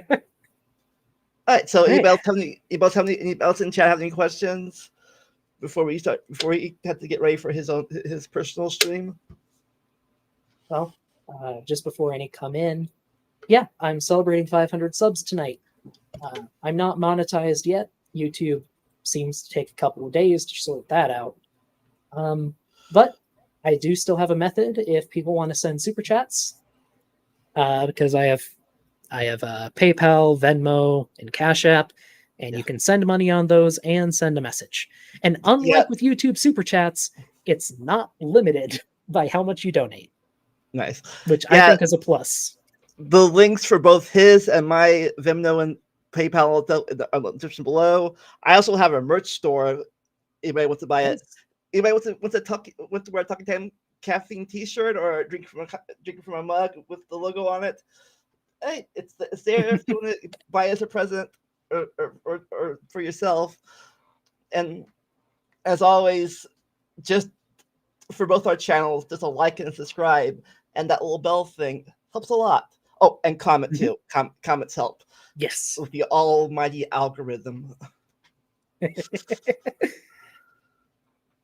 All right. So anybody else in chat have any questions before we start? Before he had to get ready for his personal stream. Well, just before any come in, yeah, I'm celebrating 500 subs tonight. I'm not monetized yet. YouTube seems to take a couple of days to sort that out. But I do still have a method if people want to send super chats, because I have PayPal, Venmo, and Cash App, and you can send money on those and send a message. And unlike with YouTube super chats, it's not limited by how much you donate. Nice. Which I think is a plus. The links for both his and my Venmo and PayPal in the description below. I also have a merch store. Anybody wants to buy it? Anybody wants to wear a Talking Time caffeine T-shirt or drinking from a mug with the logo on it? Hey, it's there if you want to buy it as a present or for yourself. And as always, just for both our channels, just a like and a subscribe, and that little bell thing helps a lot. Oh, and comment too. Comments help. Yes. With the almighty algorithm.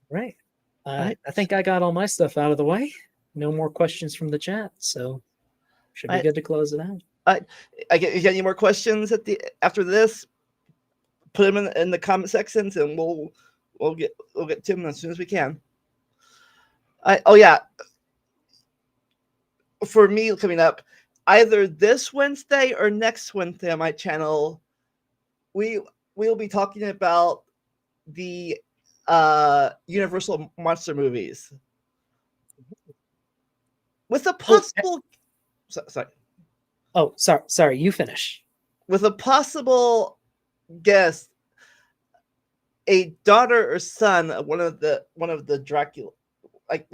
Right. I think I got all my stuff out of the way. No more questions from the chat, so should be good to close it out. You got any more questions after this? Put them in the comment sections, and we'll get to them as soon as we can. For me, coming up either this Wednesday or next Wednesday on my channel, we'll be talking about the Universal monster movies with a possible. Sorry. Oh, sorry. You finish. With a possible guest, a daughter or son of one of the Dracula, like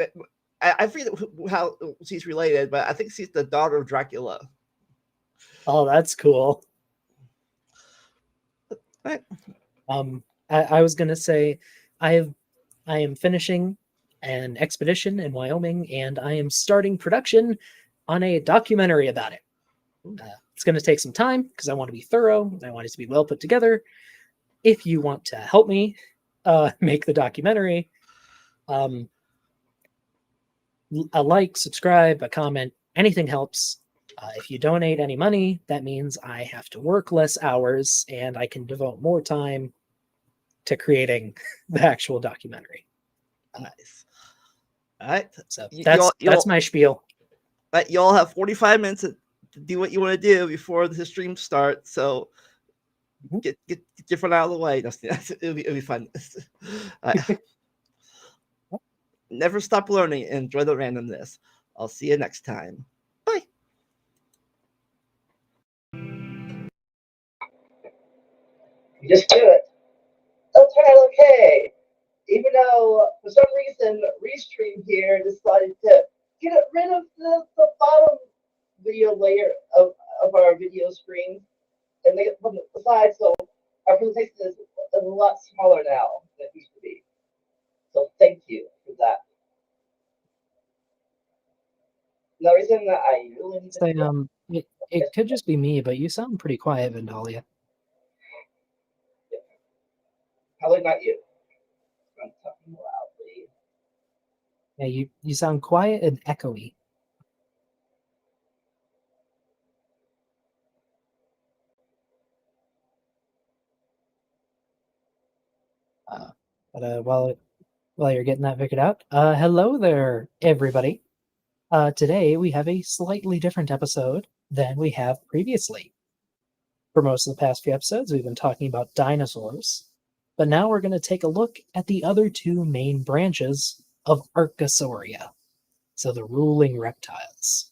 I forget how she's related, but I think she's the daughter of Dracula. Oh, that's cool. Right. I was gonna say, I am finishing an expedition in Wyoming, and I am starting production on a documentary about it. It's going to take some time because I want to be thorough. I want it to be well put together. If you want to help me make the documentary, a like, subscribe, a comment, anything helps. If you donate any money, that means I have to work less hours and I can devote more time to creating the actual documentary. Nice. All right. So You'll that's my spiel. You'll have 45 minutes to do what you want to do before the stream starts. So get your phone out of the way. It'll be fun. Right. Never stop learning and enjoy the randomness. I'll see you next time. Bye. Just do it. Okay. Even though for some reason Restream here decided to get rid of the bottom video layer of our video screen and make it from the side, so our presentation is a lot smaller now than it used to be. So thank you for that. No reason that I really need to it could just be me, but you sound pretty quiet, Vandalia. Yeah. Probably not you. I'm talking loudly. Yeah, you sound quiet and echoey. But while you're getting that figured out, hello there, everybody. Today we have a slightly different episode than we have previously. For most of the past few episodes, we've been talking about dinosaurs, but now we're going to take a look at the other two main branches of Archosauria, so the ruling reptiles.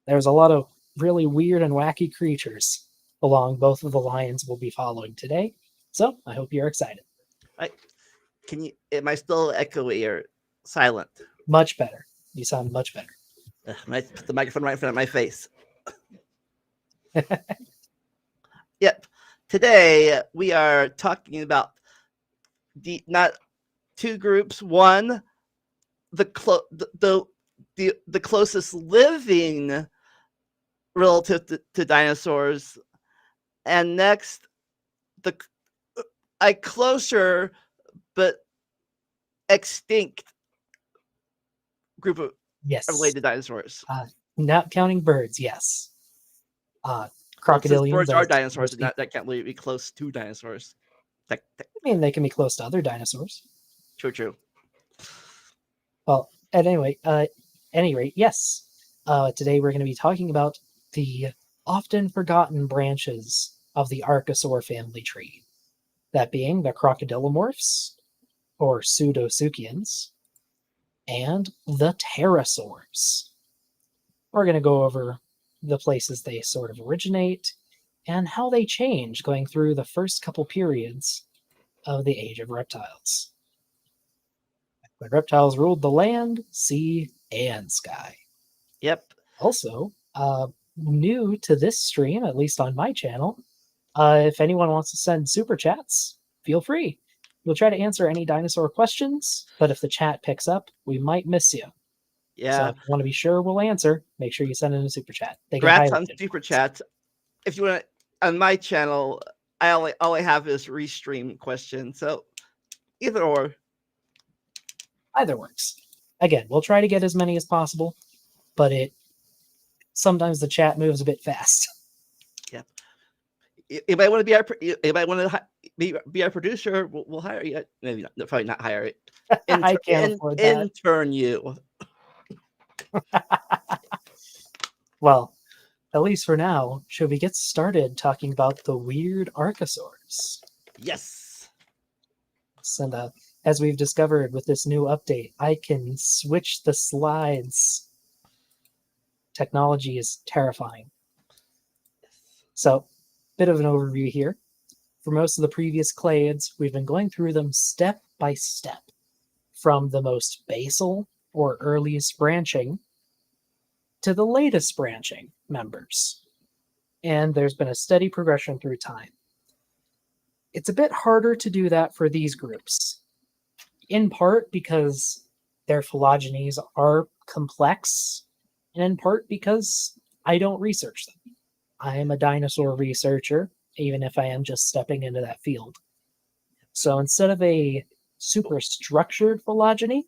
There's a lot of really weird and wacky creatures along both of the lines we'll be following today, so I hope you're excited. Right. Am I still echoey or silent? Much better. You sound much better. I put the microphone right in front of my face. Yep. Today we are talking about not two groups. One, the closest living relative to dinosaurs, and next a closer but extinct group of related dinosaurs. Not counting birds, yes. Crocodilians. Birds are dinosaurs, and that can't really be close to dinosaurs. I mean, they can be close to other dinosaurs. True. Well, at any rate, yes. Today we're going to be talking about the often forgotten branches of the Archosaur family tree. That being the Crocodilomorphs, or Pseudosuchians, and the pterosaurs. We're going to go over the places they sort of originate and how they change going through the first couple periods of the Age of Reptiles. When reptiles ruled the land, sea, and sky. Yep. Also, new to this stream, at least on my channel, if anyone wants to send super chats, feel free. We'll try to answer any dinosaur questions, but if the chat picks up, we might miss you. Yeah. So if you want to be sure we'll answer, make sure you send in a super chat. Congrats on super chats. If you want to, on my channel, all I have is restream questions. So either or. Either works. Again, we'll try to get as many as possible, but sometimes the chat moves a bit fast. Yeah. If I want to be our producer, we'll hire you. Maybe not, probably not hire it. I can't afford that. Intern you. Well, at least for now, should we get started talking about the weird archosaurs? Yes. And as we've discovered with this new update, I can switch the slides. Technology is terrifying. So, bit of an overview here. For most of the previous clades, we've been going through them step by step, from the most basal or earliest branching to the latest branching members. And there's been a steady progression through time. It's a bit harder to do that for these groups, in part because their phylogenies are complex, and in part because I don't research them. I am a dinosaur researcher, even if I am just stepping into that field. So instead of a super structured phylogeny,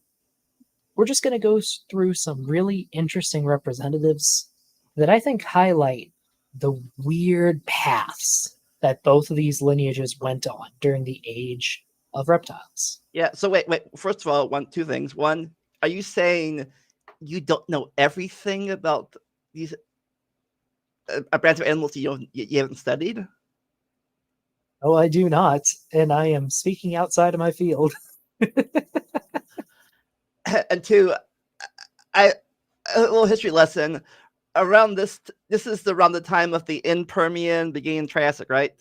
we're just going to go through some really interesting representatives that I think highlight the weird paths that both of these lineages went on during the age of reptiles. Yeah. So wait. First of all, two things. One, are you saying you don't know everything about these a branch of animals you haven't studied? Oh, I do not, and I am speaking outside of my field. And two, a little history lesson. Around this is around the time of the end Permian, beginning Triassic, right?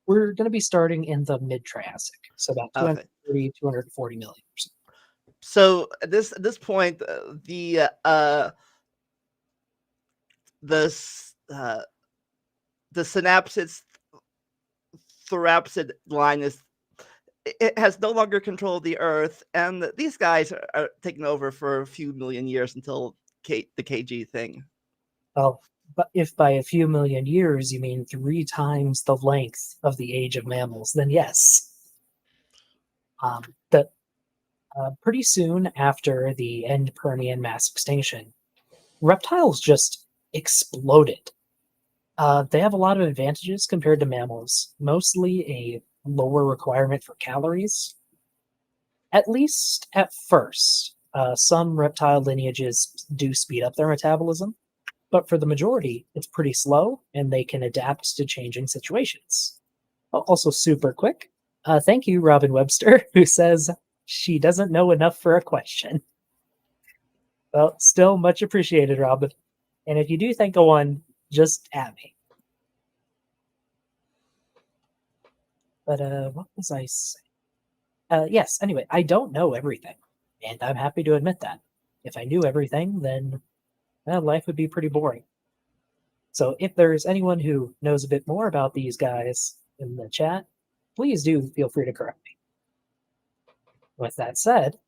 We're going to be starting in the mid-Triassic, so about 230, 240 million years. So at this point, the synapsid therapsid line it has no longer control of the Earth, and these guys are taking over for a few million years until the KG thing. Well, but if by a few million years you mean 3 times the length of the age of mammals, then yes. Pretty soon after the end Permian mass extinction, reptiles just exploded. They have a lot of advantages compared to mammals, mostly a lower requirement for calories. At least at first, some reptile lineages do speed up their metabolism, but for the majority, it's pretty slow and they can adapt to changing situations. Also super quick. Thank you, Robin Webster, who says she doesn't know enough for a question. Well, still much appreciated, Robin. And if you do think of one, just at me. But what was I saying? Yes, anyway, I don't know everything, and I'm happy to admit that. If I knew everything, then life would be pretty boring. So if there's anyone who knows a bit more about these guys in the chat, please do feel free to correct me. With that said,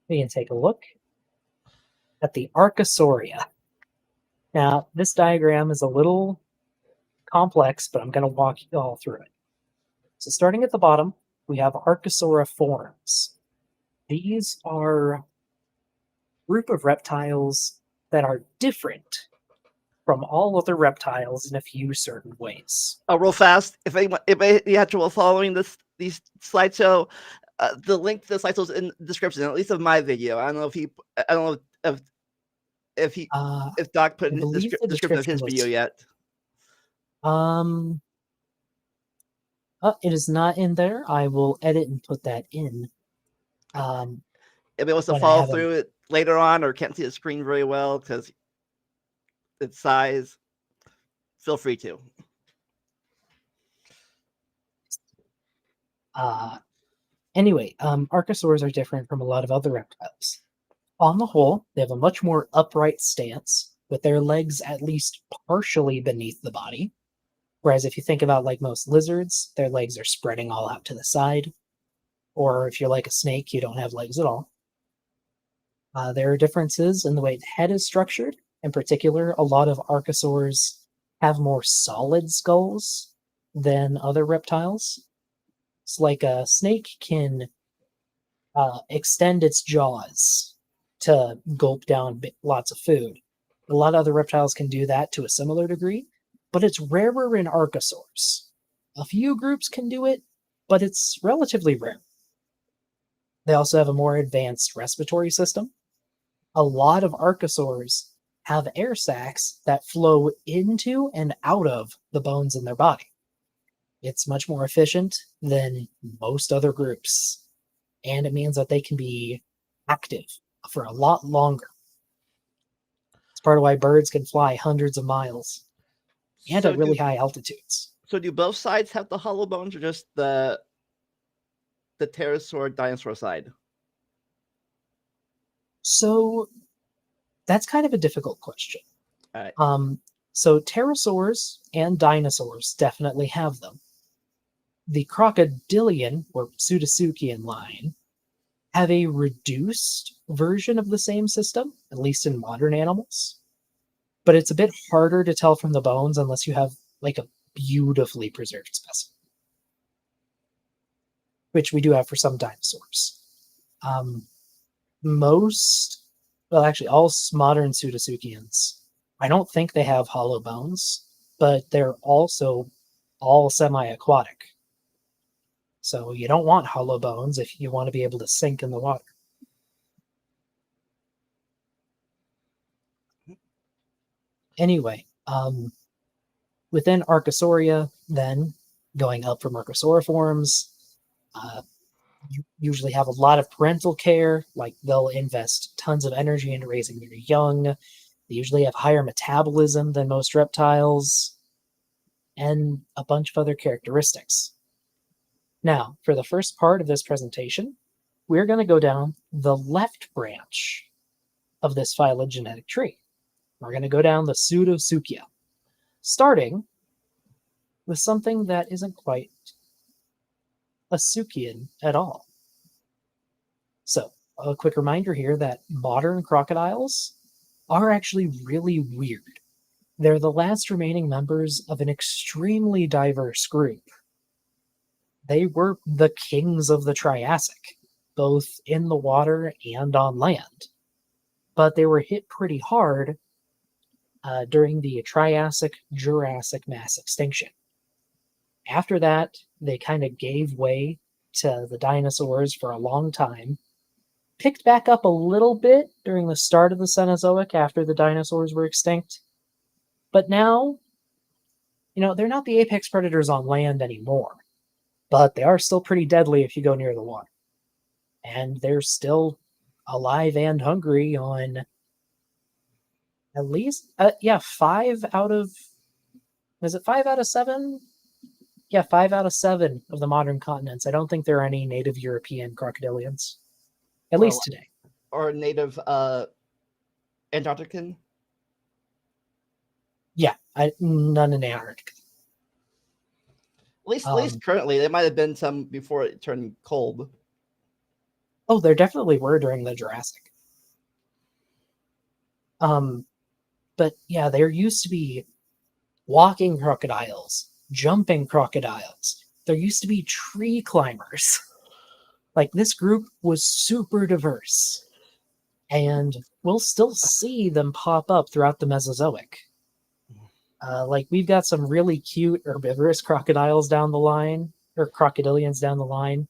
we can take a look at the Archosauria. Now, this diagram is a little complex, but I'm going to walk you all through it. So starting at the bottom, we have Archosauriforms. These are a group of reptiles that are different from all other reptiles in a few certain ways. Real fast, if you had trouble following these slideshow, the link to the slideshow is in the description, at least of my video. I don't know if Doc put in the description of his video yet. It is not in there. I will edit and put that in. If it wants to follow through it later on or can't see the screen very well because its size, feel free to. Anyway, archosaurs are different from a lot of other reptiles. On the whole, they have a much more upright stance, with their legs at least partially beneath the body. Whereas if you think about like most lizards, their legs are spreading all out to the side. Or if you're like a snake, you don't have legs at all. There are differences in the way the head is structured. In particular, a lot of archosaurs have more solid skulls than other reptiles. It's like a snake can extend its jaws to gulp down lots of food. A lot of other reptiles can do that to a similar degree, but it's rarer in archosaurs. A few groups can do it, but it's relatively rare. They also have a more advanced respiratory system. A lot of archosaurs have air sacs that flow into and out of the bones in their body. It's much more efficient than most other groups, and it means that they can be active for a lot longer. It's part of why birds can fly hundreds of miles and at really high altitudes. So do both sides have the hollow bones or just the pterosaur dinosaur side? So that's kind of a difficult question. All right. So pterosaurs and dinosaurs definitely have them. The crocodilian or Pseudosuchian line have a reduced version of the same system, at least in modern animals. But it's a bit harder to tell from the bones unless you have like a beautifully preserved specimen, which we do have for some dinosaurs. Actually, all modern Pseudosuchians, I don't think they have hollow bones, but they're also all semi-aquatic. So you don't want hollow bones if you want to be able to sink in the water. Anyway, within Archosauria, then, going up from Archosauriforms, you usually have a lot of parental care, like they'll invest tons of energy into raising their young. They usually have higher metabolism than most reptiles, and a bunch of other characteristics. Now, for the first part of this presentation, we're going to go down the left branch of this phylogenetic tree. We're going to go down the Pseudosuchia, starting with something that isn't quite a Suchian at all. So, a quick reminder here that modern crocodiles are actually really weird. They're the last remaining members of an extremely diverse group. They were the kings of the Triassic, both in the water and on land. But they were hit pretty hard during the Triassic-Jurassic mass extinction. After that, they kind of gave way to the dinosaurs for a long time, picked back up a little bit during the start of the Cenozoic after the dinosaurs were extinct. But now, they're not the apex predators on land anymore, but they are still pretty deadly if you go near the water. And they're still alive and hungry on at least, 5 out of, is it 5 out of 7? Yeah, 5 out of 7 of the modern continents. I don't think there are any native European crocodilians, at least today. Or native Antarctican? Yeah, none in Antarctica. At least currently. There might have been some before it turned cold. Oh, there definitely were during the Jurassic. But yeah, there used to be walking crocodiles, jumping crocodiles. There used to be tree climbers. Like, this group was super diverse. And we'll still see them pop up throughout the Mesozoic. We've got some really cute herbivorous crocodiles down the line, or crocodilians down the line.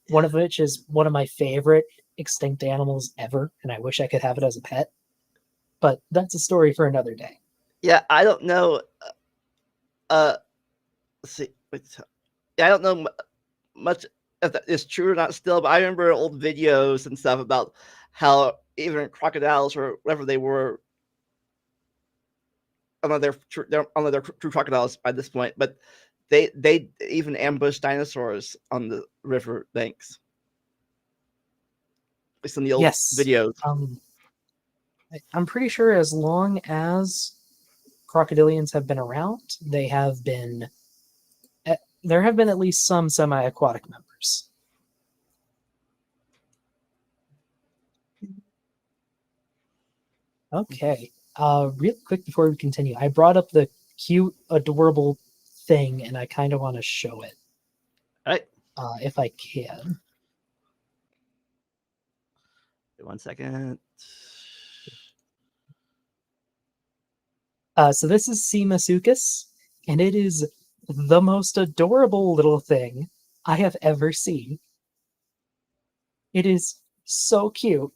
One of which is one of my favorite extinct animals ever, and I wish I could have it as a pet. But that's a story for another day. Yeah, I don't know. I don't know much if that is true or not still, but I remember old videos and stuff about how even crocodiles or whatever they were, I don't know they're true crocodiles by this point, but they even ambushed dinosaurs on the river banks. It's in the old videos. I'm pretty sure as long as crocodilians have been around, there have been at least some semi-aquatic members. Okay. Real quick before we continue, I brought up the cute, adorable thing, and I kind of want to show it. All right. If I can. Wait 1 second. So this is C. masucus, and it is the most adorable little thing I have ever seen. It is so cute.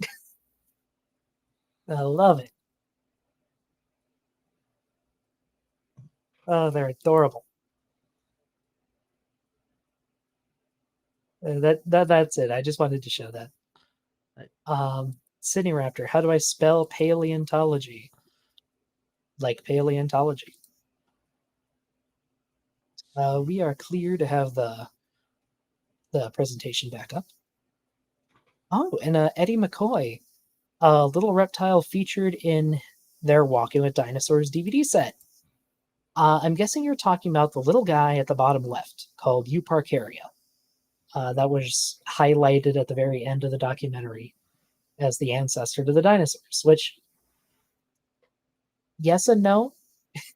I love it. Oh, they're adorable. That's it. I just wanted to show that. Sydney Raptor, how do I spell paleontology? Like paleontology. We are clear to have the presentation back up. Oh, and Eddie McCoy a little reptile featured in their Walking with Dinosaurs DVD set. I'm guessing you're talking about the little guy at the bottom left called Euparkeria. That was highlighted at the very end of the documentary as the ancestor to the dinosaurs, which, yes and no.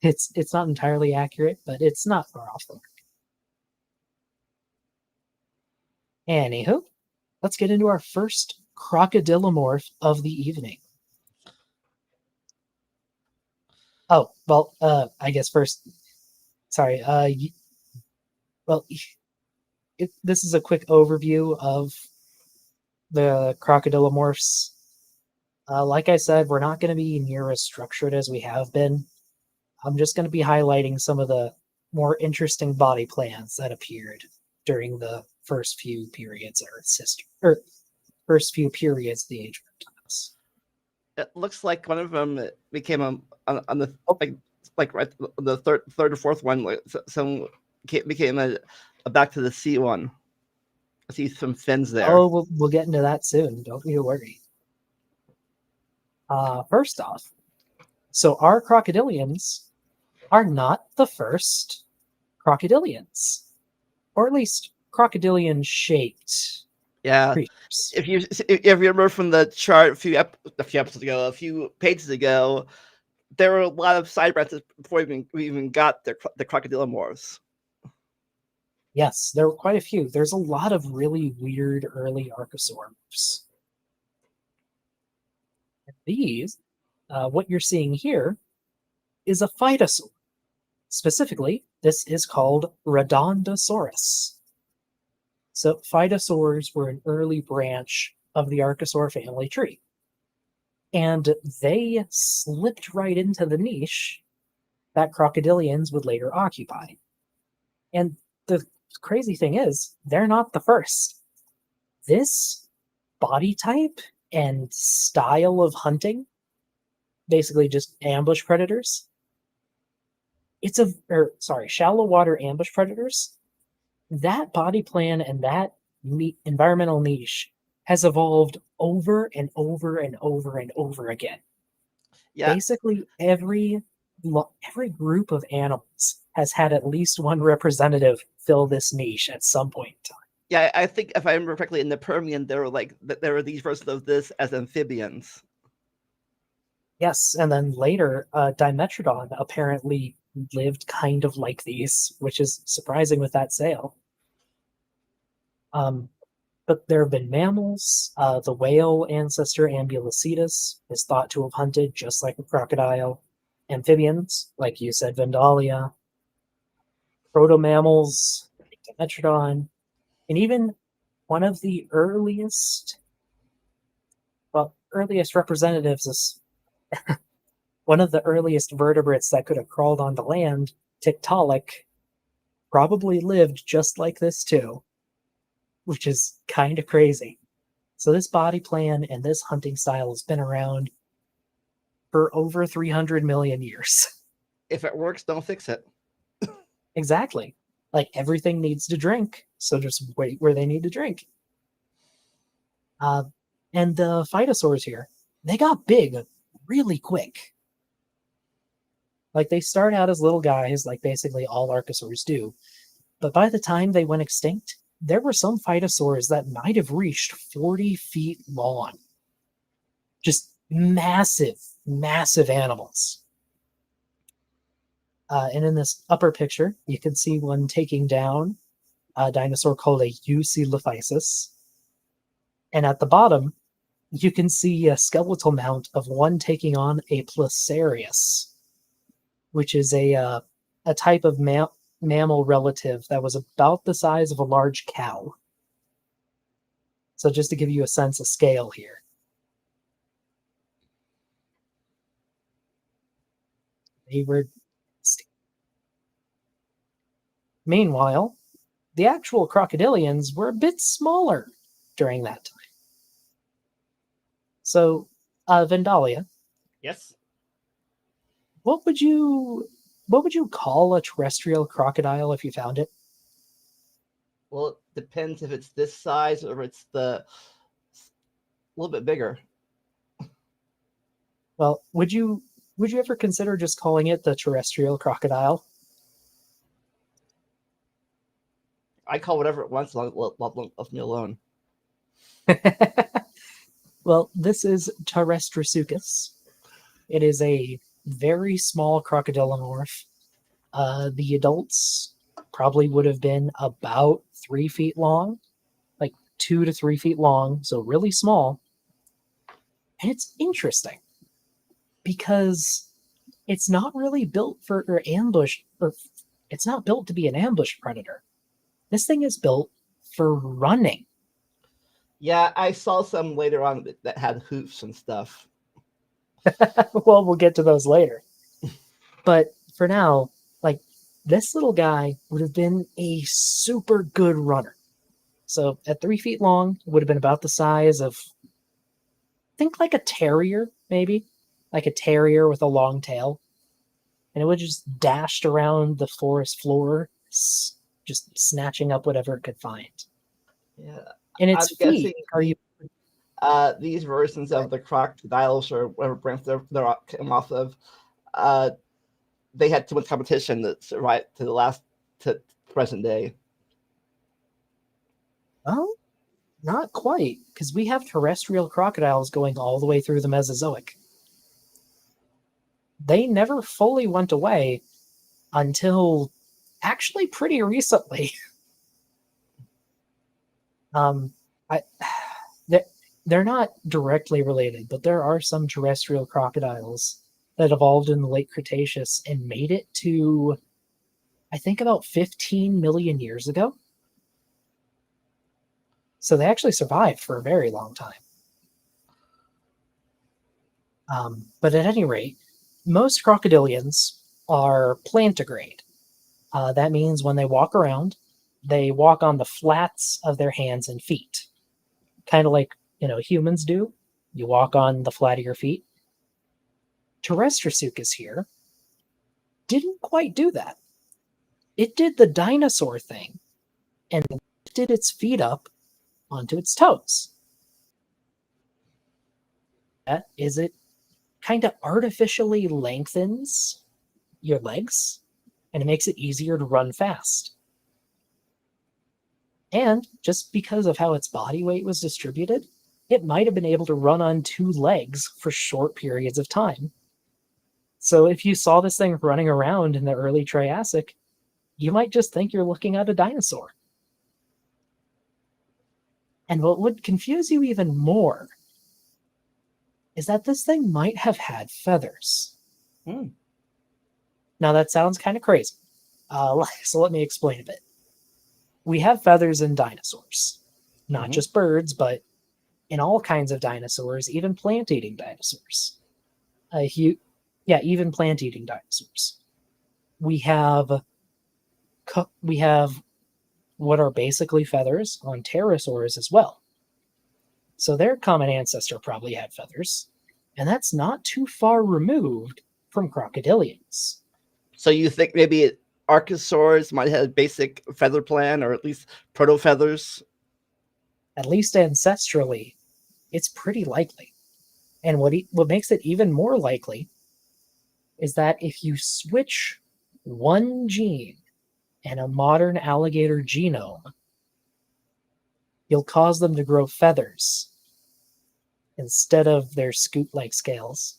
It's not entirely accurate, but it's not far off the mark. Anywho, let's get into our first crocodilomorph of the evening. Oh, well, I guess first, sorry, this is a quick overview of the crocodilomorphs. Like I said, we're not going to be near as structured as we have been. I'm just going to be highlighting some of the more interesting body plans that appeared during the first few periods of Earth's history, or first few periods of the age of reptiles. It looks like one of them became on the like right the third or fourth one. Like some became a back to the sea one. I see some fins there. Oh, we'll get into that soon. Don't be worried. First off, so our crocodilians are not the first crocodilians, or at least crocodilian-shaped creatures. If you remember from the chart a few episodes ago, a few pages ago, there were a lot of side branches before we even got the crocodilomorphs. Yes, there were quite a few. There's a lot of really weird early archosaurs. These, what you're seeing here, is a phytosaur. Specifically, this is called Redondosaurus. So phytosaurs were an early branch of the archosaur family tree. And they slipped right into the niche that crocodilians would later occupy. And the crazy thing is, they're not the first. This body type and style of basically just ambush predators, shallow water ambush predators, that body plan and that environmental niche has evolved over and over and over and over again. Yeah. Basically, every group of animals has had at least one representative fill this niche at some point in time. Yeah, I think if I remember correctly, in the Permian, there were these versions of this as amphibians. Yes, and then later, Dimetrodon apparently lived kind of like these, which is surprising with that sail. But there have been mammals. The whale ancestor Ambulocetus is thought to have hunted just like a crocodile. Amphibians, like you said, Vendalia. Proto-mammals, like Dimetrodon. And even one of the earliest representatives is one of the earliest vertebrates that could have crawled onto land, Tiktaalik, probably lived just like this too, which is kind of crazy. So this body plan and this hunting style has been around for over 300 million years. If it works, don't fix it. Exactly. Like everything needs to drink, so just wait where they need to drink. And the phytosaurs here, they got big really quick. Like they start out as little guys, like basically all archosaurs do. But by the time they went extinct, there were some phytosaurs that might have reached 40 feet long. Just massive, massive animals. And in this upper picture, you can see one taking down a dinosaur called a Eucoelophysis. And at the bottom, you can see a skeletal mount of one taking on a Placarius, which is a type of mammal relative that was about the size of a large cow. So just to give you a sense of scale here. They were... Meanwhile, the actual crocodilians were a bit smaller during that time. So, Vendalia. Yes. What would you call a terrestrial crocodile if you found it? Well, it depends if it's this size or if it's a little bit bigger. Well, would you ever consider just calling it the terrestrial crocodile? I call whatever it wants, leave me alone. Well, this is Terrestrisuchus. It is a very small crocodilomorph. The adults probably would have been about 3 feet long, like 2 to 3 feet long, so really small. And it's interesting because it's not really built for ambush, or it's not built to be an ambush predator. This thing is built for running. Yeah, I saw some later on that had hoofs and stuff. Well, we'll get to those later. But for now, like, this little guy would have been a super good runner. So at 3 feet long, it would have been about the size of, think like a terrier, maybe, like a terrier with a long tail. And it would just dashed around the forest floor, just snatching up whatever it could find. Yeah, And its I'm feet guessing are these versions of the crocodiles or whatever branch they're come off of, they had too much competition to survive to present day. Well, not quite, because we have terrestrial crocodiles going all the way through the Mesozoic. They never fully went away until actually pretty recently. I, they're not directly related, but there are some terrestrial crocodiles that evolved in the late Cretaceous and made it to, I think, about 15 million years ago. So they actually survived for a very long time. But at any rate, most crocodilians are plantigrade. That means when they walk around, they walk on the flats of their hands and feet. Kind of like, humans do. You walk on the flat of your feet. Terrestrisuchus here didn't quite do that. It did the dinosaur thing and lifted its feet up onto its toes. That is, it kind of artificially lengthens your legs and it makes it easier to run fast. And just because of how its body weight was distributed, it might have been able to run on 2 legs for short periods of time. So if you saw this thing running around in the early Triassic, you might just think you're looking at a dinosaur. And what would confuse you even more is that this thing might have had feathers. Now that sounds kind of crazy. So let me explain a bit. We have feathers in dinosaurs, not just birds, but in all kinds of dinosaurs, even plant-eating dinosaurs. Even plant-eating dinosaurs. We have what are basically feathers on pterosaurs as well. So their common ancestor probably had feathers, and that's not too far removed from crocodilians. So you think maybe archosaurs might have a basic feather plan, or at least proto-feathers? At least ancestrally, it's pretty likely. And what makes it even more likely is that if you switch one gene in a modern alligator genome, you'll cause them to grow feathers instead of their scoop-like scales.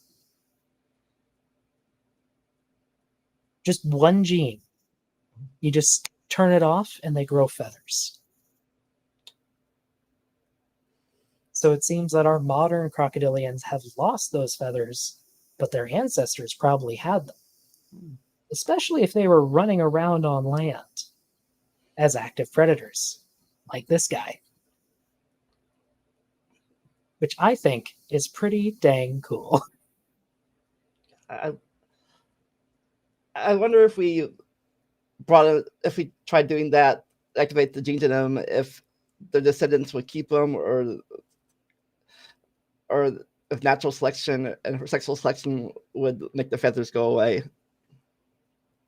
Just one gene. You just turn it off and they grow feathers. So it seems that our modern crocodilians have lost those feathers, but their ancestors probably had them. Especially if they were running around on land as active predators, like this guy. Which I think is pretty dang cool. I wonder if we tried doing that, activate the gene genome, if the descendants would keep them, or if natural selection and sexual selection would make the feathers go away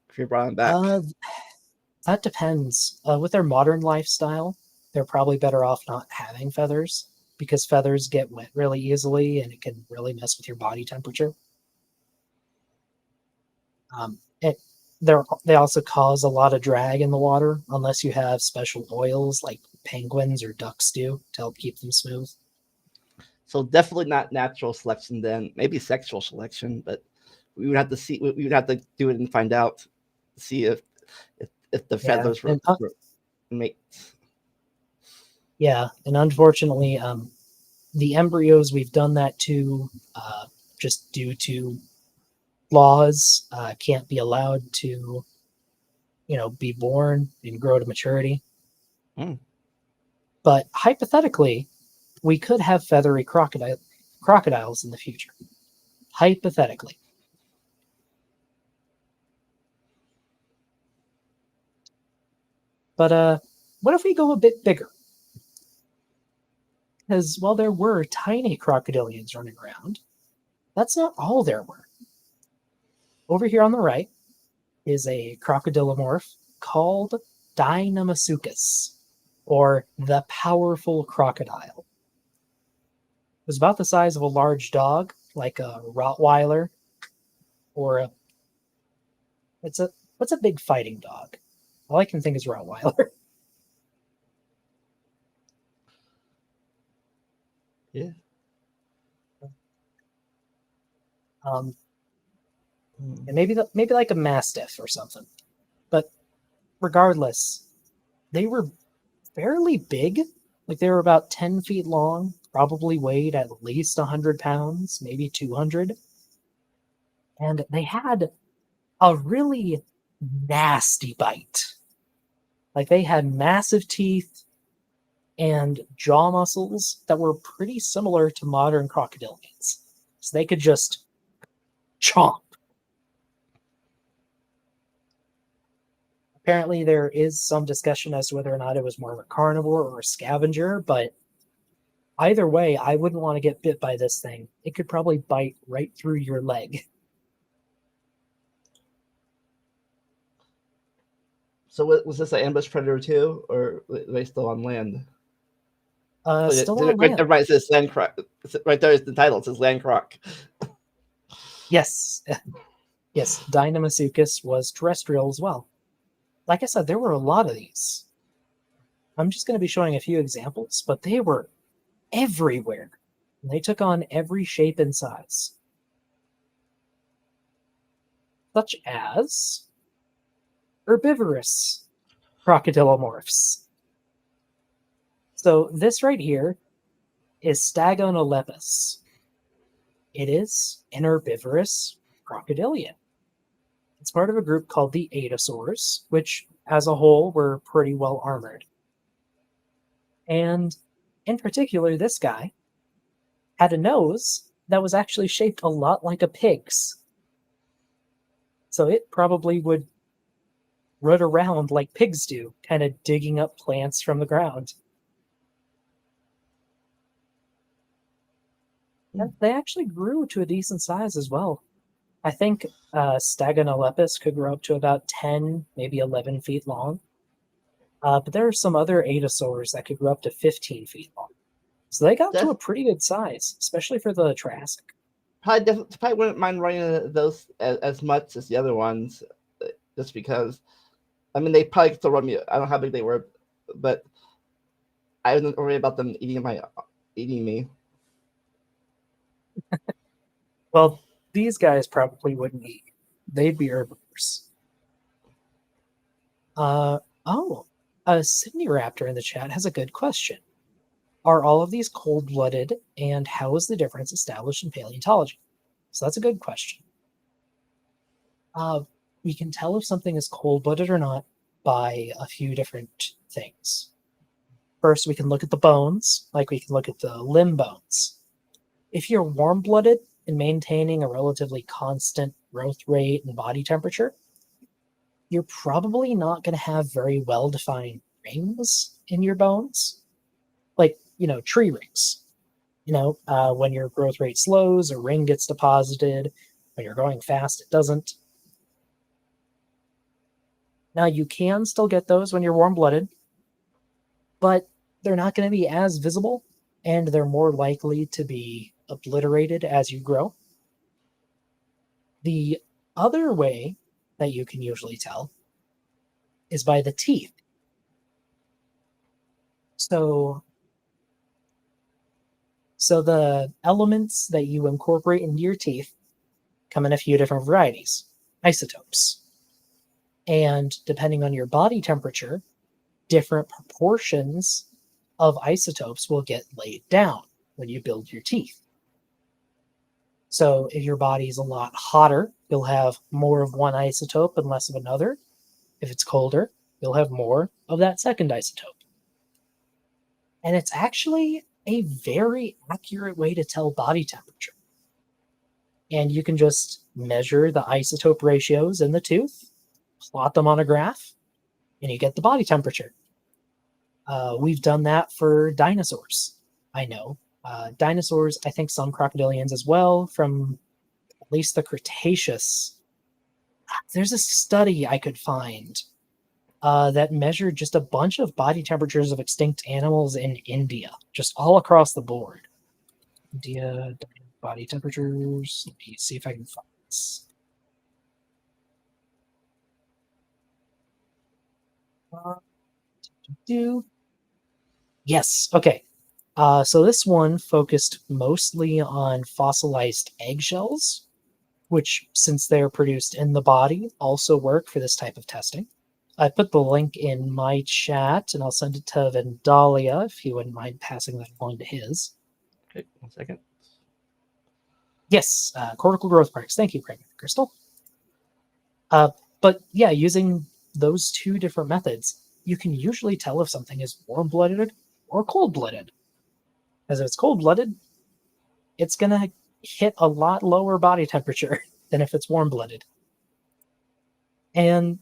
if you brought them back. That depends. With their modern lifestyle, they're probably better off not having feathers because feathers get wet really easily and it can really mess with your body temperature. They also cause a lot of drag in the water unless you have special oils like penguins or ducks do to help keep them smooth. So definitely not natural selection then. Maybe sexual selection, but we would have to see. We would have to do it and find out, see if the feathers were mates. Yeah, and unfortunately, the embryos we've done that to, just due to laws, can't be allowed to, be born and grow to maturity. But hypothetically, we could have feathery crocodiles in the future. Hypothetically. But what if we go a bit bigger? Because while there were tiny crocodilians running around, that's not all there were. Over here on the right is a crocodilomorph called Deinamasuchus, or the powerful crocodile. It was about the size of a large dog, like a Rottweiler, or what's a big fighting dog? All I can think is Rottweiler. Yeah. And maybe like a Mastiff or something. But regardless, they were fairly big. Like they were about 10 feet long, probably weighed at least 100 pounds, maybe 200. And they had a really nasty bite. Like they had massive teeth and jaw muscles that were pretty similar to modern crocodilians. So they could just chomp. Apparently, there is some discussion as to whether or not it was more of a carnivore or a scavenger, but either way, I wouldn't want to get bit by this thing. It could probably bite right through your leg. So was this an ambush predator too, or were they still on land? Still on land. Everybody says land croc. Right there is the title. It says land croc. Yes. Yes, Deinamasuchus was terrestrial as well. Like I said, there were a lot of these. I'm just going to be showing a few examples, but they were everywhere. And they took on every shape and size. Such as herbivorous crocodilomorphs. So this right here is Stagonolepis. It is an herbivorous crocodilian. It's part of a group called the Adasaurs, which as a whole were pretty well armored. And in particular, this guy had a nose that was actually shaped a lot like a pig's. So it probably would run around like pigs do, kind of digging up plants from the ground. And they actually grew to a decent size as well. I think Stagonolepis could grow up to about 10, maybe 11 feet long. But there are some other Adasaurs that could grow up to 15 feet long. So they got to a pretty good size, especially for the Triassic. Probably wouldn't mind running those as much as the other ones, just because. I mean, they probably still run me. I don't know how big they were, but I wasn't worried about them eating me. Well, these guys probably wouldn't eat. They'd be herbivores. A Sydney Raptor in the chat has a good question. Are all of these cold-blooded, and how is the difference established in paleontology? So that's a good question. We can tell if something is cold-blooded or not by a few different things. First, we can look at the bones, like we can look at the limb bones. If you're warm-blooded and maintaining a relatively constant growth rate and body temperature, you're probably not going to have very well-defined rings in your bones. Like, tree rings. When your growth rate slows, a ring gets deposited. When you're going fast, it doesn't. Now, you can still get those when you're warm-blooded, but they're not going to be as visible and they're more likely to be obliterated as you grow. The other way that you can usually tell is by the teeth. So the elements that you incorporate into your teeth come in a few different varieties, isotopes. And depending on your body temperature, different proportions of isotopes will get laid down when you build your teeth. So if your body is a lot hotter, you'll have more of one isotope and less of another. If it's colder, you'll have more of that second isotope. And it's actually a very accurate way to tell body temperature. And you can just measure the isotope ratios in the tooth, plot them on a graph, and you get the body temperature. We've done that for dinosaurs, I know. Dinosaurs, I think some crocodilians as well, from at least the Cretaceous. There's a study I could find that measured just a bunch of body temperatures of extinct animals in India, just all across the board. India body temperatures. Let me see if I can find this. Yes, okay. So this one focused mostly on fossilized eggshells, which, since they're produced in the body, also work for this type of testing. I put the link in my chat, and I'll send it to Vendalia if he wouldn't mind passing that along to his. Okay, 1 second. Yes, cortical growth marks. Thank you, Pregnant Crystal. But yeah, using those two different methods, you can usually tell if something is warm-blooded or cold-blooded. As if it's cold-blooded, it's going to hit a lot lower body temperature than if it's warm-blooded. And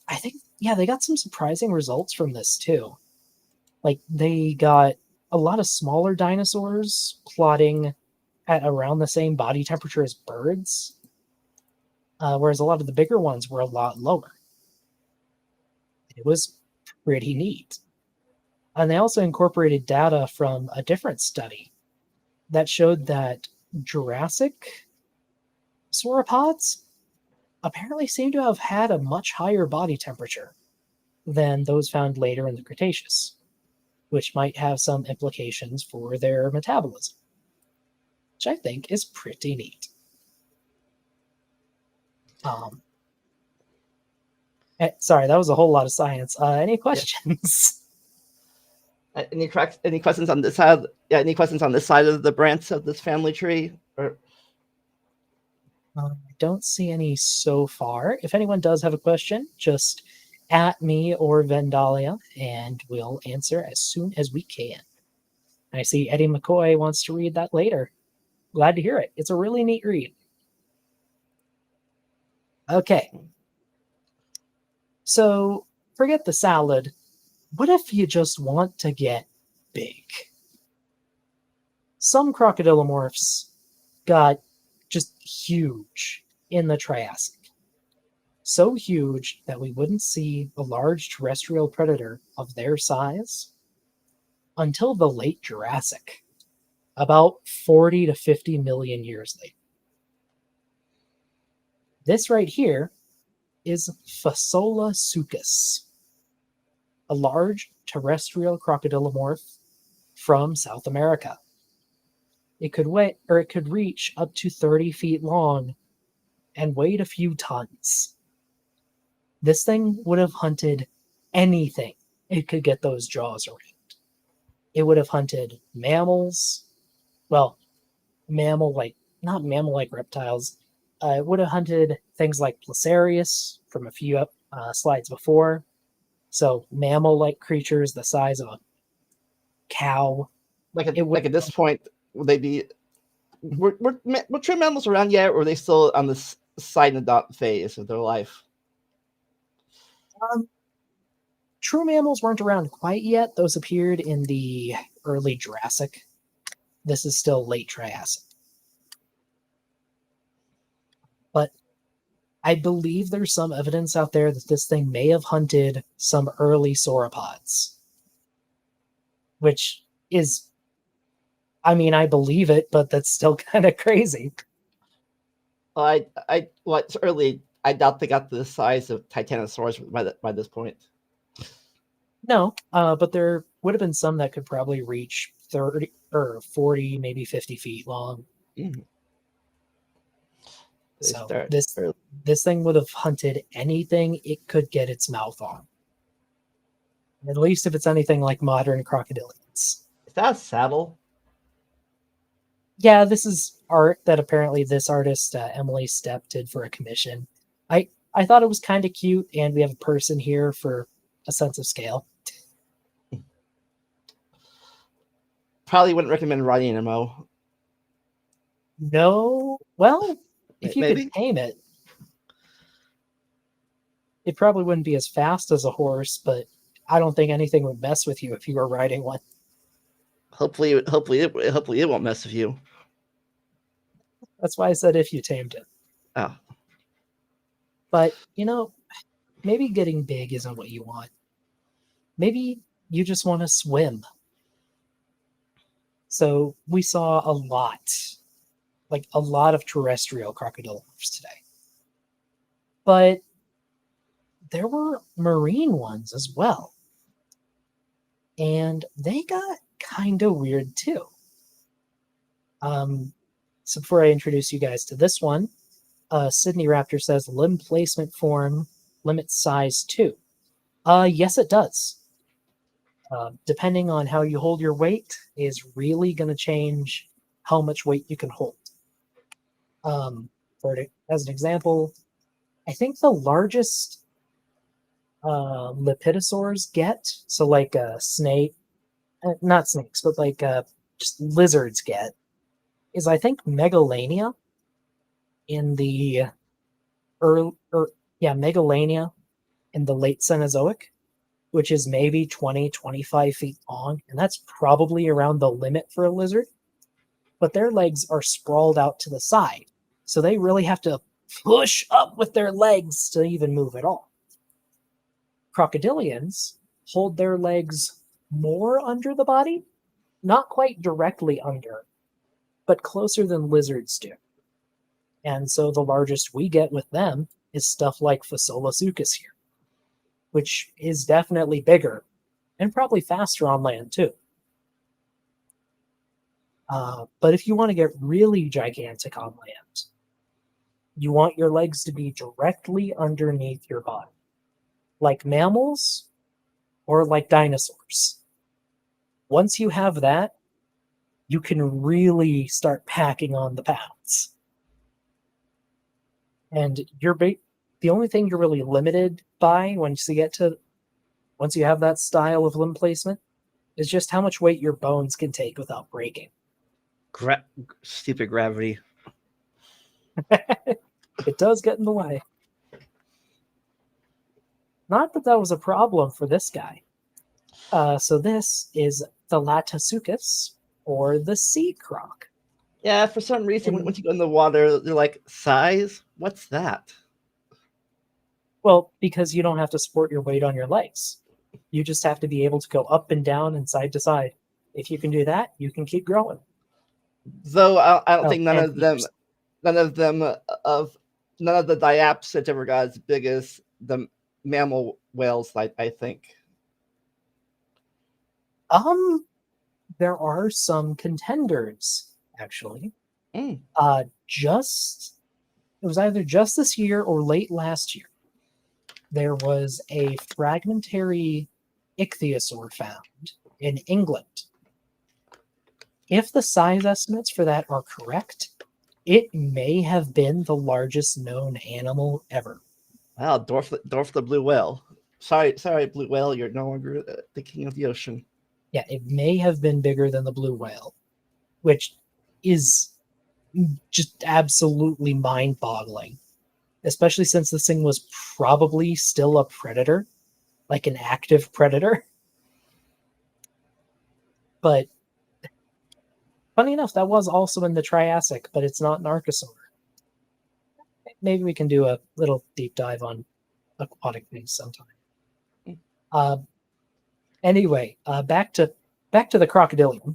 I think, yeah, they got some surprising results from this too. Like, they got a lot of smaller dinosaurs plotting at around the same body temperature as birds, whereas a lot of the bigger ones were a lot lower. It was pretty neat. And they also incorporated data from a different study that showed that Jurassic sauropods apparently seem to have had a much higher body temperature than those found later in the Cretaceous, which might have some implications for their metabolism, which I think is pretty neat. Sorry, that was a whole lot of science. Any questions? Any questions on this side? Yeah, any questions on this side of the branch of this family tree? Or I don't see any so far. If anyone does have a question, just at me or Vendalia, and we'll answer as soon as we can. I see Eddie McCoy wants to read that later. Glad to hear it. It's a really neat read. Okay. So, forget the salad. What if you just want to get big? Some crocodilomorphs got just huge in the Triassic. So huge that we wouldn't see a large terrestrial predator of their size until the late Jurassic, about 40 to 50 million years later. This right here is Pseudosuchia, a large terrestrial crocodilomorph from South America. It could reach up to 30 feet long and weighed a few tons. This thing would have hunted anything it could get those jaws around. It would have hunted mammals, well, not mammal-like reptiles. It would have hunted things like Placarius from a few slides before. So mammal-like creatures the size of a cow. like at this point, would they be? Were true mammals around yet, or are they still on the silent phase of their life? True mammals weren't around quite yet. Those appeared in the early Jurassic. This is still late Triassic. But I believe there's some evidence out there that this thing may have hunted some early sauropods, which is I mean, I believe it, but that's still kind of crazy. Well, it's early. I doubt they got the size of Titanosaurus by this point. No, but there would have been some that could probably reach 30 or 40, maybe 50 feet long. Mm. They So start this early. this thing would have hunted anything it could get its mouth on. At least if it's anything like modern crocodilians. Is that a saddle? Yeah, this is art that apparently this artist, Emily Stepp, did for a commission. I thought it was kind of cute, and we have a person here for a sense of scale. Probably wouldn't recommend riding an MO. No, well, if you Maybe. could tame it, it probably wouldn't be as fast as a horse, but I don't think anything would mess with you if you were riding one. Hopefully it won't mess with you. That's why I said if you tamed it. Oh, But, maybe getting big isn't what you want. Maybe you just want to swim. So we saw a lot of terrestrial crocodilomorphs today. But there were marine ones as well. And they got kind of weird too. So before I introduce you guys to this one, Sydney Raptor says limb placement form limits size too. Yes, it does. Depending on how you hold your weight is really going to change how much weight you can hold. As an example, I think the largest lepidosaurs get, so like a snake, not snakes, but like just lizards get, is I think Megalania in the Megalania in the late Cenozoic, which is maybe 20, 25 feet long, and that's probably around the limit for a lizard. But their legs are sprawled out to the side, so they really have to push up with their legs to even move at all. Crocodilians hold their legs more under the body, not quite directly under, but closer than lizards do. And so the largest we get with them is stuff like Pseudosuchia here, which is definitely bigger and probably faster on land too. But if you want to get really gigantic on land, you want your legs to be directly underneath your body, like mammals or like dinosaurs. Once you have that, you can really start packing on the pounds. And the only thing you're really limited by once you have that style of limb placement is just how much weight your bones can take without breaking. Stupid gravity. It does get in the way. Not that was a problem for this guy. So this is the Latasuchus, or the sea croc. Yeah, for some reason, once you go in the water, they're like, size? What's that? Well, because you don't have to support your weight on your legs. You just have to be able to go up and down and side to side. If you can do that, you can keep growing. Though I don't think none of the diapsids ever got as big as the mammal whales, I think. There are some contenders, actually. Mm. It was either just this year or late last year. There was a fragmentary ichthyosaur found in England. If the size estimates for that are correct, it may have been the largest known animal ever. Wow, Dorf the blue whale. Sorry, blue whale, you're no longer the king of the ocean. Yeah, it may have been bigger than the blue whale, which is just absolutely mind-boggling, especially since this thing was probably still a predator, like an active predator. But funny enough, that was also in the Triassic, but it's not an archosaur. Maybe we can do a little deep dive on aquatic things sometime. Anyway, back to the crocodilian.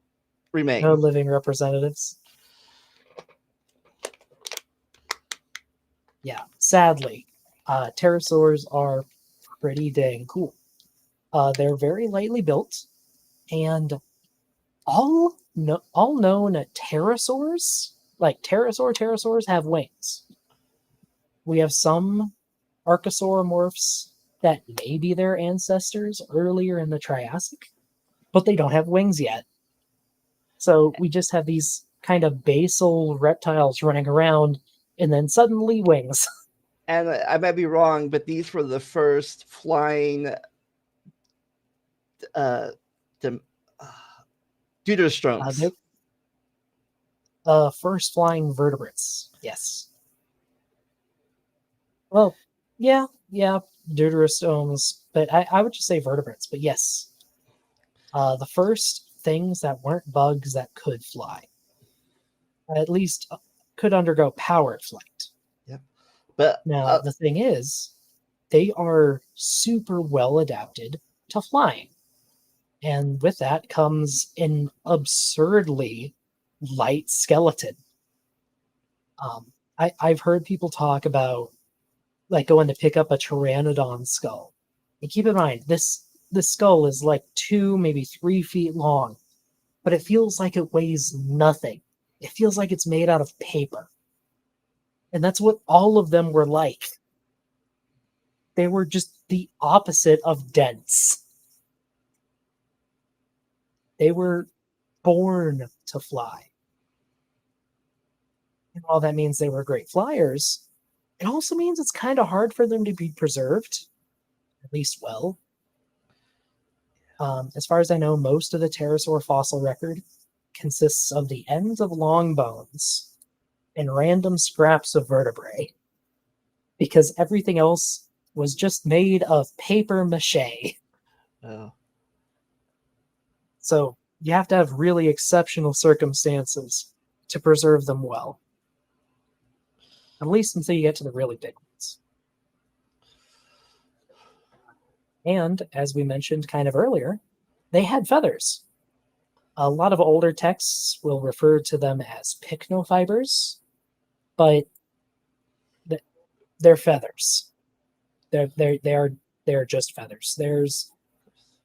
remain. No living representatives. Yeah, sadly, pterosaurs are pretty dang cool. They're very lightly built, and all known pterosaurs, like pterosaurs, have wings. We have some archosauromorphs that may be their ancestors earlier in the Triassic, but they don't have wings yet. So we just have these kind of basal reptiles running around, and then suddenly wings. And I might be wrong, but these were the first flying deuterostromes. First flying vertebrates. Yes. Well, yeah, deuterostomes, but I would just say vertebrates, but yes. The first things that weren't bugs that could fly. At least could undergo powered flight. Yep. But now, the thing is, they are super well adapted to flying. And with that comes an absurdly light skeleton. I've heard people talk about like going to pick up a pteranodon skull. And keep in mind, this skull is like 2, maybe 3 feet long, but it feels like it weighs nothing. It feels like it's made out of paper. And that's what all of them were like. They were just the opposite of dense. They were born to fly. And while that means they were great flyers, it also means it's kind of hard for them to be preserved, at least well. As far as I know, most of the pterosaur fossil record consists of the ends of long bones and random scraps of vertebrae, because everything else was just made of paper mache. Oh. So you have to have really exceptional circumstances to preserve them well. At least until you get to the really big ones. And, as we mentioned kind of earlier, they had feathers. A lot of older texts will refer to them as pycnofibers, but they're feathers. They're just feathers. There's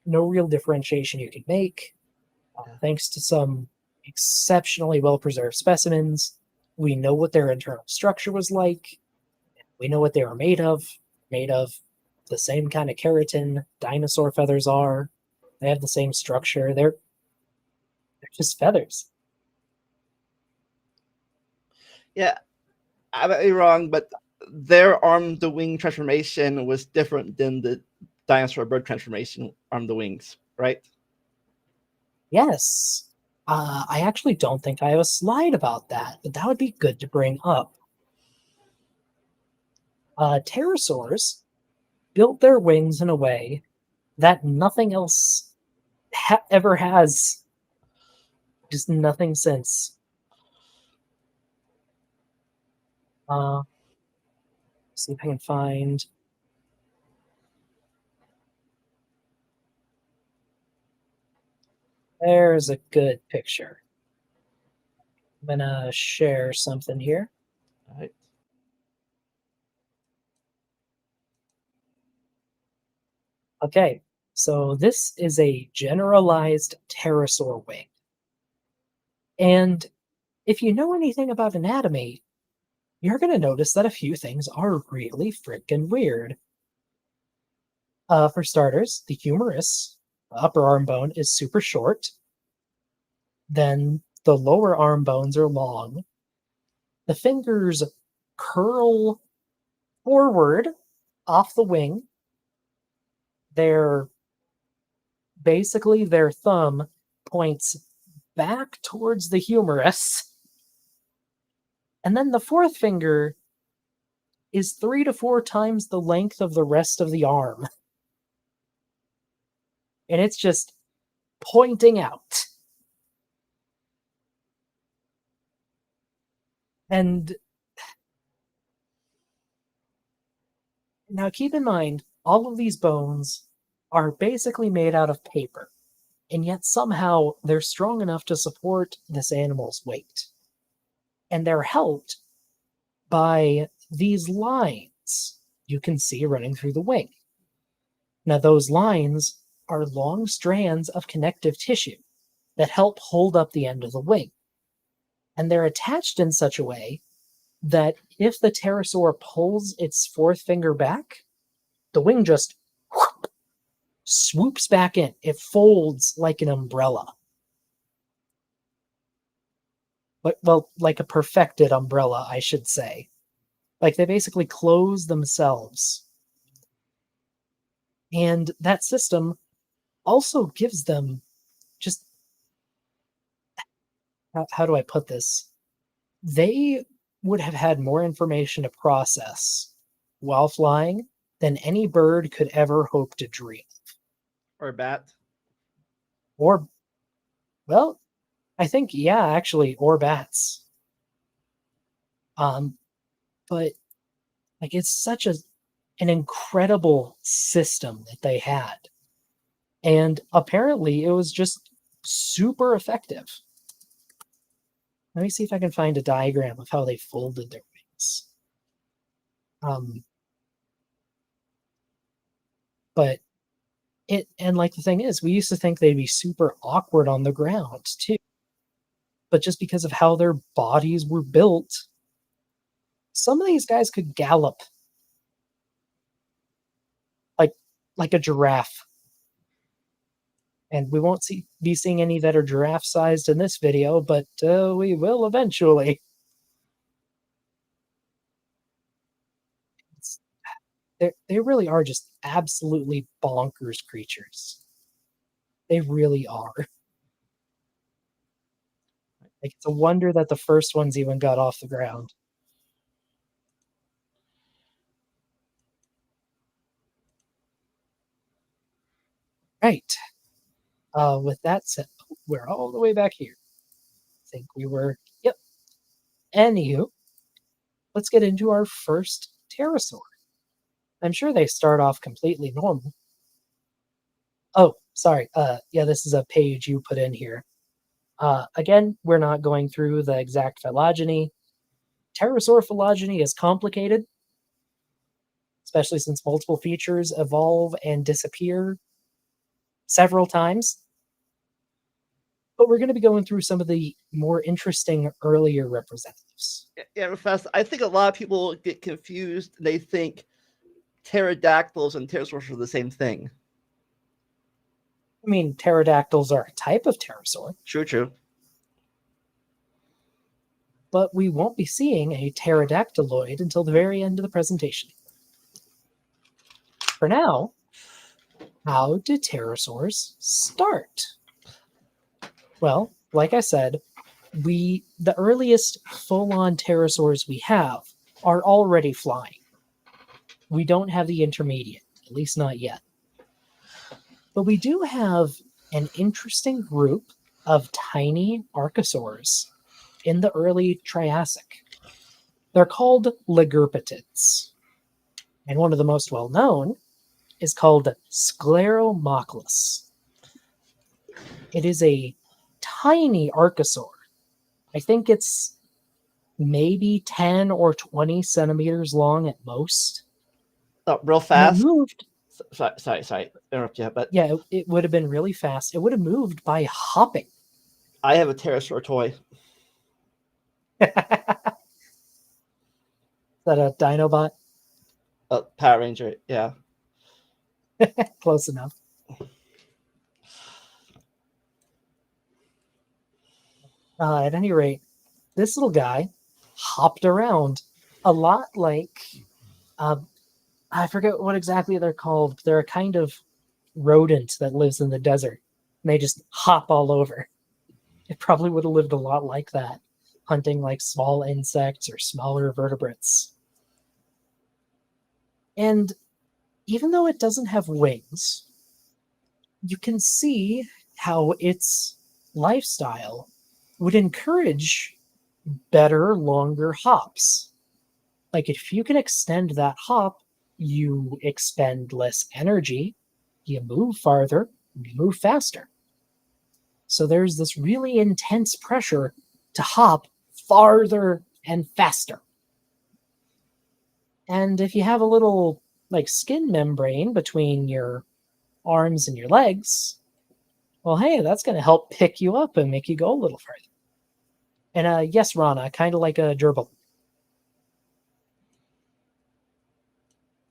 no real differentiation you can make. Thanks to some exceptionally well-preserved specimens, we know what their internal structure was like. We know what they were made of the same kind of keratin dinosaur feathers are. They have the same structure. They're just feathers. Yeah, I might be wrong, but their arm to wing transformation was different than the dinosaur bird transformation arm to wings, right? Yes. I actually don't think I have a slide about that, but that would be good to bring up. Pterosaurs built their wings in a way that nothing else ever has. Just nothing since. See if I can find. There's a good picture. I'm gonna share something here. All right. Okay, so this is a generalized pterosaur wing. And if you know anything about anatomy, you're going to notice that a few things are really freaking weird. For starters, the humerus, the upper arm bone, is super short. Then the lower arm bones are long. The fingers curl forward off the wing. Basically their thumb points back towards the humerus. And then the fourth finger is 3 to 4 times the length of the rest of the arm. And it's just pointing out. And now keep in mind, all of these bones are basically made out of paper. and yet somehow they're strong enough to support this animal's weight. And they're helped by these lines you can see running through the wing. Now, those lines are long strands of connective tissue that help hold up the end of the wing. And they're attached in such a way that if the pterosaur pulls its fourth finger back, the wing just whoop, swoops back in. It folds like an umbrella. But, well, like a perfected umbrella, I should say. Like they basically close themselves. And that system also gives them just, how do I put this? They would have had more information to process while flying than any bird could ever hope to dream. Or bat. Or, well, I think, yeah, actually, or bats. But like it's such an incredible system that they had. And apparently it was just super effective. Let me see if I can find a diagram of how they folded their wings. But and like the thing is, we used to think they'd be super awkward on the ground too. But just because of how their bodies were built, some of these guys could gallop like a giraffe. And we won't be seeing any that are giraffe-sized in this video, but we will eventually. They really are just absolutely bonkers creatures. They really are. Like, it's a wonder that the first ones even got off the ground. Right. With that said, we're all the way back here. I think we were, yep. Anywho, let's get into our first pterosaur. I'm sure they start off completely normal. Oh, sorry. Yeah, this is a page you put in here. Again, we're not going through the exact phylogeny. Pterosaur phylogeny is complicated, especially since multiple features evolve and disappear several times. But we're going to be going through some of the more interesting earlier representatives. Yeah, Professor, I think a lot of people get confused. They think pterodactyls and pterosaurs are the same thing. I mean, pterodactyls are a type of pterosaur. True. But we won't be seeing a pterodactyloid until the very end of the presentation. For now, how did pterosaurs start? Well, like I said, the earliest full-on pterosaurs we have are already flying. We don't have the intermediate, at least not yet. But we do have an interesting group of tiny archosaurs in the early Triassic. They're called Lagurpetids. And one of the most well-known is called Scleromochlus. It is a tiny archosaur. I think it's maybe 10 or 20 centimeters long at most. Oh, real fast. And it moved. Sorry, interrupt you, but yeah, it would have been really fast. It would have moved by hopping. I have a pterosaur toy. Is that a Dinobot? Power Ranger, yeah. Close enough. At any rate, this little guy hopped around a lot like, I forget what exactly they're called, but they're a kind of rodent that lives in the desert. And they just hop all over. It probably would have lived a lot like that, hunting like small insects or smaller vertebrates. And even though it doesn't have wings, you can see how its lifestyle would encourage better, longer hops. Like if you can extend that hop, you expend less energy, you move farther, you move faster. So there's this really intense pressure to hop farther and faster. And if you have a little like skin membrane between your arms and your legs, well, hey, that's going to help pick you up and make you go a little further. And yes, Rana, kind of like a gerbil.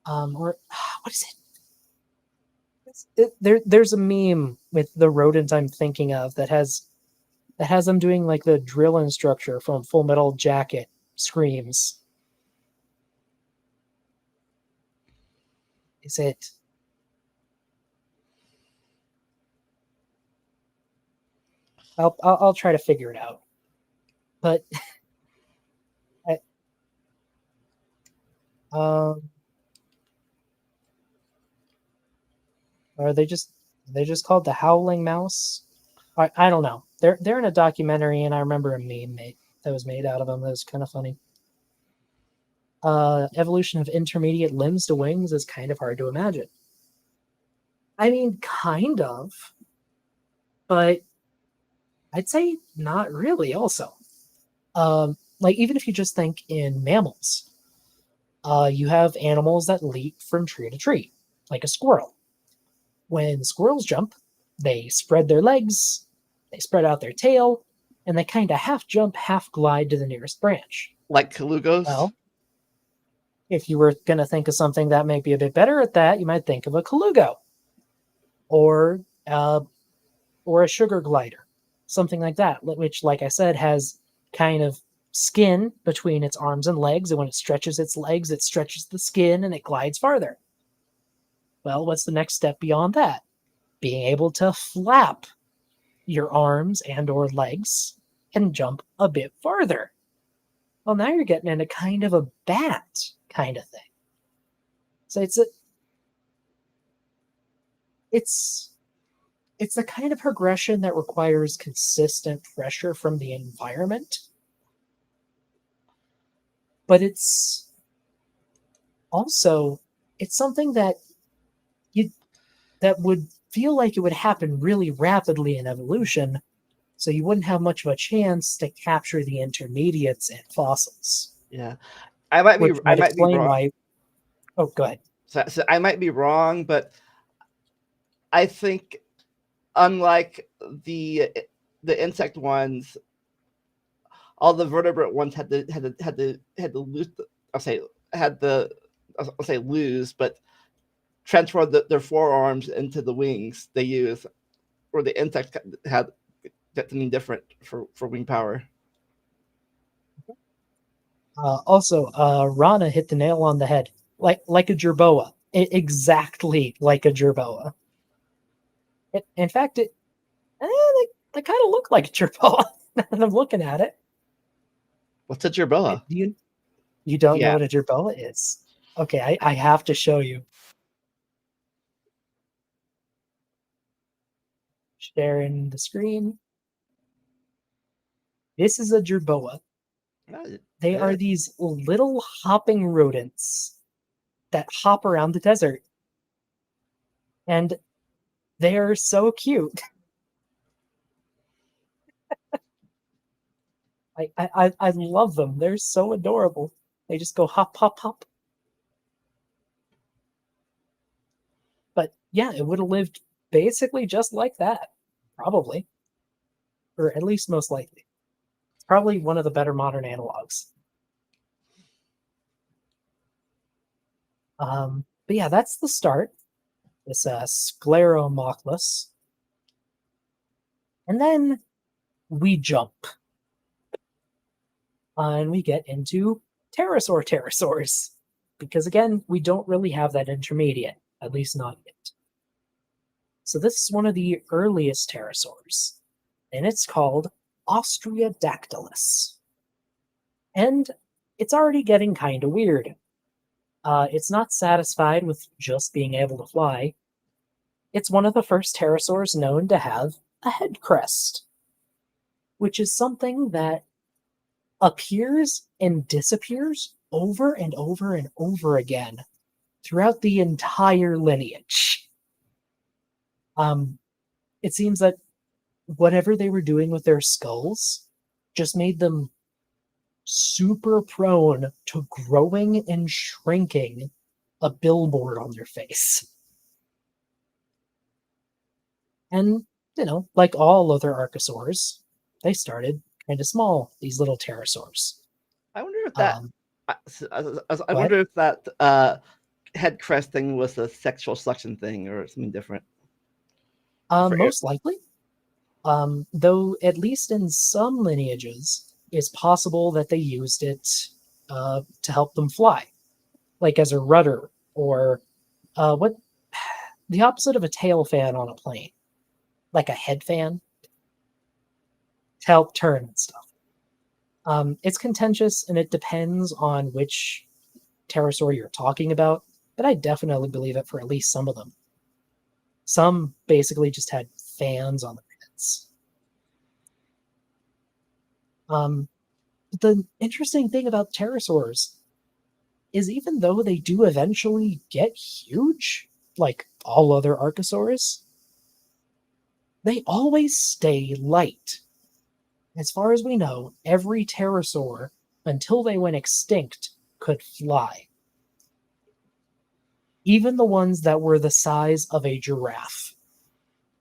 Or what is it? There's a meme with the rodent I'm thinking of that has them doing like the drill instructor from Full Metal Jacket screams. Is it? I'll try to figure it out. But are they just called the Howling Mouse? I don't know. They're in a documentary, and I remember a meme that was made out of them. That was kind of funny. Evolution of intermediate limbs to wings is kind of hard to imagine. I mean, kind of, but I'd say not really. Also, like even if you just think in mammals, you have animals that leap from tree to tree, like a squirrel. When squirrels jump, they spread their legs, they spread out their tail, and they kind of half jump, half glide to the nearest branch. Like Kalugos? Well, if you were going to think of something that might be a bit better at that, you might think of a colugo or a sugar glider, something like that, which, like I said, has kind of skin between its arms and legs, and when it stretches its legs, it stretches the skin and it glides farther. Well, what's the next step beyond that? Being able to flap your arms and or legs and jump a bit farther. Well, now you're getting into kind of a bat kind of thing. So it's the kind of progression that requires consistent pressure from the environment. But it's also something that would feel like it would happen really rapidly in evolution, so you wouldn't have much of a chance to capture the intermediates in fossils. Yeah, I might be wrong. Why... Oh, go ahead. So I might be wrong, but I think unlike the insect ones, all the vertebrate ones had to lose. I'll say lose, but transfer their forearms into the wings they use, or the insects had something different for wing power. Also, Rana hit the nail on the head, like a jerboa, exactly like a jerboa. In fact, they kind of look like a jerboa. And I'm looking at it. What's a jerboa? You don't know what a jerboa is? Okay, I have to show you. Sharing the screen. This is a jerboa. They are these little hopping rodents that hop around the desert. And they are so cute. I love them. They're so adorable. They just go hop, hop, hop. But yeah, it would have lived basically just like that. Probably. Or at least most likely. It's probably one of the better modern analogs. But yeah, that's the start. This Scleromochlus. And then we jump. And we get into pterosaurs. Because again, we don't really have that intermediate, at least not yet. So this is one of the earliest pterosaurs, and it's called Ostreodactylus. And it's already getting kind of weird. It's not satisfied with just being able to fly. It's one of the first pterosaurs known to have a head crest, which is something that appears and disappears over and over and over again throughout the entire lineage. It seems that whatever they were doing with their skulls just made them super prone to growing and shrinking a billboard on their face. And, like all other archosaurs, they started kind of small, these little pterosaurs. I wonder if that. Um, I Go ahead. wonder if that head crest thing was a sexual selection thing or something different. Most likely. Though, at least in some lineages, it's possible that they used it to help them fly, like as a rudder, or what the opposite of a tail fan on a plane, like a head fan, to help turn and stuff. It's contentious, and it depends on which pterosaur you're talking about, but I definitely believe it for at least some of them. Some basically just had fans on their heads. The interesting thing about pterosaurs is even though they do eventually get huge, like all other archosaurs, they always stay light. As far as we know, every pterosaur, until they went extinct, could fly. Even the ones that were the size of a giraffe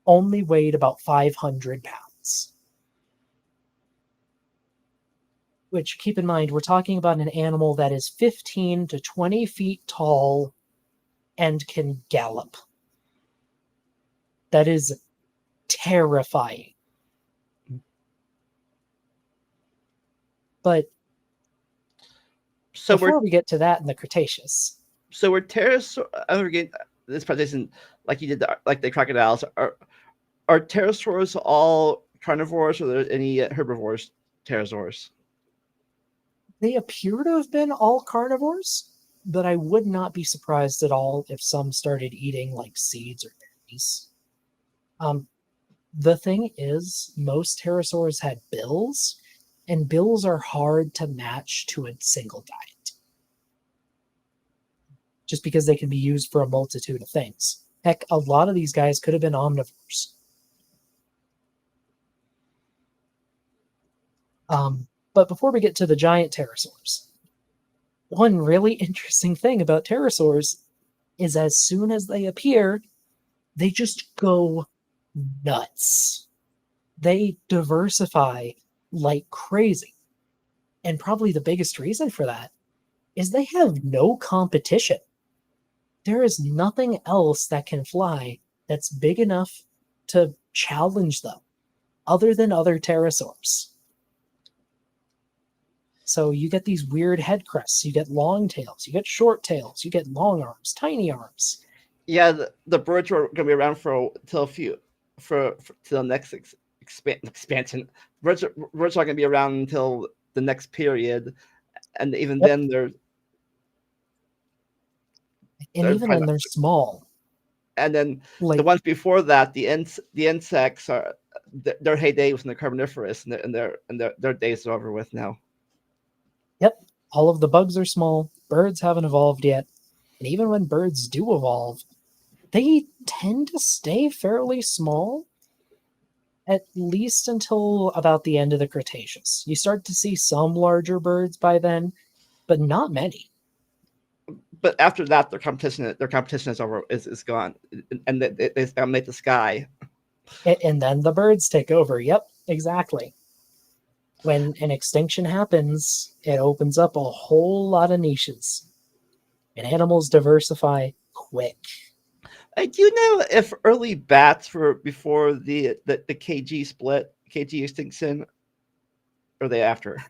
only weighed about 500 pounds. Which, keep in mind, we're talking about an animal that is 15 to 20 feet tall and can gallop. That is terrifying. But before we get to that in the Cretaceous. So we're pterosaurs. I'm forgetting this presentation, like you did, like the crocodiles. Are pterosaurs all carnivores, or are there any herbivores pterosaurs? They appear to have been all carnivores, but I would not be surprised at all if some started eating like seeds or berries. The thing is, most pterosaurs had bills, and bills are hard to match to a single diet. Just because they can be used for a multitude of things. Heck, a lot of these guys could have been omnivores. But before we get to the giant pterosaurs, one really interesting thing about pterosaurs is as soon as they appear, they just go nuts. They diversify like crazy. And probably the biggest reason for that is they have no competition. There is nothing else that can fly that's big enough to challenge them other than other pterosaurs. So you get these weird head crests, you get long tails, you get short tails, you get long arms, tiny arms. Yeah, the birds are going to be around for the next expansion. Birds are going to be around until the next period, and even then they're even then they're small. And then the ones before that, the insects are their heyday was in the Carboniferous, and their days are over with now. Yep, all of the bugs are small. Birds haven't evolved yet, and even when birds do evolve, they tend to stay fairly small, at least until about the end of the Cretaceous. You start to see some larger birds by then, but not many. But after that, their competition is over, is gone, and they dominate the sky. And then the birds take over. Yep, exactly. When an extinction happens, it opens up a whole lot of niches, and animals diversify quick. Do you know if early bats were before the KG split, KG extinction, or are they after?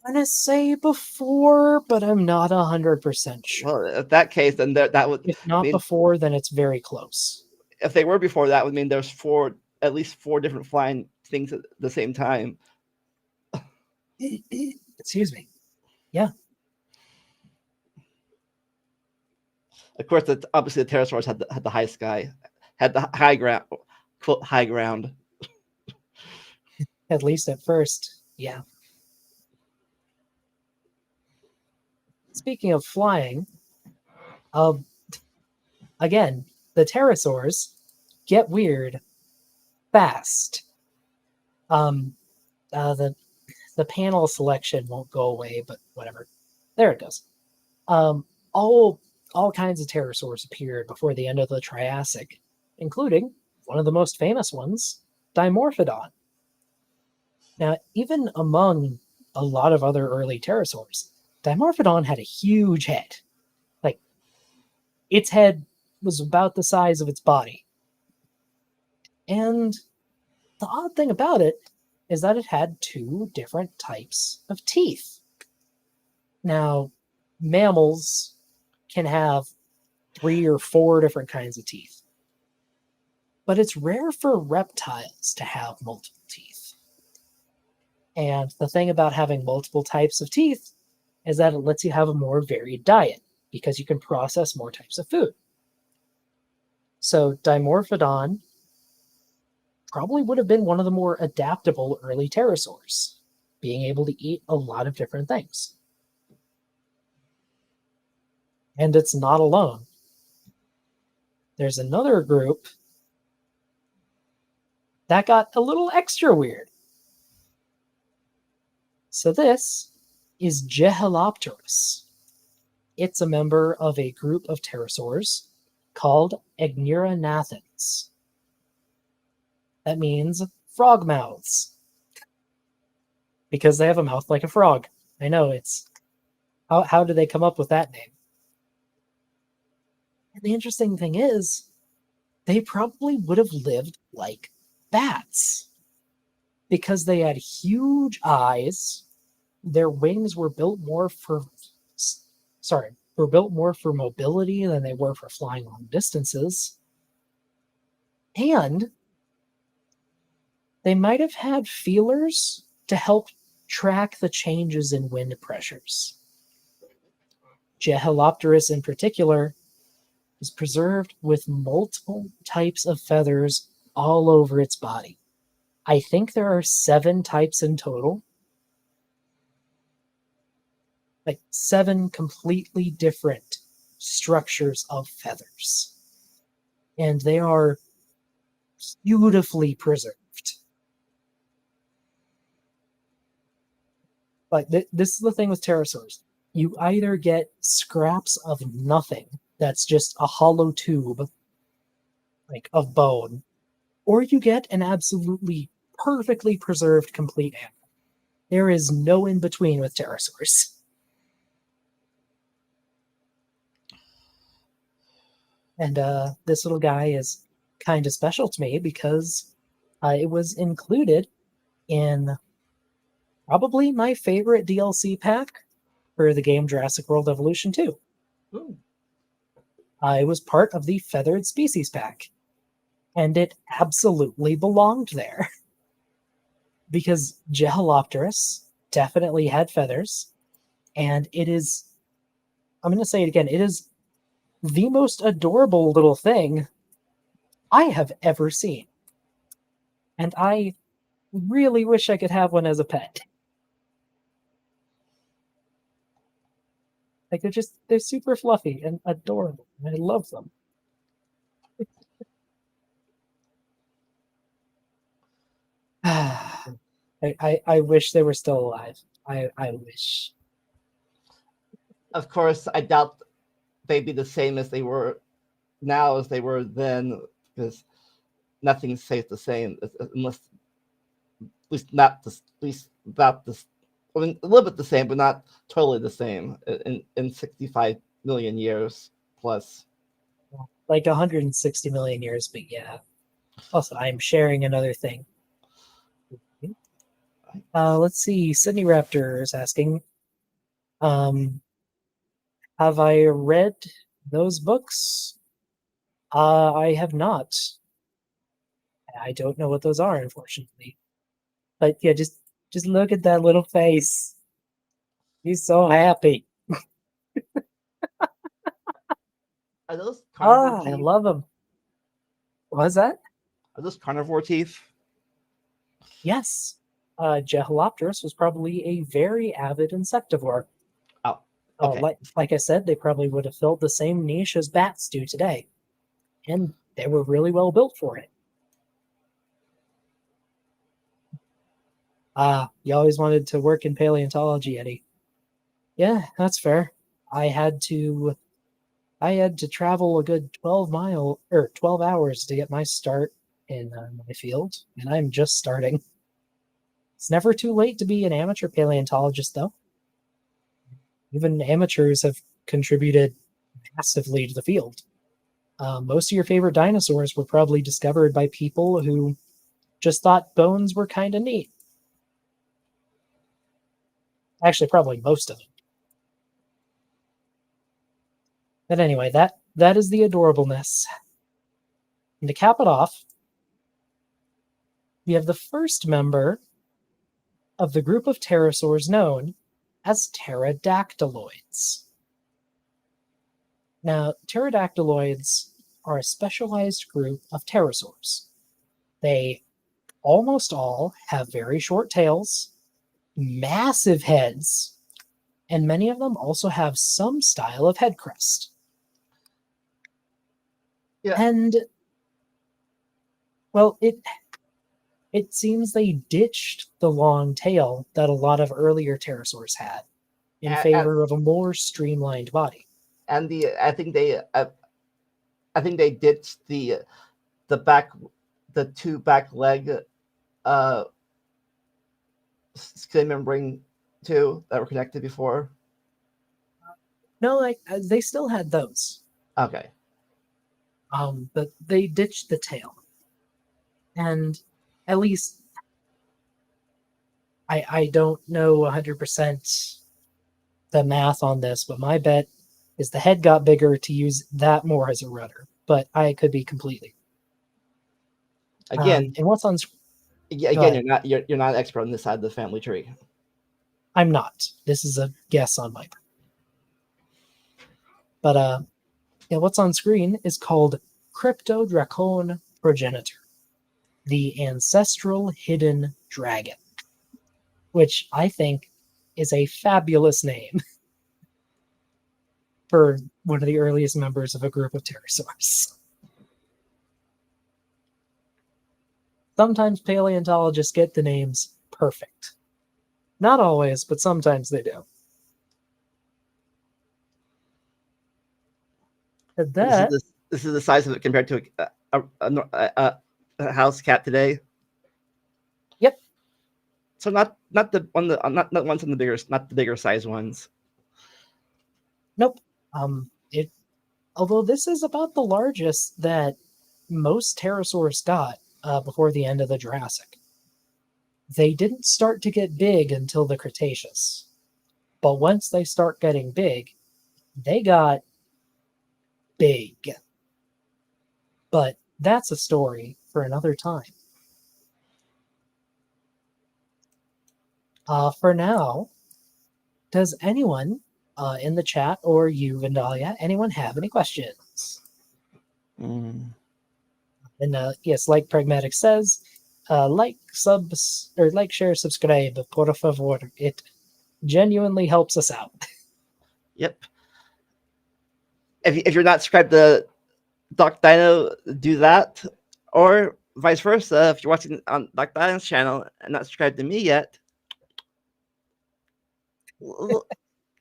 I'm gonna say before, but I'm not 100% sure. Well, in that case, then that would. If not before, then it's very close. If they were before, that would mean there's at least four different flying things at the same time. Excuse me. Yeah. Of course, obviously the pterosaurs had the high sky, had the high ground, quote high ground. At least at first, yeah. Speaking of flying, again, the pterosaurs get weird fast. The panel selection won't go away, but whatever. There it goes. All kinds of pterosaurs appeared before the end of the Triassic, including one of the most famous ones, Dimorphodon. Now, even among a lot of other early pterosaurs, Dimorphodon had a huge head. Like, its head was about the size of its body. And the odd thing about it is that it had 2 different types of teeth. Now, mammals can have 3 or 4 different kinds of teeth. But it's rare for reptiles to have multiple teeth. And the thing about having multiple types of teeth is that it lets you have a more varied diet because you can process more types of food. So Dimorphodon probably would have been one of the more adaptable early pterosaurs, being able to eat a lot of different things. And it's not alone. There's another group that got a little extra weird. So this is Gehelopterus. It's a member of a group of pterosaurs called Agneronathans. That means frog mouths. Because they have a mouth like a frog. I know, it's... How did they come up with that name? And the interesting thing is, they probably would have lived like bats. Because they had huge eyes, their wings were built more for mobility than they were for flying long distances. And they might have had feelers to help track the changes in wind pressures. Gehelopterus in particular is preserved with multiple types of feathers all over its body. I think there are 7 types in total. Like 7 completely different structures of feathers. And they are beautifully preserved. But this is the thing with pterosaurs. You either get scraps of nothing, that's just a hollow tube, like of bone, or you get an absolutely perfectly preserved complete animal. There is no in between with pterosaurs. And this little guy is kind of special to me because it was included in probably my favorite DLC pack for the game Jurassic World Evolution 2. Ooh. It was part of the Feathered Species pack. And it absolutely belonged there. Because Gehelopterus definitely had feathers. And it is, I'm going to say it again, it is the most adorable little thing I have ever seen. And I really wish I could have one as a pet. Like they're super fluffy and adorable. And I love them. I wish they were still alive. I wish. Of course, I doubt they'd be the same as they were now as they were then, because nothing stays the same unless, at least not this. I mean, a little bit the same, but not totally the same in 65 million years plus. Like 160 million years, but yeah. Also, I'm sharing another thing. Let's see. Sydney Raptor is asking, have I read those books? I have not. I don't know what those are, unfortunately. But yeah, just look at that little face. He's so happy. Are those carnivore I teeth? love him. What's that? Are those carnivore teeth? Yes. Gehelopterus was probably a very avid insectivore. Oh, okay. Like I said, they probably would have filled the same niche as bats do today. And They were really well built for it. You always wanted to work in paleontology, Eddie. Yeah, that's fair. I had to travel a good 12 hours to get my start in my field, and I'm just starting. It's never too late to be an amateur paleontologist, though. Even amateurs have contributed massively to the field. Most of your favorite dinosaurs were probably discovered by people who just thought bones were kind of neat. Actually, probably most of them. But anyway, that is the adorableness. And to cap it off, we have the first member of the group of pterosaurs known as pterodactyloids. Now, pterodactyloids are a specialized group of pterosaurs. They almost all have very short tails, massive heads, and many of them also have some style of head crest. Yeah. And, well, it seems they ditched the long tail that a lot of earlier pterosaurs had in favor of a more streamlined body. And I think they ditched the two back leg skin membrane too that were connected before. No, they still had those. Okay. But they ditched the tail. And at least I don't know 100% the math on this, but my bet is the head got bigger to use that more as a rudder. But I could be completely. Again, and what's on? Again, you're not an expert on this side of the family tree. I'm not. This is a guess on my part. But what's on screen is called Cryptodracon Progenitor, the ancestral hidden dragon, which I think is a fabulous name for one of the earliest members of a group of pterosaurs. Sometimes paleontologists get the names perfect. Not always, but sometimes they do. This is the size of it compared to a house cat today. Yep. So not the ones in the bigger, not the bigger size ones. Nope. Although this is about the largest that most pterosaurs got before the end of the Jurassic. They didn't start to get big until the Cretaceous. But once they start getting big, they got big. But that's a story for another time. For now, does anyone in the chat, or you, Vandalia, anyone have any questions? And yes, like Pragmatic says, like, share, subscribe, por favor. It genuinely helps us out. Yep. If you're not subscribed to Doc Dino, do that. Or vice versa, if you're watching on Doc Dino's channel and not subscribed to me yet.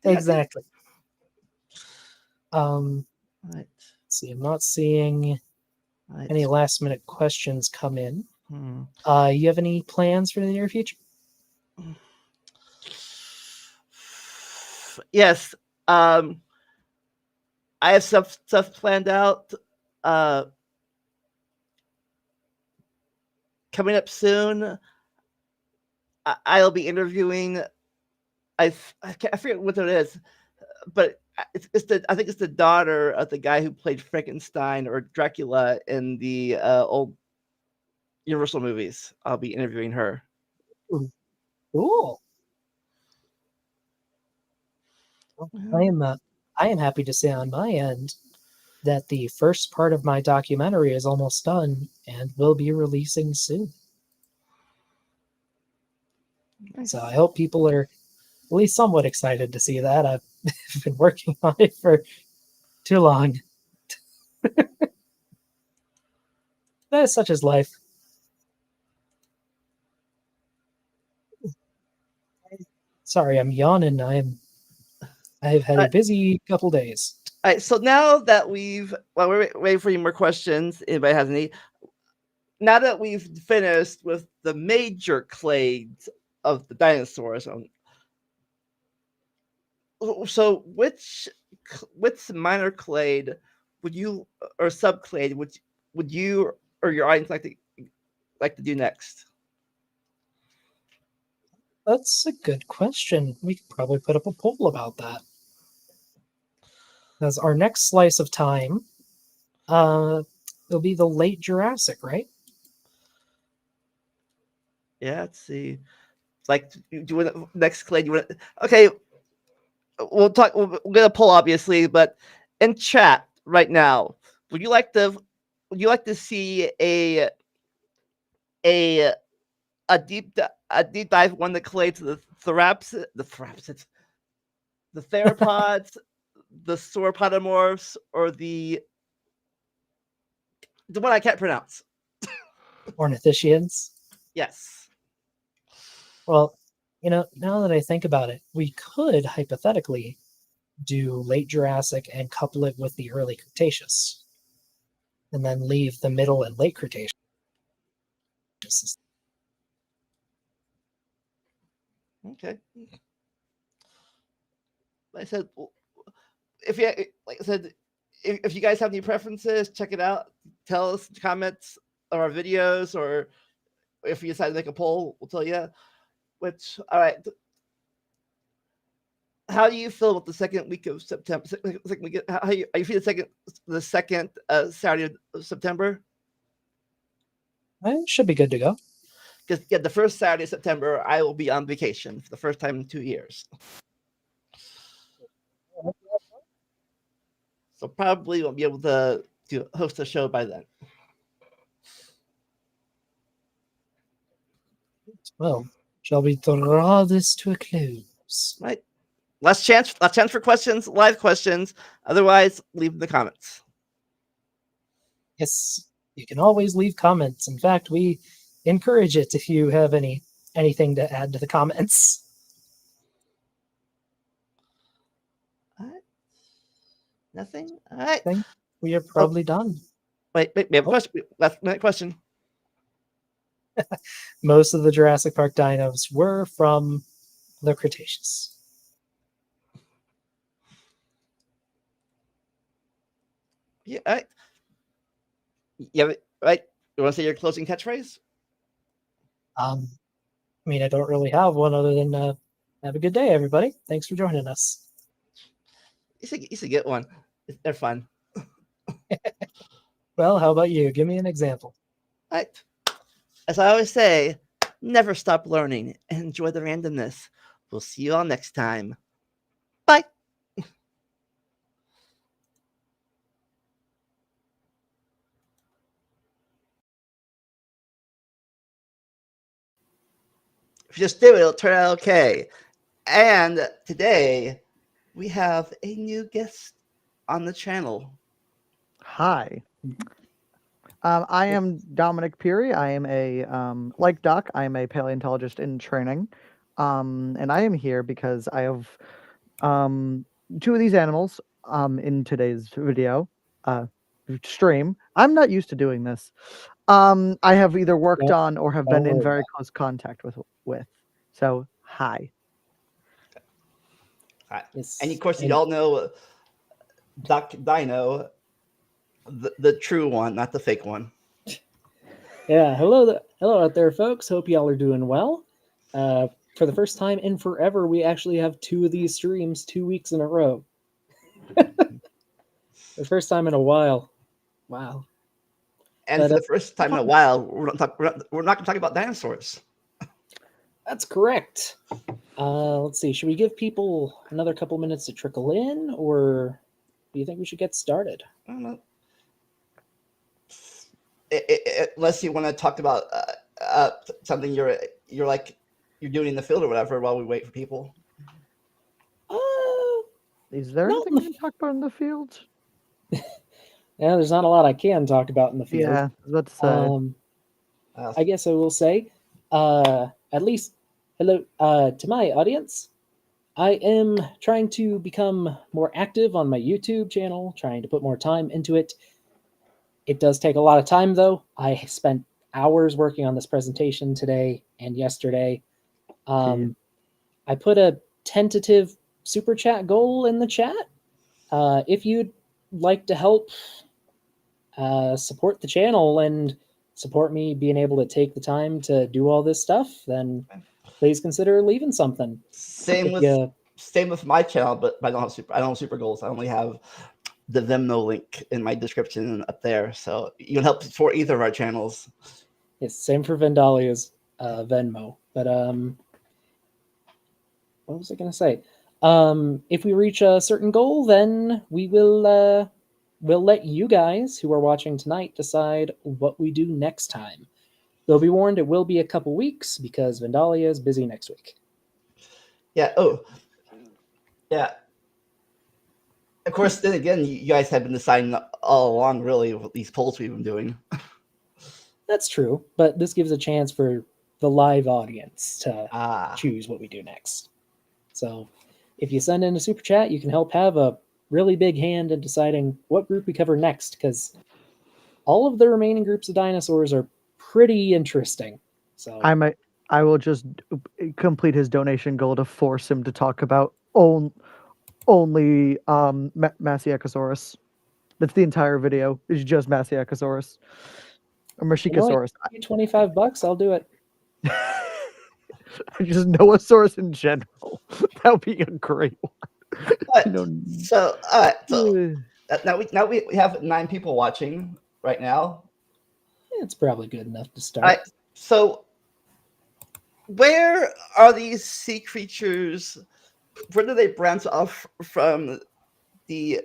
Exactly. Right. Let's see, I'm not seeing any last minute questions come in. You have any plans for the near future? Yes. I have stuff planned out. Coming up soon, I'll be interviewing. I forget what it is, but I think it's the daughter of the guy who played Frankenstein or Dracula in the old Universal movies. I'll be interviewing her. Cool. I am happy to say on my end that the first part of my documentary is almost done and will be releasing soon. Nice. So I hope people are at least somewhat excited to see that. I've been working on it for too long. That's such as life. Sorry, I'm yawning. I've had a busy couple days. All right, so now that we're waiting for any more questions, anybody has any? Now that we've finished with the major clades of the dinosaurs, so which minor clade would you or subclade would you or your audience like to do next? That's a good question. We could probably put up a poll about that. As our next slice of time, it'll be the late Jurassic, right? Yeah, let's see. Like, do you want next clade? You want? Okay, we'll talk. We're gonna poll, obviously, but in chat right now, would you like to see a deep dive one that clades the the theropods, the sauropodomorphs, or the one I can't pronounce? Ornithischians. Yes. Well, now that I think about it, we could hypothetically do late Jurassic and couple it with the early Cretaceous, and then leave the middle and late Cretaceous. Okay. Like I said, if you guys have any preferences, check it out. Tell us in the comments of our videos, or if we decide to make a poll, we'll tell you. Which, all right. How do you feel about the second week of September? How you feel the second Saturday of September? It should be good to go. Because the first Saturday of September, I will be on vacation for the first time in 2 years. So probably won't be able to host a show by then. Well, shall we draw this to a close? Right. Last chance for questions, live questions. Otherwise, leave in the comments. Yes, you can always leave comments. In fact, we encourage it if you have anything to add to the comments. All right. Nothing? All right. I think we are probably done. Wait, we have a question. Last minute question. Most of the Jurassic Park dinos were from the Cretaceous. Yeah, all right. Yeah, right. You want to say your closing catchphrase? I mean, I don't really have one other than have a good day, everybody. Thanks for joining us. You should get one. They're fun. Well, how about you? Give me an example. All right. As I always say, never stop learning and enjoy the randomness. We'll see you all next time. Bye. If you just do it, it'll turn out okay. And today, we have a new guest on the channel. Hi. I am Dominic Peary. I am like Doc, I am a paleontologist in training. And I am here because I have two of these animals in today's video stream. I'm not used to doing this. I have either worked on or have been in very close contact with. So, hi. Yes. And of course, you all know Doc Dino, the true one, not the fake one. Yeah, hello out there, folks. Hope y'all are doing well. For the first time in forever, we actually have two of these streams 2 weeks in a row. The first time in a while. Wow. And for the first time in a while, we're not going to talk about dinosaurs. That's correct. Let's see. Should we give people another couple minutes to trickle in, or do you think we should get started? I don't know. Unless you want to talk about something you're doing in the field or whatever while we wait for people. Is there anything to talk about in the field? Yeah, there's not a lot I can talk about in the field. Yeah, let's say. I guess I will say, at least, hello to my audience. I am trying to become more active on my YouTube channel, trying to put more time into it. It does take a lot of time, though. I spent hours working on this presentation today and yesterday. I put a tentative super chat goal in the chat. If you'd like to help support the channel and support me being able to take the time to do all this stuff, then please consider leaving something. Same with my channel, but I don't have super goals. I only have the Venmo link in my description up there, so you can help support either of our channels. It's same for Vendalia's Venmo, but what was I going to say? If we reach a certain goal, then we will we'll let you guys who are watching tonight decide what we do next time. Though be warned, it will be a couple weeks because Vendalia is busy next week. Yeah. Oh, yeah. Of course, then again, you guys have been deciding all along, really, with these polls we've been doing. That's true, but this gives a chance for the live audience to choose what we do next. So if you send in a super chat, you can help have a really big hand in deciding what group we cover next, because all of the remaining groups of dinosaurs are pretty interesting. So I will just complete his donation goal to force him to talk about only Masiacosaurus. That's the entire video. It's just Masiacosaurus or Mashikosaurus. $25, I'll do it. Just Noasaurus in general. That would be a great one. So now we have 9 people watching right now. It's probably good enough to start. All right, so where are these sea creatures? Where do they branch off from the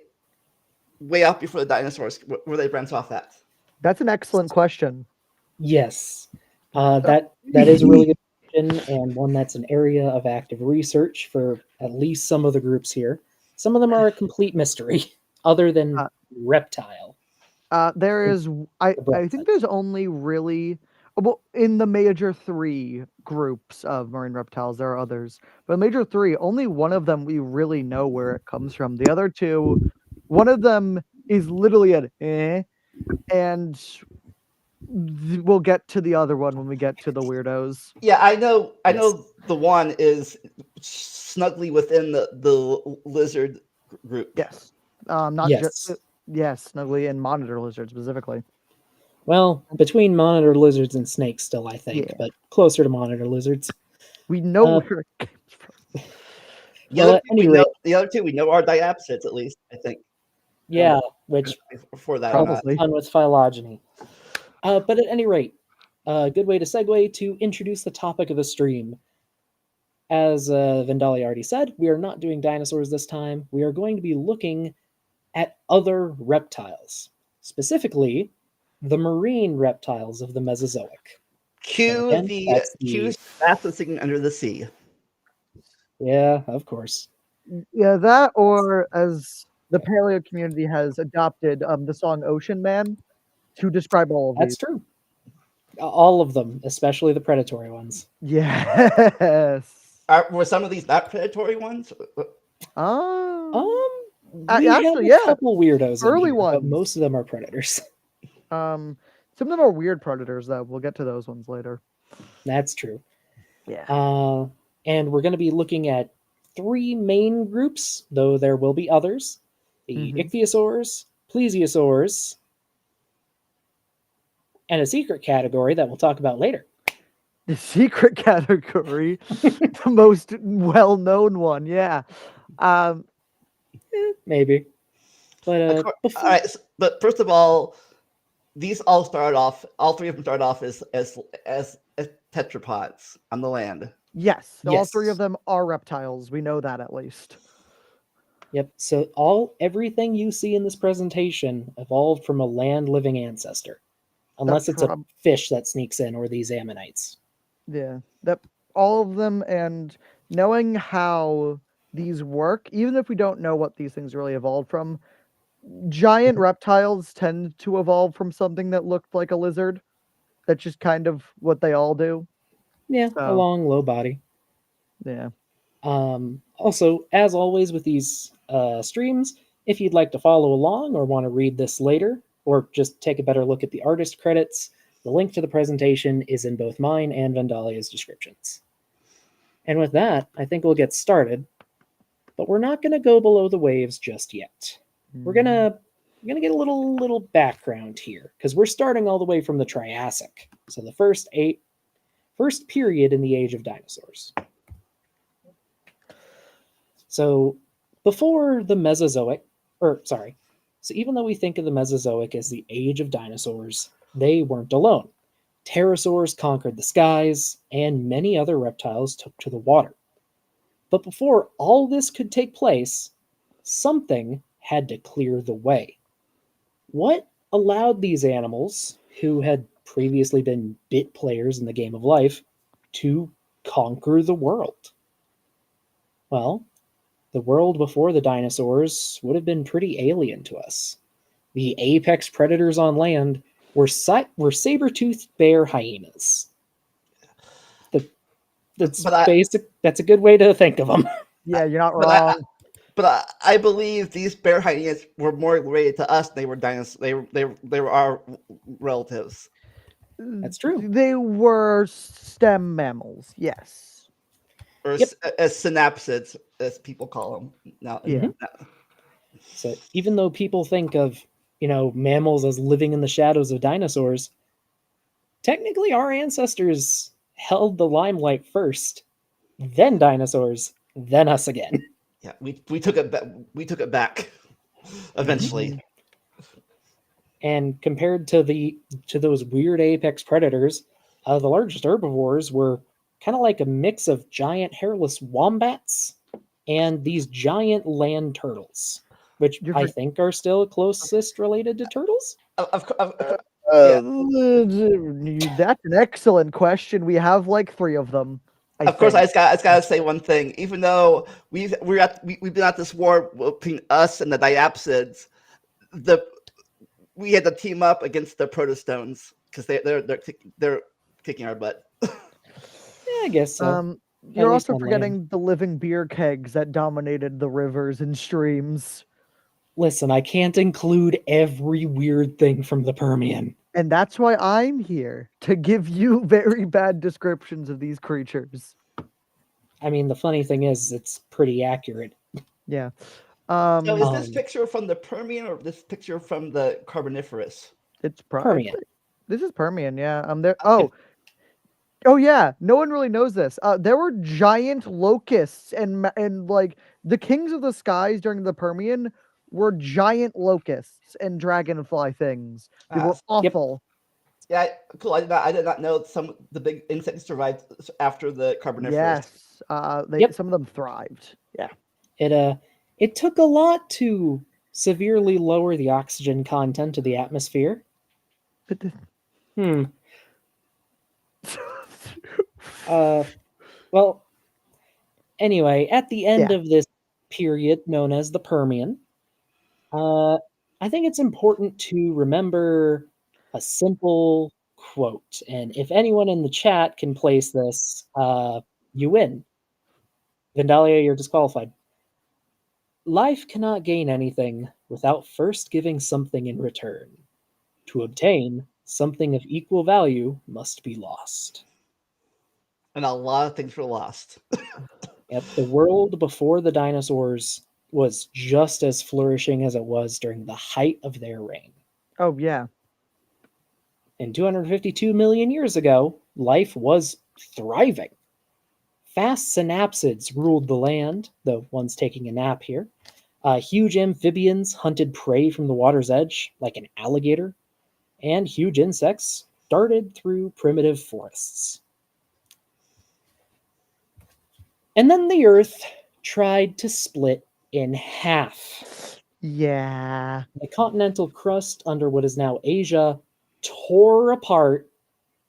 way out before the dinosaurs? Where they branch off at? That's an excellent question. Yes, that is a really good question, and one that's an area of active research for at least some of the groups here. Some of them are a complete mystery, other than reptile. There is, I think there's only really, well, in the major 3 groups of marine reptiles, there are others, but major 3, only one of them we really know where it comes from. The other 2, one of them is literally and we'll get to the other one when we get to the weirdos. Yeah, I know the one is snugly within the lizard group. Yes. Not yes. Yes, snugly and monitor lizards specifically. Well, between monitor lizards and snakes still, I think, but closer to monitor lizards. We know where it comes from. The other 2 we know are diapsids, at least, I think. Yeah, which before that probably done with phylogeny. But at any rate, a good way to segue to introduce the topic of the stream. As Vendalia already said, we are not doing dinosaurs this time. We are going to be looking at other reptiles, specifically the marine reptiles of the Mesozoic. Cue the balancing under the sea. Yeah, of course. Yeah, that, or as the paleo community has adopted the song Ocean Man to describe all of That's these. true. All of them, especially the predatory ones. Yes. Were some of these not predatory ones? We actually, have a couple weirdos early in here, ones. but most of them are predators. Some of them are weird predators, though. We'll get to those ones later. That's true. Yeah. And we're going to be looking at 3 main groups, though there will be others. The ichthyosaurs, plesiosaurs, and a secret category that we'll talk about later. The secret category, the most well-known one, yeah. Maybe. But all right, but first of all, these all 3 of them started off as tetrapods on the land. Yes, all 3 of them are reptiles. We know that at least. Yep. So everything you see in this presentation evolved from a land-living ancestor, unless it's a fish that sneaks in or these ammonites. Yeah, all of them, and knowing how these work, even if we don't know what these things really evolved from, giant reptiles tend to evolve from something that looked like a lizard. That's just kind of what they all do. Yeah, a So, long, low body. yeah. Also, as always with these streams, if you'd like to follow along or want to read this later, or just take a better look at the artist credits, the link to the presentation is in both mine and Vendalia's descriptions. And with that, I think we'll get started, but we're not going to go below the waves just yet. We're gonna get a little background here, because we're starting all the way from the Triassic, so the first period in the age of dinosaurs. So before the Mesozoic, so even though we think of the Mesozoic as the age of dinosaurs, they weren't alone. Pterosaurs conquered the skies, and many other reptiles took to the water. But before all this could take place, something had to clear the way. What allowed these animals, who had previously been bit players in the game of life, to conquer the world? Well, the world before the dinosaurs would have been pretty alien to us. The apex predators on land were saber-toothed bear hyenas. That's basic. That's a good way to think of them. Yeah, you're not wrong. But I believe these bear hyenas were more related to us. They were dinosaurs. They were our relatives. That's true. They were stem mammals, yes. Or Yep. as synapsids, as people call them now. Yeah. So even though people think of, mammals as living in the shadows of dinosaurs, technically our ancestors held the limelight first, then dinosaurs, then us again. Yeah, we took it back. We took it back eventually. And compared to those weird apex predators, the largest herbivores were kind of like a mix of giant hairless wombats and these giant land turtles, which I think are still closest related to turtles. Yeah. That's an excellent question. We have like 3 of them. Of course, I just gotta say one thing. Even though we've been at this war between us and the diapsids, we had to team up against the protostones because they're kicking our butt. Yeah, I guess so. You're also forgetting the living beer kegs that dominated the rivers and streams. Listen, I can't include every weird thing from the Permian. And that's why I'm here, to give you very bad descriptions of these creatures. I mean, the funny thing is, it's pretty accurate. Yeah. So is this picture from the Permian or this picture from the Carboniferous? It's Permian. This is Permian, yeah. There. Oh yeah. No one really knows this. There were giant locusts and like the kings of the skies during the Permian were giant locusts and dragonfly things. They were awful. Yeah, cool. I did not know the big insects survived after the Carboniferous. Yes. Some of them thrived. Yeah. It took a lot to severely lower the oxygen content of the atmosphere. Well, anyway, at the end of this period known as the Permian, I think it's important to remember a simple quote. And if anyone in the chat can place this, you win. Vendalia, you're disqualified. Life cannot gain anything without first giving something in return. To obtain something of equal value must be lost. And a lot of things were lost. Yep, the world before the dinosaurs was just as flourishing as it was during the height of their reign. Oh, yeah. And 252 million years ago, life was thriving. Fast synapsids ruled the land, the ones taking a nap here. Huge amphibians hunted prey from the water's edge, like an alligator. And huge insects darted through primitive forests. And then the Earth tried to split in half. Yeah. The continental crust under what is now Asia tore apart,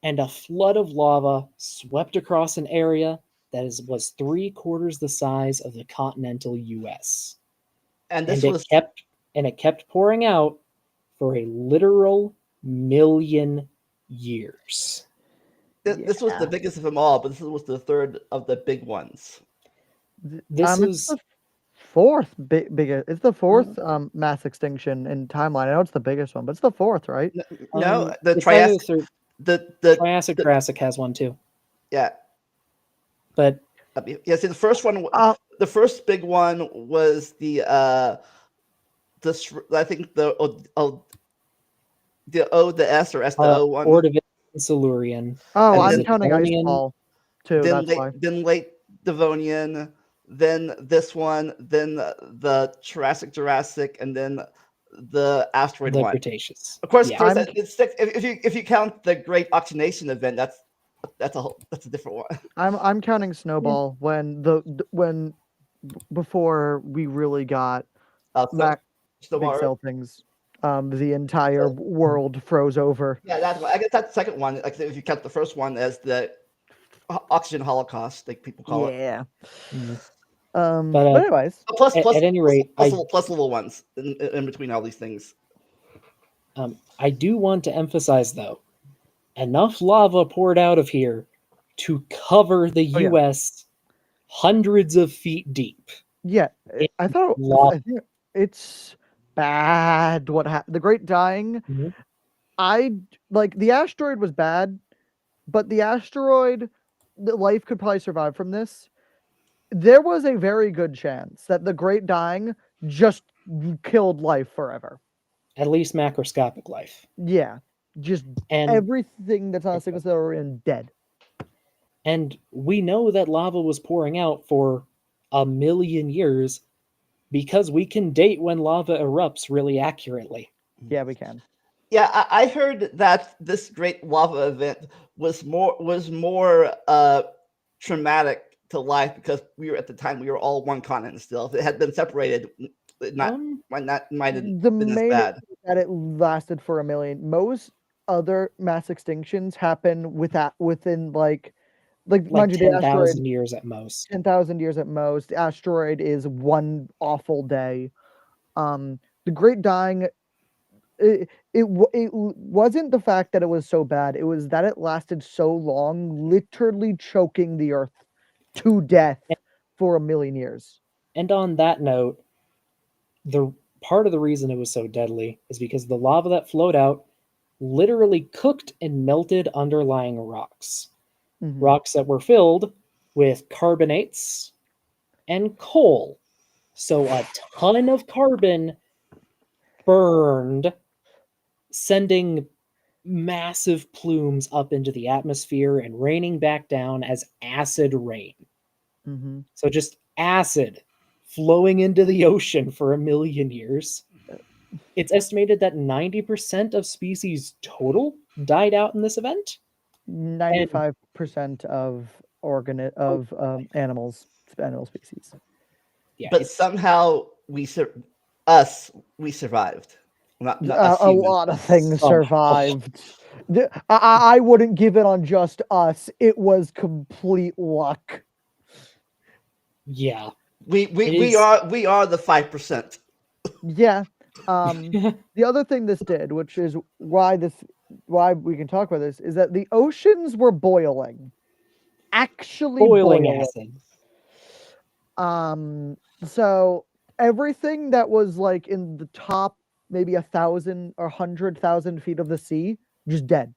and a flood of lava swept across an area that was 3/4 the size of the continental U.S. And this it was kept and it kept pouring out for a literal million years. This was the biggest of them all, but this was the third of the big ones. This It's is the fourth biggest. It's the fourth mass extinction in timeline. I know it's the biggest one, but it's the fourth, right? No, the it's either Triassic, third. the Triassic Jurassic has one too, yeah. but Yeah, see, the first one, the first big one was the I think the S or S the O one. Ornithischia Silurian. Oh, And I'm then- counting ice Devonian, ball too. Then That's why. late Devonian, then this one, then the Jurassic, and then the asteroid the one. Cretaceous. Of course, Yeah. it's six. If you count the Great Oxidation event, that's a different one. I'm counting snowball when before we really got big Snowball. cell things. The entire world froze over. Yeah, that's I guess that's the second one. Like if you count the first one as the oxygen holocaust, like people call it. Yeah. Mhm. But anyways, Plus, at any rate, plus little ones in between all these things. I do want to emphasize though, enough lava poured out of here to cover the Oh, yeah. U.S. hundreds of feet deep. yeah, I thought lava. it's bad. What happened? The Great Dying. Mhm. The asteroid was bad, but the life could probably survive from this. There was a very good chance that the Great Dying just killed life forever. At least macroscopic life. Yeah, just And everything that's on a single cell in dead. And we know that lava was pouring out for a million years because we can date when lava erupts really accurately. Yeah, we can. Yeah, I heard that this great lava event was more traumatic to life because we were all one continent still. If it had been separated, it might have been as bad. That it lasted for a million. Most other mass extinctions happen within Like mind you, the asteroid 10,000 years at most. 10,000 years at most. The asteroid is one awful day. The Great Dying. It wasn't the fact that it was so bad. It was that it lasted so long, literally choking the Earth to death for a million years. And on that note, the part of the reason it was so deadly is because the lava that flowed out literally cooked and melted underlying rocks. Mhm. Rocks that were filled with carbonates and coal. So a ton of carbon burned, sending massive plumes up into the atmosphere and raining back down as acid rain. Mhm. So just acid flowing into the ocean for a million years. It's estimated that 90% of species total died out in this event. 95% of animal species. Yeah, But somehow we survived. Not us A humans. lot of things Somehow. survived. I wouldn't give it on just us. It was complete luck. yeah. We is- are the 5%. Yeah. The other thing this did, which is why we can talk about this, is that the oceans were boiling. Actually boiling boiling. acid. So everything that was like in the top maybe 1,000 or 100,000 feet of the sea, just dead.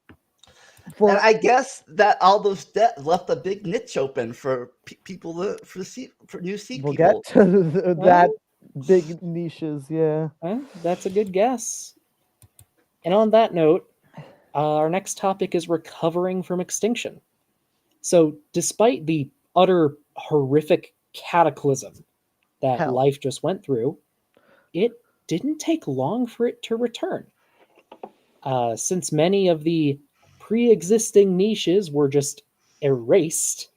And I guess that all those deaths left a big niche open for people for new sea We'll people. get to that big niches, yeah. That's a good guess. And on that note, our next topic is recovering from extinction. So, despite the utter horrific cataclysm that Hell. life just went through, it didn't take long for it to return. Since many of the pre-existing niches were just erased,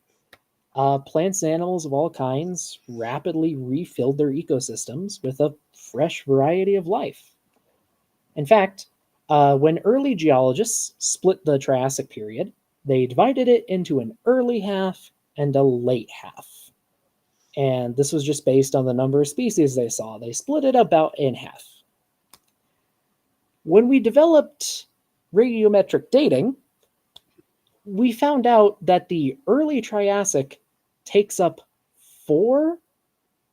plants and animals of all kinds rapidly refilled their ecosystems with a fresh variety of life. In fact, when early geologists split the Triassic period, they divided it into an early half and a late half. And this was just based on the number of species they saw. They split it about in half. when we developed radiometric dating, we found out that the early Triassic takes up 4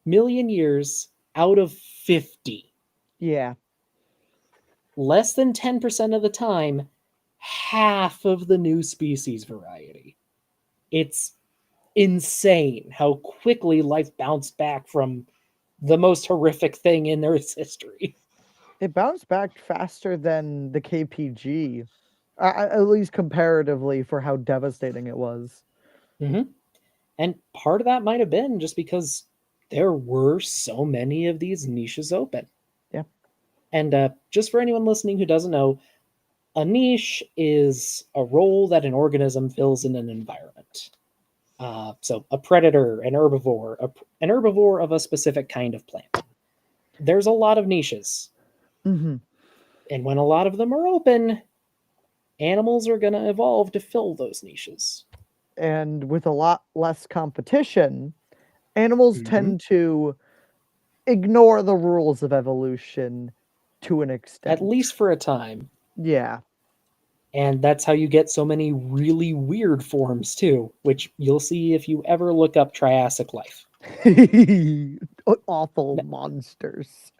million years out of 50. Yeah. Less than 10% of the time, half of the new species variety. It's insane how quickly life bounced back from the most horrific thing in Earth's history. It bounced back faster than the KPG, at least comparatively for how devastating it was. Mm-hmm. And part of that might have been just because there were so many of these niches open. Yeah. And just for anyone listening who doesn't know, a niche is a role that an organism fills in an environment. So a predator, an herbivore of a specific kind of plant. There's a lot of niches. Mm-hmm. And when a lot of them are open, animals are going to evolve to fill those niches. And with a lot less competition, animals tend to ignore the rules of evolution to an extent. At least for a time. Yeah. And that's how you get so many really weird forms too, which you'll see if you ever look up Triassic life. Awful monsters.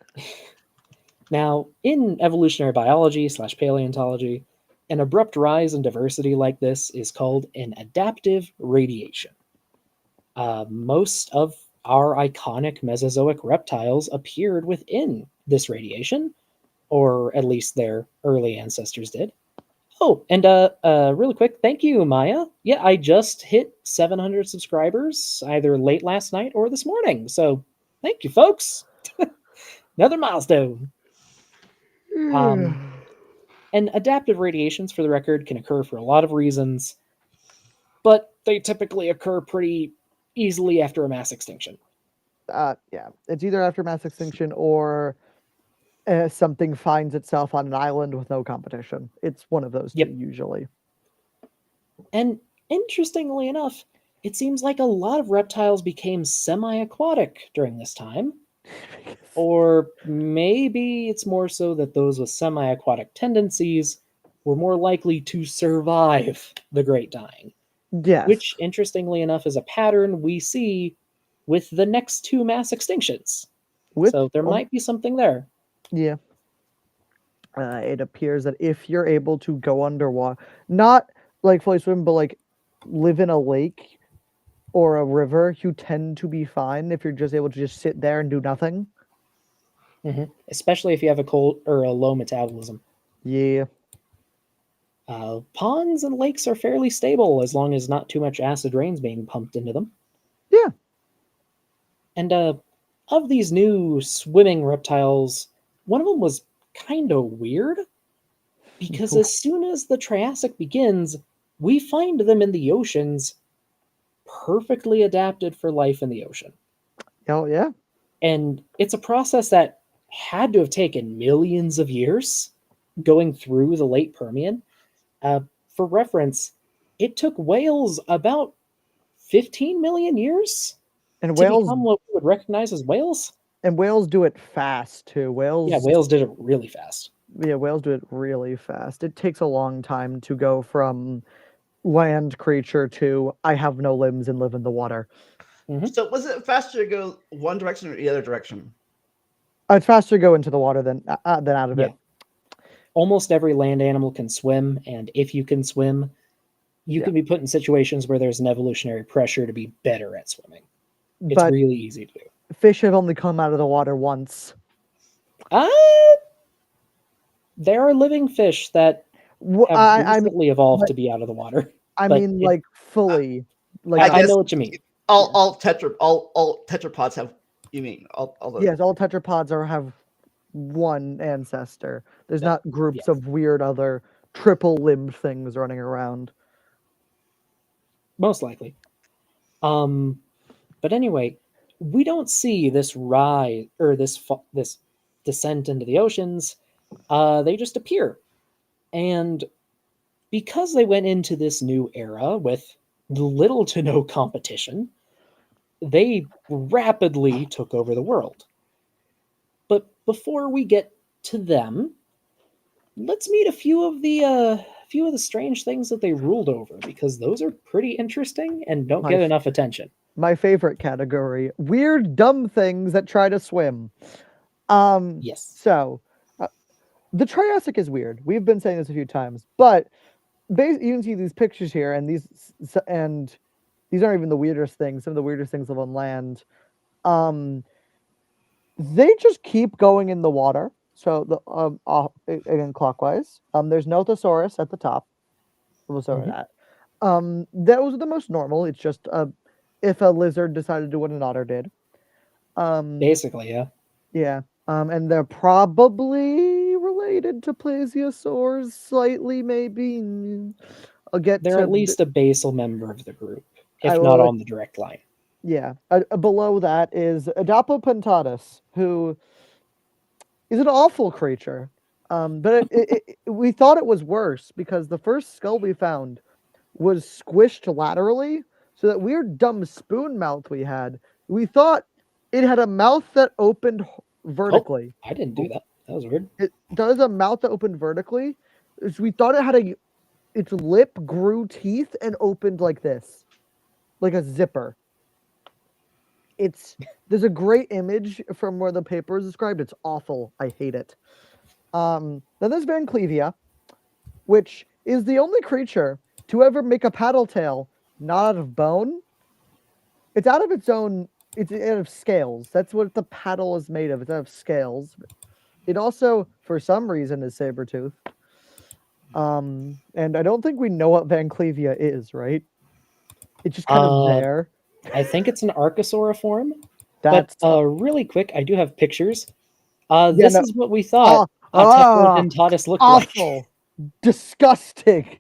Now, in evolutionary biology / paleontology, an abrupt rise in diversity like this is called an adaptive radiation. Most of our iconic Mesozoic reptiles appeared within this radiation, or at least their early ancestors did. Oh, and really quick, thank you, Maya. Yeah, I just hit 700 subscribers either late last night or this morning. So thank you, folks. Another milestone. And adaptive radiations, for the record, can occur for a lot of reasons, but they typically occur pretty easily after a mass extinction. Yeah, it's either after mass extinction or something finds itself on an island with no competition. It's one of those two usually. And interestingly enough, it seems like a lot of reptiles became semi-aquatic during this time. Or maybe it's more so that those with semi-aquatic tendencies were more likely to survive the Great Dying. Yes. Which, interestingly enough, is a pattern we see with the next 2 mass extinctions. So there might be something there. Yeah. It appears that if you're able to go underwater, not like fully swim, but like live in a lake or a river, you tend to be fine if you're just able to just sit there and do nothing. Mm-hmm. Especially if you have a cold or a low metabolism. Yeah. Ponds and lakes are fairly stable as long as not too much acid rain's being pumped into them. Yeah. And of these new swimming reptiles, one of them was kind of weird because as soon as the Triassic begins, we find them in the oceans perfectly adapted for life in the ocean. Oh, yeah. And it's a process that had to have taken millions of years going through the late Permian. For reference, it took whales about 15 million years and to whales become what we would recognize as whales. And whales do it fast too. Whales did it really fast. Yeah, whales do it really fast. It takes a long time to go from land creature to I have no limbs and live in the water. Mm-hmm. So was it faster to go one direction or the other direction? It's faster to go into the water than out of it. Almost every land animal can swim, and if you can swim, you can be put in situations where there's an evolutionary pressure to be better at swimming. It's really easy to do. Fish have only come out of the water once. There are living fish that have recently evolved to be out of the water. Like fully. I know what you mean. All tetrapods have. You mean all Yes, all tetrapods have one ancestor. There's not groups of weird other triple-limbed things running around. Most likely. But anyway, we don't see this rise or this descent into the oceans. They just appear. And because they went into this new era with little to no competition, they rapidly took over the world. But before we get to them, let's meet a few of the strange things that they ruled over, because those are pretty interesting and don't My get f- enough attention. My favorite category: weird, dumb things that try to swim. Yes. So the Triassic is weird. We've been saying this a few times, but you can see these pictures here, and these aren't even the weirdest things. Some of the weirdest things live on land. They just keep going in the water. So again clockwise. There's no thesaurus at the top. We'll start with Mhm. that. Those are the most normal. It's just if a lizard decided to do what an otter did. Basically, yeah. Yeah. And they're probably related to plesiosaurs slightly, maybe. I'll get They're to at least a basal member of the group, I if not will. on the direct line. Yeah. Below that is Adapopentatus, who is an awful creature. But we thought it was worse because the first skull we found was squished laterally, so that weird dumb spoon mouth we had. We thought it had a mouth that opened vertically. I didn't do that. That was weird. It does a mouth that opened vertically. So we thought it had its lip grew teeth and opened like this, like a zipper. There's a great image from where the paper is described. It's awful. I hate it. Then there's Van Clevia, which is the only creature to ever make a paddle tail not out of bone. It's out of its own. It's out of scales. That's what the paddle is made of. It's out of scales. It also, for some reason, is saber tooth. And I don't think we know what Van Clevia is, right? It's just kind of there. I think it's an archosauriform. That's But really quick, I do have pictures. Yeah, This no. is what we thought Ah, Tetraodontatus looked like. awful, disgusting.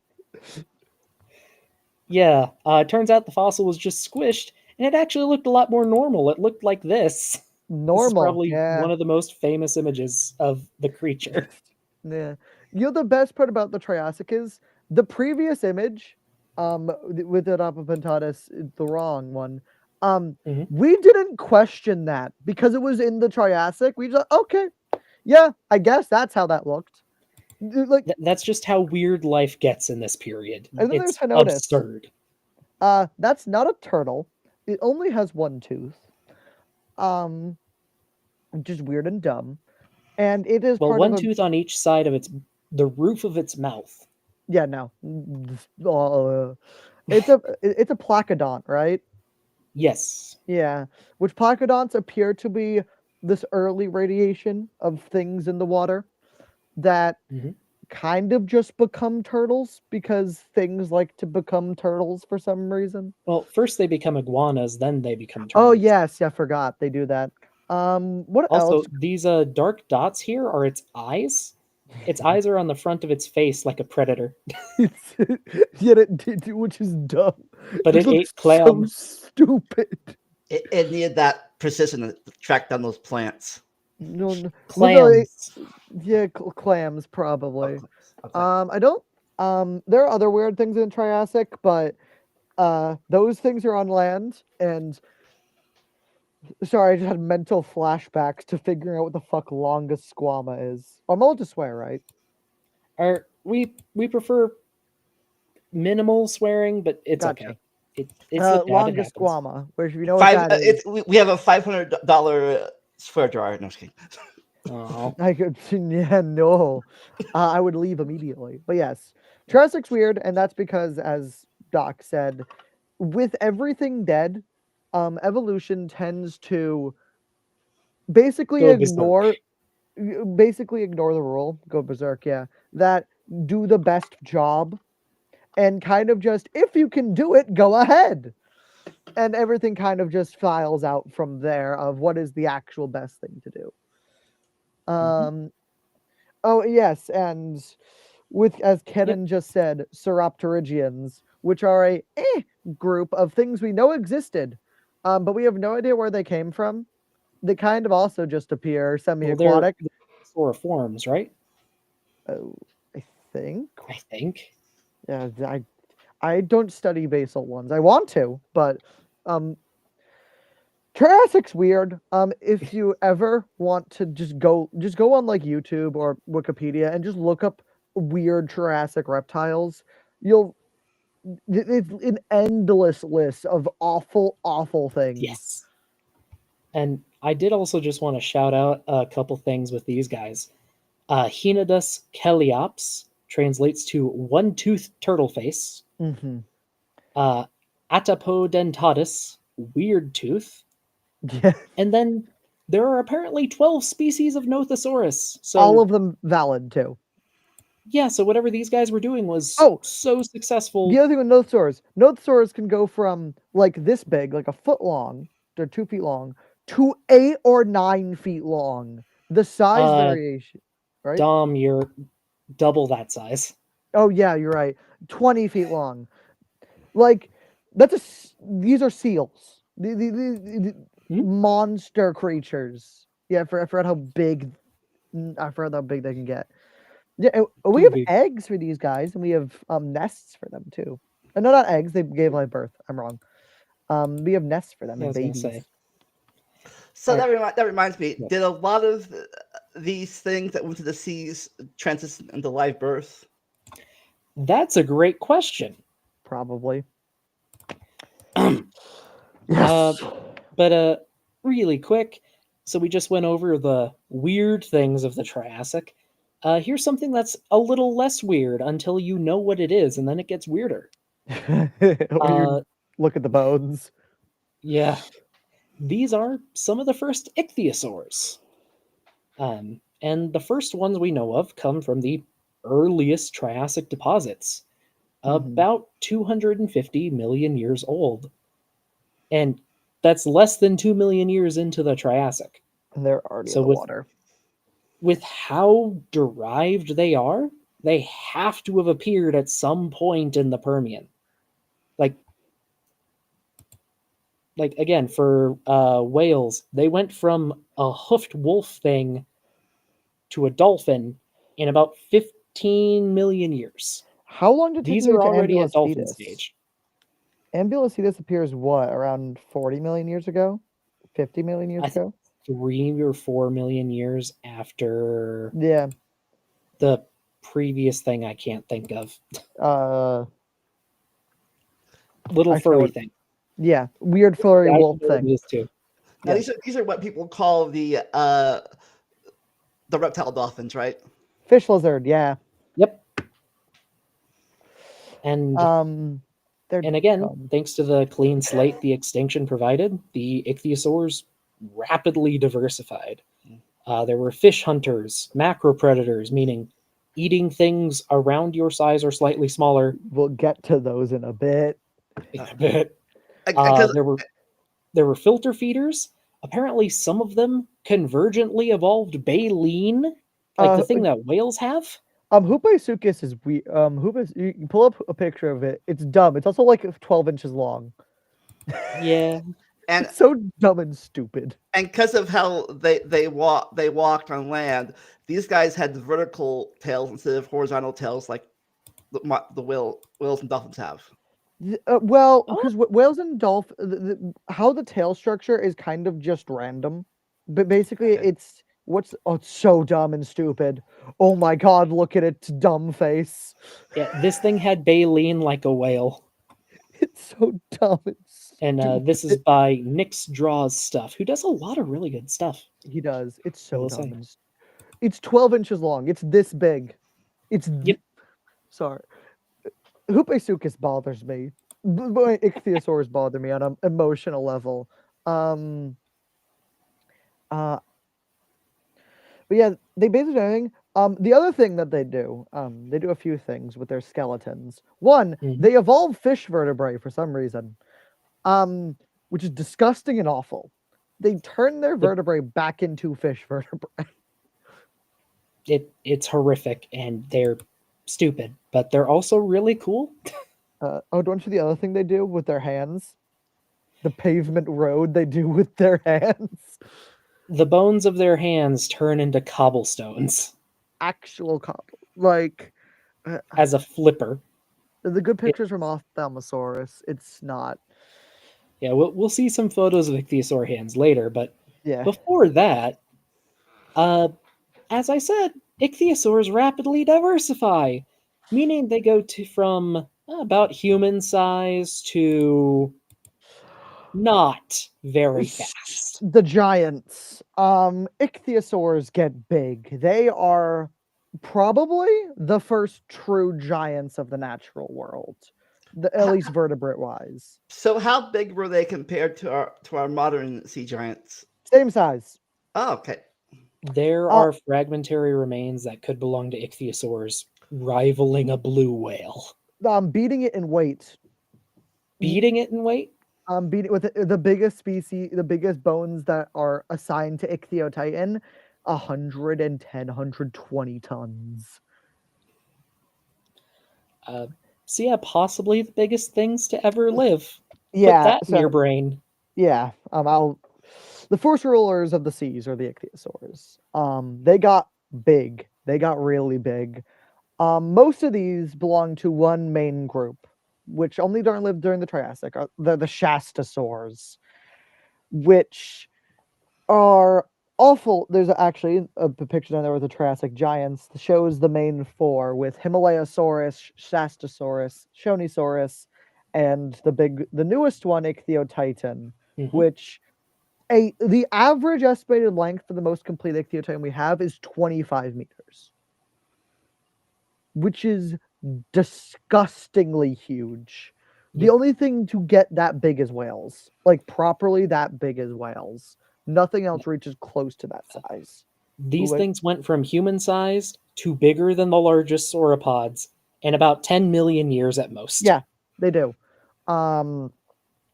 Yeah, turns out the fossil was just squished, and it actually looked a lot more normal. It looked like this. This is Normal. probably Yeah. one of the most famous images of the creature. Yeah. You know the best part about the Triassic is the previous image, with the Adapopentatus, the wrong one. Mhm. We didn't question that because it was in the Triassic. We just okay, yeah, I guess that's how that looked. Like, That's just how weird life gets in this period. and then It's there's Henotus. absurd. That's not a turtle. It only has one tooth. Just weird and dumb. And it is Well, part one of a tooth on each side of the roof of its mouth. yeah, no. It's a placodont, right? Yes. Yeah, which placodonts appear to be this early radiation of things in the water that Mhm. kind of just become turtles because things like to become turtles for some reason. Well, first they become iguanas, then they become turtles. Oh yes, I forgot they do that. What Also, else? these dark dots here are its eyes. Its eyes are on the front of its face like a predator. Yet it did, which is dumb. But it ate looks clams. so stupid. It needed that precision to track down those plants. No, no. Clams. Yeah, clams probably. Okay. I don't. There are other weird things in Triassic, but those things are on land. And sorry, I just had mental flashbacks to figuring out what the fuck longest squama is. I'm allowed to swear, right? We prefer minimal swearing, but it's Gotcha. okay. It's looked at, it Longest happens. squama, which if you know what that is. We have a $500 swear jar. No, just kidding. Oh, I could, yeah, no. I would leave immediately. But yes, Jurassic's weird, and that's because, as Doc said, with everything dead, evolution tends to basically Go berserk. ignore the rule, go berserk, yeah, that do the best job, and kind of just, if you can do it, go ahead. And everything kind of just files out from there of what is the actual best thing to do. Oh yes, and with, as Kenan just said, Sauropterygians, which are a group of things we know existed, but we have no idea where they came from. They kind of also just appear semi-aquatic. Well, they're forms, right? Oh, I think. I think. Yeah, I don't study basal ones. I want to, but Jurassic's weird. If you ever want to just go on like YouTube or Wikipedia and just look up weird Jurassic reptiles, it's an endless list of awful things. Yes. And I did also just want to shout out a couple things with these guys. Hinodus keliops translates to one-toothed turtle face. Mm-hmm. Atapodentatus, weird tooth. Yeah, And then there are apparently 12 species of Nothosaurus. So all of them valid too. yeah, so whatever these guys were doing was Oh, so successful. The other thing with Nothosaurus can go from like this big, like a foot long, or 2 feet long, to 8 or 9 feet long. The size variation, right? Dom, you're double that size. Oh yeah, you're right. 20 feet long. Like these are seals. The monster creatures. Yeah, I forgot how big. I forgot how big they can get. Yeah, we have big. eggs for these guys, and we have nests for them too. No, not eggs. They gave live birth. I'm wrong. We have nests for them Yeah, I and was gonna babies. say. So Alright. that reminds me. Yeah. Did a lot of these things that went to the seas transition into live birth? That's a great question. Probably. Yes. But really quick, so we just went over the weird things of the Triassic. Here's something that's a little less weird until you know what it is, and then it gets weirder. When you look at the bones. Yeah. These are some of the first ichthyosaurs. And the first ones we know of come from the earliest Triassic deposits, about 250 million years old. And that's less than 2 million years into the Triassic. And they're already So in the water. With how derived they are, they have to have appeared at some point in the Permian. Like again, for whales, they went from a hoofed wolf thing to a dolphin in about 15 million years. How long did it take These to are get to already at dolphin Ambulocetus? stage. Ambulocetus appears what, around 40 million years ago? 50 million years ago? 3 or 4 million years after Yeah. the previous thing I can't think of. Little furry thing. Yeah, weird furry wolf thing. This too. Now, these are what people call the reptile dolphins, right? Fish lizard, yeah. Yep. And again, dumb. thanks to the clean slate the extinction provided, the ichthyosaurs rapidly diversified. There were fish hunters, macropredators, meaning eating things around your size or slightly smaller. We'll get to those in a bit. There were filter feeders. Apparently, some of them convergently evolved baleen, like the thing that whales have. Hupasuchus is we. You can pull up a picture of it. It's dumb. It's also like 12 inches long. Yeah, and it's so dumb and stupid. And because of how they walked on land, these guys had the vertical tails instead of horizontal tails like the whales and dolphins have. Well, because whales and dolphins, how the tail structure is kind of just random, but basically it's so dumb and stupid. Oh my god, look at its dumb face. Yeah, this thing had baleen like a whale. It's so dumb. And this is by Nick's Draws Stuff, who does a lot of really good stuff. He does. It's so dumb. It's 12 inches long. It's this big. Sorry. Hupasuchus bothers me. Ichthyosaurs bother me on an emotional level. But yeah, they basically everything. The other thing that they do a few things with their skeletons. One, they evolve fish vertebrae for some reason, which is disgusting and awful. They turn their vertebrae back into fish vertebrae. It's horrific, and they're stupid, but they're also really cool. Don't you the other thing they do with their hands? The pavement road they do with their hands. The bones of their hands turn into cobblestones. Actual cobble, like as a flipper. The good pictures from Ophthalmosaurus. It's not. Yeah, we'll see some photos of ichthyosaur hands later, but yeah. Before that, as I said, ichthyosaurs rapidly diversify, meaning they go from about human size to not very fast. The giants. Ichthyosaurs get big. They are probably the first true giants of the natural world, at least vertebrate wise. So how big were they compared to our modern sea giants? Same size. Oh, okay. There are fragmentary remains that could belong to ichthyosaurs, rivaling a blue whale. Beating it in weight. Beating it in weight? Beating with the biggest species, the biggest bones that are assigned to Ichthyotitan, 110, 120 tons. So yeah, possibly the biggest things to ever live. Yeah, Put that in your brain. Yeah, the first rulers of the seas are the ichthyosaurs. They got big. They got really big. Most of these belong to one main group, which only lived during the Triassic. The Shastosaurs, which are awful. There's actually a picture down there with the Triassic giants that shows the main four with Himalayasaurus, Shastosaurus, Shonisaurus, and the newest one, Ichthyotitan, which the average estimated length for the most complete ichthyotitan we have is 25 meters, which is disgustingly huge. The only thing to get that big is whales, like properly that big as whales. Nothing else reaches close to that size. These things went from human-sized to bigger than the largest sauropods in about 10 million years at most. Yeah, they do. And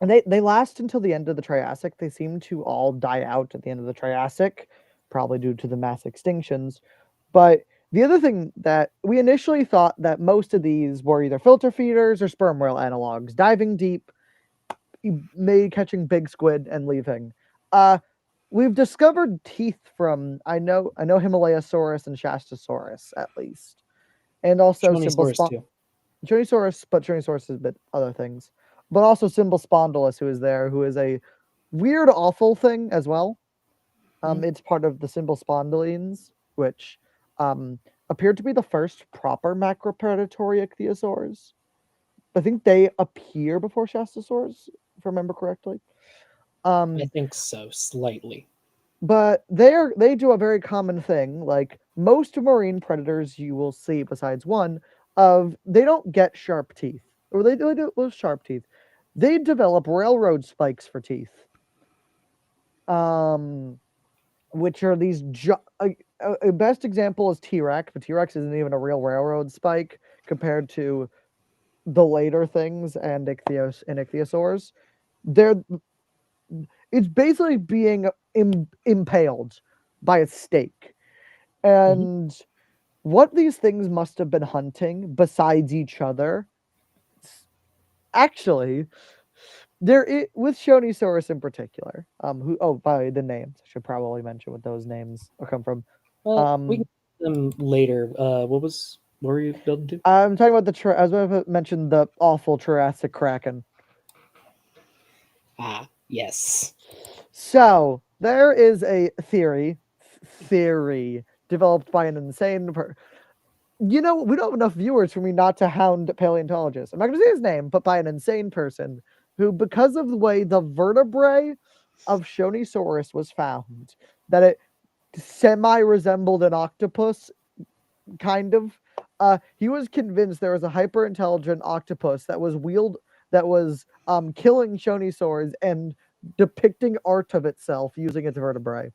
they last until the end of the Triassic. They seem to all die out at the end of the Triassic, probably due to the mass extinctions. But the other thing that we initially thought that most of these were either filter feeders or sperm whale analogs, diving deep, maybe catching big squid and leaving. We've discovered teeth from I know Himalayasaurus and Shastosaurus at least, and also Chonisaurus, but Chonisaurus is a bit other things. But also Symbospondylus, who is there, who is a weird, awful thing as well. It's part of the Symbospondylines, which appeared to be the first proper macropredatory ichthyosaurs. I think they appear before Shastosaurs, if I remember correctly. I think so, slightly. But they do a very common thing, like most marine predators you will see, besides one, they don't get sharp teeth, or they do with sharp teeth. They develop railroad spikes for teeth, which are these. A best example is T-Rex, but T-Rex isn't even a real railroad spike compared to the later things and ichthyosaurs. It's basically being impaled by a stake. And what these things must have been hunting besides each other, actually, with Shonisaurus in particular, by the names, I should probably mention what those names come from. Well, we can get them later. What were you building to? I'm talking about I was going to mention the awful Jurassic Kraken. Ah, yes. So there is a theory developed by an insane we don't have enough viewers for me not to hound paleontologists. I'm not going to say his name, but by an insane person who, because of the way the vertebrae of Shonisaurus was found, that it semi-resembled an octopus, kind of. He was convinced there was a hyper-intelligent octopus that was killing Shonisaurs and depicting art of itself using its vertebrae.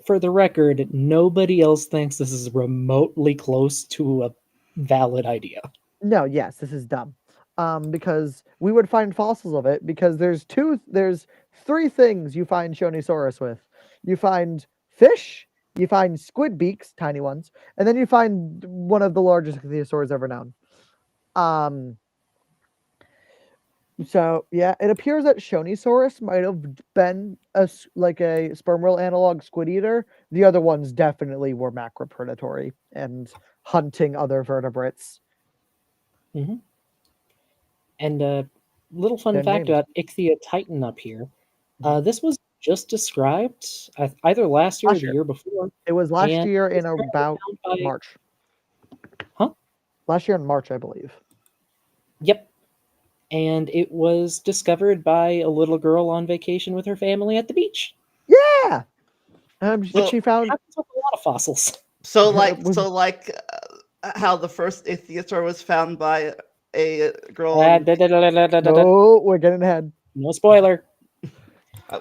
For the record, nobody else thinks this is remotely close to a valid idea. No, yes, this is dumb. Because we would find fossils of it, because there's three things you find Shonisaurus with. You find fish, you find squid beaks, tiny ones, and then you find one of the largest ichthyosaurs ever known. So yeah, it appears that Shonisaurus might have been a sperm whale analog squid eater. The other ones definitely were macropredatory and hunting other vertebrates. And a little fun fact about Ichthyotitan up here. This was just described either last year or Last the year. year before. It was last And year it was in apparently about found by- March. Huh? Last year in March, I believe. Yep. And it was discovered by a little girl on vacation with her family at the beach. Yeah. Well, She found Happens with a lot of fossils. So It was- like how the first ichthyosaur was found by a girl. in- no, we're getting ahead. No spoiler.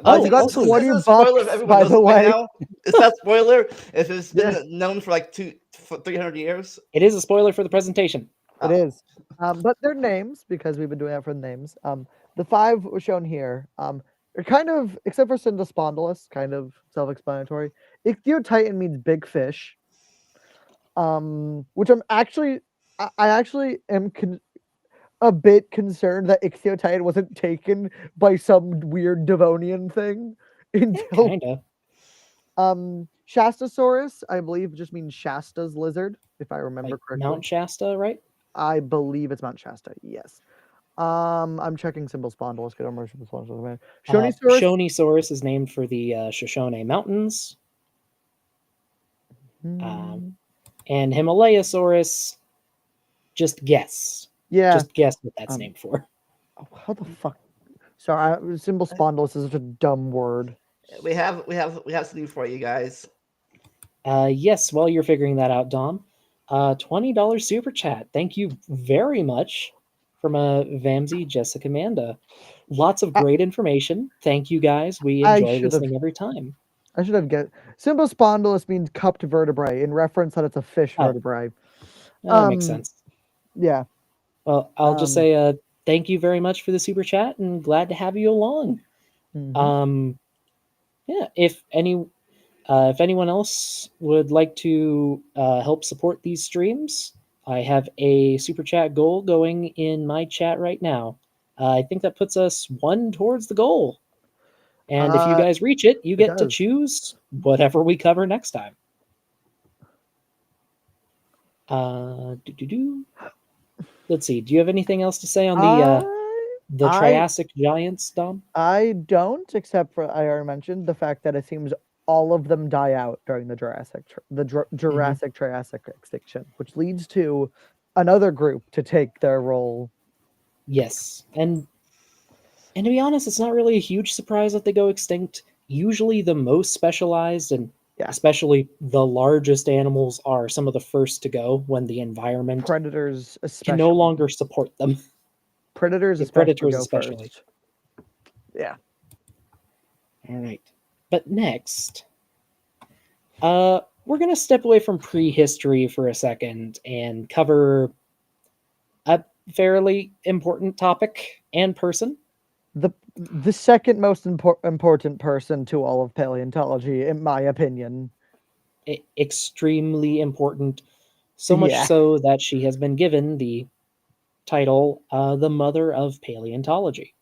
Well, you got also- this 20 is a spoiler bucks, if everyone by knows the it by way. now. Is that spoiler if it's been Yeah. known for like 300 years? It is a spoiler for the presentation. It is. But their names, because we've been doing that for the names. The 5 were shown here. They're kind of, except for Pseudospondylus, kind of self-explanatory. Ichthyotitan means big fish. Which I'm actually, I actually am a bit concerned that Ichthyotitan wasn't taken by some weird Devonian thing until Kinda. Shastasaurus, I believe, just means Shasta's lizard, if I remember Like correctly. Mount Shasta, right? I believe it's Mount Shasta. Yes. I'm checking Symbol Spondylus. Get over Symbol Spondylus. Shonisaurus. Shonisaurus is named for the Shoshone Mountains. Hmm, And Himalayasaurus, just guess. yeah. Just guess what that's um, named for. How the fuck? Sorry, Symbol Spondylus is such a dumb word. We have something for you guys. Yes, while you're figuring that out, Dom, $20 super chat. Thank you very much from Vamsy Jessica Manda. Lots of great information. Thank you guys. We I enjoy should've- listening every time. I should have get Symbol Spondylus means cupped vertebrae in reference that it's a fish Oh. vertebrae. That makes sense. Yeah. Well, I'll just say thank you very much for the super chat and glad to have you along. Mhm. Yeah, if anyone else would like to help support these streams, I have a super chat goal going in my chat right now. I think that puts us 1 towards the goal. And if you guys reach it, you get to does. choose whatever we cover next time. Let's see. Do you have anything else to say on the I- Triassic giants, Dom? I don't, except for I already mentioned the fact that it seems all of them die out during the Jurassic Triassic extinction, which leads to another group to take their role. Yes, and to be honest, it's not really a huge surprise that they go extinct. Usually, the most specialized and Yeah. especially the largest animals are some of the first to go when the environment Predators, can especially. no longer support them. Predators, Yeah, especially. predators go especially. First. Yeah. All right. But next, we're going to step away from prehistory for a second and cover a fairly important topic and person. The second most important person to all of paleontology, in my opinion. Extremely important, so much Yeah. so that she has been given the title the mother of paleontology.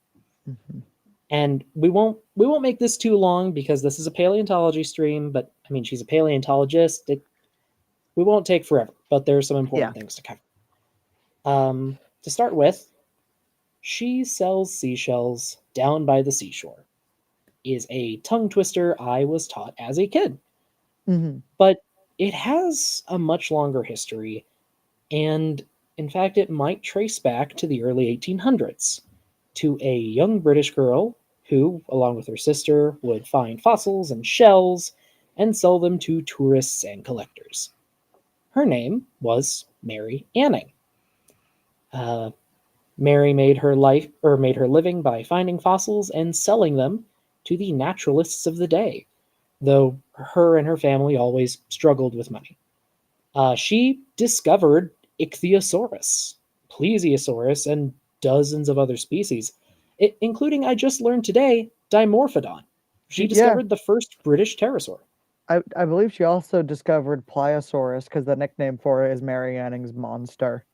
Mhm. And we won't make this too long because this is a paleontology stream, but I mean she's a paleontologist. We won't take forever, but there are some important things to cover. To start with, she sells seashells down by the seashore. Is a tongue twister I was taught as a kid. Mhm. But it has a much longer history, and in fact it might trace back to the early 1800s, to a young British girl who, along with her sister, would find fossils and shells and sell them to tourists and collectors. Her name was Mary Anning. Mary made her living by finding fossils and selling them to the naturalists of the day, though her and her family always struggled with money. She discovered Ichthyosaurus, Plesiosaurus, and dozens of other species, including, I just learned today, Dimorphodon. She discovered the first British pterosaur. I believe she also discovered Pliosaurus because the nickname for it is Mary Anning's monster.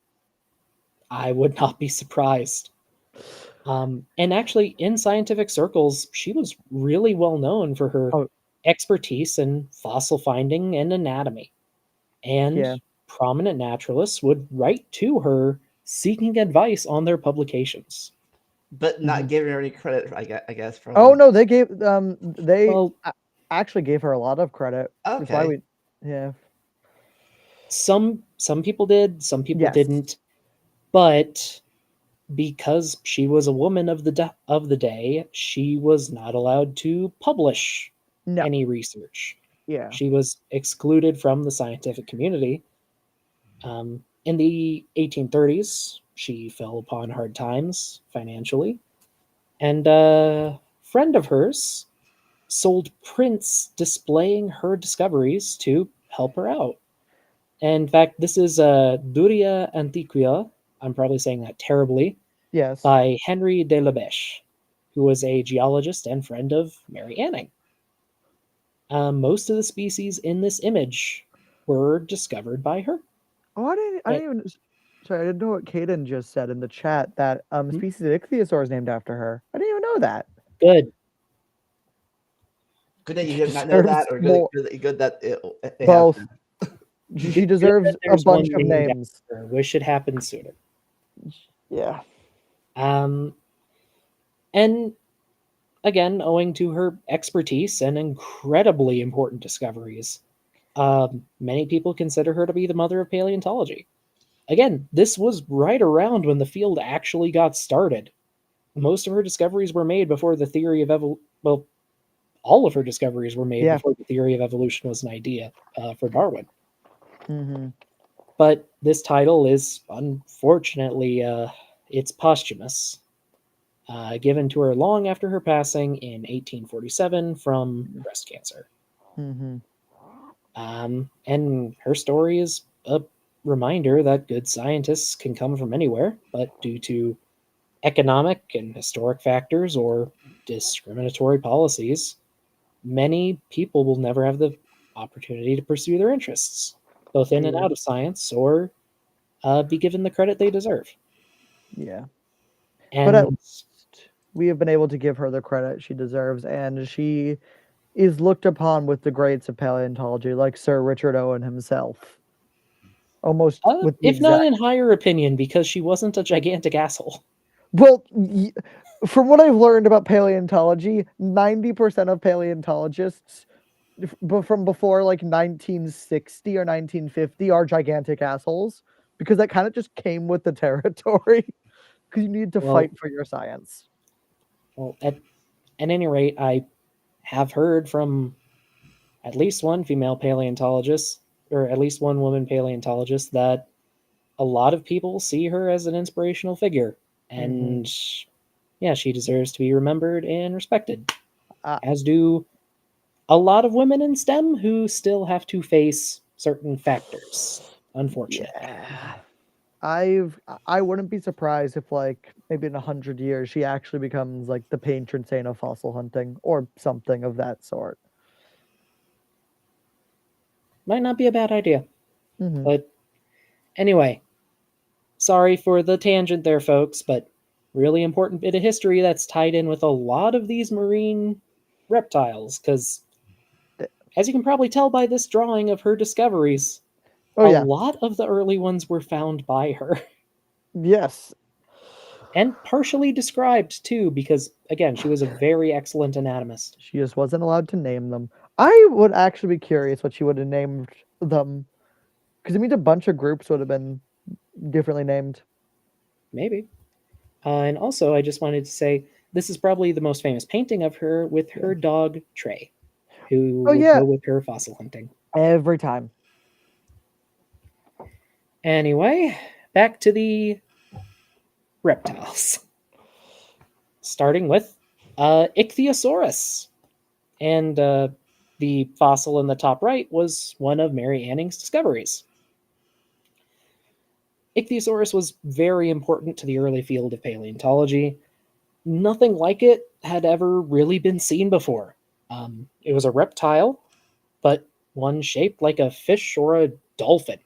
I would not be surprised. And actually, in scientific circles, she was really well known for her expertise in fossil finding and anatomy. And prominent naturalists would write to her seeking advice on their publications. but not Mhm. giving her any credit. I guess from. Oh no, they gave they Well, actually gave her a lot of credit. That's why Okay. yeah. some people did, some people Yes. didn't, but because she was a woman of the day, she was not allowed to publish No. any research. Yeah. She was excluded from the scientific community. In the 1830s, she fell upon hard times financially, and a friend of hers sold prints displaying her discoveries to help her out. And in fact, this is Duria Antiquia, I'm probably saying that terribly, Yes. by Henry de la Beche, who was a geologist and friend of Mary Anning. Most of the species in this image were discovered by her. Oh, I didn't even. Sorry, I didn't know what Kaden just said in the chat that Hmm? species of ichthyosaur is named after her. I didn't even know that. Good. Good that you She did not know deserves that, or more. good that it Both. happened. She Good deserves that a there's bunch one of named names. after her. Wish it happened sooner. Yeah. Um, and again, owing to her expertise and incredibly important discoveries, many people consider her to be the mother of paleontology. Again, this was right around when the field actually got started. Most of her discoveries were made before the theory of well, all of her discoveries were made Yeah. before the theory of evolution was an idea for Darwin. Mm-hmm. But this title is unfortunately it's posthumous, given to her long after her passing in 1847 from breast cancer. Mm-hmm. And her story is a reminder that good scientists can come from anywhere, but due to economic and historic factors or discriminatory policies, many people will never have the opportunity to pursue their interests, both in and True. out of science, or be given the credit they deserve. Yeah. But at And least we have been able to give her the credit she deserves, and she is looked upon with the greats of paleontology, like Sir Richard Owen himself. Almost with the if not exact. in higher opinion, because she wasn't a gigantic asshole. Well, from what I've learned about paleontology, 90% of paleontologists from before like 1960 or 1950 are gigantic assholes because that kind of just came with the territory because you need to Well, fight for your science. well, at any rate, I have heard from at least one female paleontologist, or at least one woman paleontologist, that a lot of people see her as an inspirational figure. And yeah, she deserves to be remembered and respected, Uh, as do a lot of women in STEM who still have to face certain factors, unfortunately. yeah. I wouldn't be surprised if like maybe in 100 years she actually becomes like the patron saint of fossil hunting or something of that sort. Might not be a bad idea. Mm-hmm. But anyway, sorry for the tangent there, folks, but really important bit of history that's tied in with a lot of these marine reptiles, because as you can probably tell by this drawing of her discoveries, Oh a yeah, lot of the early ones were found by her. yes. And partially described too, because again, she was a very excellent anatomist. She just wasn't allowed to name them. I would actually be curious what she would have named them, because it means a bunch of groups would have been differently named. Maybe. And also, I just wanted to say this is probably the most famous painting of her with her dog Trey, who Oh will yeah, go with her fossil hunting. every time. Anyway, back to the reptiles. Starting with Ichthyosaurus. And the fossil in the top right was one of Mary Anning's discoveries. Ichthyosaurus was very important to the early field of paleontology. Nothing like it had ever really been seen before. It was a reptile, but one shaped like a fish or a dolphin.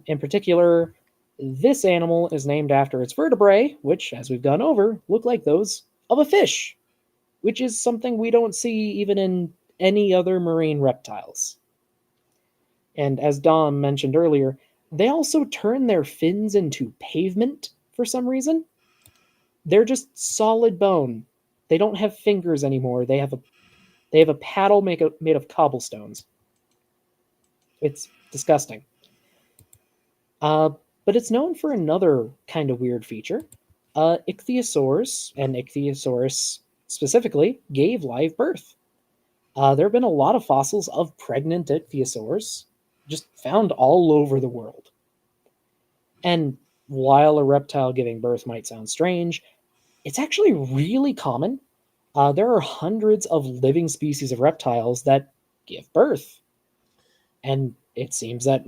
In particular, this animal is named after its vertebrae, which, as we've gone over, look like those of a fish, which is something we don't see even in any other marine reptiles. And as Dom mentioned earlier, they also turn their fins into pavement for some reason. they're just solid bone. They don't have fingers anymore. They have a paddle made of cobblestones. It's disgusting. But it's known for another kind of weird feature. Ichthyosaurs, and Ichthyosaurus specifically, gave live birth. There have been a lot of fossils of pregnant ichthyosaurs just found all over the world. And while a reptile giving birth might sound strange, it's actually really common. There are hundreds of living species of reptiles that give birth. And it seems that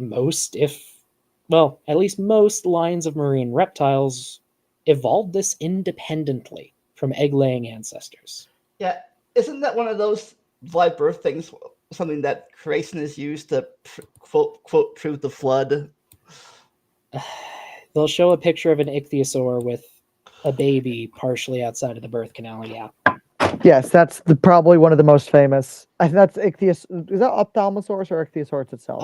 at least most lines of marine reptiles evolved this independently from egg-laying ancestors. Yeah, isn't that one of those live birth things, something that creation is used to quote prove the flood? They'll show a picture of an ichthyosaur with a baby partially outside of the birth canal. Yeah. Yes, that's probably one of the most famous. I think that's Ichthyosaurus. Is that Ophthalmosaurus or Ichthyosaurus itself?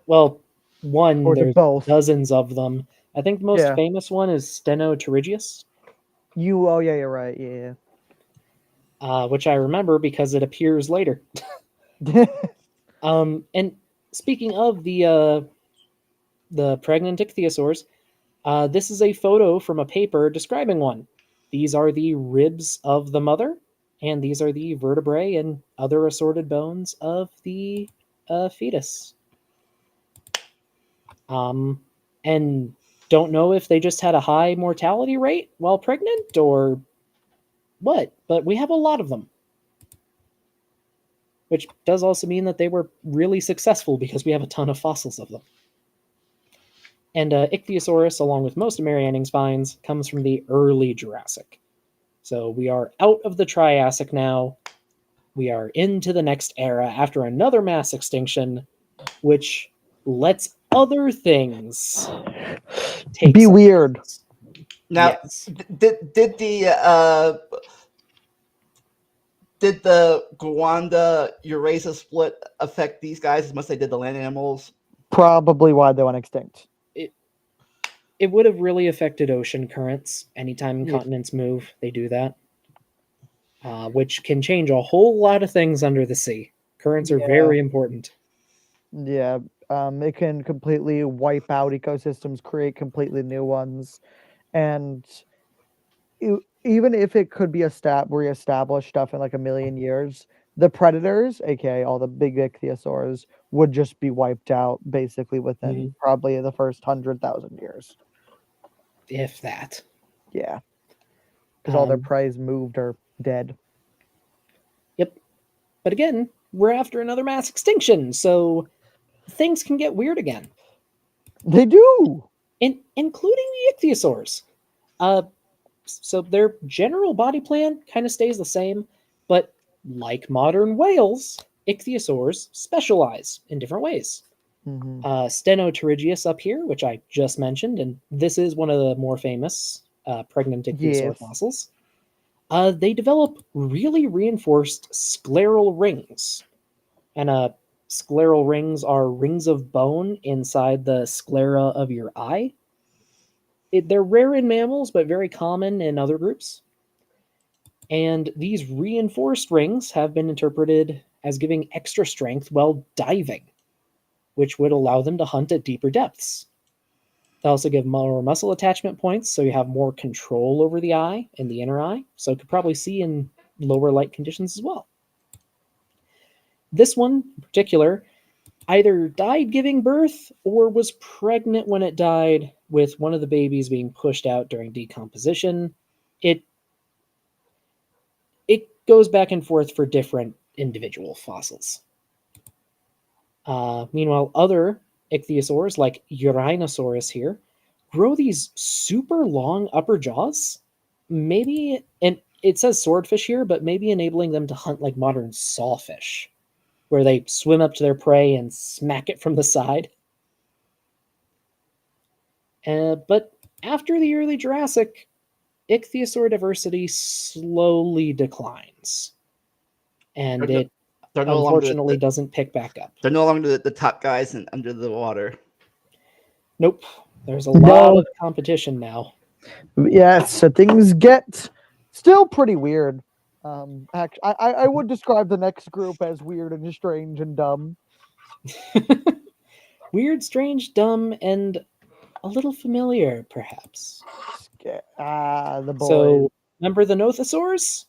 Well, one, Or is it there's both? dozens of them. I think the most Yeah. famous one is Pterosauromorpha, Oh yeah, you're right. Yeah. which I remember because it appears later. And speaking of the pregnant ichthyosaurs, this is a photo from a paper describing one. These are the ribs of the mother, and these are the vertebrae and other assorted bones of the fetus. And don't know if they just had a high mortality rate while pregnant or what, but we have a lot of them. Which does also mean that they were really successful because we have a ton of fossils of them. And Ichthyosaurus, along with most of Marianning spines, comes from the early Jurassic. So we are out of the Triassic now. We are into the next era after another mass extinction, which lets other things Be weird. place. Now, Yes. Did the Gwanda Eurasia split affect these guys as much as they did the land animals? Probably why they went extinct. It would have really affected ocean currents. Anytime Yeah. continents move, they do that. Which can change a whole lot of things under the sea. Currents are Yeah. very important. Yeah, it can completely wipe out ecosystems, create completely new ones, and even if it could be reestablished stuff in like a million years, the predators, aka all the big ichthyosaurs, would just be wiped out basically within probably the first 100,000 years. If that. Yeah, because all their prey's moved or dead. Yep. But again, we're after another mass extinction, so things can get weird again. They do! Including the ichthyosaurs. So their general body plan kind of stays the same, but like modern whales, ichthyosaurs specialize in different ways. Stenopterygius up here, which I just mentioned, and this is one of the more famous pregnant ichthyosaur fossils. They develop really reinforced scleral rings. And scleral rings are rings of bone inside the sclera of your eye. They're rare in mammals, but very common in other groups. And these reinforced rings have been interpreted as giving extra strength while diving, which would allow them to hunt at deeper depths. They also give more muscle attachment points, so you have more control over the eye and the inner eye, so it could probably see in lower light conditions as well. This one in particular either died giving birth or was pregnant when it died, with one of the babies being pushed out during decomposition. It goes back and forth for different individual fossils. Meanwhile, other ichthyosaurs, like Urinosaurus here, grow these super long upper jaws. Maybe, and it says swordfish here, but maybe enabling them to hunt like modern sawfish, where they swim up to their prey and smack it from the side. But after the early Jurassic, ichthyosaur diversity slowly declines. And it unfortunately doesn't pick back up. They're no longer the top guys under the water. Nope. There's a lot of competition now. Yeah, so things get still pretty weird. Actually, I would describe the next group as weird and strange and dumb. Weird, strange, dumb, and a little familiar, perhaps. The boys. So, remember the Nothosaurs?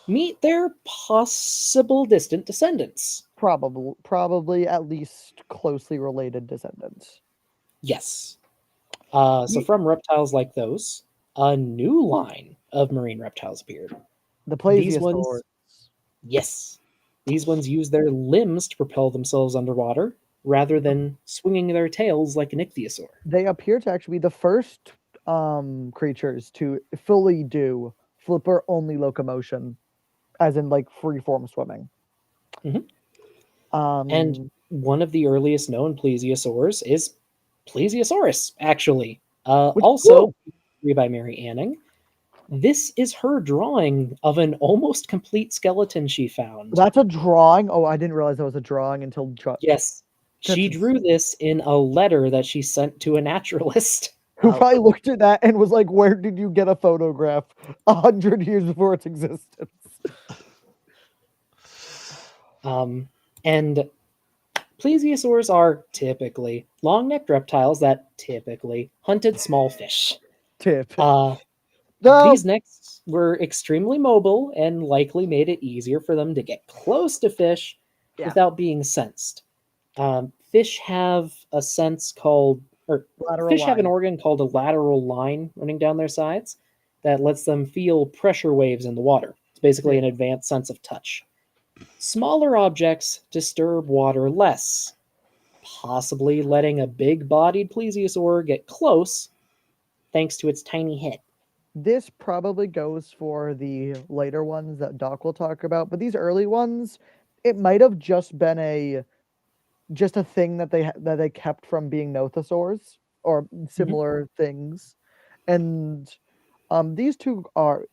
Meet their possible distant descendants. Probably at least closely related descendants. Yes. So from reptiles like those, a new line of marine reptiles appeared. The These plesiosaurs. ones, yes, these ones use their limbs to propel themselves underwater rather than swinging their tails like an ichthyosaur. They appear to actually be the first creatures to fully do flipper only locomotion, as in like free form swimming. Mhm. Um, And one of the earliest known plesiosaurs is Plesiosaurus, actually. Which- Also, by Mary Anning. This is her drawing of an almost complete skeleton she found. that's a drawing. Oh, I didn't realize that was a drawing until Yes. She That's drew this in a letter that she sent to a naturalist. who probably looked at that and was like, "Where did you get a photograph 100 years before its existence?" And plesiosaurs are typically long-necked reptiles that typically hunted small fish. Tip. No. These necks were extremely mobile and likely made it easier for them to get close to fish without being sensed. Fish have a sense called, or Lateral fish have an line. organ called a lateral line running down their sides that lets them feel pressure waves in the water. It's basically an advanced sense of touch. Smaller objects disturb water less, possibly letting a big-bodied plesiosaur get close thanks to its tiny head. This probably goes for the later ones that Doc will talk about, but these early ones, it might have just been a thing that they kept from being nothosaurs or similar things, and these two are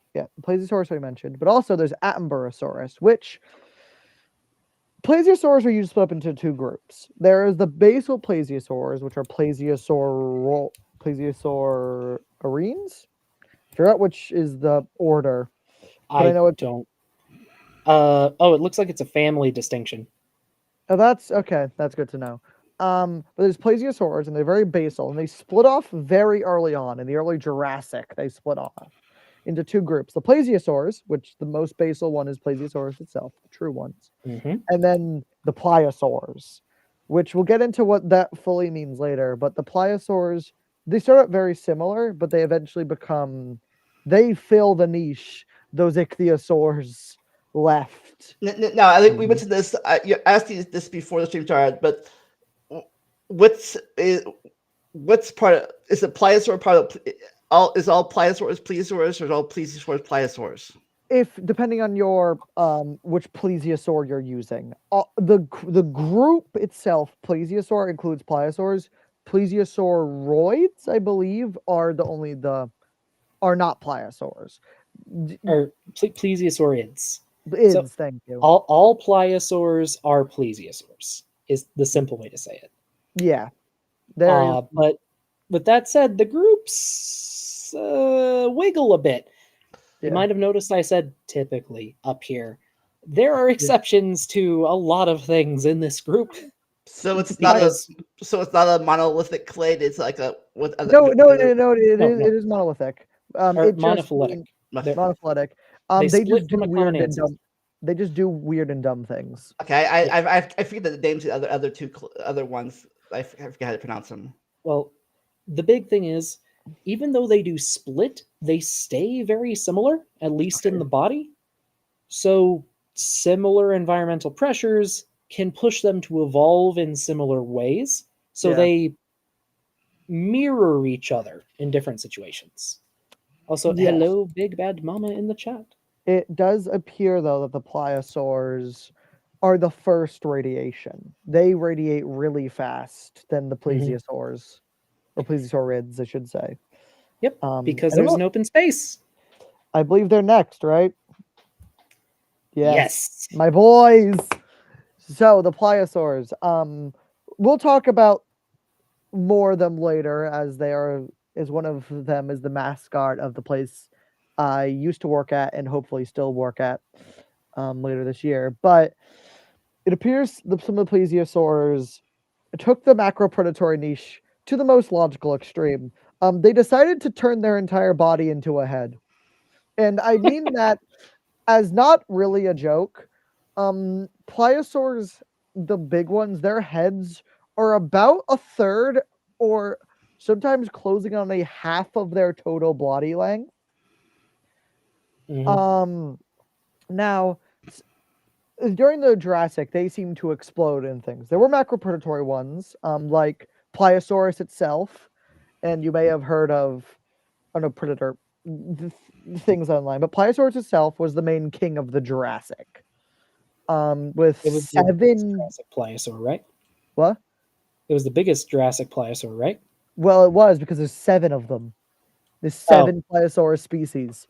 plesiosaurus I mentioned, but also there's Attenborosaurus, which plesiosaurs are usually split up into two groups. There is the basal plesiosaurs, which are plesiosaurines. Forgot which is the order. But I know it. Don't. It looks like it's a family distinction. Oh, that's okay. That's good to know. But there's plesiosaurs, and they're very basal, and they split off very early on in the early Jurassic. They split off into two groups: the plesiosaurs, which the most basal one is Plesiosaurus itself, the true ones, and then the pliosaurs, which we'll get into what that fully means later. But the pliosaurs, they start out very similar, but they eventually they fill the niche those ichthyosaurs left. No, I think we mentioned this. You asked this before the stream started, but what's part of, is a pliosaur part of all? Is all pliosaurs plesiosaurs, or is all plesiosaurs pliosaurs? If depending on your which plesiosaur you're using, the group itself, plesiosaur, includes pliosaurs. Plesiosauroids, I believe, are not pliosaurs. Or plesiosaurids. Thank you. All pliosaurs are plesiosaurs, is the simple way to say it. Yeah. But with that said, the groups wiggle a bit. You might have noticed I said typically up here. There are exceptions to a lot of things in this group. So it's not a monolithic clade. It's like a no. It is monolithic. Monophyletic. Monophyletic. They just do weird and dumb. They just do weird and dumb things. Okay, I forget the names of the other ones. I forget how to pronounce them. Well, the big thing is, even though they do split, they stay very similar, at least in the body. So similar environmental pressures can push them to evolve in similar ways. So they mirror each other in different situations. Also, hello, Big Bad Mama in the chat. It does appear, though, that the pliosaurs are the first radiation. They radiate really fast than the plesiosaurs, or plesiosaurids, I should say. Yep, because there's an open space. I believe they're next, right? Yes. My boys! So, the pliosaurs. We'll talk about more of them later, as they are is one of them is the mascot of the place I used to work at and hopefully still work at later this year. But it appears that some of the plesiosaurs took the macropredatory niche to the most logical extreme. They decided to turn their entire body into a head. And I mean that as not really a joke. Pliosaurs, the big ones, their heads are about a third or sometimes closing on a half of their total body length. Mhm. Now, during the Jurassic, they seem to explode in things. There were macropredatory ones, like Pliosaurus itself, and you may have heard of, I don't know, predator things online, but Pliosaurus itself was the main king of the Jurassic. With It was the biggest 7 Jurassic pliosaur, right? what? It was the biggest Jurassic pliosaur, right? Well, it was because there's 7 of them. There's 7 Pliosaurus species.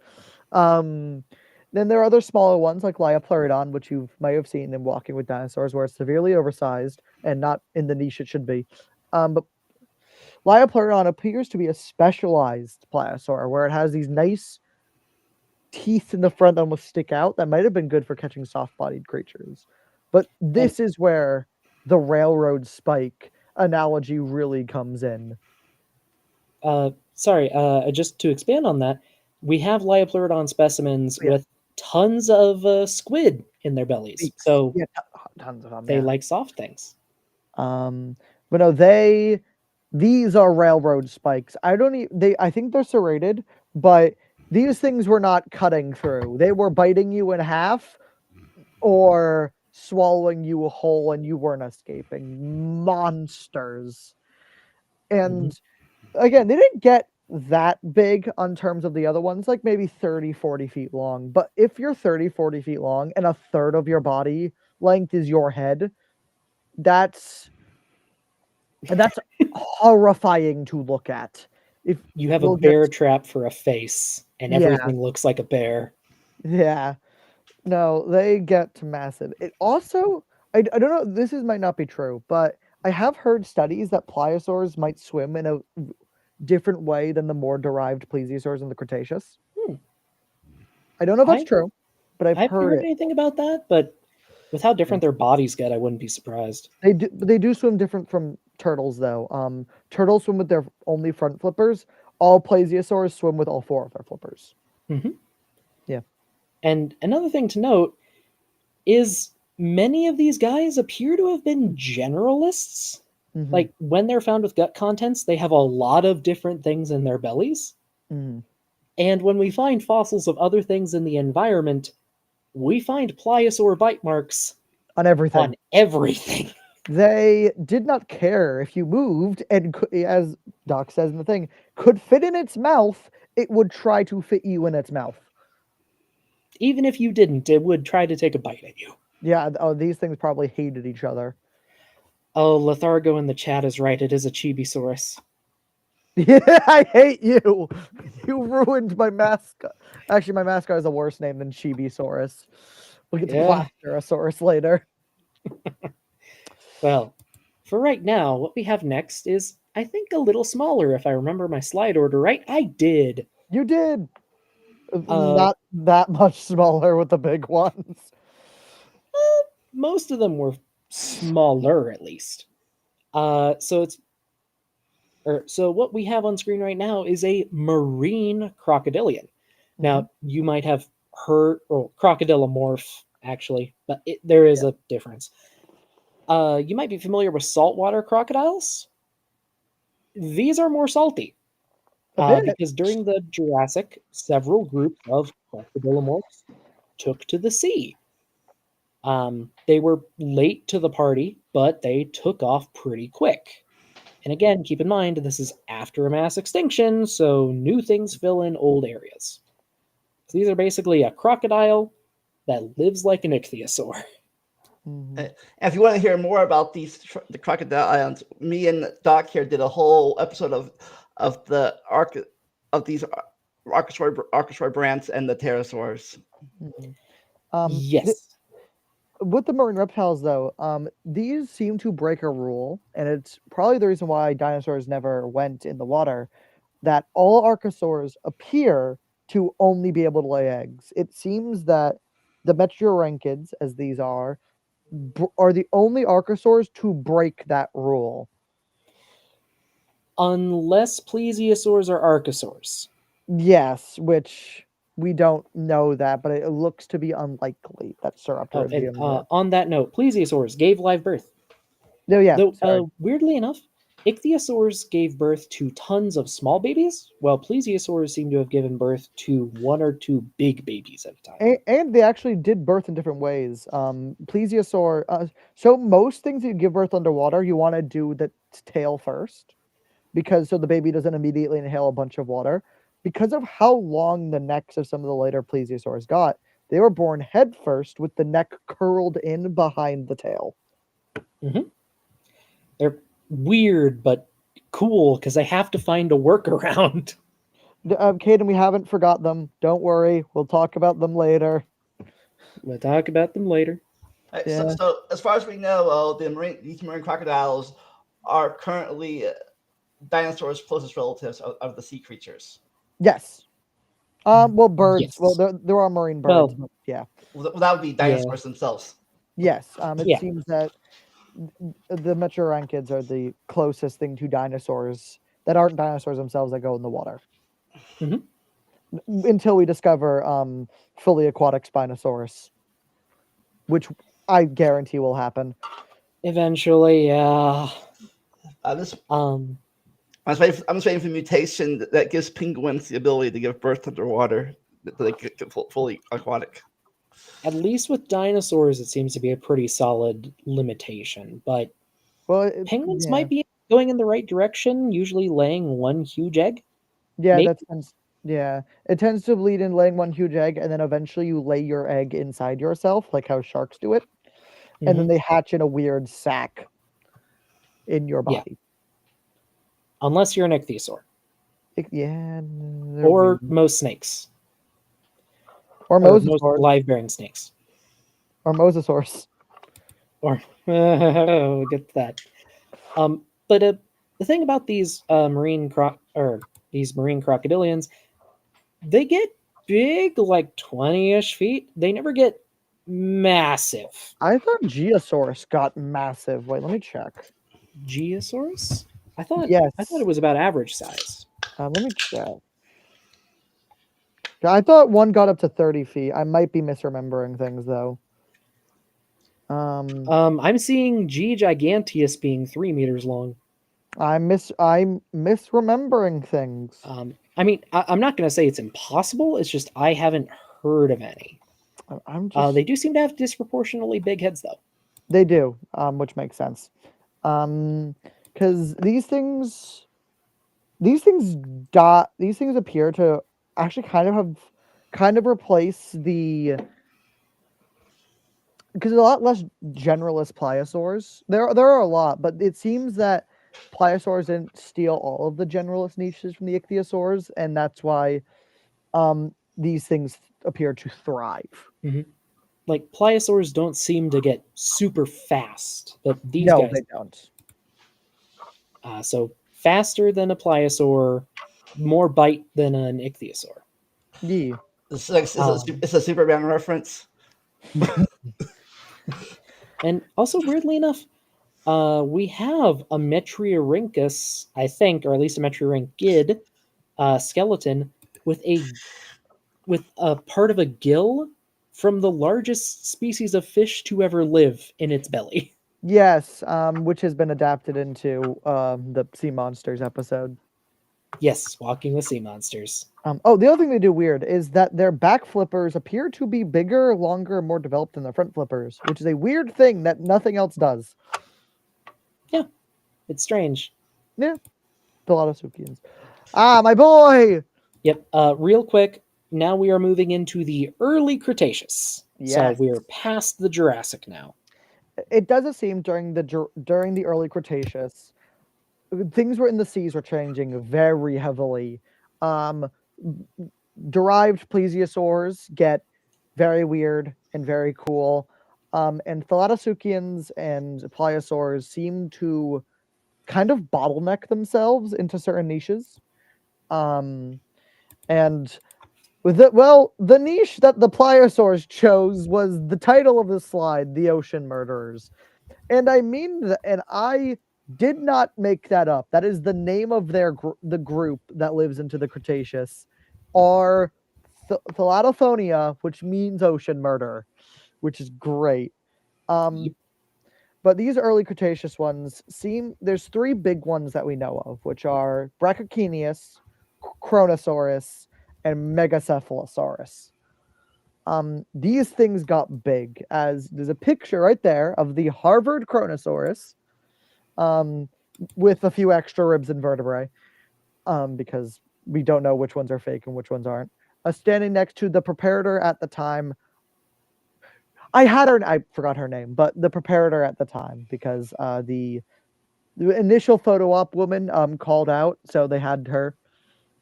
Then there are other smaller ones like Liopleurodon, which you might have seen in Walking with Dinosaurs, where it's severely oversized and not in the niche it should be. But Liopleurodon appears to be a specialized pliosaur, where it has these nice teeth in the front that almost stick out. That might have been good for catching soft-bodied creatures. But this is where the railroad spike analogy really comes in. Sorry, just to expand on that, we have Liopleurodon specimens Yeah. with tons of squid in their bellies, Beaks. so Yeah, tons of them. they yeah. like soft things. But no, these are railroad spikes. I think they're serrated, but these things were not cutting through. They were biting you in half or swallowing you whole and you weren't escaping. Monsters. And again, they didn't get that big on terms of the other ones, like maybe 30, 40 feet long. But if you're 30, 40 feet long and a third of your body length is your head, that's horrifying to look at. If You have a we'll get bear trap for a face, and Yeah. everything looks like a bear. Yeah. No, they get massive. It also, I don't know, might not be true, but I have heard studies that pliosaurs might swim in a different way than the more derived plesiosaurs in the Cretaceous. I don't know if that's true, but I've I haven't heard heard it. anything about that, but with how different their bodies get, I wouldn't be surprised. They do swim different from turtles, though. Turtles swim with their only front flippers. All plesiosaurs swim with all 4 of their flippers. Yeah. And another thing to note is many of these guys appear to have been generalists. Mhm. Like when they're found with gut contents, they have a lot of different things in their bellies. Mhm. And when we find fossils of other things in the environment, we find pliosaur bite marks On everything. on everything. They did not care if you moved and, as Doc says in the thing, could fit in its mouth, it would try to fit you in its mouth. Even if you didn't, it would try to take a bite at you. Yeah, these things probably hated each other. Oh, Lethargo in the chat is right. It is a Chibisaurus. Yeah, I hate you. You ruined my mascot. Actually, my mascot is a worse name than Chibisaurus. We'll get to Blastosaurus later. Well, for right now, what we have next is, I think, a little smaller, if I remember my slide order right. I did. You did. Not that much smaller with the big ones. Most of them were smaller, at least. So what we have on screen right now is a marine crocodilian. Now, you might have heard, or crocodilomorph, actually, but there is a difference. You might be familiar with saltwater crocodiles. These are more salty. Because during the Jurassic, several groups of crocodilomorphs took to the sea. They were late to the party, but they took off pretty quick. And again, keep in mind, this is after a mass extinction, so new things fill in old areas. So these are basically a crocodile that lives like an ichthyosaur. And if you want to hear more about the crocodile islands, me and Doc here did a whole episode of these archosaur brands and the pterosaurs. Yes. With the marine reptiles, though, these seem to break a rule, and it's probably the reason why dinosaurs never went in the water. that all archosaurs appear to only be able to lay eggs. It seems that the metriorhynchids, as these are the only archosaurs to break that rule. Unless plesiosaurs are archosaurs. Yes, which we don't know that, but it looks to be unlikely that Sauropter would be in there. On that note, plesiosaurs gave live birth. No, yeah. Though, weirdly enough, ichthyosaurs gave birth to tons of small babies, while plesiosaurs seem to have given birth to 1 or 2 big babies at a time. And they actually did birth in different ways. Plesiosaur. So most things you give birth underwater, you want to do the tail first, because so the baby doesn't immediately inhale a bunch of water. Because of how long the necks of some of the later plesiosaurs got, they were born head first with the neck curled in behind the tail. Mm-hmm. They're weird, but cool because I have to find a workaround. Caden, we haven't forgot them. Don't worry. We'll talk about them later. We'll talk about them later. Right, Yeah. so as far as we know, these marine crocodiles are currently dinosaurs' closest relatives of the sea creatures. Yes. Well, birds. Yes. Well, there are marine birds. Well, but yeah. Well, that would be dinosaurs themselves. Yes. It Yeah. seems that the metriorhynchids are the closest thing to dinosaurs that aren't dinosaurs themselves that go in the water. Mhm. Until we discover fully aquatic Spinosaurus, which I guarantee will happen. Eventually, yeah. I'm just Um, waiting for mutation that gives penguins the ability to give birth underwater, that they get fully aquatic. At least with dinosaurs, it seems to be a pretty solid limitation. But Well, penguins might be going in the right direction, usually laying one huge egg. Yeah, Maybe? it tends to bleed in laying one huge egg, and then eventually you lay your egg inside yourself, like how sharks do it, and then Mhm. they hatch in a weird sac in your Yeah. body. Unless you're an ichthyosaur. Yeah, Or most snakes. or Or most mosasaurs, live-bearing snakes. or mosasaurs. Or we'll get to that. But the thing about these marine crocodilians, they get big, like 20-ish feet. They never get massive. I thought Geosaurus got massive. Wait, let me check. Geosaurus? I thought Yes. it was about average size. Let me check. I thought one got up to 30 feet. I might be misremembering things though. I'm seeing G giganteus being 3 meters long. I'm misremembering things. I mean, I'm not going to say it's impossible. It's just I haven't heard of any. They do seem to have disproportionately big heads, though. They do, which makes sense. Because these things appear to actually kind of replace the, because there's a lot less generalist pliosaurs. There are a lot, but it seems that pliosaurs didn't steal all of the generalist niches from the ichthyosaurs, and that's why these things appear to thrive. Mm-hmm. Like pliosaurs don't seem to get super fast, but these No, guys they don't. So faster than a pliosaur, more bite than an ichthyosaur. Yeah. It's a Superman reference. And also, weirdly enough, we have a Metriorhynchus, I think, or at least a Metriorhynchid skeleton with a part of a gill from the largest species of fish to ever live in its belly. Yes, which has been adapted into the Sea Monsters episode. Yes, Walking with Sea Monsters. The other thing they do weird is that their back flippers appear to be bigger, longer, more developed than their front flippers, which is a weird thing that nothing else does. Yeah, it's strange. Yeah, Theropoda. My boy! Yep, real quick, now we are moving into the early Cretaceous. Yes. So we're past the Jurassic now. It doesn't seem during the early Cretaceous, things were in the seas were changing very heavily. Derived plesiosaurs get very weird and very cool. And Thalattosaucians and pliosaurs seem to kind of bottleneck themselves into certain niches. And with it, the niche that the pliosaurs chose was the title of the slide, The Ocean Murderers. And I mean, and I did not make that up. That is the name of the group that lives into the Cretaceous, are Thalatophonia, which means ocean murder, which is great. Yep. But these early Cretaceous ones there's three big ones that we know of, which are Brachiochenius, Kronosaurus, and Megacephalosaurus. These things got big, as there's a picture right there of the Harvard Kronosaurus, with a few extra ribs and vertebrae, because we don't know which ones are fake and which ones aren't. Standing next to the preparator at the time. I forgot her name, but the preparator at the time, because the initial photo op woman called out, so they had her,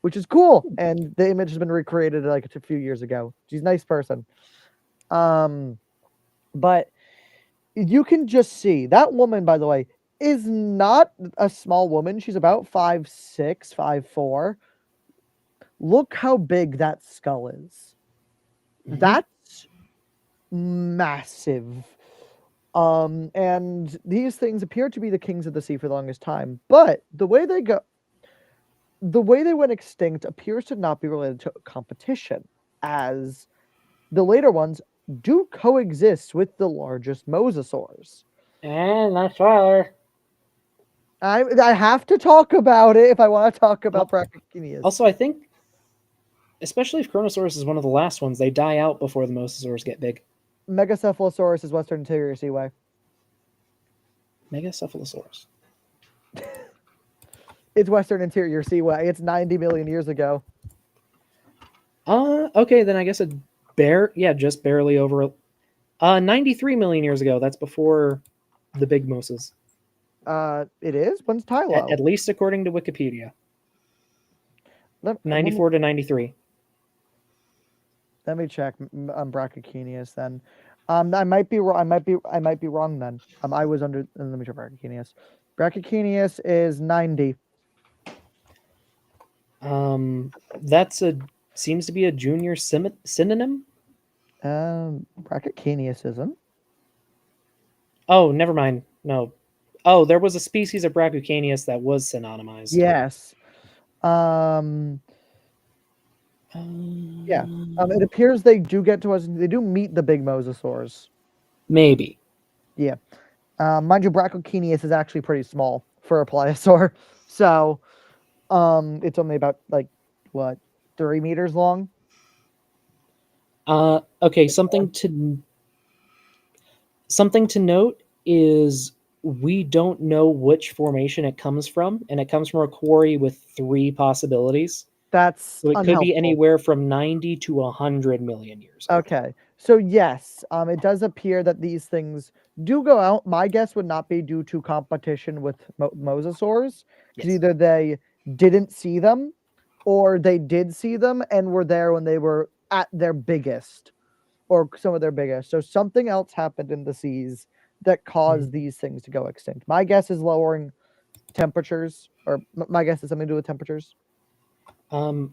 which is cool. And the image has been recreated like a few years ago. She's a nice person. But you can just see that woman, by the way, is not a small woman. She's about 5'6", 5'4". Look how big that skull is. Mhm. That's massive. And these things appear to be the kings of the sea for the longest time, but the way they went extinct appears to not be related to competition, as the later ones do coexist with the largest mosasaurs. And that's spoiler. I have to talk about it if I want to talk about Brachiochenius. Also, I think, especially if Kronosaurus is one of the last ones, they die out before the mosasaurs get big. Megacephalosaurus is Western Interior Seaway. Megacephalosaurus. It's Western Interior Seaway. It's 90 million years ago. Okay, then I guess just barely over 93 million years ago. That's before the big mosas. It is? When's Tylo? At least according to Wikipedia. 94 to 93. Let me check Brachiochenius then. I might be wrong. I might be wrong then. I was under. Let me check Brachiochenius. Brachiochenius is 90. Seems to be a junior synonym. Brachiochenius isn't. Oh, never mind. No. Oh, there was a species of Brachiochenius that was synonymized. Yes. Yeah. It appears they do get to us. They do meet the big mosasaurs. Maybe. Yeah. Mind you, Brachiochenius is actually pretty small for a pliosaur. So, it's only about 3 meters long. Okay. Something to note is we don't know which formation it comes from, and it comes from a quarry with 3 possibilities. That's So it unhelpful. could be anywhere from 90 to 100 million years old. Okay. So yes, it does appear that these things do go out. My guess would not be due to competition with mosasaurs, because Yes. either they didn't see them, or they did see them and were there when they were at their biggest, or some of their biggest. So something else happened in the seas that caused these things to go extinct. My guess is lowering temperatures, or my guess is something to do with temperatures. I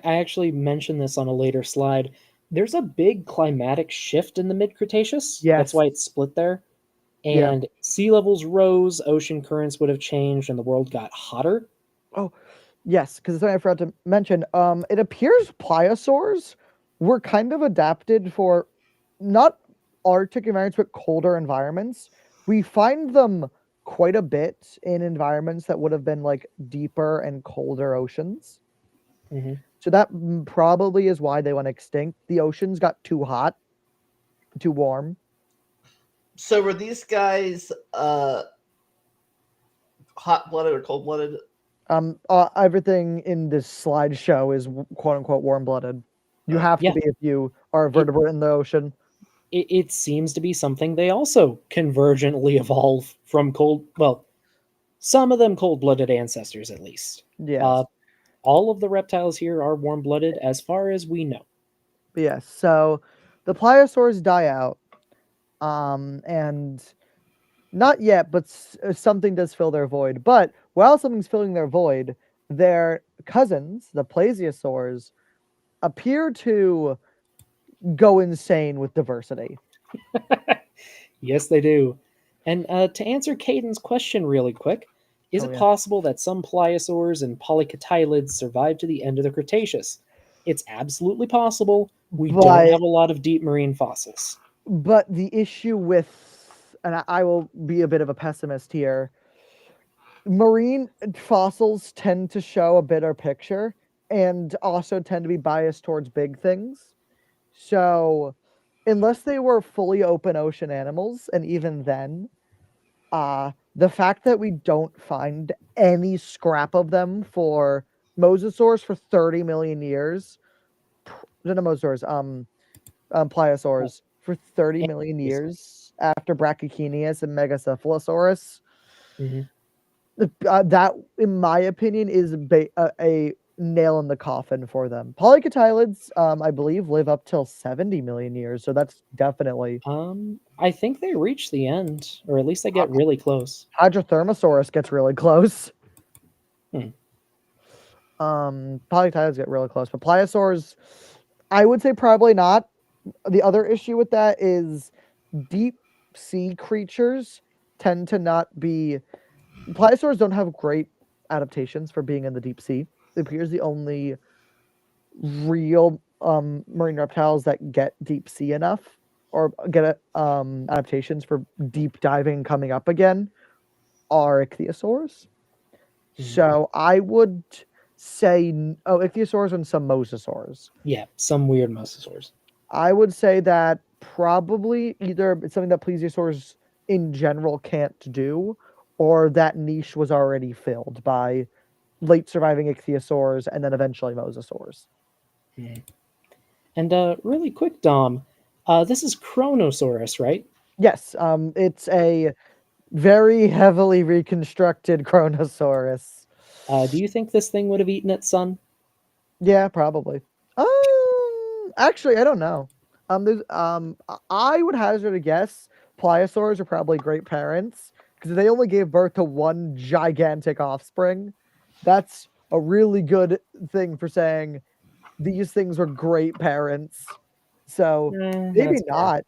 actually mentioned this on a later slide. There's a big climatic shift in the mid-Cretaceous. Yes. That's why it's split there. And sea levels rose, ocean currents would have changed, and the world got hotter. Oh, yes, because it's something I forgot to mention. It appears pliosaurs were kind of adapted for not Arctic environments, but colder environments. We find them quite a bit in environments that would have been deeper and colder oceans. Mm-hmm. So that probably is why they went extinct. The oceans got too hot, too warm. So were these guys hot-blooded or cold-blooded? Everything in this slideshow is quote-unquote warm-blooded. You have to be if you are a vertebrate in the ocean. It seems to be something they also convergently evolve from some of them cold-blooded ancestors, at least. Yes. All of the reptiles here are warm-blooded as far as we know. Yes, so the pliosaurs die out, and not yet, but something does fill their void. But while something's filling their void, their cousins, the plesiosaurs, appear to go insane with diversity. Yes, they do. And to answer Caden's question really quick, is Oh, it yeah. possible that some pliosaurs and polycotylids survived to the end of the Cretaceous? It's absolutely possible. We don't But- have a lot of deep marine fossils. But the issue with, and I will be a bit of a pessimist here, marine fossils tend to show a bitter picture and also tend to be biased towards big things. So, unless they were fully open ocean animals, and even then, the fact that we don't find any scrap of them for mosasaurs for 30 million years, no, mosasaurs, pliosaurs for 30 million years after Brachiosaurus and Megacephalosaurus, Mhm. that, in my opinion, is a nail in the coffin for them. Polycotylids, I believe, live up till 70 million years, so that's definitely. I think they reach the end, or at least they get really close. Hydrothermosaurus gets really close. Hmm. Polycotylids get really close, but pliosaurs, I would say probably not. The other issue with that is deep sea creatures tend to not be. Pliosaurs don't have great adaptations for being in the deep sea. It appears the only real marine reptiles that get deep sea enough or get adaptations for deep diving and coming up again are ichthyosaurs. So I would say, ichthyosaurs and some mosasaurs. Yeah, some weird mosasaurs. I would say that probably either it's something that plesiosaurs in general can't do, or that niche was already filled by late surviving ichthyosaurs and then eventually mosasaurs. And really quick, Dom, this is Chronosaurus, right? Yes, it's a very heavily reconstructed Chronosaurus. Do you think this thing would have eaten its son? Yeah, probably. Actually, I don't know. I would hazard a guess. Pliosaurs are probably great parents because they only gave birth to one gigantic offspring. That's a really good thing for saying these things were great parents. So maybe That's fair. not.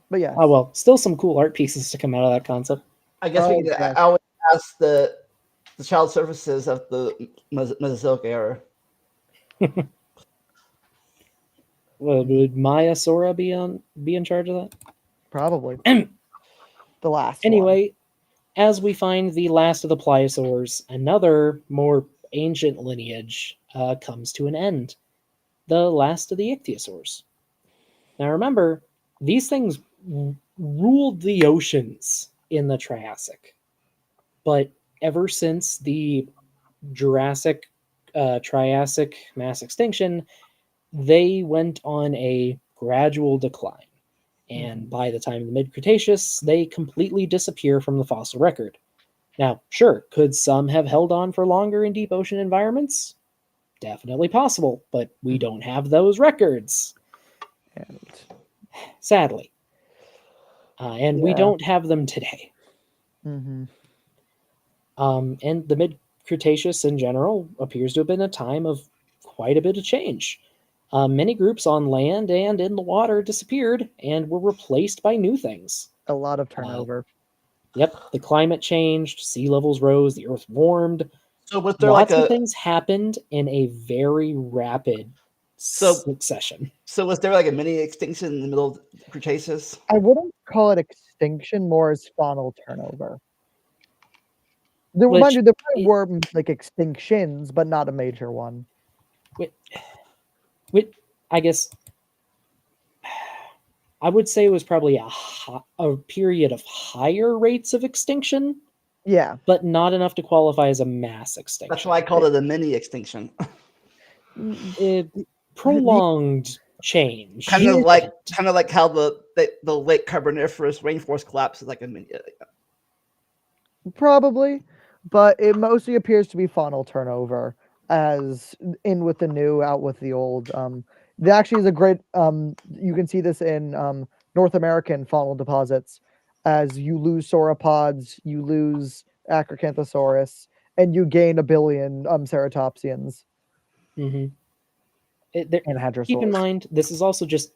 But yeah. Oh well, still some cool art pieces to come out of that concept. I guess we Oh, could yes. always ask the child services of the Mesozoic era. Well, would Maya Sora be in charge of that? Probably. The last one. Anyway, as we find the last of the pliosaurs, another more ancient lineage comes to an end. The last of the ichthyosaurs. Now remember, these things ruled the oceans in the Triassic. But ever since the Jurassic Triassic mass extinction, they went on a gradual decline. And by the time of the mid-Cretaceous, they completely disappear from the fossil record. Now, sure, could some have held on for longer in deep ocean environments? Definitely possible, but we don't have those records, And sadly. And we Yeah. don't have them today. mhm. And the mid-Cretaceous in general appears to have been a time of quite a bit of change. Many groups on land and in the water disappeared and were replaced by new things. A lot of turnover. Yep, the climate changed, sea levels rose, the earth warmed. So was there Lots like of a things happened in a very rapid succession. so was there like a mini extinction in the middle of the Cretaceous? I wouldn't call it extinction, more as faunal turnover. There, Which mind you, there probably it- were like extinctions, but not a major one. Which I guess I would say it was probably a period of higher rates of extinction, Yeah. but not enough to qualify as a mass extinction. That's why I called it a mini extinction. Prolonged change. kind of like how the late Carboniferous rainforest collapse is like a mini. Probably, but it mostly appears to be faunal turnover, as in with the new, out with the old. There actually is a great. You can see this in North American faunal deposits, as you lose sauropods, you lose Acrocanthosaurus, and you gain a billion ceratopsians Mm-hmm. and Keep in hadrosaurs. mind, this is also just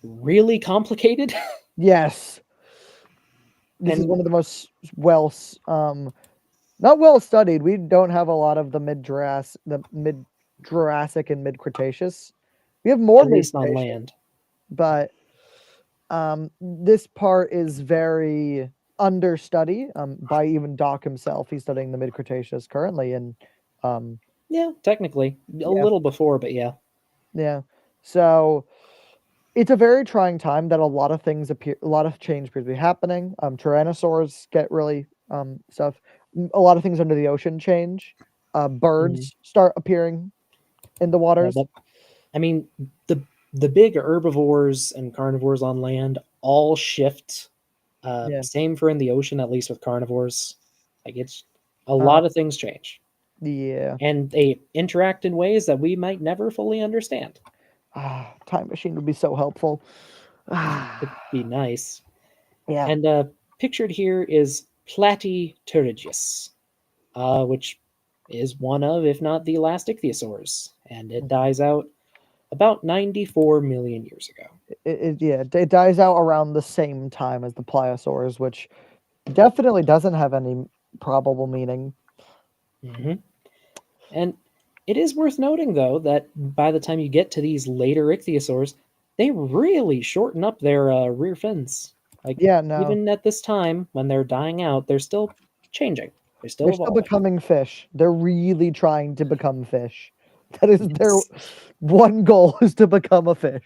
really complicated. Yes, this is And one of the most not well studied. We don't have a lot of the mid Jurassic and mid Cretaceous. We have more at mid least on Cretaceous, land. but this part is very understudy by even Doc himself. He's studying the mid Cretaceous currently, and Yeah, technically. A Yeah. little before, but yeah. yeah, so it's a very trying time that a lot of things appear, a lot of change appears to be happening. Tyrannosaurs get really stuff. A lot of things under the ocean change. Birds start appearing in the Yeah, waters. I mean, the big herbivores and carnivores on land all shift. Yeah. Same for in the ocean, at least with carnivores. Like it's a Uh, lot of things change, Yeah. and they interact in ways that we might never fully understand. Time machine would be so helpful. It'd be nice. Yeah. And pictured here is Platypterygius, which is one of, if not the last ichthyosaurs, and it dies out about 94 million years ago. It dies out around the same time as the pliosaurs, which definitely doesn't have any probable meaning. Mm-hmm. And it is worth noting, though, that by the time you get to these later ichthyosaurs, they really shorten up their rear fins. Like, Yeah, no. even at this time, when they're dying out, they're still changing. They're still They're still evolving. becoming fish. They're really trying to become fish. That is their one goal, is to become a fish.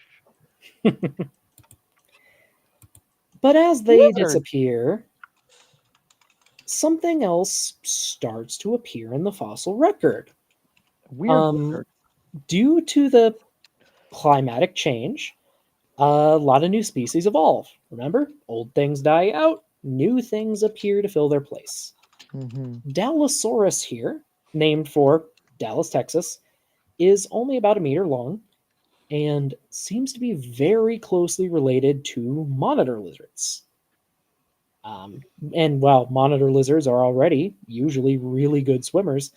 But as they Lizard. disappear, something else starts to appear in the fossil record. Weird lizard. Due to the climatic change, a lot of new species evolve. Remember, old things die out, new things appear to fill their place. Dallosaurus here, named for Dallas, Texas, is only about a meter long and seems to be very closely related to monitor lizards. And while monitor lizards are already usually really good swimmers,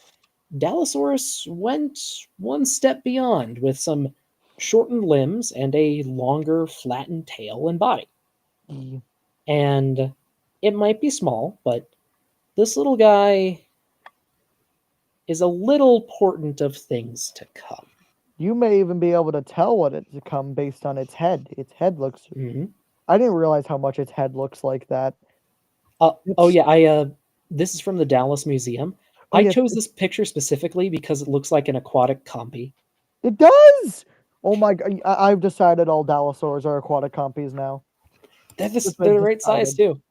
Dallosaurus went one step beyond with some shortened limbs and a longer, flattened tail and body. And it might be small, but this little guy is a little portent of things to come. You may even be able to tell what it's to come based on its head. Its head looks. Mm-hmm. I didn't realize how much its head looks like that. Oh yeah, this is from the Dallas Museum. Oh, I yes, chose this picture specifically because it looks like an aquatic compy. It does. Oh my god! I've decided all Dallosaurs are aquatic compies now. They're It's been the right size decided. too.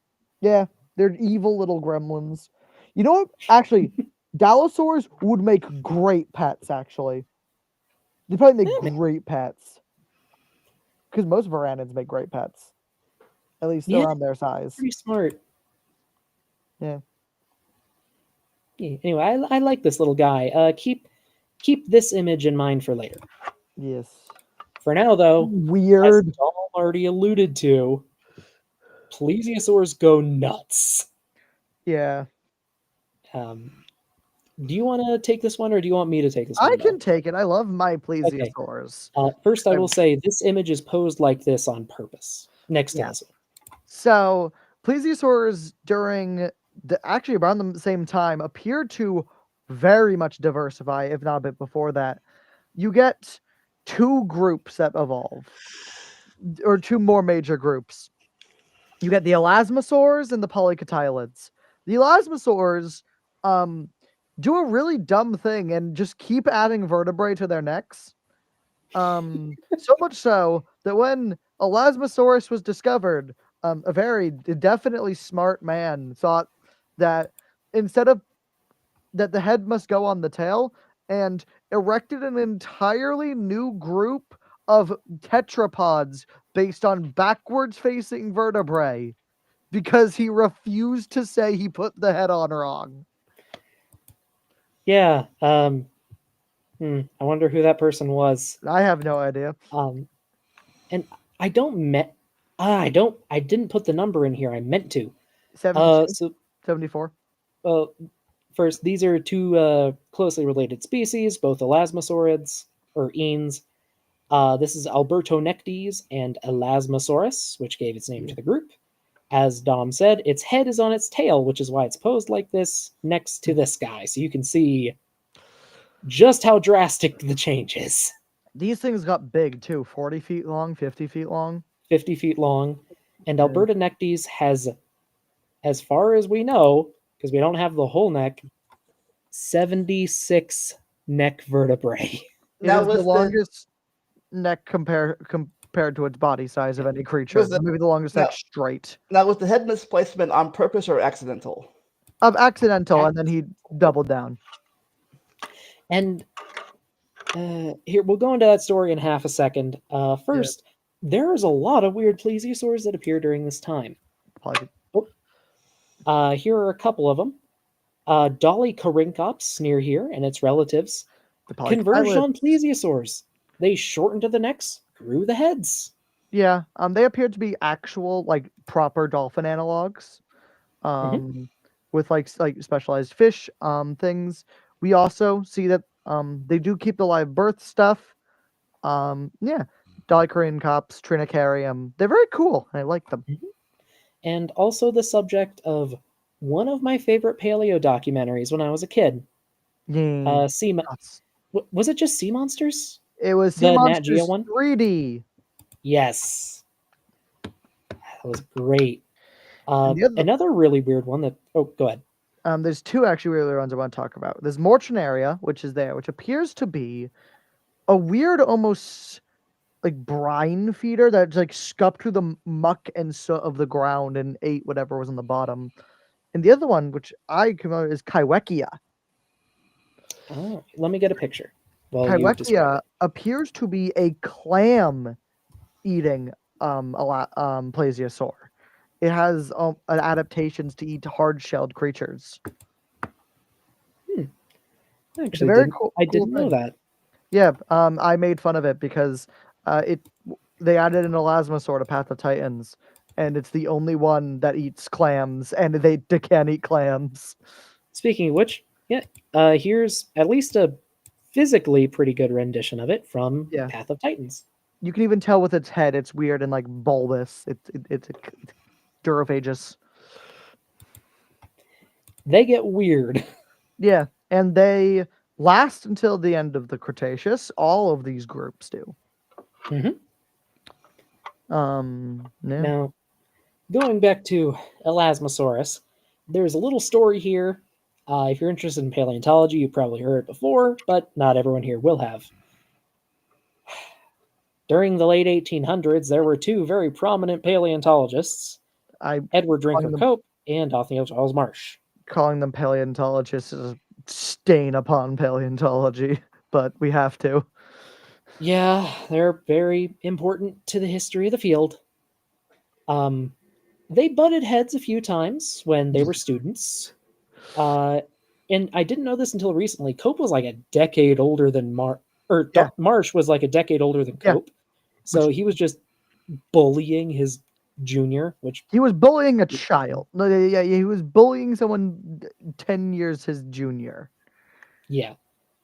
Yeah, they're evil little gremlins. You know what? Actually, Dallosaurs would make great pets. Actually, they probably make great pets. Because most varanids make great pets. At least Yeah. around their size. Pretty smart. Yeah. Anyway, I like this little guy. Keep this image in mind for later. Yes. For now, though, Weird. as Dom already alluded to, plesiosaurs go nuts. Yeah. Do you want to take this one, or do you want me to take this one? I can take it. I love my plesiosaurs. First, I will say this image is posed like this on purpose. Next to this one. So, plesiosaurs during actually around the same time appear to very much diversify, if not a bit before that. You get two groups that evolve, or two more major groups. You get the elasmosaurs and the polycotylids. The elasmosaurs do a really dumb thing and just keep adding vertebrae to their necks. So much so that when Elasmosaurus was discovered, a very definitely smart man thought that instead of that the head must go on the tail, and erected an entirely new group of tetrapods based on backwards facing vertebrae because he refused to say he put the head on wrong. Yeah. I wonder who that person was. I have no idea. And I didn't put the number in here. I meant to. 74. 74. first, these are two closely related species, both elasmosaurids or eans. This is Albertonectes and Elasmosaurus, which gave its name to the group. As Dom said, its head is on its tail, which is why it's posed like this next to this guy. So you can see just how drastic the change is. These things got big too, 40 feet long, 50 feet long. 50 feet long. And Yeah. Albertonectes has, as far as we know, because we don't have the whole neck, 76 neck vertebrae. It Now is the was the longest neck compared to its body size of any creature. Was the- Maybe the longest no. neck straight. now was the head misplacement on purpose or accidental? Of accidental, and then he doubled down. And here, we'll go into that story in half a second. First, there's a lot of weird plesiosaurs that appear during this time. Probably- Here are a couple of them. Dolichoryncops near here and its relatives the polychylids. converged on plesiosaurs. They shortened to the necks, grew the heads. Yeah, they appear to be actual, like, proper dolphin analogs, with like specialized fish things. We also see that they do keep the live birth stuff. Yeah, Dolichoryncops, Trinicarium. They're very cool. I like them. And also the subject of one of my favorite paleo documentaries when I was a kid. Yeah. Was it just Sea Monsters? It was the Sea Nat Geo Monsters one? 3D. Yes. That was great. And the other- Another really weird one that... Oh, go ahead. There's two actually really ones I want to talk about. There's Mortunaria, which is there, which appears to be a weird, almost like brine feeder that's like scupped through the muck and soot of the ground and ate whatever was on the bottom. And the other one, which I come out, is Kaiwekia. Oh, let me get a picture. Well, you describe Kaiwekia it. appears to be a clam eating plesiosaur. It has adaptations to eat hard-shelled creatures. Actually, very I cool didn't know thing. that. Yeah, I made fun of it because they added an elasmosaur to Path of Titans, and it's the only one that eats clams, and they can't eat clams. Speaking of which, here's at least a physically pretty good rendition of it from Yeah. Path of Titans. You can even tell with its head, it's weird and like bulbous. It's Durophagous. They get weird. Yeah, and they last until the end of the Cretaceous. All of these groups do. Mhm. Yeah. Now, going back to Elasmosaurus, there's a little story here. If you're interested in paleontology, you probably heard it before, but not everyone here will have. During the late 1800s, there were two very prominent paleontologists, Edward Drinker Cope and Othniel Charles Marsh. Calling them paleontologists is a stain upon paleontology, but we have to. Yeah, they're very important to the history of the field. They butted heads a few times when they were students. And I didn't know this until recently. Cope was like a decade older than Marsh was like a decade older than Cope. So he was just bullying his junior, which he was bullying a child. No, yeah, he was bullying someone 10 years his junior. Yeah.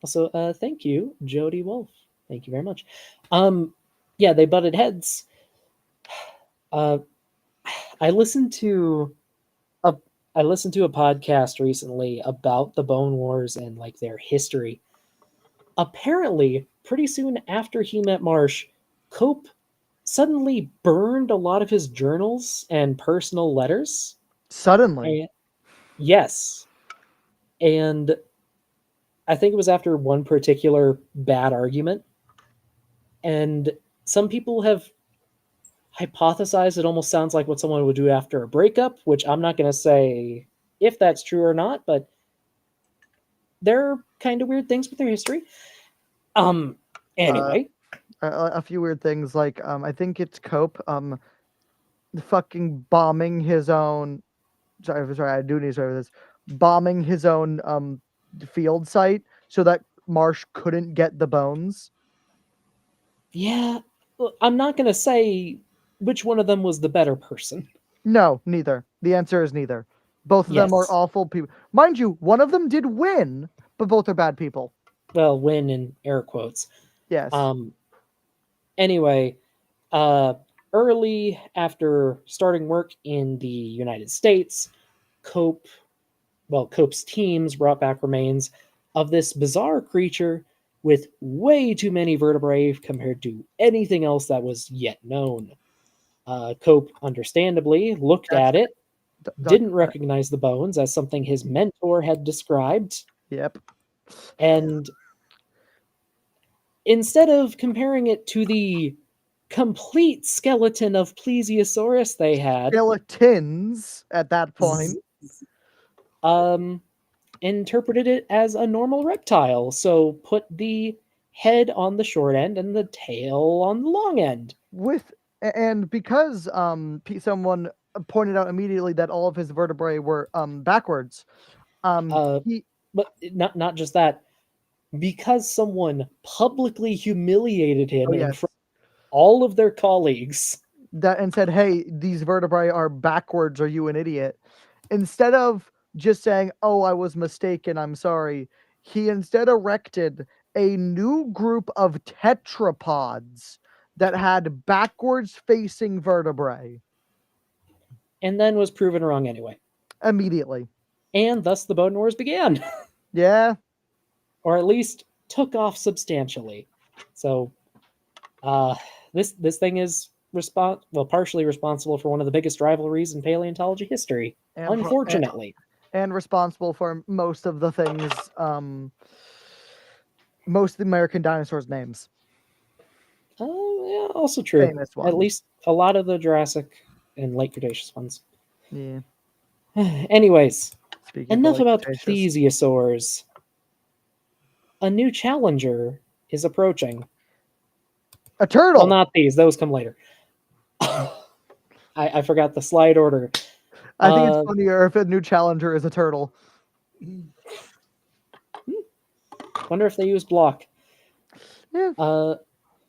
Also, thank you, Jody Wolf. Thank you very much. Yeah, they butted heads. I listened to a podcast recently about the Bone Wars and like their history. Apparently, pretty soon after he met Marsh, Cope suddenly burned a lot of his journals and personal letters. Suddenly? Yes. And I think it was after one particular bad argument. And some people have hypothesized it almost sounds like what someone would do after a breakup, which I'm not going to say if that's true or not, but there are kind of weird things with their history. Anyway. A few weird things, like, I think it's Cope, fucking bombing his own... Sorry, I do need to say this. Bombing his own field site so that Marsh couldn't get the bones. Yeah, I'm not going to say which one of them was the better person. No, neither. The answer is neither. Both of them are Yes. awful people. Mind you, one of them did win, but both are bad people. Well, win in air quotes. Yes. Anyway, early after starting work in the United States, Cope's teams brought back remains of this bizarre creature with way too many vertebrae compared to anything else that was yet known. Cope, understandably, looked That's at it, Duck. didn't recognize the bones as something his mentor had described, Yep. and instead of comparing it to the complete skeleton of Plesiosaurus they had, Skeletons at that point. um, interpreted it as a normal reptile. So put the head on the short end and the tail on the long end. And because someone pointed out immediately that all of his vertebrae were backwards. He But not just that, because someone publicly humiliated him Oh, in yes. front of all of their colleagues. And said, "Hey, these vertebrae are backwards. Are you an idiot?" Instead of just saying, "Oh, I was mistaken. I'm sorry," he instead erected a new group of tetrapods that had backwards-facing vertebrae And then was proven wrong anyway. immediately. And thus the Bone Wars began. Yeah. Or at least took off substantially. So this thing is partially responsible for one of the biggest rivalries in paleontology history. Unfortunately. And responsible for most of the things, most of the American dinosaurs' names. Yeah, also true. Famous ones. At least a lot of the Jurassic and late Cretaceous ones. Yeah. Anyways, Speaking enough of about Cretaceous. plesiosaurs. A new challenger is approaching. A turtle. Well, not these; those come later. I forgot the slide order. I think it's funnier if a new challenger is a turtle. Wonder if they use block. Yeah.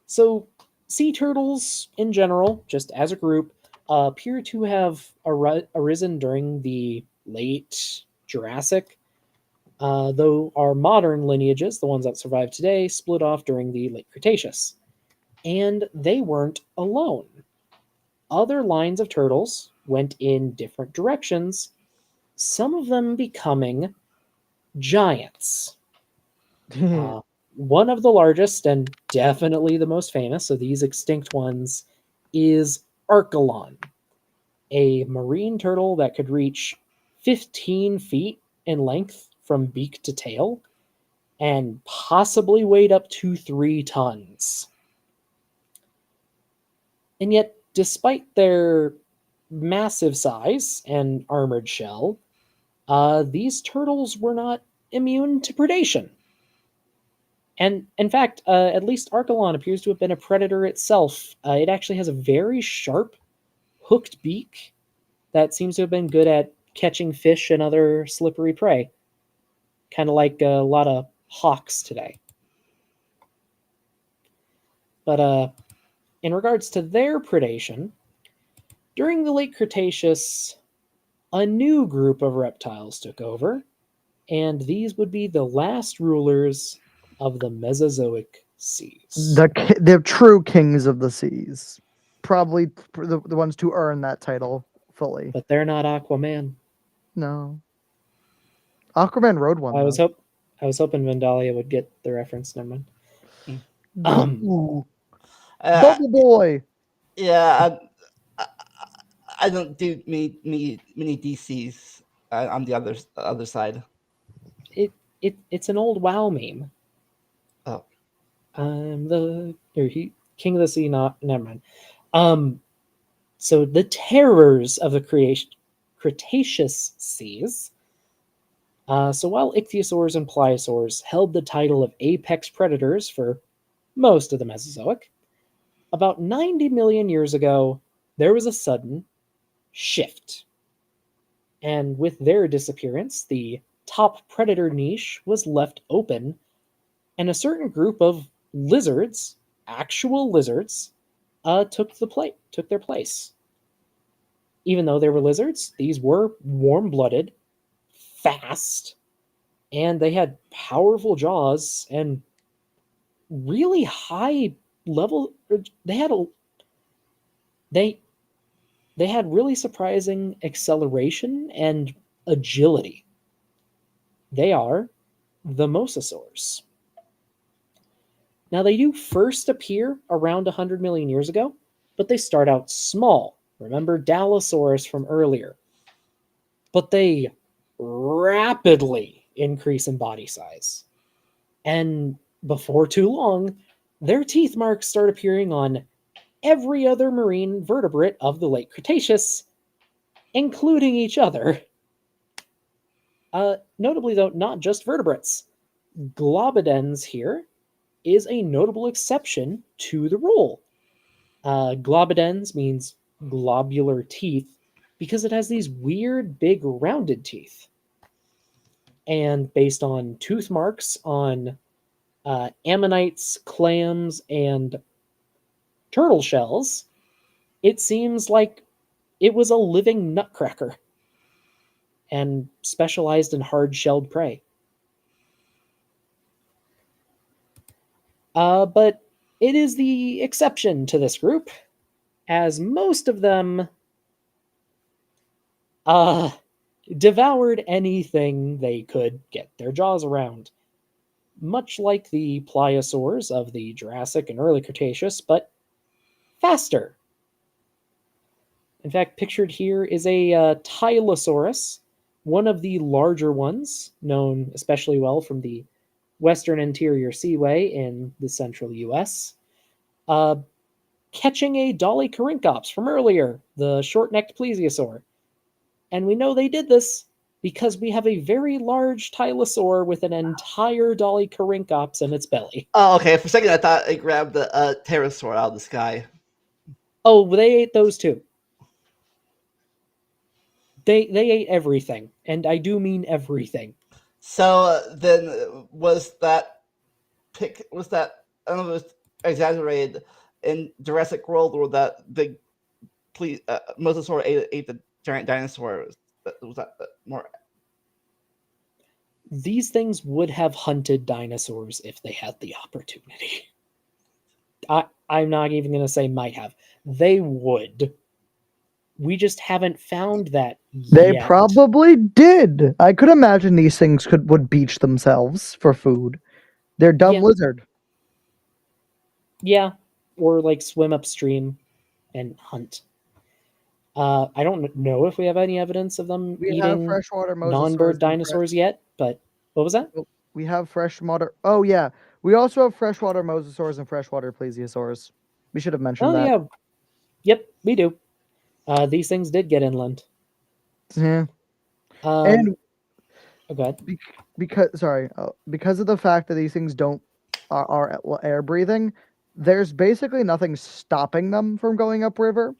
So sea turtles in general, just as a group, appear to have arisen during the late Jurassic, though our modern lineages, the ones that survive today, split off during the late Cretaceous. And they weren't alone. Other lines of turtles went in different directions, some of them becoming giants. One of the largest and definitely the most famous of these extinct ones is Archelon, a marine turtle that could reach 15 feet in length from beak to tail and possibly weighed up to 3 tons. And yet, despite their massive size and armored shell, these turtles were not immune to predation. And in fact, at least Archelon appears to have been a predator itself. It actually has a very sharp, hooked beak that seems to have been good at catching fish and other slippery prey. Kind of like a lot of hawks today. But in regards to their predation, during the late Cretaceous, a new group of reptiles took over, and these would be the last rulers of the Mesozoic seas. The true kings of the seas. Probably the ones to earn that title fully. But they're not Aquaman. No. Aquaman rode one. I was hoping Vandalia would get the reference. Never mind. Ooh. Bubble Boy. Yeah, I don't do many DCs. I'm the other side. It's an old WoW meme. Oh, I'm the king of the sea. Never mind. So the terrors of the Cretaceous seas. So while ichthyosaurs and pliosaurs held the title of apex predators for most of the Mesozoic, about 90 million years ago, there was a sudden shift. And with their disappearance, the top predator niche was left open, and a certain group of lizards, actual lizards, took their place. even though they were lizards, these were warm-blooded, fast, and they had powerful jaws and really high level. They had a they had really surprising acceleration and agility. They are the mosasaurs. Now, they do first appear around 100 million years ago, but they start out small. Remember Dallosaurus from earlier. But they rapidly increase in body size. And before too long, their teeth marks start appearing on every other marine vertebrate of the late Cretaceous, including each other. Notably, though, not just vertebrates. Globidens here is a notable exception to the rule. Globidens means globular teeth because it has these weird, big, rounded teeth. And based on tooth marks on ammonites, clams, and turtle shells, it seems like it was a living nutcracker and specialized in hard-shelled prey. But it is the exception to this group, as most of them devoured anything they could get their jaws around. Much like the pliosaurs of the Jurassic and early Cretaceous, but faster. In fact, pictured here is a Tylosaurus, one of the larger ones, known especially well from the Western Interior Seaway in the central US, catching a Dolichoryncops from earlier, the short-necked plesiosaur. And we know they did this because we have a very large Tylosaur with an entire Dolichoryncops in its belly. Oh, okay. For a second, I thought it grabbed the pterosaur out of the sky. Oh, they ate those too. They ate everything, and I do mean everything. So then, was that I don't know if it was exaggerated in Jurassic World, or that big mosasaur ate the giant dinosaur? Was that more? These things would have hunted dinosaurs if they had the opportunity. I'm not even going to say might have. They would. We just haven't found that They yet. probably did. I could imagine these things would beach themselves for food. They're dumb Yeah. lizard. Yeah, or like swim upstream and hunt. I don't know if we have any evidence of them We have eating freshwater mosasaurs. non-bird and dinosaurs yet, but what was that? We have freshwater. Oh yeah, we also have freshwater mosasaurs and freshwater plesiosaurs. We should have mentioned Oh that. yeah, yep, we do. These things did get inland. Yeah. And And go ahead. because of the fact that these things are air breathing, there's basically nothing stopping them from going upriver,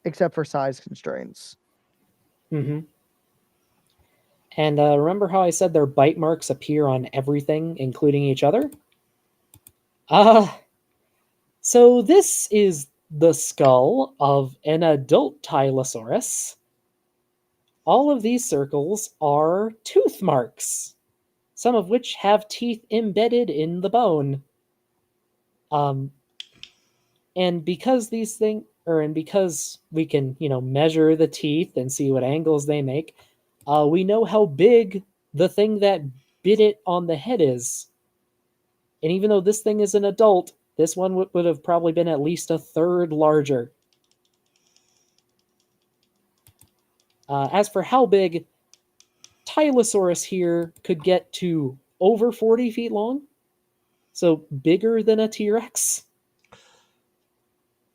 except for size constraints. Mm-hmm. And remember how I said their bite marks appear on everything, including each other? So this is the skull of an adult Tylosaurus. All of these circles are tooth marks, some of which have teeth embedded in the bone. And because because we can, measure the teeth and see what angles they make, we know how big the thing that bit it on the head is. And even though this thing is an adult, this one would have probably been at least a third larger. As for how big, Tylosaurus here could get to over 40 feet long, so bigger than a T-Rex,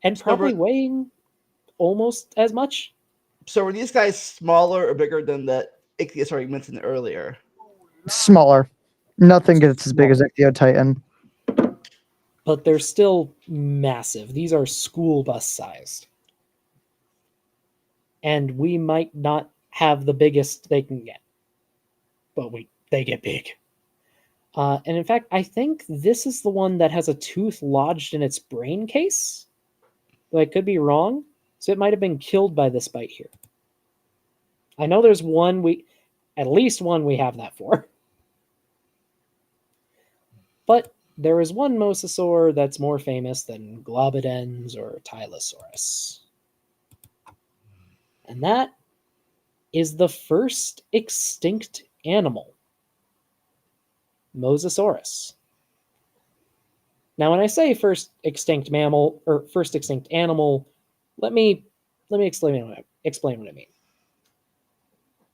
and probably weighing almost as much. So were these guys smaller or bigger than the ichthyosaur you mentioned earlier? Smaller. Nothing gets as big as Ichthyotitan. But they're still massive. These are school bus sized. And we might not have the biggest they can get. But they get big. And in fact, I think this is the one that has a tooth lodged in its brain case. But I could be wrong. So it might have been killed by this bite here. I know there's at least one we have that for. But there is one mosasaur that's more famous than Globidens or Tylosaurus. And that is the first extinct animal, Mosasaurus. Now, when I say first extinct mammal or first extinct animal, let me explain what I mean.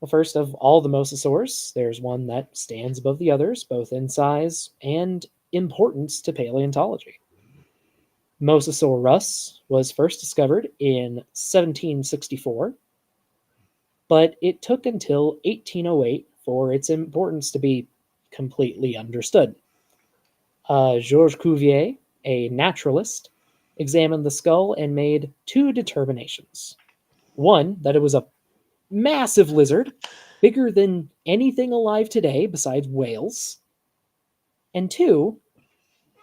Well, first of all the mosasaurs, there's one that stands above the others, both in size and importance to paleontology. Mosasaurus was first discovered in 1764, but it took until 1808 for its importance to be completely understood. Georges Cuvier, a naturalist, examined the skull and made two determinations. One, that it was a massive lizard, bigger than anything alive today besides whales. And two,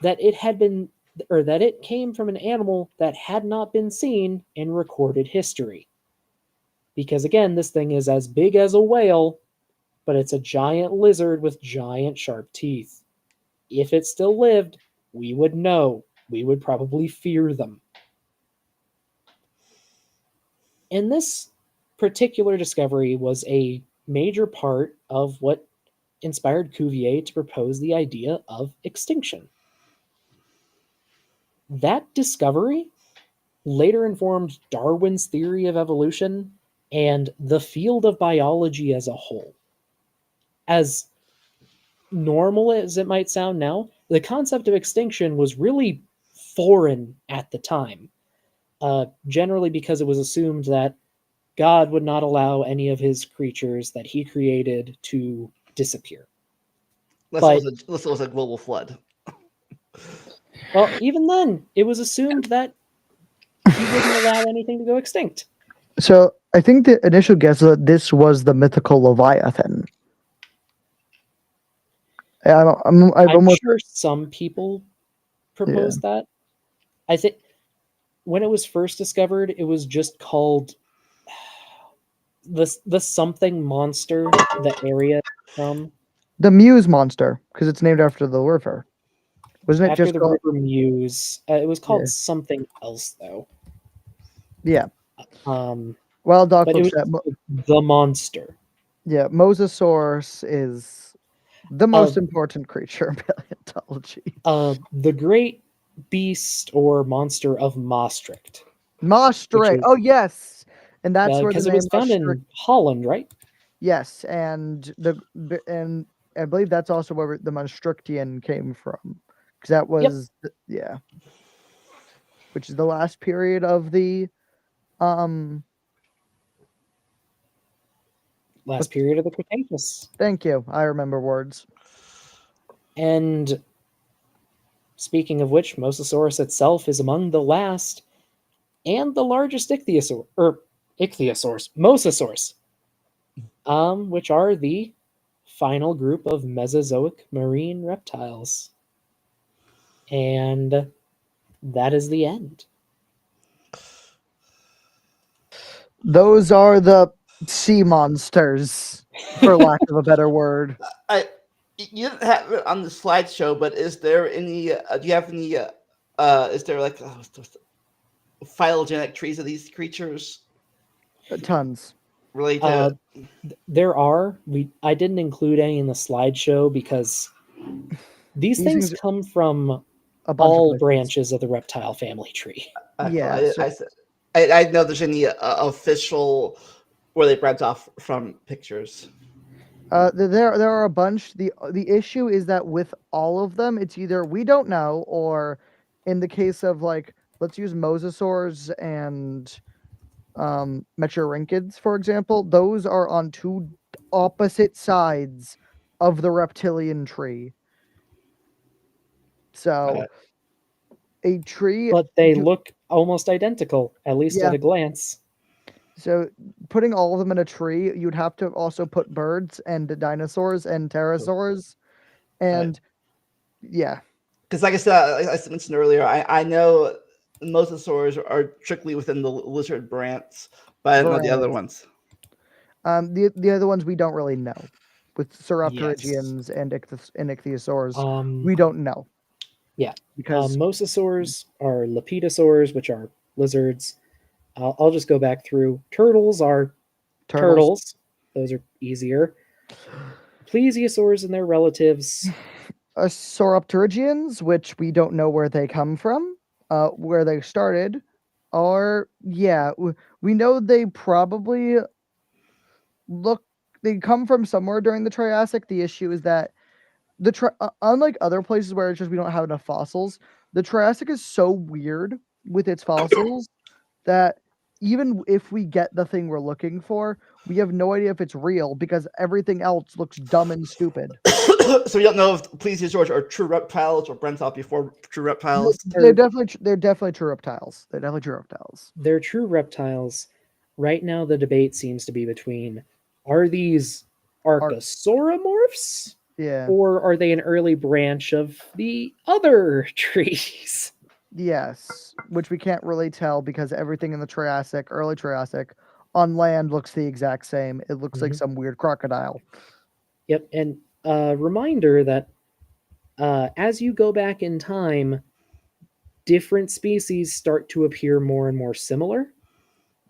that it came from an animal that had not been seen in recorded history. Because again, this thing is as big as a whale, but it's a giant lizard with giant sharp teeth. If it still lived, we would know. We would probably fear them. And this particular discovery was a major part of what inspired Cuvier to propose the idea of extinction. That discovery later informed Darwin's theory of evolution and the field of biology as a whole. As normal as it might sound now, the concept of extinction was really foreign at the time, generally because it was assumed that God would not allow any of his creatures that he created to disappear. Unless it was a global flood. Well, even then, it was assumed that he wouldn't allow anything to go extinct. So I think the initial guess is that this was the mythical Leviathan. I'm sure some people proposed that. I think when it was first discovered, it was just called the something monster, the area from. The Muse monster, because it's named after the river. Wasn't it after just the called... river Muse? It was called something else, though. Yeah. Well, Doc but it was the monster. Yeah, Mosasaurus is the most important creature in paleontology. The great beast or monster of Maastricht. Maastricht. Oh, yes. And that's where the because name it was found in Holland, right? Yes, and I believe that's also where the Maastrichtian came from, because that was which is the last period of the last period of the Cretaceous. Thank you. I remember words. And speaking of which, Mosasaurus itself is among the last and the largest Mosasaurs, which are the final group of Mesozoic marine reptiles. And that is the end. Those are the sea monsters, for lack of a better word. You didn't have it on the slideshow, but is there any? Do you have any? Is there like phylogenetic trees of these creatures? Tons. Related. There are. I didn't include any in the slideshow because these things come from all branches of the reptile family tree. Yeah, I know there's any official where they branch off from pictures. There are a bunch. The issue is that with all of them, it's either we don't know, or in the case of let's use mosasaurs and metriorhynchids, for example, those are on two opposite sides of the reptilian tree. So a tree, but they look almost identical, at least at a glance. So putting all of them in a tree, you'd have to also put birds and dinosaurs and pterosaurs, and because like I said, I mentioned earlier, I know mosasaurs are strictly within the lizard branch, but I don't know the other Right. ones. The other ones we don't really know. With Yes. Sauropterygians and Ichthyosaurs, Um, we don't know yeah. because Mosasaurs are lepidosaurs, which are lizards. I'll just go back through. Turtles are turtles. Those are easier. Plesiosaurs and their relatives. Sauropterygians, which we don't know where they come from, where they started, are we know they probably they come from somewhere during the Triassic. The issue is that unlike other places where it's just we don't have enough fossils, the Triassic is so weird with its fossils that even if we get the thing we're looking for, we have no idea if it's real because everything else looks dumb and stupid. So we don't know if plesiosaurs are true reptiles or burnt out before true reptiles. They're definitely true reptiles. They're definitely true reptiles. They're true reptiles. Right now, the debate seems to be between are these Archosauromorphs Yeah. or are they an early branch of the other trees? Yes, which we can't really tell because everything in the Triassic, early Triassic, on land looks the exact same. It looks like Mhm. some weird crocodile. Yep, and a reminder that as you go back in time, different species start to appear more and more similar.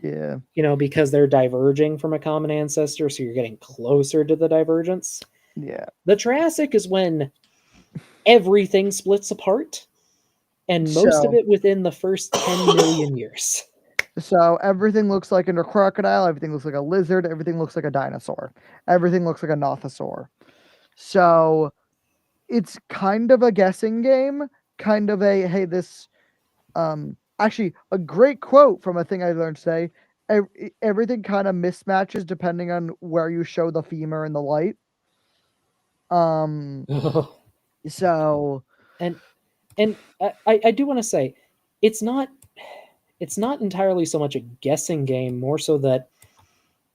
Yeah. Because they're diverging from a common ancestor, so you're getting closer to the divergence. Yeah. The Triassic is when everything splits apart, and most of So- it within the first 10 million years. So everything looks like a crocodile, everything looks like a lizard, everything looks like a dinosaur, everything looks like a nothosaur. So it's kind of a guessing game, kind of a hey, this actually a great quote from a thing I learned today. Everything kind of mismatches depending on where you show the femur in the light. So and I do want to say it's not entirely so much a guessing game, more so that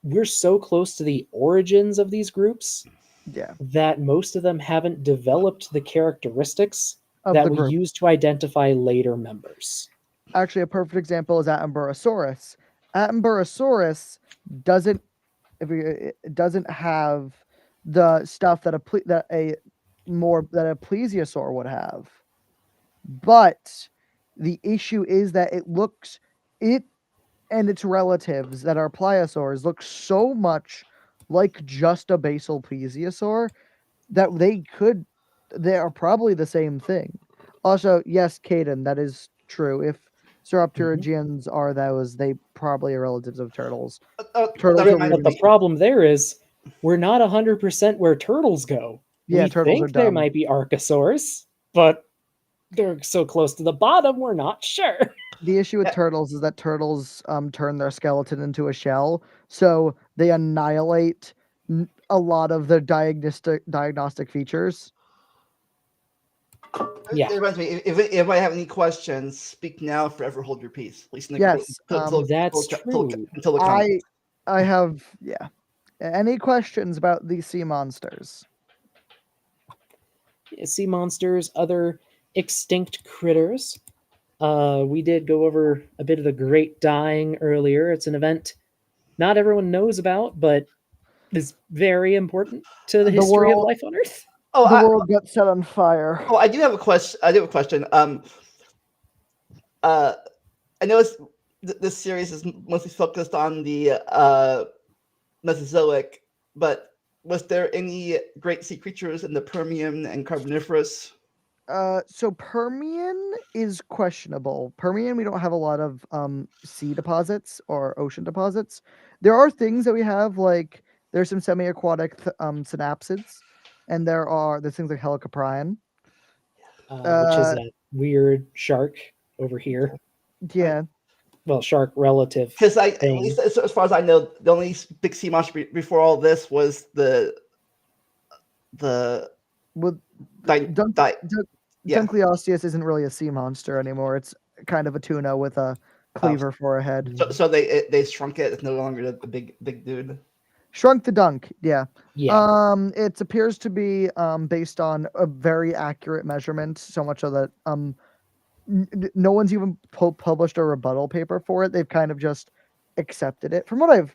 we're so close to the origins of these groups yeah, that most of them haven't developed the characteristics of that the we group. use to identify later members. Actually, a perfect example is Attenborosaurus. Attenborosaurus doesn't it doesn't have the stuff that a plesiosaur would have. But the issue is that it and its relatives that are pliosaurs look so much like just a basal plesiosaur that they are probably the same thing. Also, yes, Caden, that is true. If Sauropterygians are those, they probably are relatives of turtles. Turtles That are reminds But the me. problem there is we're not 100% where turtles go. Yeah, We turtles are think there dumb. might be archosaurs, but they're so close to the bottom, we're not sure. The issue with turtles is that turtles turn their skeleton into a shell, so they annihilate a lot of the diagnostic features. Yeah. It reminds me. If I have any questions, speak now. Forever hold your peace. At least in the Yes, That's true. until the comment. I have Any questions about these sea monsters? Sea monsters, other extinct critters. We did go over a bit of the Great Dying earlier. It's an event not everyone knows about, but is very important to the history of life on Earth. Oh, The world got set on fire. I do have a question. I do have a question. I know this series is mostly focused on the Mesozoic, but was there any great sea creatures in the Permian and Carboniferous? So Permian is questionable. Permian, we don't have a lot of sea deposits or ocean deposits. There are things that we have, like there's some semi-aquatic synapsids, and there's things like helicoprion. Which is a weird shark over here. Yeah. Well, shark relative. Because at least as far as I know, the only big sea monster before all this was the Dunkleosteus isn't really a sea monster anymore. It's kind of a tuna with a cleaver for a head. So they shrunk it. It's no longer the big dude. Shrunk the dunk, yeah. Yeah. It appears to be based on a very accurate measurement, so much so that no one's even published a rebuttal paper for it. They've kind of just accepted it. From what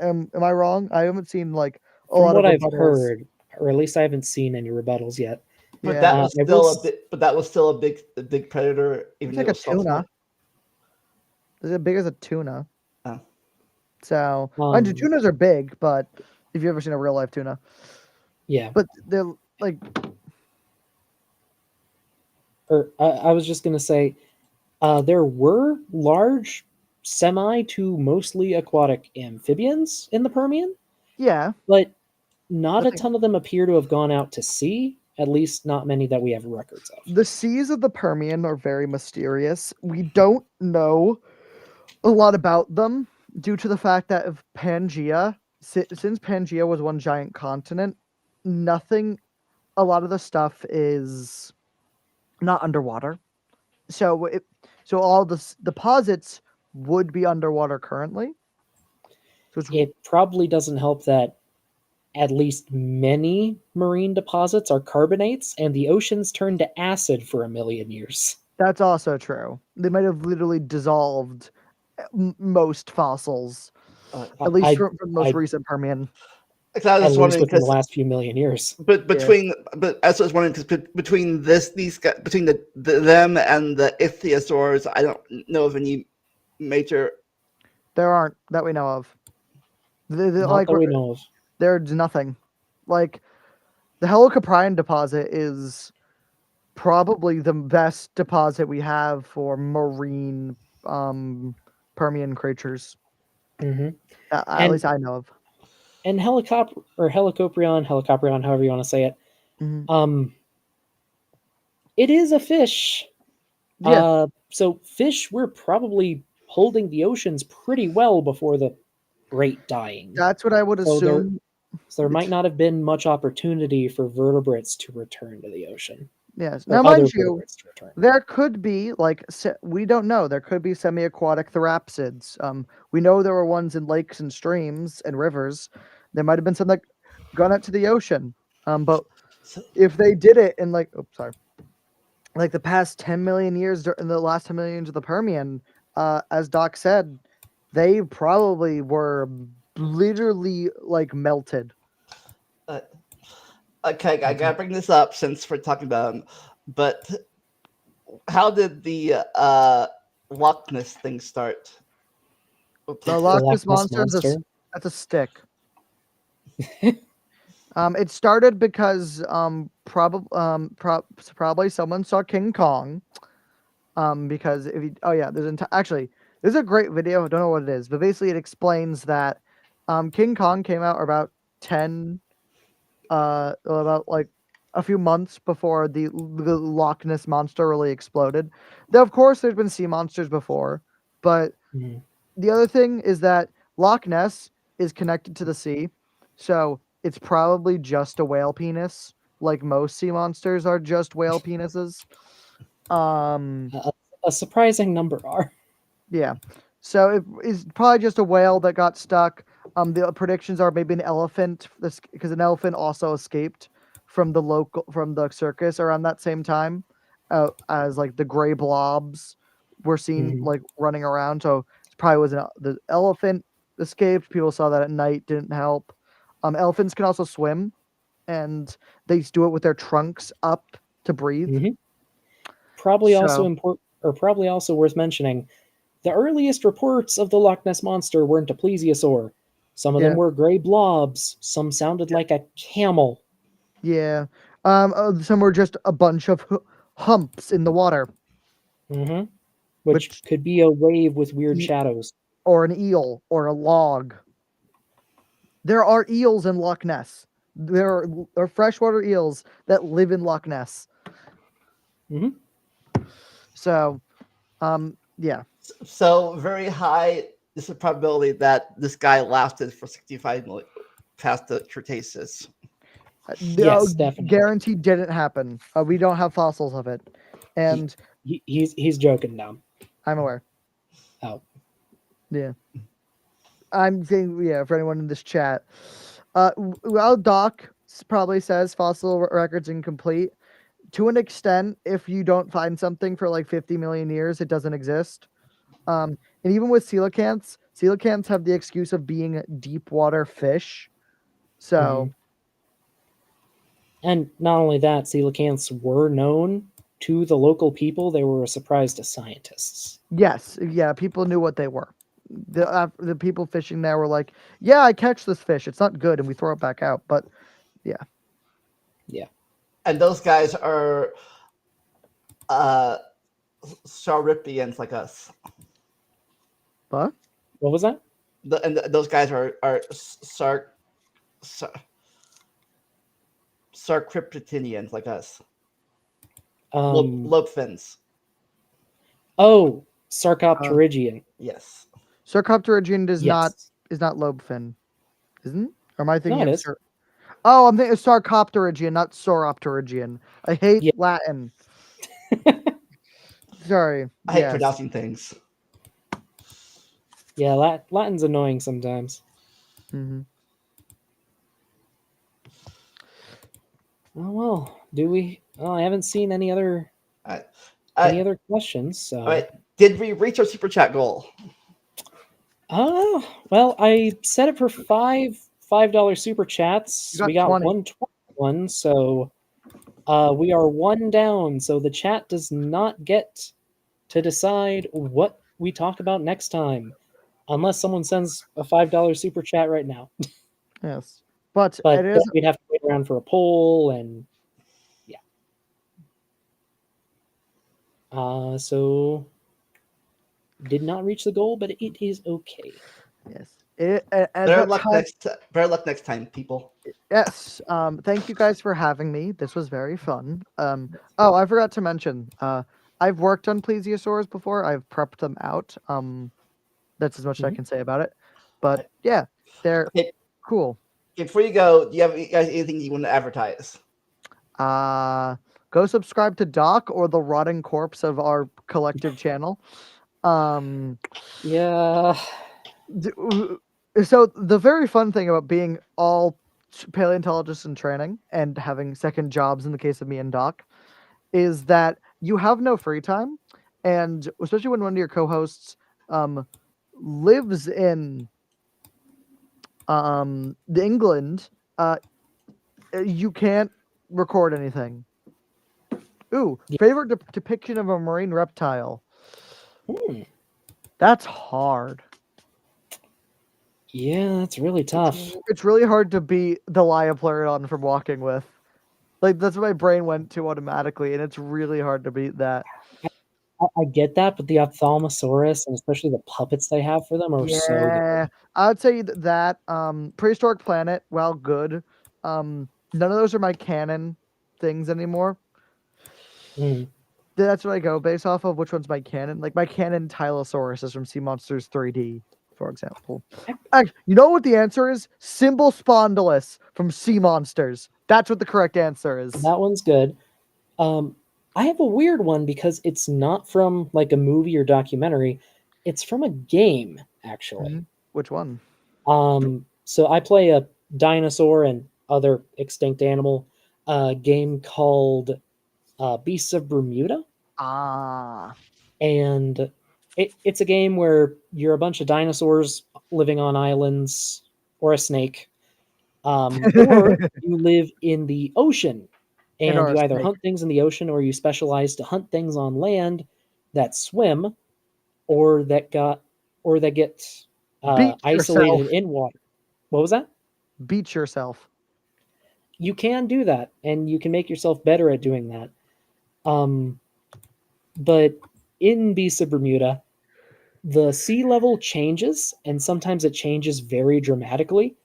am I wrong? I haven't seen like a From lot what of I've rebuttals. heard, or at least I haven't seen any rebuttals yet. But Yeah. that was I still will a bit. But that was still a big predator, even It's though like it a was soft tuna. It's as big as a tuna. Oh. So, mind you, Um, tunas are big, but if you've ever seen a real life tuna, yeah. but they're like, Or I was just gonna say, there were large, semi to mostly aquatic amphibians in the Permian, yeah, but not a nothing. ton of them appear to have gone out to sea. At least, not many that we have records of. The seas of the Permian are very mysterious. We don't know a lot about them due to the fact that of Pangea, since Pangea was one giant continent, nothing, a lot of the stuff is not underwater. So all the deposits would be underwater currently. So It probably doesn't help that at least many marine deposits are carbonates, and the oceans turned to acid for a million years. that's also true. They might have literally dissolved most fossils, at least I, from the most I recent Permian. Because I was at just least wondering within the because last few million years. but as I was wondering because between these guys, between them and the ichthyosaurs, I don't know of any major. There aren't that we know of. Not Like that we know of. there's nothing. Like the Helicoprion deposit is probably the best deposit we have for marine Permian creatures. Mm-hmm. At And- least I know of. And Helicoprion, however you want to say it, Mhm. it is a fish. Yeah. So fish were probably holding the oceans pretty well before the Great Dying. That's what I would So there- assume. So there might not have been much opportunity for vertebrates to return to the ocean. Yes. Or Now, other mind you, vertebrates to return. there could be like we don't know. There could be semi-aquatic therapsids. We know there were ones in lakes and streams and rivers. There might have been some that gone out to the ocean. But if they did it in like the past 10 million years, in the last 10 million years of the Permian, as Doc said, they probably were literally like melted. Okay, I gotta bring this up since we're talking about them. But how did the Loch Ness thing start? Oops. The Loch Ness Loch Ness monster, that's a stick. It started because probably someone saw King Kong. Because actually there's a great video. I don't know what it is, but basically it explains that King Kong came out about like a few months before the Loch Ness monster really exploded. Though of course there's been sea monsters before, but Mhm. the other thing is that Loch Ness is connected to the sea, so it's probably just a whale penis, like most sea monsters are just whale penises. A surprising number are. Yeah, so it is probably just a whale that got stuck. The predictions are maybe an elephant, because an elephant also escaped from the circus around that same time, as like the gray blobs were seen Mhm. like running around. So it probably was the elephant escaped. People saw that at night, didn't help. Elephants can also swim, and they do it with their trunks up to breathe. Mhm. Probably also So- probably also worth mentioning, the earliest reports of the Loch Ness monster weren't a plesiosaur. Some of them Yeah. were gray blobs. Some sounded like a camel. Yeah. Some were just a bunch of humps in the water, Mm-hmm. Which Which- could be a wave with weird Ye- shadows. or an eel, or a log. There are eels in Loch Ness. There are freshwater eels that live in Loch Ness. Mhm. So, yeah. So very high is the probability that this guy lasted for 65 million past the Cretaceous. Yes, definitely. Guaranteed didn't happen. We don't have fossils of it, and He's joking now. I'm aware. Oh. Yeah. I'm saying, yeah, for anyone in this chat. Well, Doc probably says fossil records incomplete. to an extent, if you don't find something for like 50 million years, it doesn't exist. And even with coelacanths have the excuse of being deep water fish. So And not only that, coelacanths were known to the local people. They were a surprise to scientists. yes, yeah, people knew what they were. The people fishing there were like, yeah, I catch this fish. It's not good, and we throw it back out. But yeah, And those guys are Sauropodomorphs like us. but What was that? Those guys are Sarcryptinians like us. Lobe fins. Oh, Sarcopterygian. Yes. Sarcopterygian is Yes. not lobe fin, isn't? Or am I thinking No, it of is. Oh, I'm thinking of Sarcopterygian, not Sauropterygian. I hate Yeah. Latin. Sorry. I hate Yes. pronouncing things. Yeah, Latin's annoying sometimes. Mm-hmm. Oh well, do we? Oh, I haven't seen any other questions. So, all right. Did we reach our super chat goal? oh well, I set it for $5 super chats. You got We got 20. 121, so we are one down. So the chat does not get to decide what we talk about next time, unless someone sends a $5 super chat right now. Yes. But But it is we'd have to wait around for a poll, and yeah. So did not reach the goal, but it is okay. yes. Better luck next time, people. Yes. Thank you guys for having me. This was very fun. Oh, I forgot to mention. I've worked on plesiosaurs before. I've prepped them out. That's as much as I can say about it. But yeah, they're cool. Before you go, do you guys anything you want to advertise? Go subscribe to Doc or the rotting corpse of our collective channel. Yeah. So the very fun thing about being all paleontologists in training and having second jobs in the case of me and Doc is that you have no free time, and especially when one of your co-hosts lives in the England, you can't record anything. Ooh, favorite depiction of a marine reptile. That's hard. Yeah, that's really tough. It's really hard to beat the Liopleurodon from Walking With. Like, that's what my brain went to automatically, and it's really hard to beat that. I get that, but the Ophthalmosaurus, and especially the puppets they have for them, are so good. I would say that Prehistoric Planet, well, good. None of those are my canon things anymore. That's what I go based off of. Which one's my canon? Like, my canon Tylosaurus is from Sea Monsters 3D, for example. You know what the answer is? Symbol Spondylus from Sea Monsters. That's what the correct answer is. That one's good. I have a weird one because it's not from like a movie or documentary. It's from a game, actually. Which one? So I play a dinosaur and other extinct animal game called Beasts of Bermuda. And it's a game where you're a bunch of dinosaurs living on islands, or a snake, or you live in the ocean, and you either hunt things in the ocean or you specialize to hunt things on land that swim or that get isolated in water. What was that? Beat yourself. You can do that, and you can make yourself better at doing that. But in Beasts of Bermuda, the sea level changes, and sometimes it changes very dramatically.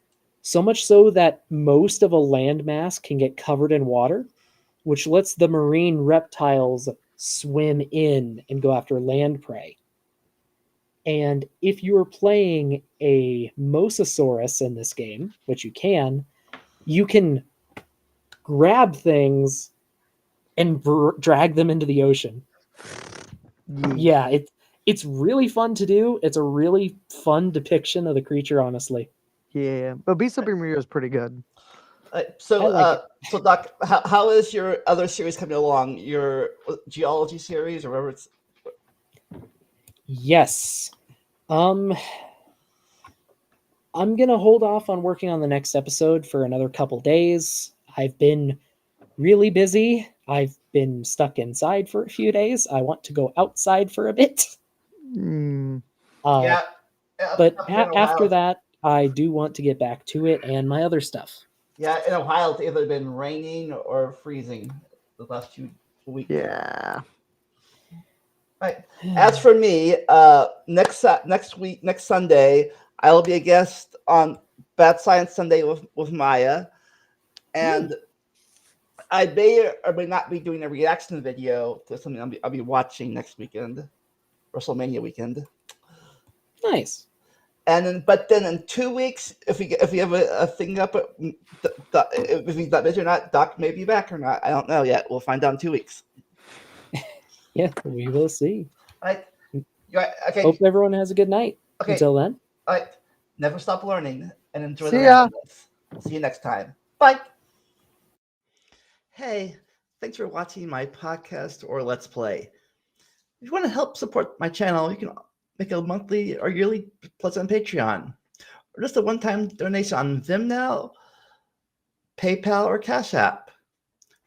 So much so that most of a landmass can get covered in water, which lets the marine reptiles swim in and go after land prey. And if you are playing a Mosasaurus in this game, which you can grab things and drag them into the ocean. Yeah, it's really fun to do. It's a really fun depiction of the creature, honestly. Yeah, but Beasts of Bermuda is pretty good. So, I like so Doc, how is your other series coming along? Your geology series, or whatever it's. Yes. I'm gonna hold off on working on the next episode for another couple days. I've been really busy. I've been stuck inside for a few days. I want to go outside for a bit. Mm, Yeah. But Up here in after Ohio, that, I do want to get back to it and my other stuff. yeah, in Ohio, it's either been raining or freezing the last 2 weeks. yeah. Right. As for me, next Sunday, I will be a guest on Bad Science Sunday with Maya, and I may or may not be doing a reaction video to something I'll be watching next weekend, WrestleMania weekend. Nice. And then in 2 weeks, if we have a thing up, if he's not busy or not, Doc may be back or not. I don't know yet. We'll find out in 2 weeks. Yeah, we will see. Right. Okay. Hope everyone has a good night. Okay. Until then. All right. Never stop learning and enjoy See the ya. randomness. We'll see you next time. Bye. Hey, thanks for watching my podcast or Let's Play. If you want to help support my channel, you can make a monthly or yearly pledge on Patreon, or just a one-time donation on Vimeo, PayPal, or Cash App.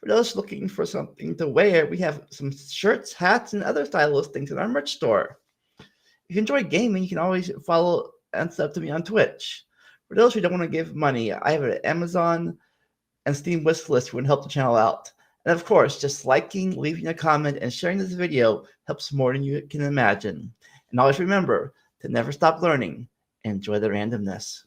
For those looking for something to wear, we have some shirts, hats, and other stylish things in our merch store. If you enjoy gaming, you can always follow and sub to me on Twitch. For those who don't want to give money, I have an Amazon and Steam wish list who can help the channel out. And of course, just liking, leaving a comment, and sharing this video helps more than you can imagine. And always remember to never stop learning and enjoy the randomness.